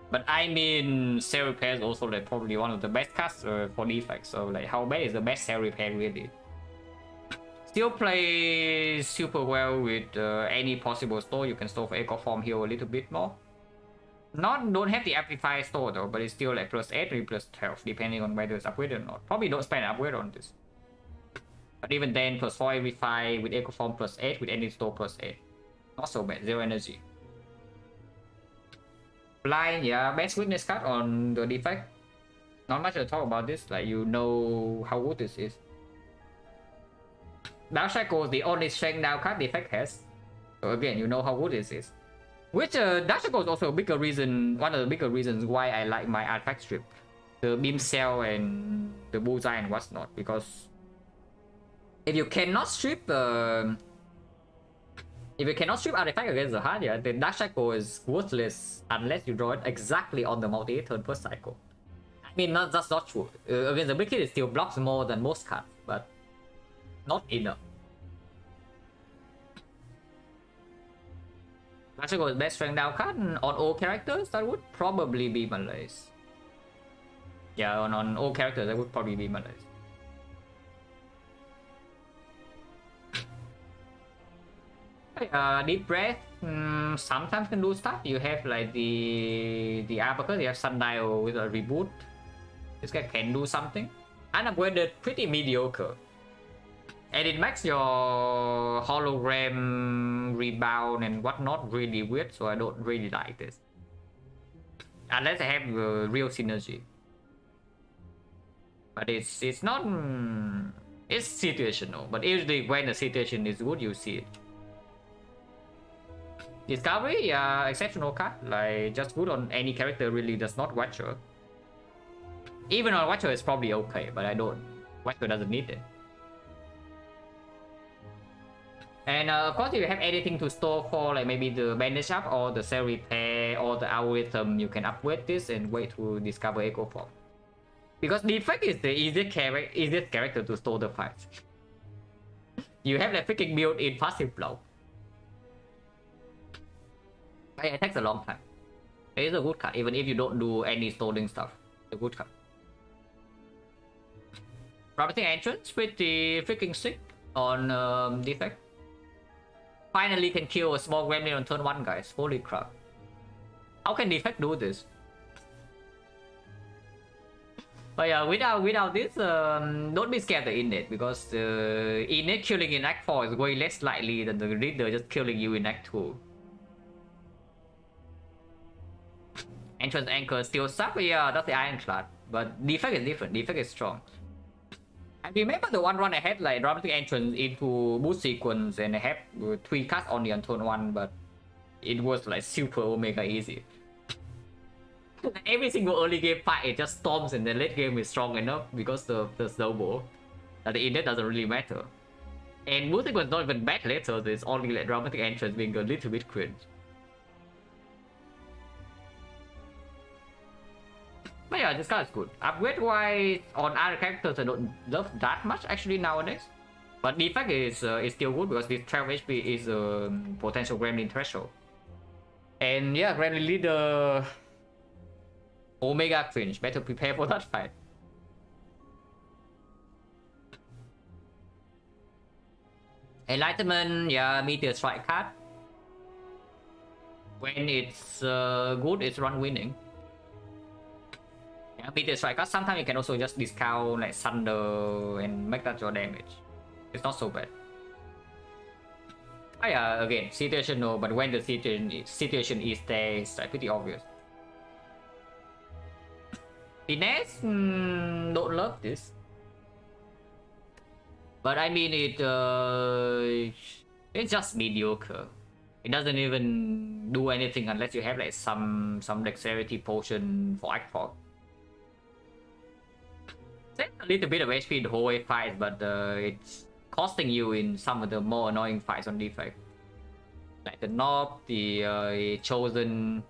But I mean, Cell Repair is also like probably one of the best cards for defects. So like, how bad is the best Cell Repair really? Still plays super well with any possible store. You can store for Echo Form here a little bit more. Don't have the Amplify store though, but it's still like plus 8 or plus 12, depending on whether it's upgraded or not. Probably don't spend upgrade on this. But even then, plus 4 Amplify with Echo Form plus 8, with any store plus 8. Not so bad, 0 energy. Blind, yeah, best witness card on the defect. Not much to talk about this, like you know how good this is. Dark Shackle is the only strength now card the effect has. So again, you know how good this is. Which Dark Shackle is also a bigger reason, one of the bigger reasons why I like my artifact strip. The beam cell and the bullseye and what's not, because if you cannot strip artifact against the Hardia, then Dark Shackle is worthless unless you draw it exactly on the multi turn per cycle. I mean, that's not true. Against the Big Kid, it still blocks more than most cards, but not enough. Dark Shackle is best strength down card on all characters. That would probably be Malaise. Yeah, on all characters, that would probably be Malaise. Deep breath sometimes can do stuff. You have like the Abaca, you have Sundial with a reboot. This guy can do something. Unupgraded, pretty mediocre. And it makes your hologram rebound and whatnot really weird, so I don't really like this. Unless I have real synergy. But it's not... it's situational, but usually when the situation is good, you see it. Discovery, exceptional card, like just good on any character really does not Watcher. Even on Watcher it's probably okay, but I don't. Watcher doesn't need it. And of course if you have anything to store for like maybe the bandage up or the cell repair or the algorithm, you can upgrade this and wait to discover Echo Form. Because Defect is the easiest character to store the fights. You have that freaking built-in passive blow. It takes a long time. It is a good card, even if you don't do any storing stuff. It's a good card. Promising Entrance, pretty freaking sick on Defect. Finally can kill a small gremlin on turn 1, guys. Holy crap. How can Defect do this? But yeah, without this, don't be scared of the Innate, because Innate killing in Act 4 is way less likely than the Reader just killing you in Act 2. Entrance Anchor still suck, yeah, that's the Ironclad. But Defect is different, Defect is strong. I remember the one run I had like Dramatic Entrance into Boost Sequence and I had 3 cards only on turn 1, but it was like super Omega easy. Every single early game fight it just storms and the late game is strong enough because of the snowball that the Innate doesn't really matter. And Boost Sequence not even bad later, so it's only like Dramatic Entrance being a little bit cringe. But yeah, this card is good. Upgrade wise, on other characters I don't love that much actually nowadays. But Defect is still good because this 12 HP is a potential Gremlin threshold. And yeah, Gremlin Leader Omega cringe. Better prepare for that fight. Enlightenment, yeah, Meteor Strike card. When it's good, it's run winning. Yeah, Meteor Strike card. Sometimes you can also just discount like Thunder and make that your damage. It's not so bad. Oh yeah, again, situational, but when the situation is there, it's like pretty obvious. Finesse, don't love this. But I mean it's just mediocre. It doesn't even do anything unless you have like some dexterity potion for Act 4. It's a little bit of HP the whole way fight, but it's costing you in some of the more annoying fights on Defect. Like the Knob, the Chosen,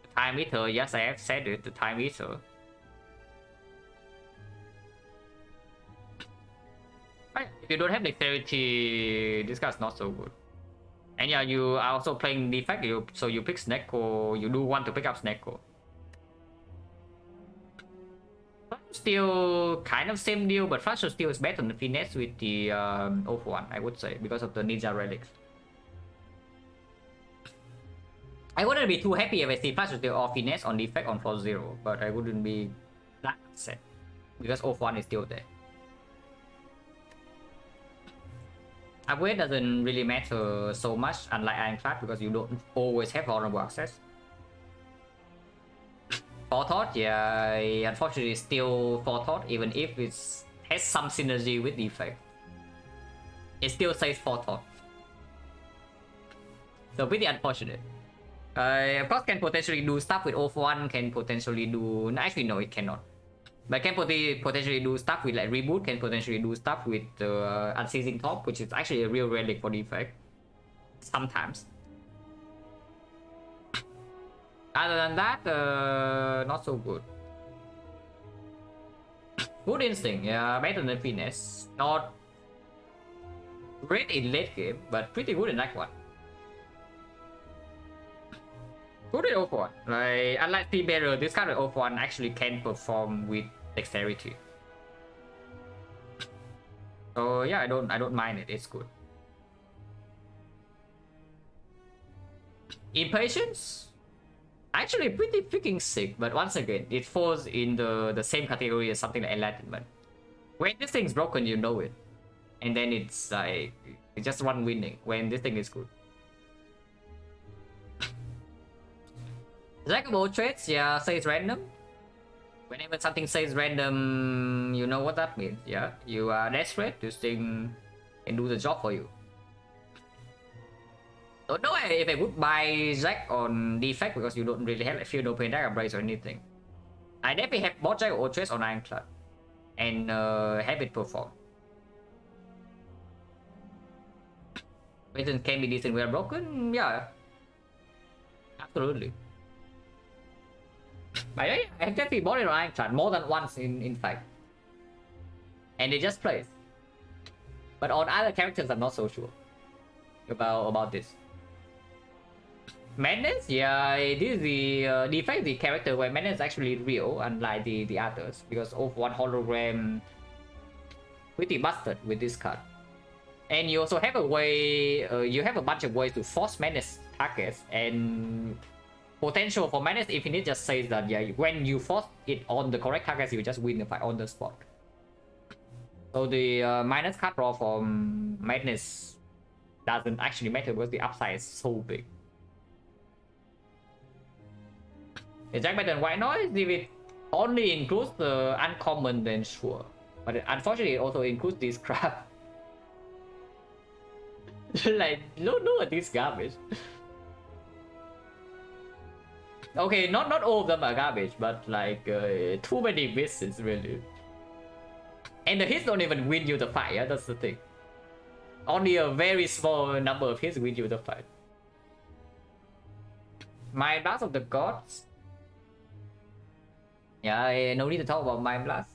the Time Eater, yes I have said it, the Time Eater. If you don't have dexterity, this guy's not so good. And yeah, you are also playing Defect, so you pick Snecko, you do want to pick up Snecko. Still kind of same deal, but Flash Steel is better than Finesse with the 0-1, I would say, because of the Ninja Relics. I wouldn't be too happy if I see Flash Steel or Finesse on Defect on 4-0, but I wouldn't be that upset, because 0-1 is still there. Upgrade doesn't really matter so much, unlike Ironclad, because you don't always have vulnerable access. Forethought, yeah, unfortunately still Forethought, even if it has some synergy with the effect. It still says Forethought. So pretty unfortunate. Of course can potentially do stuff with Oath 1, can potentially do... No, actually no, it cannot. But can potentially do stuff with like Reboot, can potentially do stuff with Unceasing Top, which is actually a real relic for the effect. Sometimes. Other than that, not so good. Good Instinct, yeah, better than Finesse. Not great in late game, but pretty good in that one. Good in Oath 1. Like, unlike T-Bearer, this kind of Oath 1 actually can perform with dexterity. So yeah, I don't mind it, it's good. Impatience? Actually pretty freaking sick, but once again, it falls in the same category as something like Enlightenment. When this thing's broken, you know it. And then it's like, it's just one winning when this thing is good. Jack of all trades, yeah, says random. Whenever something says random, you know what that means, yeah? You are desperate, this thing can do the job for you. Don't know if I would buy Jack on defect because you don't really have like Fear No Pain Dagger Brace or anything. I definitely have bought Jack or Trace on Ironclad and have it perform. Pattern can be decent when broken, yeah. Absolutely. But yeah, I have definitely bought it on Ironclad more than once in fact. And it just plays. But on other characters I'm not so sure about this. Madness, yeah, this is the effect the character where Madness is actually real, unlike the others, because of one hologram pretty busted with this card. And you also have a way, you have a bunch of ways to force Madness targets, and potential for Madness Infinite just says that yeah, when you force it on the correct targets, you just win the fight on the spot. So the minus card draw from Madness doesn't actually matter because the upside is so big. Is Jack better than White Noise? If it only includes the uncommon, then sure. But unfortunately, it also includes this crap. Like, look at this garbage. Okay, not all of them are garbage, but like too many misses really. And the hits don't even win you the fight, yeah? That's the thing. Only a very small number of hits win you the fight. Mind Blast of the Gods. Yeah, no need to talk about Mind Blast.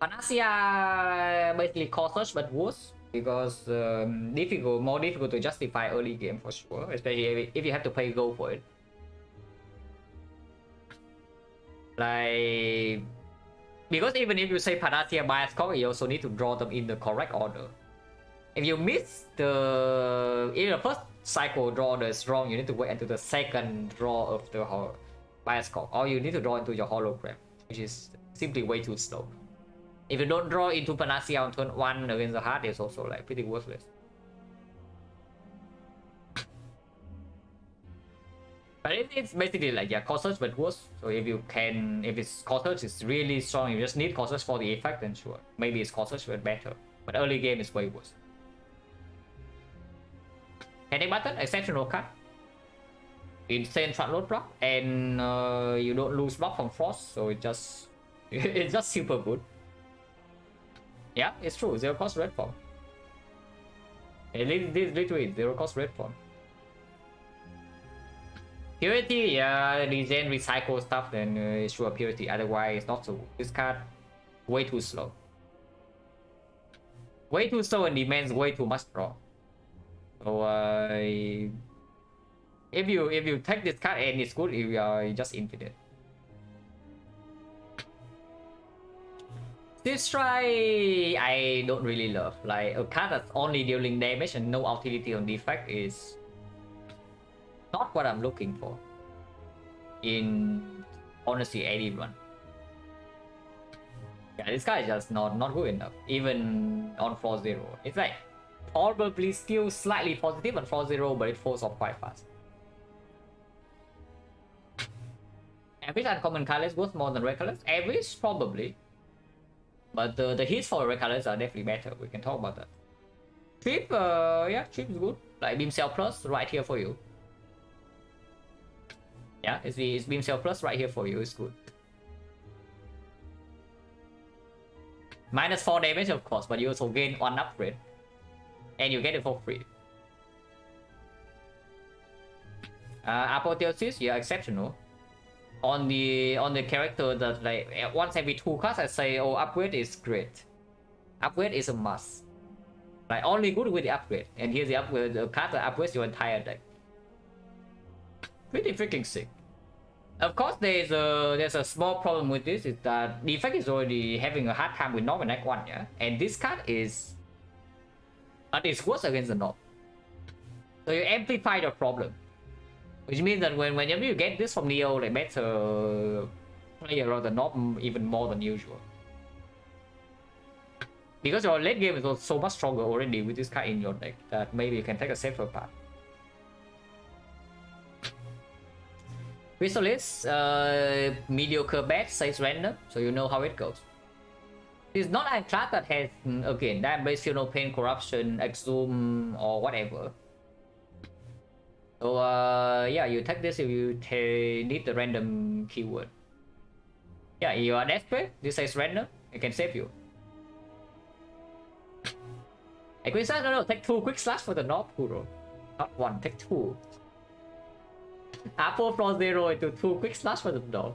Panacea basically cost us but worse because more difficult to justify early game for sure, especially if you have to pay gold for it. Like, because even if you say Panacea bias cock, you also need to draw them in the correct order. If you miss the first cycle draw the strong, you need to wait until the second draw of the bias cock, or you need to draw into your hologram, which is simply way too slow. If you don't draw into Panacea on turn 1 against the heart, it's also like pretty worthless. But it's basically like, yeah, cost search but worse. So if it's cost search is really strong, you just need cost search for the effect, then sure, maybe it's cost search but better. But early game is way worse. Panic button, exceptional card. Insane front load block, and you don't lose block from Frost, so it's just super good. Yeah, it's true, 0 cost red form. This literally 0 cost red form. Purity, yeah, regen, recycle stuff, then sure Purity, otherwise not so good. This card, way too slow. Way too slow and demands way too much draw. So if you take this card and it's good, you are just infinite. This try I don't really love. Like a card that's only dealing damage and no utility on defect is not what I'm looking for in honestly any run. Yeah, this guy is just not good enough, even on Frost 0. It's like probably still slightly positive on Frost 0, but it falls off quite fast. Average uncommon colors worth more than red colors? Average, probably. But the hits for red colors are definitely better. We can talk about that. Trip, yeah, trip is good. Like Beam Cell Plus right here for you. Yeah, it's Beam Cell Plus right here for you. It's good. -4 damage, of course, but you also gain 1 upgrade. And you get it for free. Apotheosis, yeah, exceptional. On the character that like once every 2 cards I say, oh, upgrade is great. Upgrade is a must. Like only good with the upgrade. And here's the upgrade, the card that upgrades your entire deck. Pretty freaking sick. Of course, there's a small problem with this, is that the effect is already having a hard time with Knob and Act 1, yeah? And this card is worse against the Knob. So you amplify the problem. Which means that whenever you get this from Neo, like better play around the Knob even more than usual. Because your late game is so much stronger already with this card in your deck that maybe you can take a safer path. Chrysalis, mediocre bet, says random, so you know how it goes. It's not a class that has, again, that base no pain, corruption, exhume, or whatever. So, yeah, you take this if you need the random keyword. Yeah, you are desperate, this says random, it can save you. Hey, quick slash, no, take 2 quick slash for the Knob, Kuro. Not 1, take 2. Apple from 0 into 2 quick slash for the Knob.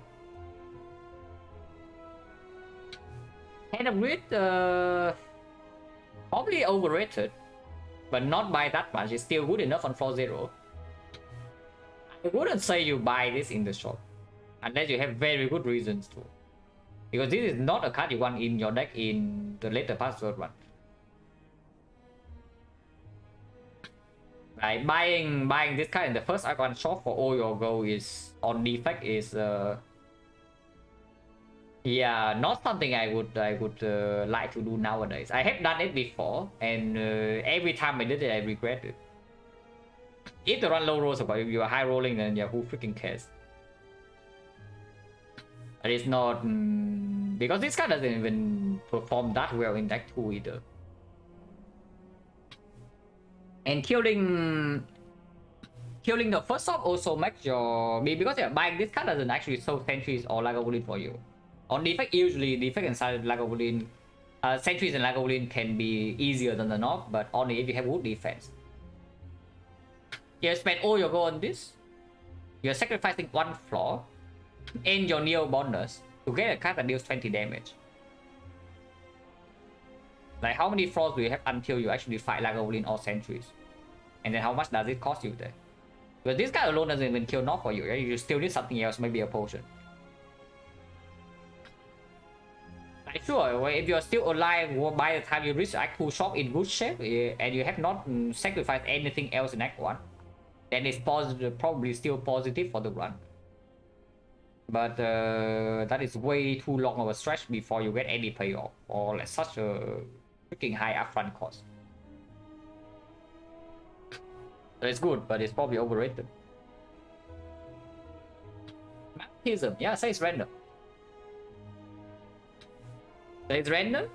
Hand of Grid, probably overrated, but not by that much. It's still good enough on floor 0. I wouldn't say you buy this in the shop, unless you have very good reasons to. Because this is not a card you want in your deck in the later password one. Like buying this card in the first icon shop for all your gold is on defect is yeah, not something I would like to do nowadays. I have done it before, and every time I did it, I regret it. If the run low rolls, but if you are high rolling, then yeah, who freaking cares? But it's not because this card doesn't even perform that well in deck 2 either. And killing the first off also makes your because yeah, buying this card doesn't actually show sentries or Lagavulin for you. On defect, usually defect inside Lagavulin, sentries and Lagavulin can be easier than the Knob, but only if you have good defense. You spend all your gold on this, you're sacrificing 1 floor and your Neo bonus to get a card that deals 20 damage. Like, how many floors do you have until you actually fight Lagavulin or sentries? And then how much does it cost you there? Because this guy alone doesn't even kill Knob for you, right? You still need something else, maybe a potion. Like, sure, if you're still alive by the time you reach Act 2 shop in good shape, and you have not sacrificed anything else in Act 1, then it's positive, probably still positive for the run. But that is way too long of a stretch before you get any payoff, or like such a freaking high upfront cost. So it's good, but it's probably overrated. Magnetism, yeah, say it's random. So it's random.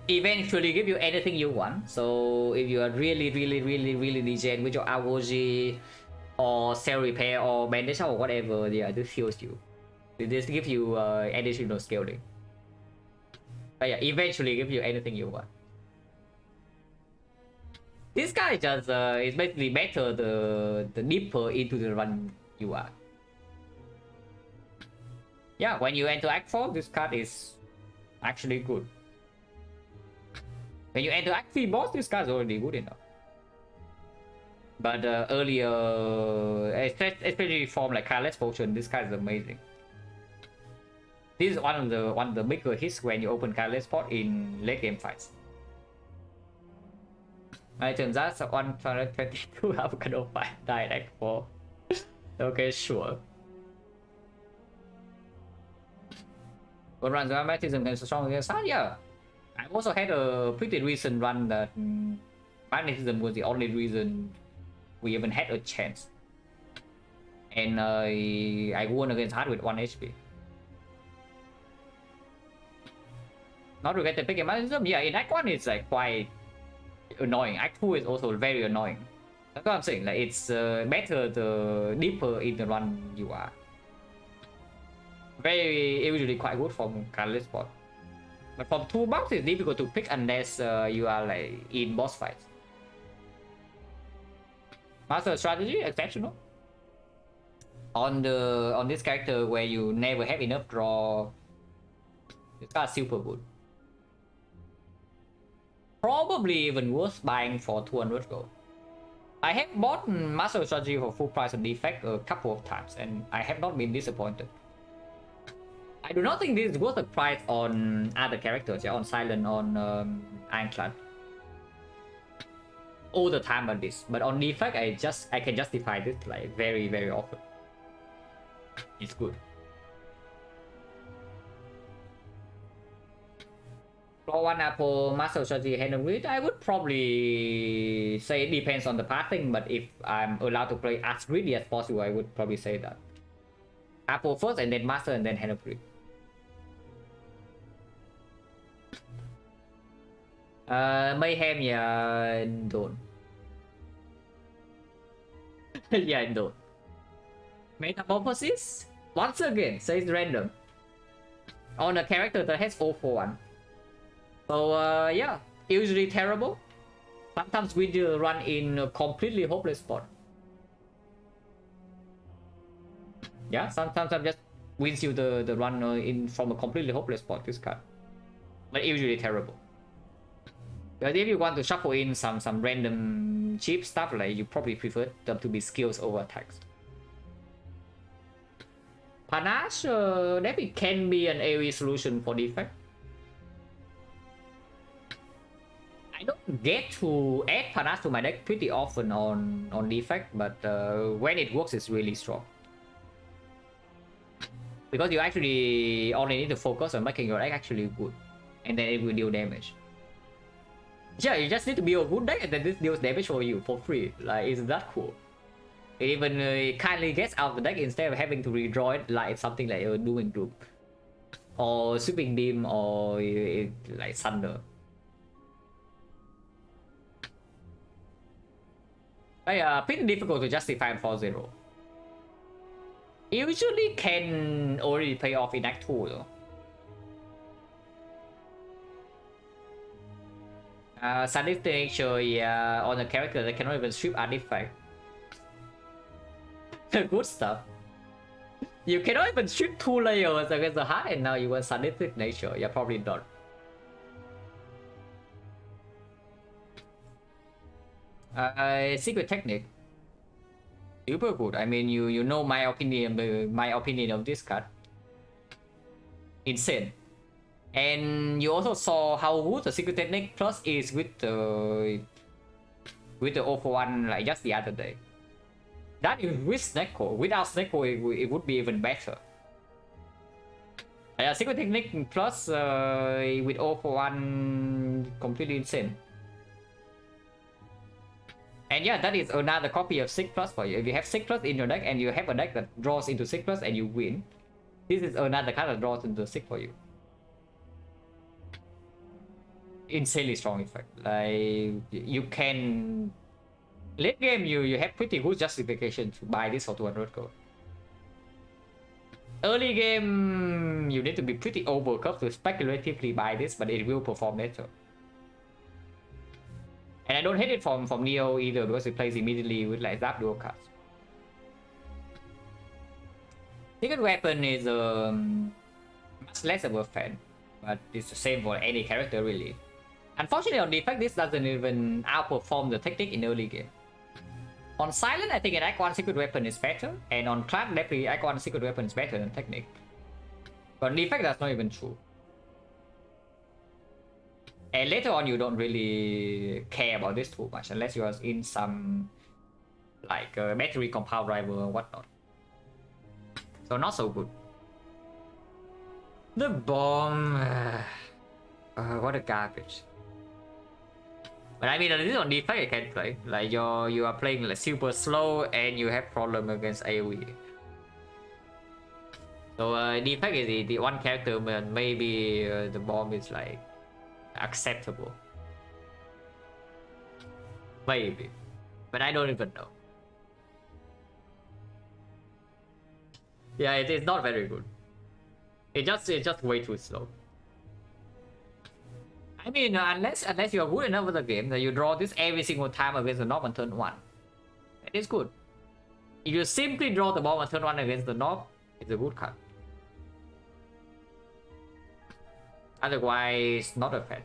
Eventually give you anything you want. So if you are really degen with your AOG or cell repair or bandage or whatever, yeah, this heals you. This gives you additional scaling. But yeah, eventually give you anything you want. This guy just is basically better the deeper into the run you are. Yeah, when you enter Act 4, this card is actually good. When you enter Act 3 boss, this card is already good enough. But earlier, especially from like Careless Potion, this card is amazing. This is one of the bigger hits when you open Careless Pot in late game fights. I turns out 122 Avocado 5 died Act 4. Okay, sure. What runs magnetism can strong against that? Yeah. I also had a pretty recent run that magnetism was the only reason we even had a chance. and I won against hard with 1 HP. Not to get the pick mechanism, yeah, in Act 1 it's like quite annoying. Act 2 is also very annoying. That's what I'm saying, like it's better the deeper in the run you are. Very usually quite good from Catalyst spot. But from toolbox it's difficult to pick unless you are like in boss fights. Master strategy, exceptional. On this character where you never have enough draw, it's got super good. Probably even worth buying for 200 gold. I have bought Master Strategy for full price on defect a couple of times and I have not been disappointed. I do not think this is worth the price on other characters, yeah, on Silent, on Ironclad. All the time on this, but on defect I can justify this like very often. It's good. Floor 1 Apple Master Strategy Hand Read, I would probably say it depends on the pathing, but if I'm allowed to play as greedy as possible, I would probably say that. Apple first and then Master and then Hand of Read. Mayhem, yeah, don't. Yeah, don't. Metamorphosis? Once again, says random. On a character that has 041. So, yeah, usually terrible. Sometimes we do run in a completely hopeless spot. Yeah, sometimes I just wins you the run in from a completely hopeless spot, this card. But usually terrible. But if you want to shuffle in some random cheap stuff, like you probably prefer them to be skills over attacks. Panache maybe can be an AoE solution for defect. I don't get to add Panache to my deck pretty often on defect, but when it works, it's really strong. Because you actually only need to focus on making your deck actually good, and then it will deal damage. Yeah, you just need to build a good deck and then this deals damage for you for free. Like, isn't that cool? It even kindly gets out of the deck instead of having to redraw it like something like a Doom and Gloom. Or Sweeping Beam or like Thunder. But pretty difficult to justify 4-0. Usually can already pay off in Act 2 though. Sadistic nature, yeah, on a character that cannot even strip artifact. Good stuff. You cannot even strip 2 layers against the heart and now you want sadistic nature. Yeah, probably not. Secret technique. Super good. I mean, you know my opinion of this card. Insane. And you also saw how good the secret technique plus is with the 041 like just the other day. That is with Snecko. Without Snecko, it would be even better. Secret technique plus with 041 completely insane. And yeah, that is another copy of 6+ for you. If you have 6+ in your deck and you have a deck that draws into 6+ and you win, this is another card that draws into 6 for you. Insanely strong effect. Like, you can... Late game, you have pretty good justification to buy this for 200 gold. Early game, you need to be pretty overcuffed to speculatively buy this, but it will perform better. And I don't hate it from Neo either because it plays immediately with like Zap dual cards. Secret Weapon is much less of a fan, but it's the same for any character really. Unfortunately on defect this doesn't even outperform the technique in early game. On Silent I think an Act 1 Secret Weapon is better, and on Clad definitely Act 1 Secret Weapon is better than technique. But on defect that's not even true. And later on you don't really care about this too much unless you are in some like battery compound driver or whatnot. So not so good. The bomb... what a garbage. But I mean, this is on defect I can play. Like you are playing like super slow and you have problem against AoE. So defect is the one character, but maybe the bomb is like acceptable. Maybe, but I don't even know. Yeah, it is not very good. It's just way too slow. I mean, unless you are good enough with the game that you draw this every single time against the knob on turn 1. It is good. If you simply draw the bomb on turn 1 against the knob, it's a good card. Otherwise, not a fan.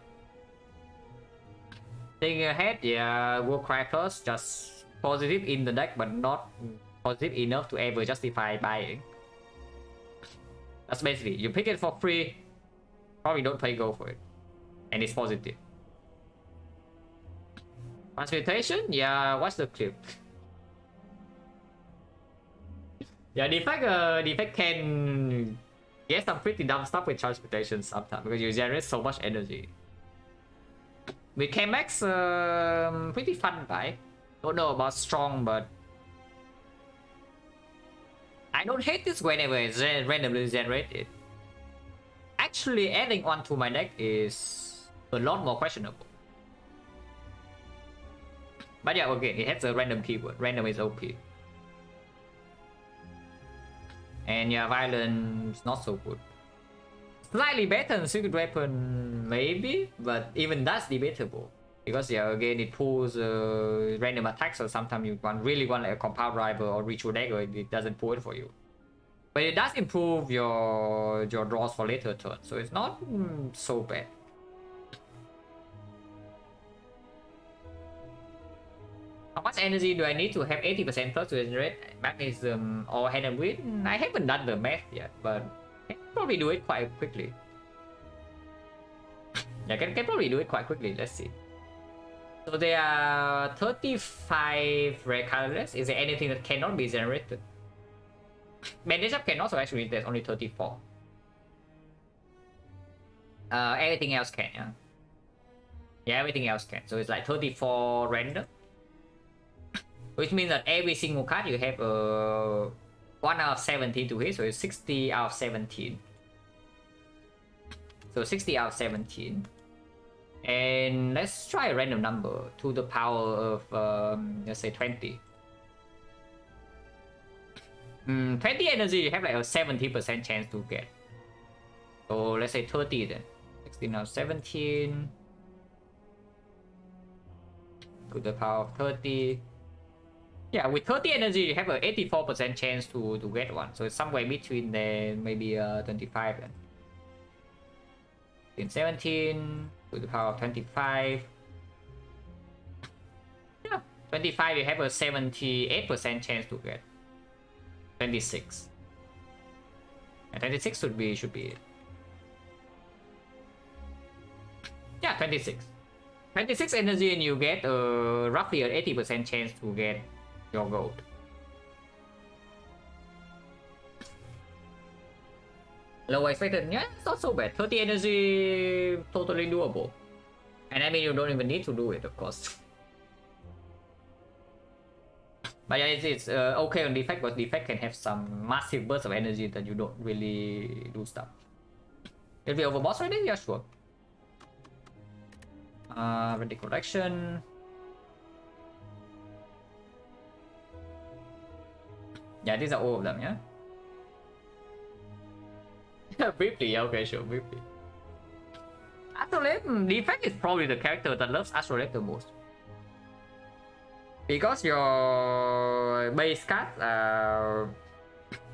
Thinking ahead, yeah, Warcry Plus just positive in the deck, but not positive enough to ever justify buying. That's basically, you pick it for free, probably don't pay gold for it. And it's positive. Transmutation? Yeah, watch the clip. Yeah, defect can get some pretty dumb stuff with transmutation sometimes because you generate so much energy. With K-Max, pretty fun guy. Don't know about strong, but I don't hate this whenever it's randomly generated. Actually, adding one to my deck is a lot more questionable. But yeah, again, it has a random keyword. Random is OP. And yeah, violence not so good. Slightly better than secret weapon, maybe, but even that's debatable. Because yeah, again, it pulls random attacks, or sometimes you really want like a compound rival or ritual dagger, it doesn't pull it for you. But it does improve your draws for later turns, so it's not so bad. How much energy do I need to have 80% plus to generate magnetism or hand and wind? I haven't done the math yet, but I can probably do it quite quickly. Yeah, can probably do it quite quickly. Let's see. So there are 35 rare colorless. Is there anything that cannot be generated? Bandage up cannot, so actually there's only 34. Everything else can, yeah. Yeah, everything else can. So it's like 34 random. Which means that every single card you have 1 out of 17 to hit, so it's 60 out of 17. So 60 out of 17. And let's try a random number to the power of, let's say 20. 20 energy, you have like a 70% chance to get. So let's say 30 then. 16 out of 17. To the power of 30. Yeah, with 30 energy, you have an 84% chance to get one. So it's somewhere between the maybe 25 then. In 17 to the power of 25. Yeah, 25 you have a 78% chance to get. 26. And 26 should be it. Yeah, 26. 26 energy and you get roughly an 80% chance to get your gold. Low expected, yeah, it's not so bad. 30 energy, totally doable. And I mean, you don't even need to do it, of course. But yeah, it's okay on defect, but defect can have some massive bursts of energy that you don't really do stuff. It'll be over boss ready? Yeah, sure. Ready collection. Yeah, these are all of them, yeah? Briefly, okay, sure, briefly. Astrolabe, defect is probably the character that loves Astrolabe the most. Because your base cards,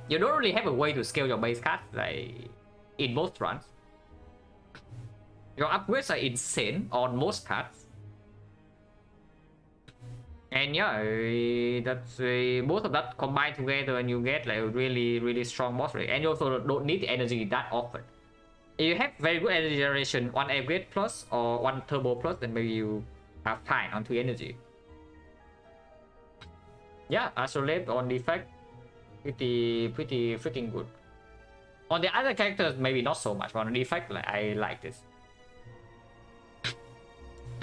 you don't really have a way to scale your base cards like in most runs. Your upgrades are insane on most cards. And yeah, that's both of that combined together and you get like a really strong boss rate. And you also don't need the energy that often. If you have very good energy generation, 1 upgrade plus or 1 turbo plus, then maybe you have fine on 2 energy. Yeah, Astrolabe on defect, pretty freaking good. On the other characters, maybe not so much, but on defect, like I like this.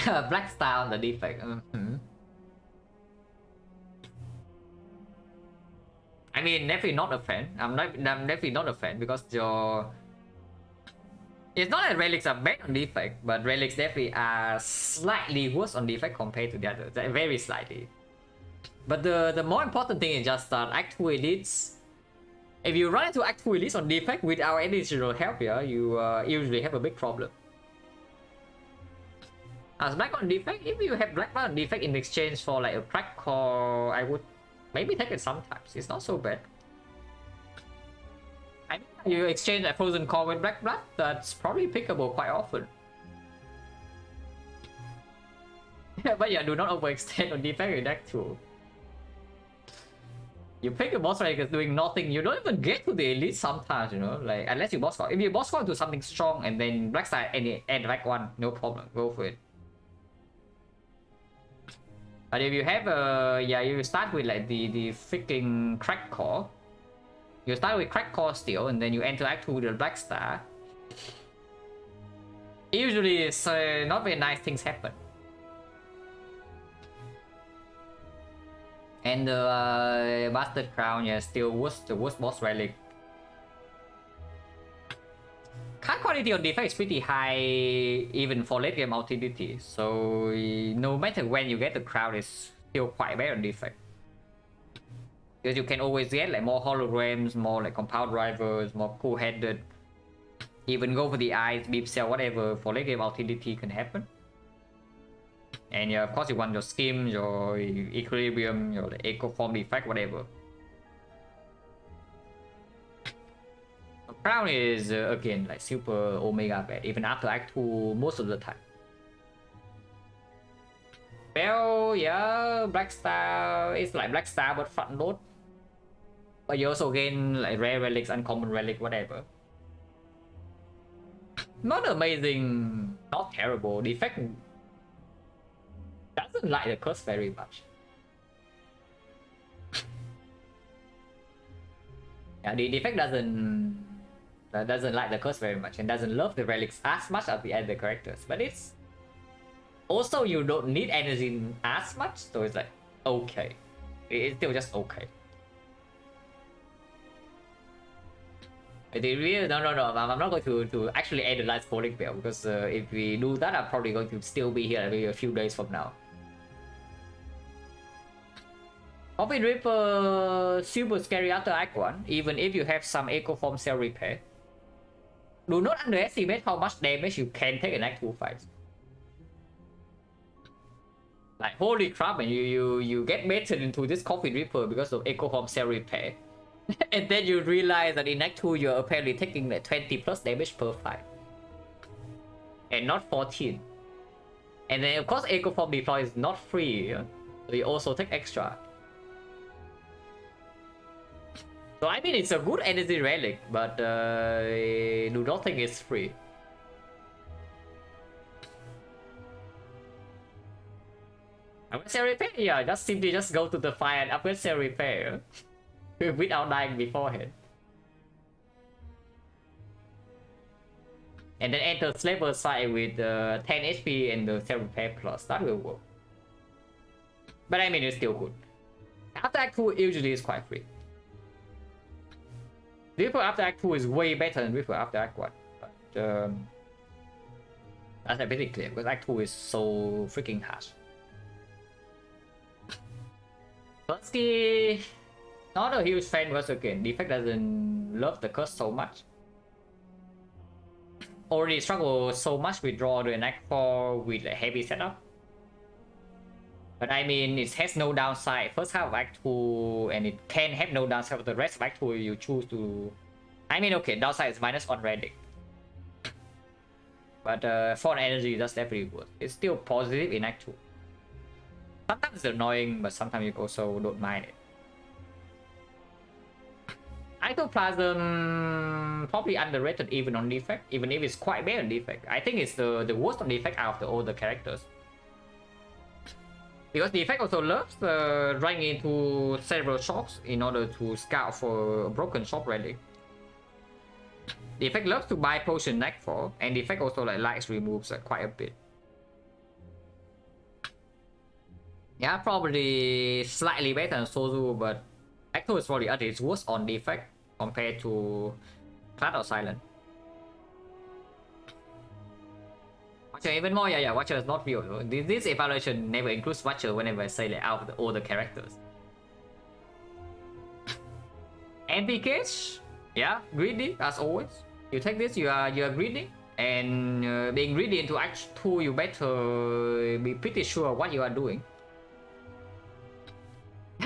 Black Star on the defect. I mean, definitely not a fan. I'm definitely not a fan because your. It's not that relics are bad on defect, but relics definitely are slightly worse on defect compared to the others. Very slightly. But the more important thing is just that Act 2 elites. If you run into Act 2 elites on defect without any additional help here, you usually have a big problem. As black on defect, if you have black on defect in exchange for like a crack core, I would maybe take it sometimes. It's not so bad. I mean, you exchange a frozen core with black blood, that's probably pickable quite often. But yeah, do not overextend on defect in Act 2. You pick a boss relic is doing nothing, you don't even get to the elite sometimes, you know, like unless you boss core. If you boss core into something strong and then black side and black one, no problem, go for it. But if you have yeah, you start with like the freaking crack core. You start with crack core still, and then you interact with the black star. Usually, it's not very nice things happen. And the Bastard Crown, yeah, still the worst boss relic. Card quality on defense is pretty high, even for late game utility. So no matter when you get the crown, it's still quite bad on defense. Because you can always get like more holograms, more like compound drivers, more cool-headed. Even go for the eyes, beep cell, whatever for late game utility can happen. And yeah, of course you want your skims, your equilibrium, your like, echo form effect, whatever. The crown is again like super omega bad, even after Act 2 most of the time. Well, yeah, Black Star is like Black Star but front load. But you also gain like rare relics, uncommon relic, whatever. Not amazing, not terrible. The effect doesn't like the curse very much. Yeah, the effect doesn't like the curse very much and doesn't love the relics as much as the other characters. But it's also you don't need energy as much, so it's like okay. It's still just okay. No, I'm not going to actually analyze Falling Bell because if we do that, I'm probably going to still be here maybe a few days from now. Coffin Reaper super scary after Act 1, even if you have some Echo Form Cell Repair. Do not underestimate how much damage you can take in Act 2 fights. Like holy crap, and you get baited into this Coffin Reaper because of Echo Form Cell Repair. And then you realize that in Act 2 you're apparently taking like 20 plus damage per fight. And not 14. And then of course Echo Form Deploy is not free, so you also take extra. So I mean it's a good energy relic, but I do not think it's free. Upgrade Cell Repair? Yeah, just simply just go to the fire and upgrade Cell Repair. Without dying beforehand. And then enter Slaver side with 10 HP and the Cell Repair Plus. That will work. But I mean, it's still good. After Act 2 usually is quite free. Reaper after Act 2 is way better than Reaper after Act 1. But that's pretty clear because Act 2 is so freaking harsh. Bursky, not a huge fan once again. Defect doesn't love the curse so much. Already struggle so much with draw in Act 4 with a heavy setup. But I mean, it has no downside first half of Act 2, and it can have no downside for the rest of Act 2 if you choose to. I mean, okay, downside is minus on Relic. But for energy, that's definitely good. It's still positive in Act 2. Sometimes it's annoying, but sometimes you also don't mind it. Ectoplasm probably underrated even on defect, even if it's quite bad on defect. I think it's the worst on defect out of all the characters. Because the effect also loves running into several shops in order to scout for a broken shop relic. The effect loves to buy potion neck for, and the effect also like likes removes quite a bit. Yeah, probably slightly better than Sozu, but Act 2 is probably at its worst on defect compared to Clad or Silent. Watcher even more, yeah, Watcher is not real. This evaluation never includes Watcher whenever I say like out of all the characters. MPKs, yeah, greedy as always. You take this, you are greedy, and being greedy into Act 2, you better be pretty sure what you are doing.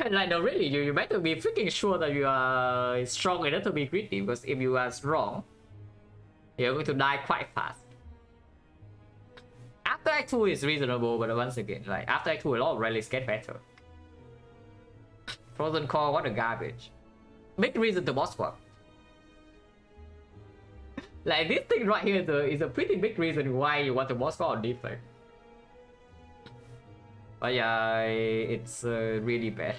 Like, no, really, you better be freaking sure that you are strong enough to be greedy, because if you are strong, you're going to die quite fast. After Act 2 is reasonable, but once again, like, after Act 2, a lot of relics get better. Frozen Core, what a garbage. Big reason to boss swap. Like, this thing right here is a pretty big reason why you want to boss swap on defect. But yeah, it's really bad.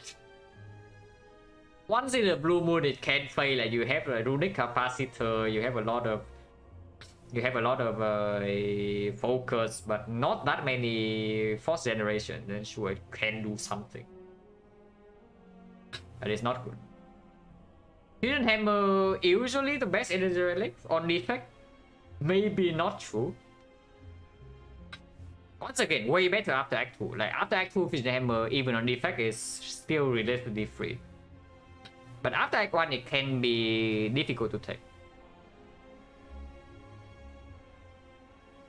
Once in a blue moon, it can fail. Like, you have a runic capacitor, you have a lot of focus, but not that many force generation. Then sure, it can do something. But it's not good. Hidden Hammer usually the best energy relic on defect. Maybe not true. Once again, way better after Act 2. Like, after Act 2, Hidden Hammer, even on defect, is still relatively free. But after Act 1, it can be difficult to take.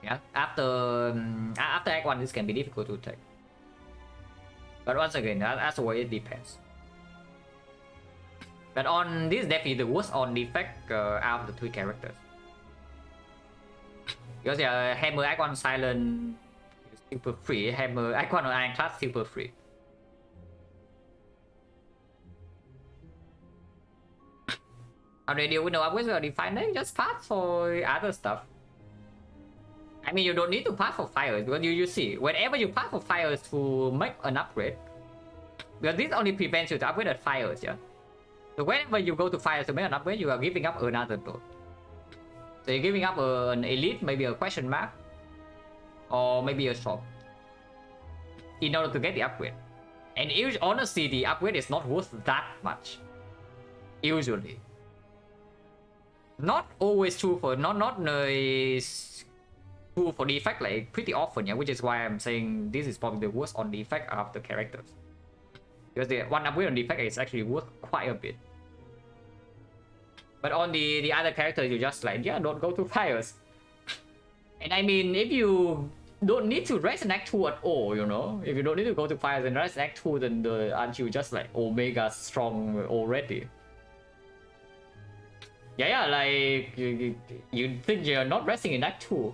Yeah, after Act 1, this can be difficult to take. But once again, as always, it depends. But on this, definitely the worst on defect out of the 3 characters. Because Hammer Act 1 Silent is super free, Hammer Act 1 on Ironclad super free. How do you deal with no upgrades or define it? Just pass for other stuff. I mean, you don't need to pass for fires, because you see, whenever you pass for fires to make an upgrade, because this only prevents you to upgrade at fires, yeah? So whenever you go to fires to make an upgrade, you are giving up another node. So you're giving up an elite, maybe a question mark, or maybe a shop, in order to get the upgrade. And honestly, the upgrade is not worth that much. Usually. Not always true for, not true for defect, like pretty often, yeah, which is why I'm saying this is probably the worst on defect of the characters. Because the one upgrade on defect is actually worth quite a bit. But on the other characters, you just like, yeah, don't go to fires. And I mean, if you don't need to rest in Act 2 at all, you know, if you don't need to go to fires and rest in Act 2, then aren't you just like Omega strong already? Yeah, like, you think you're not resting in Act 2?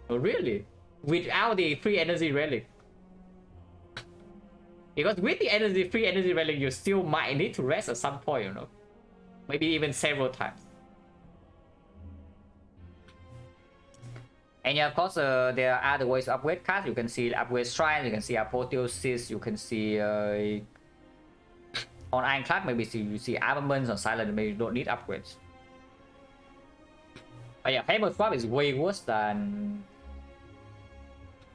Oh, really? Without the free energy relic? Because with the free energy relic, you still might need to rest at some point, you know? Maybe even several times. And yeah, of course, there are other ways to upgrade cards. You can see upgrade shrines, you can see apotheosis, you can see on Ironclad, maybe you see armaments. On Silent, maybe you don't need upgrades. But yeah, Hammer Swap is way worse than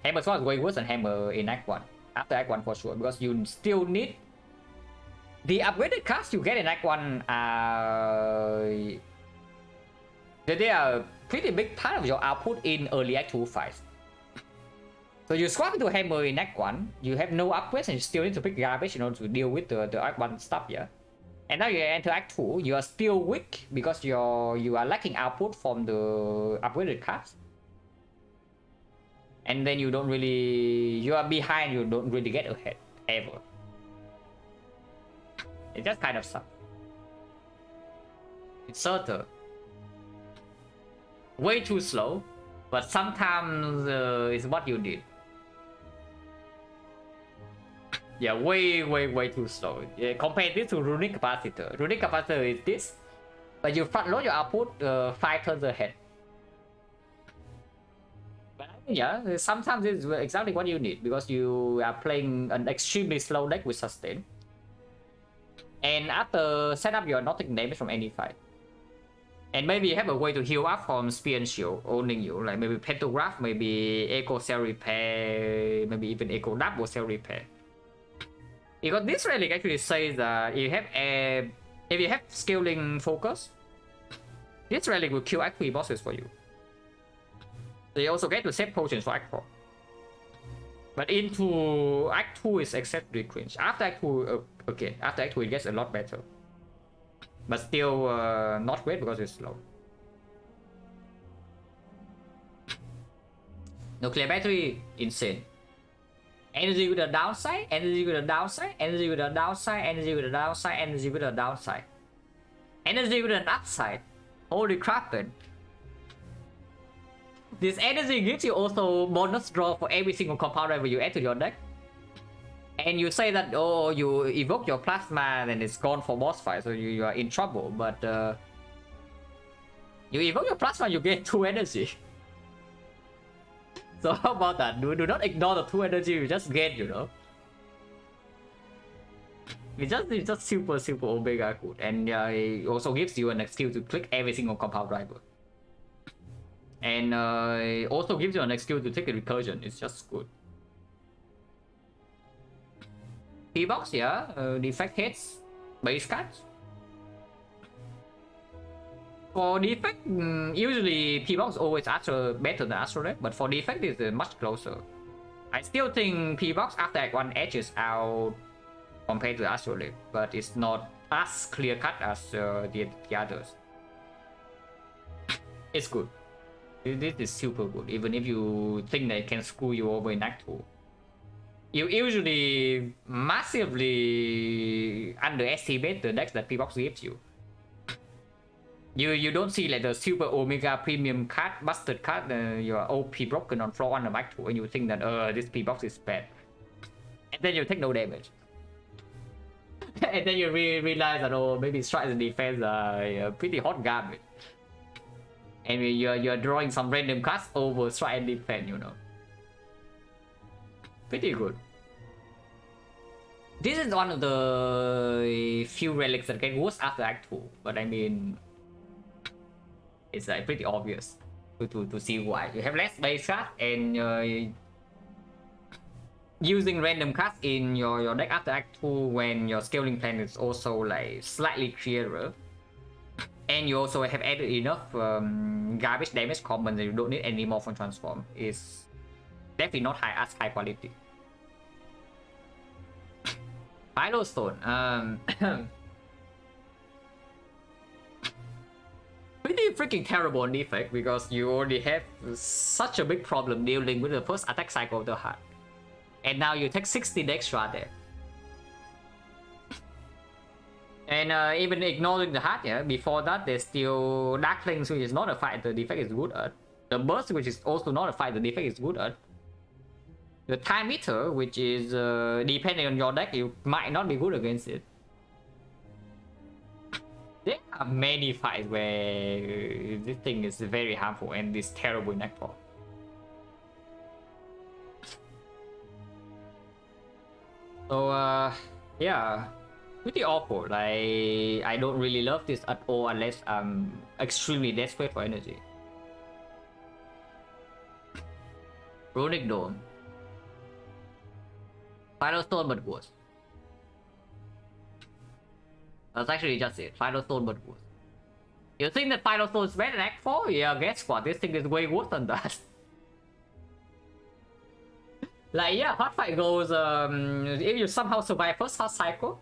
Hammer in Act 1. After Act 1 for sure, because you still need the upgraded cards you get in Act 1. They are a pretty big part of your output in early Act 2 fights. So you swap into Hammer in Act 1, you have no upgrades and you still need to pick garbage in order to deal with the Act 1 stuff, yeah? And now you enter Act 2, you are still weak because you are lacking output from the upgraded cards. And then you are behind, you don't really get ahead, ever. It just kind of sucks. It's certain. Way too slow, but sometimes it's what you need. Yeah, way too slow. Yeah, compare this to Runic Capacitor. Runic Capacitor is this, but you front load your output 5 turns ahead. But yeah, sometimes it's exactly what you need, because you are playing an extremely slow deck with sustain. And after setup, you are not taking damage from any fight. And maybe you have a way to heal up from spear and shield owning you, like maybe Pentograph, maybe Echo Cell Repair, maybe even Echo Double Cell Repair. Because this relic actually says that if you have scaling focus, this relic will kill Act 3 bosses for you. So you also get to save potions for Act 4. But into Act 2 is exceptionally cringe. After Act 2, okay, after Act 2 it gets a lot better. But still not great because it's slow. Nuclear battery, insane. Energy with a downside, energy with a downside, energy with a downside, energy with a downside, energy with a downside. Energy with an upside. Holy crap, man. This energy gives you also bonus draw for every single compound level you add to your deck. And you say that, oh, you evoke your plasma, then it's gone for boss fight, so you are in trouble. But you evoke your plasma, you get 2 energy. So how about that? Do not ignore the 2 energy you just get, you know. It's just super omega good, and it also gives you an excuse to click every single compound driver. And it also gives you an excuse to take a recursion. It's just good. P-box, yeah. Defect hits, base cards. For defect, usually P-box always better than Astrolabe, but for defect it's much closer. I still think P-box after Act 1 edges out compared to Astrolabe, but it's not as clear cut as the others. It's good. This is super good, even if you think that it can screw you over in Act 2. You usually massively underestimate the decks that P-box gives you. You don't see like the super omega premium card, busted card, your OP broken on floor 1 of Act 2, and you think that this P-box is bad. And then you take no damage. And then you realize that, oh, maybe strikes and defense are pretty hot garbage. And you're drawing some random cards over strike and defense, you know. Pretty good. This is one of the few relics that get worse after Act 2, but I mean, it's like pretty obvious to see why. You have less base cards and using random cards in your deck after Act 2 when your scaling plan is also like slightly clearer. And you also have added enough garbage damage common that you don't need any more from transform. Is definitely not high quality. Pilostone. Pretty freaking terrible on defect because you already have such a big problem dealing with the first attack cycle of the heart. And now you take 16 extra there. And even ignoring the heart, yeah, before that there's still Darklings, which is not a fight the defect is good at. The Burst, which is also not a fight the defect is good at. The Time Eater, which is depending on your deck, you might not be good against it. There are many fights where this thing is very harmful and is terrible in Act 4. So yeah, pretty awful. Like, I don't really love this at all unless I'm extremely desperate for energy. Runic Dome. Final Stone but worse. That's actually just it. Final Stone but worse. You think that Final Stone is better than Act 4? Yeah, guess what? This thing is way worse than that. Like, yeah, hard fight goes, if you somehow survive first hard cycle,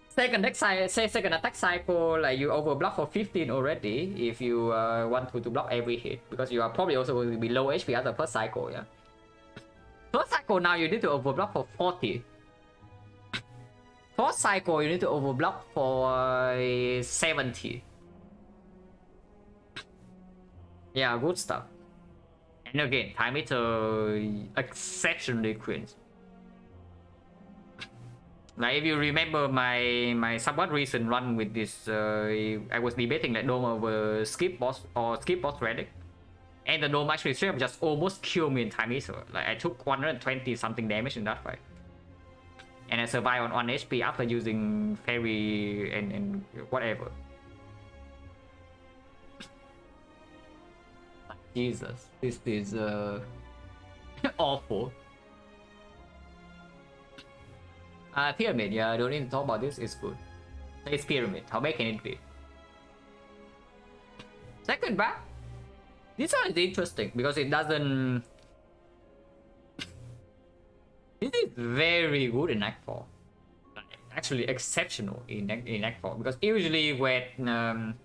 second attack cycle, like you overblock for 15 already if you want to block every hit, because you are probably also going to be low HP after first cycle, yeah. First cycle now you need to overblock for 40. Fourth cycle you need to overblock for 70. Yeah, good stuff. And again, Time Eater exceptionally cringe. Like, if you remember my somewhat recent run with this, I was debating like Dome over skip boss or skip boss relic, and the Dome actually straight up just almost killed me in Time Eater. Like, I took 120 something damage in that fight, and I survived on 1 HP after using Fairy and whatever. Jesus, this is awful. Pyramid, yeah, I don't need to talk about this, it's good. It's pyramid, how bad can it be? Second back, this one is interesting because it doesn't... This is very good in Act 4. Actually exceptional in Act 4 because usually when...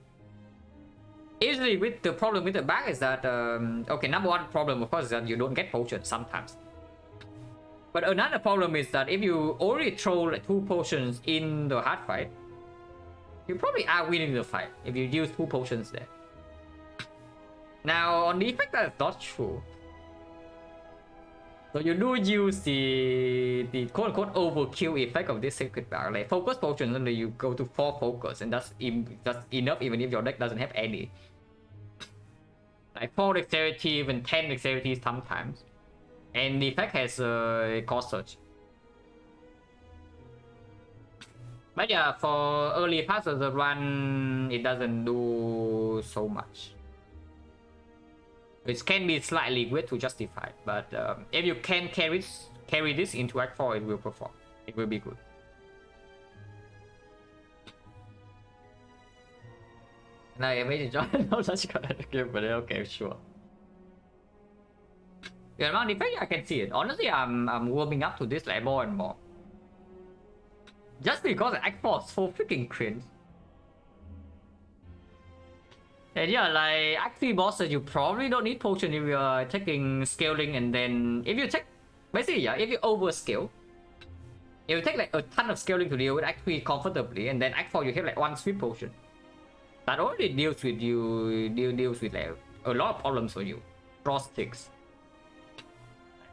usually with the problem with the back is that... okay, number one problem of course is that you don't get potions sometimes. But another problem is that if you already throw like 2 potions in the hard fight, you probably are winning the fight if you use 2 potions there. Now on the effect that's not true. So you do use the quote-unquote overkill effect of this secret bar, like focus potions, and then you go to 4 focus, and that's enough even if your deck doesn't have any. Like 4 dexterity, even 10 dexterity sometimes. And the effect has a cost surge. But yeah, for early parts of the run, it doesn't do so much. It can be slightly weird to justify, but if you can carry this into Act 4, it will perform. It will be good. Now I made it no such kind of game, but okay, sure. The amount of effect, I can see it. Honestly, I'm warming up to this like more and more. Just because Act 4 is so freaking cringe. And yeah, like Act 3 bosses, you probably don't need potion if you're taking scaling, and then if you take... Basically, yeah, if you overscale, if you take like a ton of scaling to deal with Act 3 comfortably, and then Act 4 you have like 1 sweet potion. That already deals with you, deals with like a lot of problems for you. Draw 6.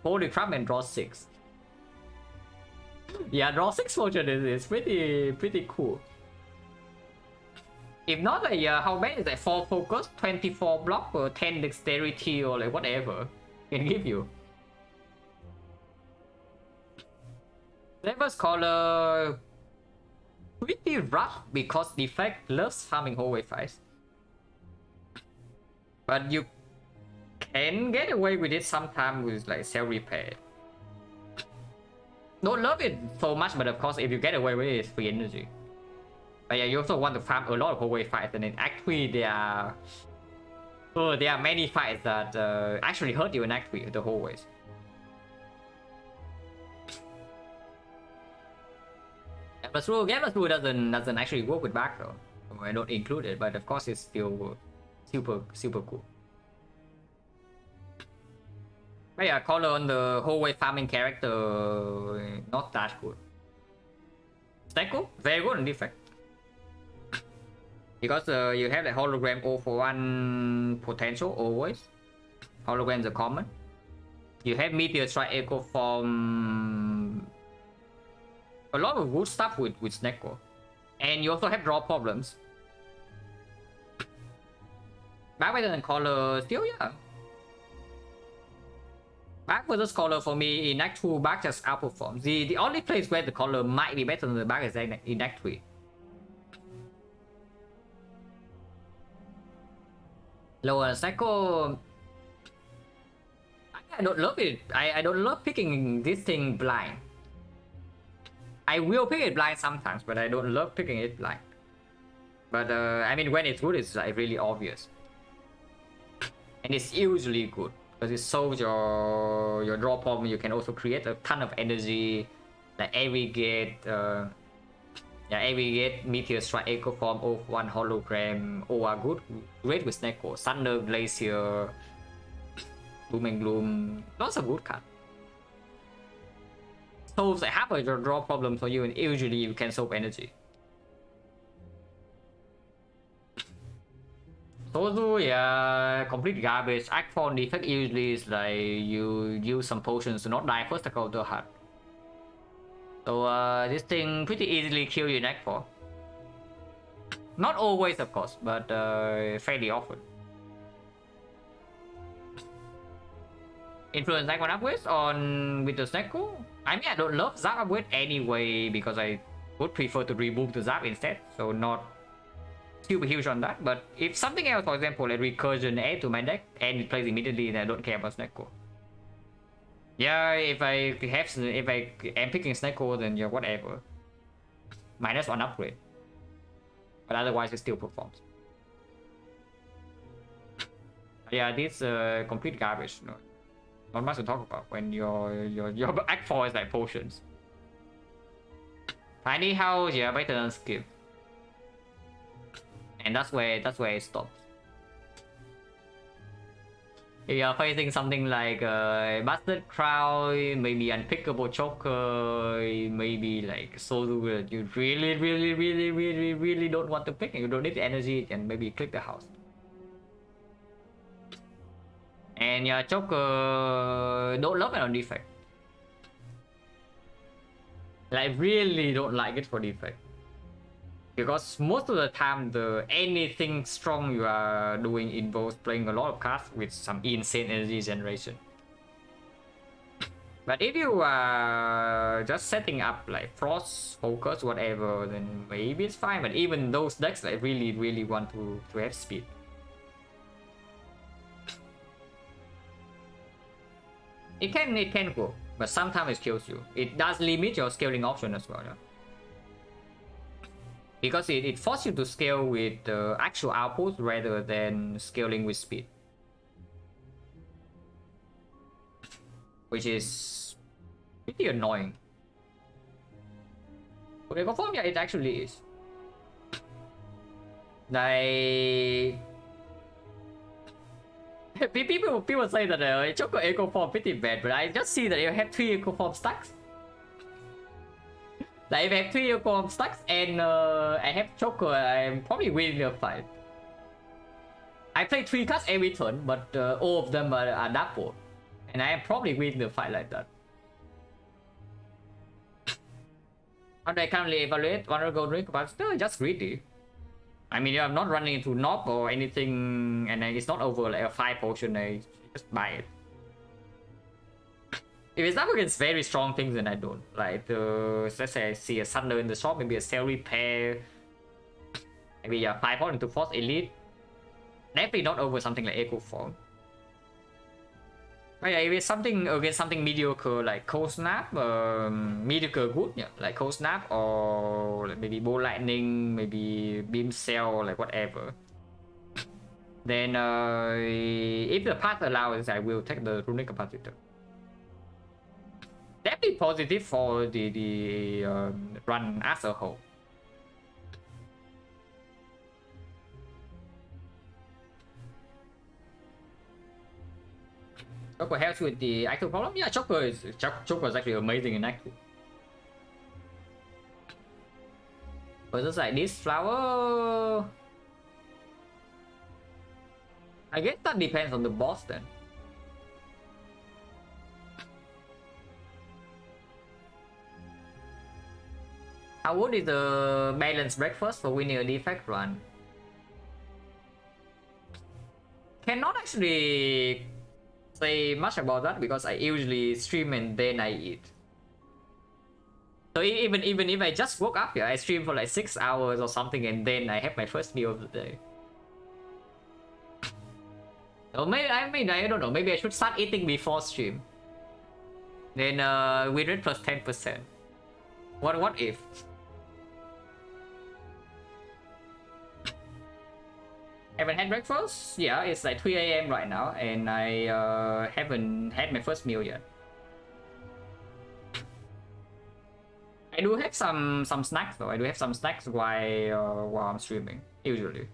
Holy crap, and draw 6. Yeah, draw 6 potion is pretty cool. If not, like how bad is that? 4 focus, 24 block, or 10 dexterity, or like whatever can give you. Flavor's Collar pretty rough because the effect loves farming hallway fights. But you can get away with it sometimes with like self-repair. Don't love it so much, but of course if you get away with it, it's free energy. But yeah, you also want to farm a lot of hallway fights, and in Act 3 there are many fights that actually hurt you in Act 3, the hallways. Gamblers Rule doesn't actually work with back though. I don't include it, but of course it's still super cool. But yeah, color on the hallway farming character, not that good. Snecko, very good on defect. Because you have the hologram 0 for 1 potential always. Holograms are common. You have Meteor Strike Echo Form. A lot of good stuff with Snecko. And you also have draw problems. Back better than color, still yeah. Back versus color for me in Act 2, back just outperforms. The only place where the color might be better than the back is in Act 3. Lower Snecko, I don't love it. I don't love picking this thing blind. I will pick it blind sometimes, but I don't love picking it blind. But I mean, when it's good, it's like really obvious. And it's usually good because it solves your draw problem. You can also create a ton of energy, like Aggregate, Aggregate, Meteor Strike, Echo Form, 0 for 1 hologram, all are good. Great with Snecko, Thunder, Glacier, Doom and Gloom, lots of good cards. Solves like half of your draw problem for you, and usually you can solve energy. Tozu, yeah, complete garbage. Act 4 defect usually is like you use some potions to not die first to go to hard. So this thing pretty easily kill you in Act 4. Not always of course, but fairly often. Influence Act 1 upgrades on with the Snecko? I mean, I don't love Zap upgrade anyway because I would prefer to remove the Zap instead, so not super huge on that. But if something else, for example, like recursion add to my deck and it plays immediately, then I don't care about Snake Core. Yeah, if I am picking Snake Core, then yeah, whatever. -1 upgrade. But otherwise, it still performs. Yeah, this complete garbage. No, not much to talk about when your act 4 is like potions. Tiny house, yeah, better than skip. And that's where it stops. If you're facing something like Bastard Crown, maybe Unpickable Choker, maybe like Solu that you really don't want to pick and you don't need the energy, and maybe click the house. And yeah, Choker don't love it on defect. Like really don't like it for defect. Because most of the time, anything strong you are doing involves playing a lot of cards with some insane energy generation. But if you are just setting up like Frost, Focus, whatever, then maybe it's fine. But even those decks like really want to have speed. It can go, but sometimes it kills you. It does limit your scaling option as well. Yeah? Because it forces you to scale with the actual output rather than scaling with speed. Which is pretty annoying. Okay, form, yeah, it actually is. Like... people say that Choco Echo Form pretty bad, but I just see that you have 3 Echo Form stacks. Like if I have 3 Echo Form stacks and I have Choco, I'm probably winning the fight. I play 3 cards every turn, but all of them are double. And I am probably winning the fight like that. How do I currently evaluate vulnerable gold ring? But still just greedy. I mean, I'm not running into knob or anything, and it's not over like a 5 potion, I just buy it. If it's up against very strong things, then I don't. Like, let's say I see a Thunder in the shop, maybe a Cell Repair, maybe a 5 into Force Elite. Definitely not over something like Echo Form. But yeah, if it's something against something mediocre like Cold Snap, mediocre good, yeah, like Cold Snap or maybe Bow Lightning, maybe Beam Cell, like whatever. Then if the path allows, I will take the Runic Capacitor. Definitely positive for the run as a whole. Choker helps with the actual problem. Yeah, Choker is actually amazing in actual. But just like this flower, I guess that depends on the boss then. How would is the balanced breakfast for winning a defect run? Cannot actually say much about that because I usually stream and then I eat. So even if I just woke up here, I stream for like 6 hours or something and then I have my first meal of the day. So maybe, I don't know, maybe I should start eating before stream. Then win rate plus 10%. What if? Haven't had breakfast? Yeah, it's like 3 AM right now, and I haven't had my first meal yet. I do have some snacks though. I do have some snacks while I'm streaming, usually.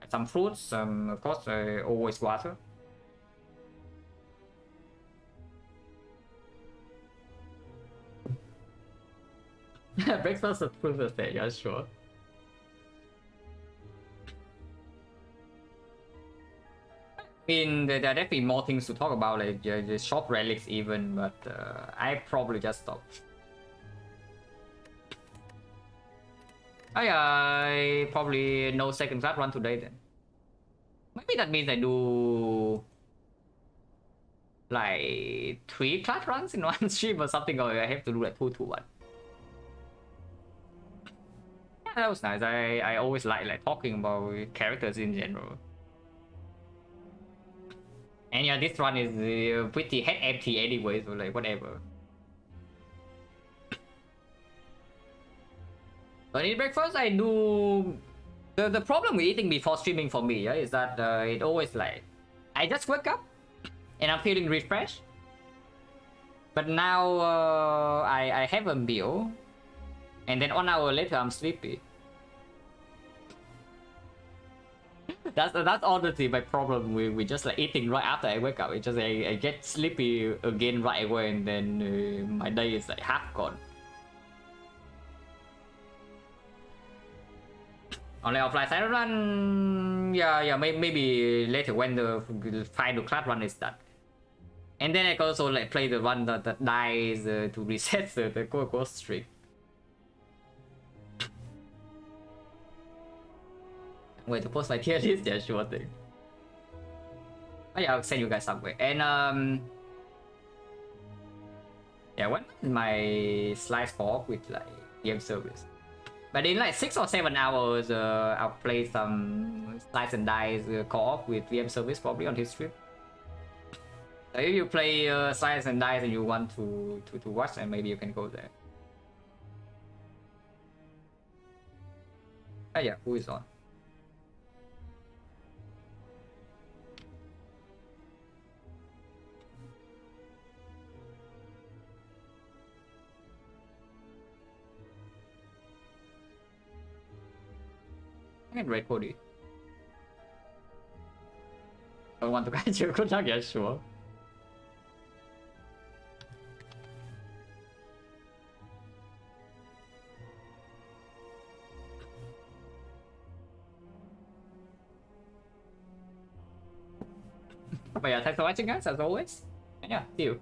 Some fruits, of course, always water. Breakfast is fruit day, yeah, sure. I mean, there are definitely more things to talk about, like the shop relics even, but I probably just stop. I probably no second class run today then. Maybe that means I do like 3 class runs in one stream or something, or I have to do like 2 to 1. Yeah, that was nice. I always like talking about characters in general. And yeah, this one is pretty head empty anyway, so like whatever. But in breakfast, I do. The problem with eating before streaming for me, yeah, is that it always like I just wake up and I'm feeling refreshed. But now I have a meal, and then 1 hour later I'm sleepy. That's honestly my problem with just like eating right after I wake up. It's just I get sleepy again right away, and then my day is like half gone. Only offline side run, yeah, maybe later when the final class run is done. And then I can also like play the one that dies to reset the ghost streak. Wait, to post my tier list? Yeah, sure thing. Oh yeah, I'll send you guys somewhere. And yeah, when my slice co-op with like game service. But in like 6 or 7 hours, I'll play some Slice and Dice co-op with VM service probably on his stream. So if you play Slice and Dice and you want to watch, then maybe you can go there. Oh yeah, who is on? I can rate Cody. Don't want to catch you. Good luck, yeah, sure. But yeah, thanks for watching, guys, as always. And yeah, see you.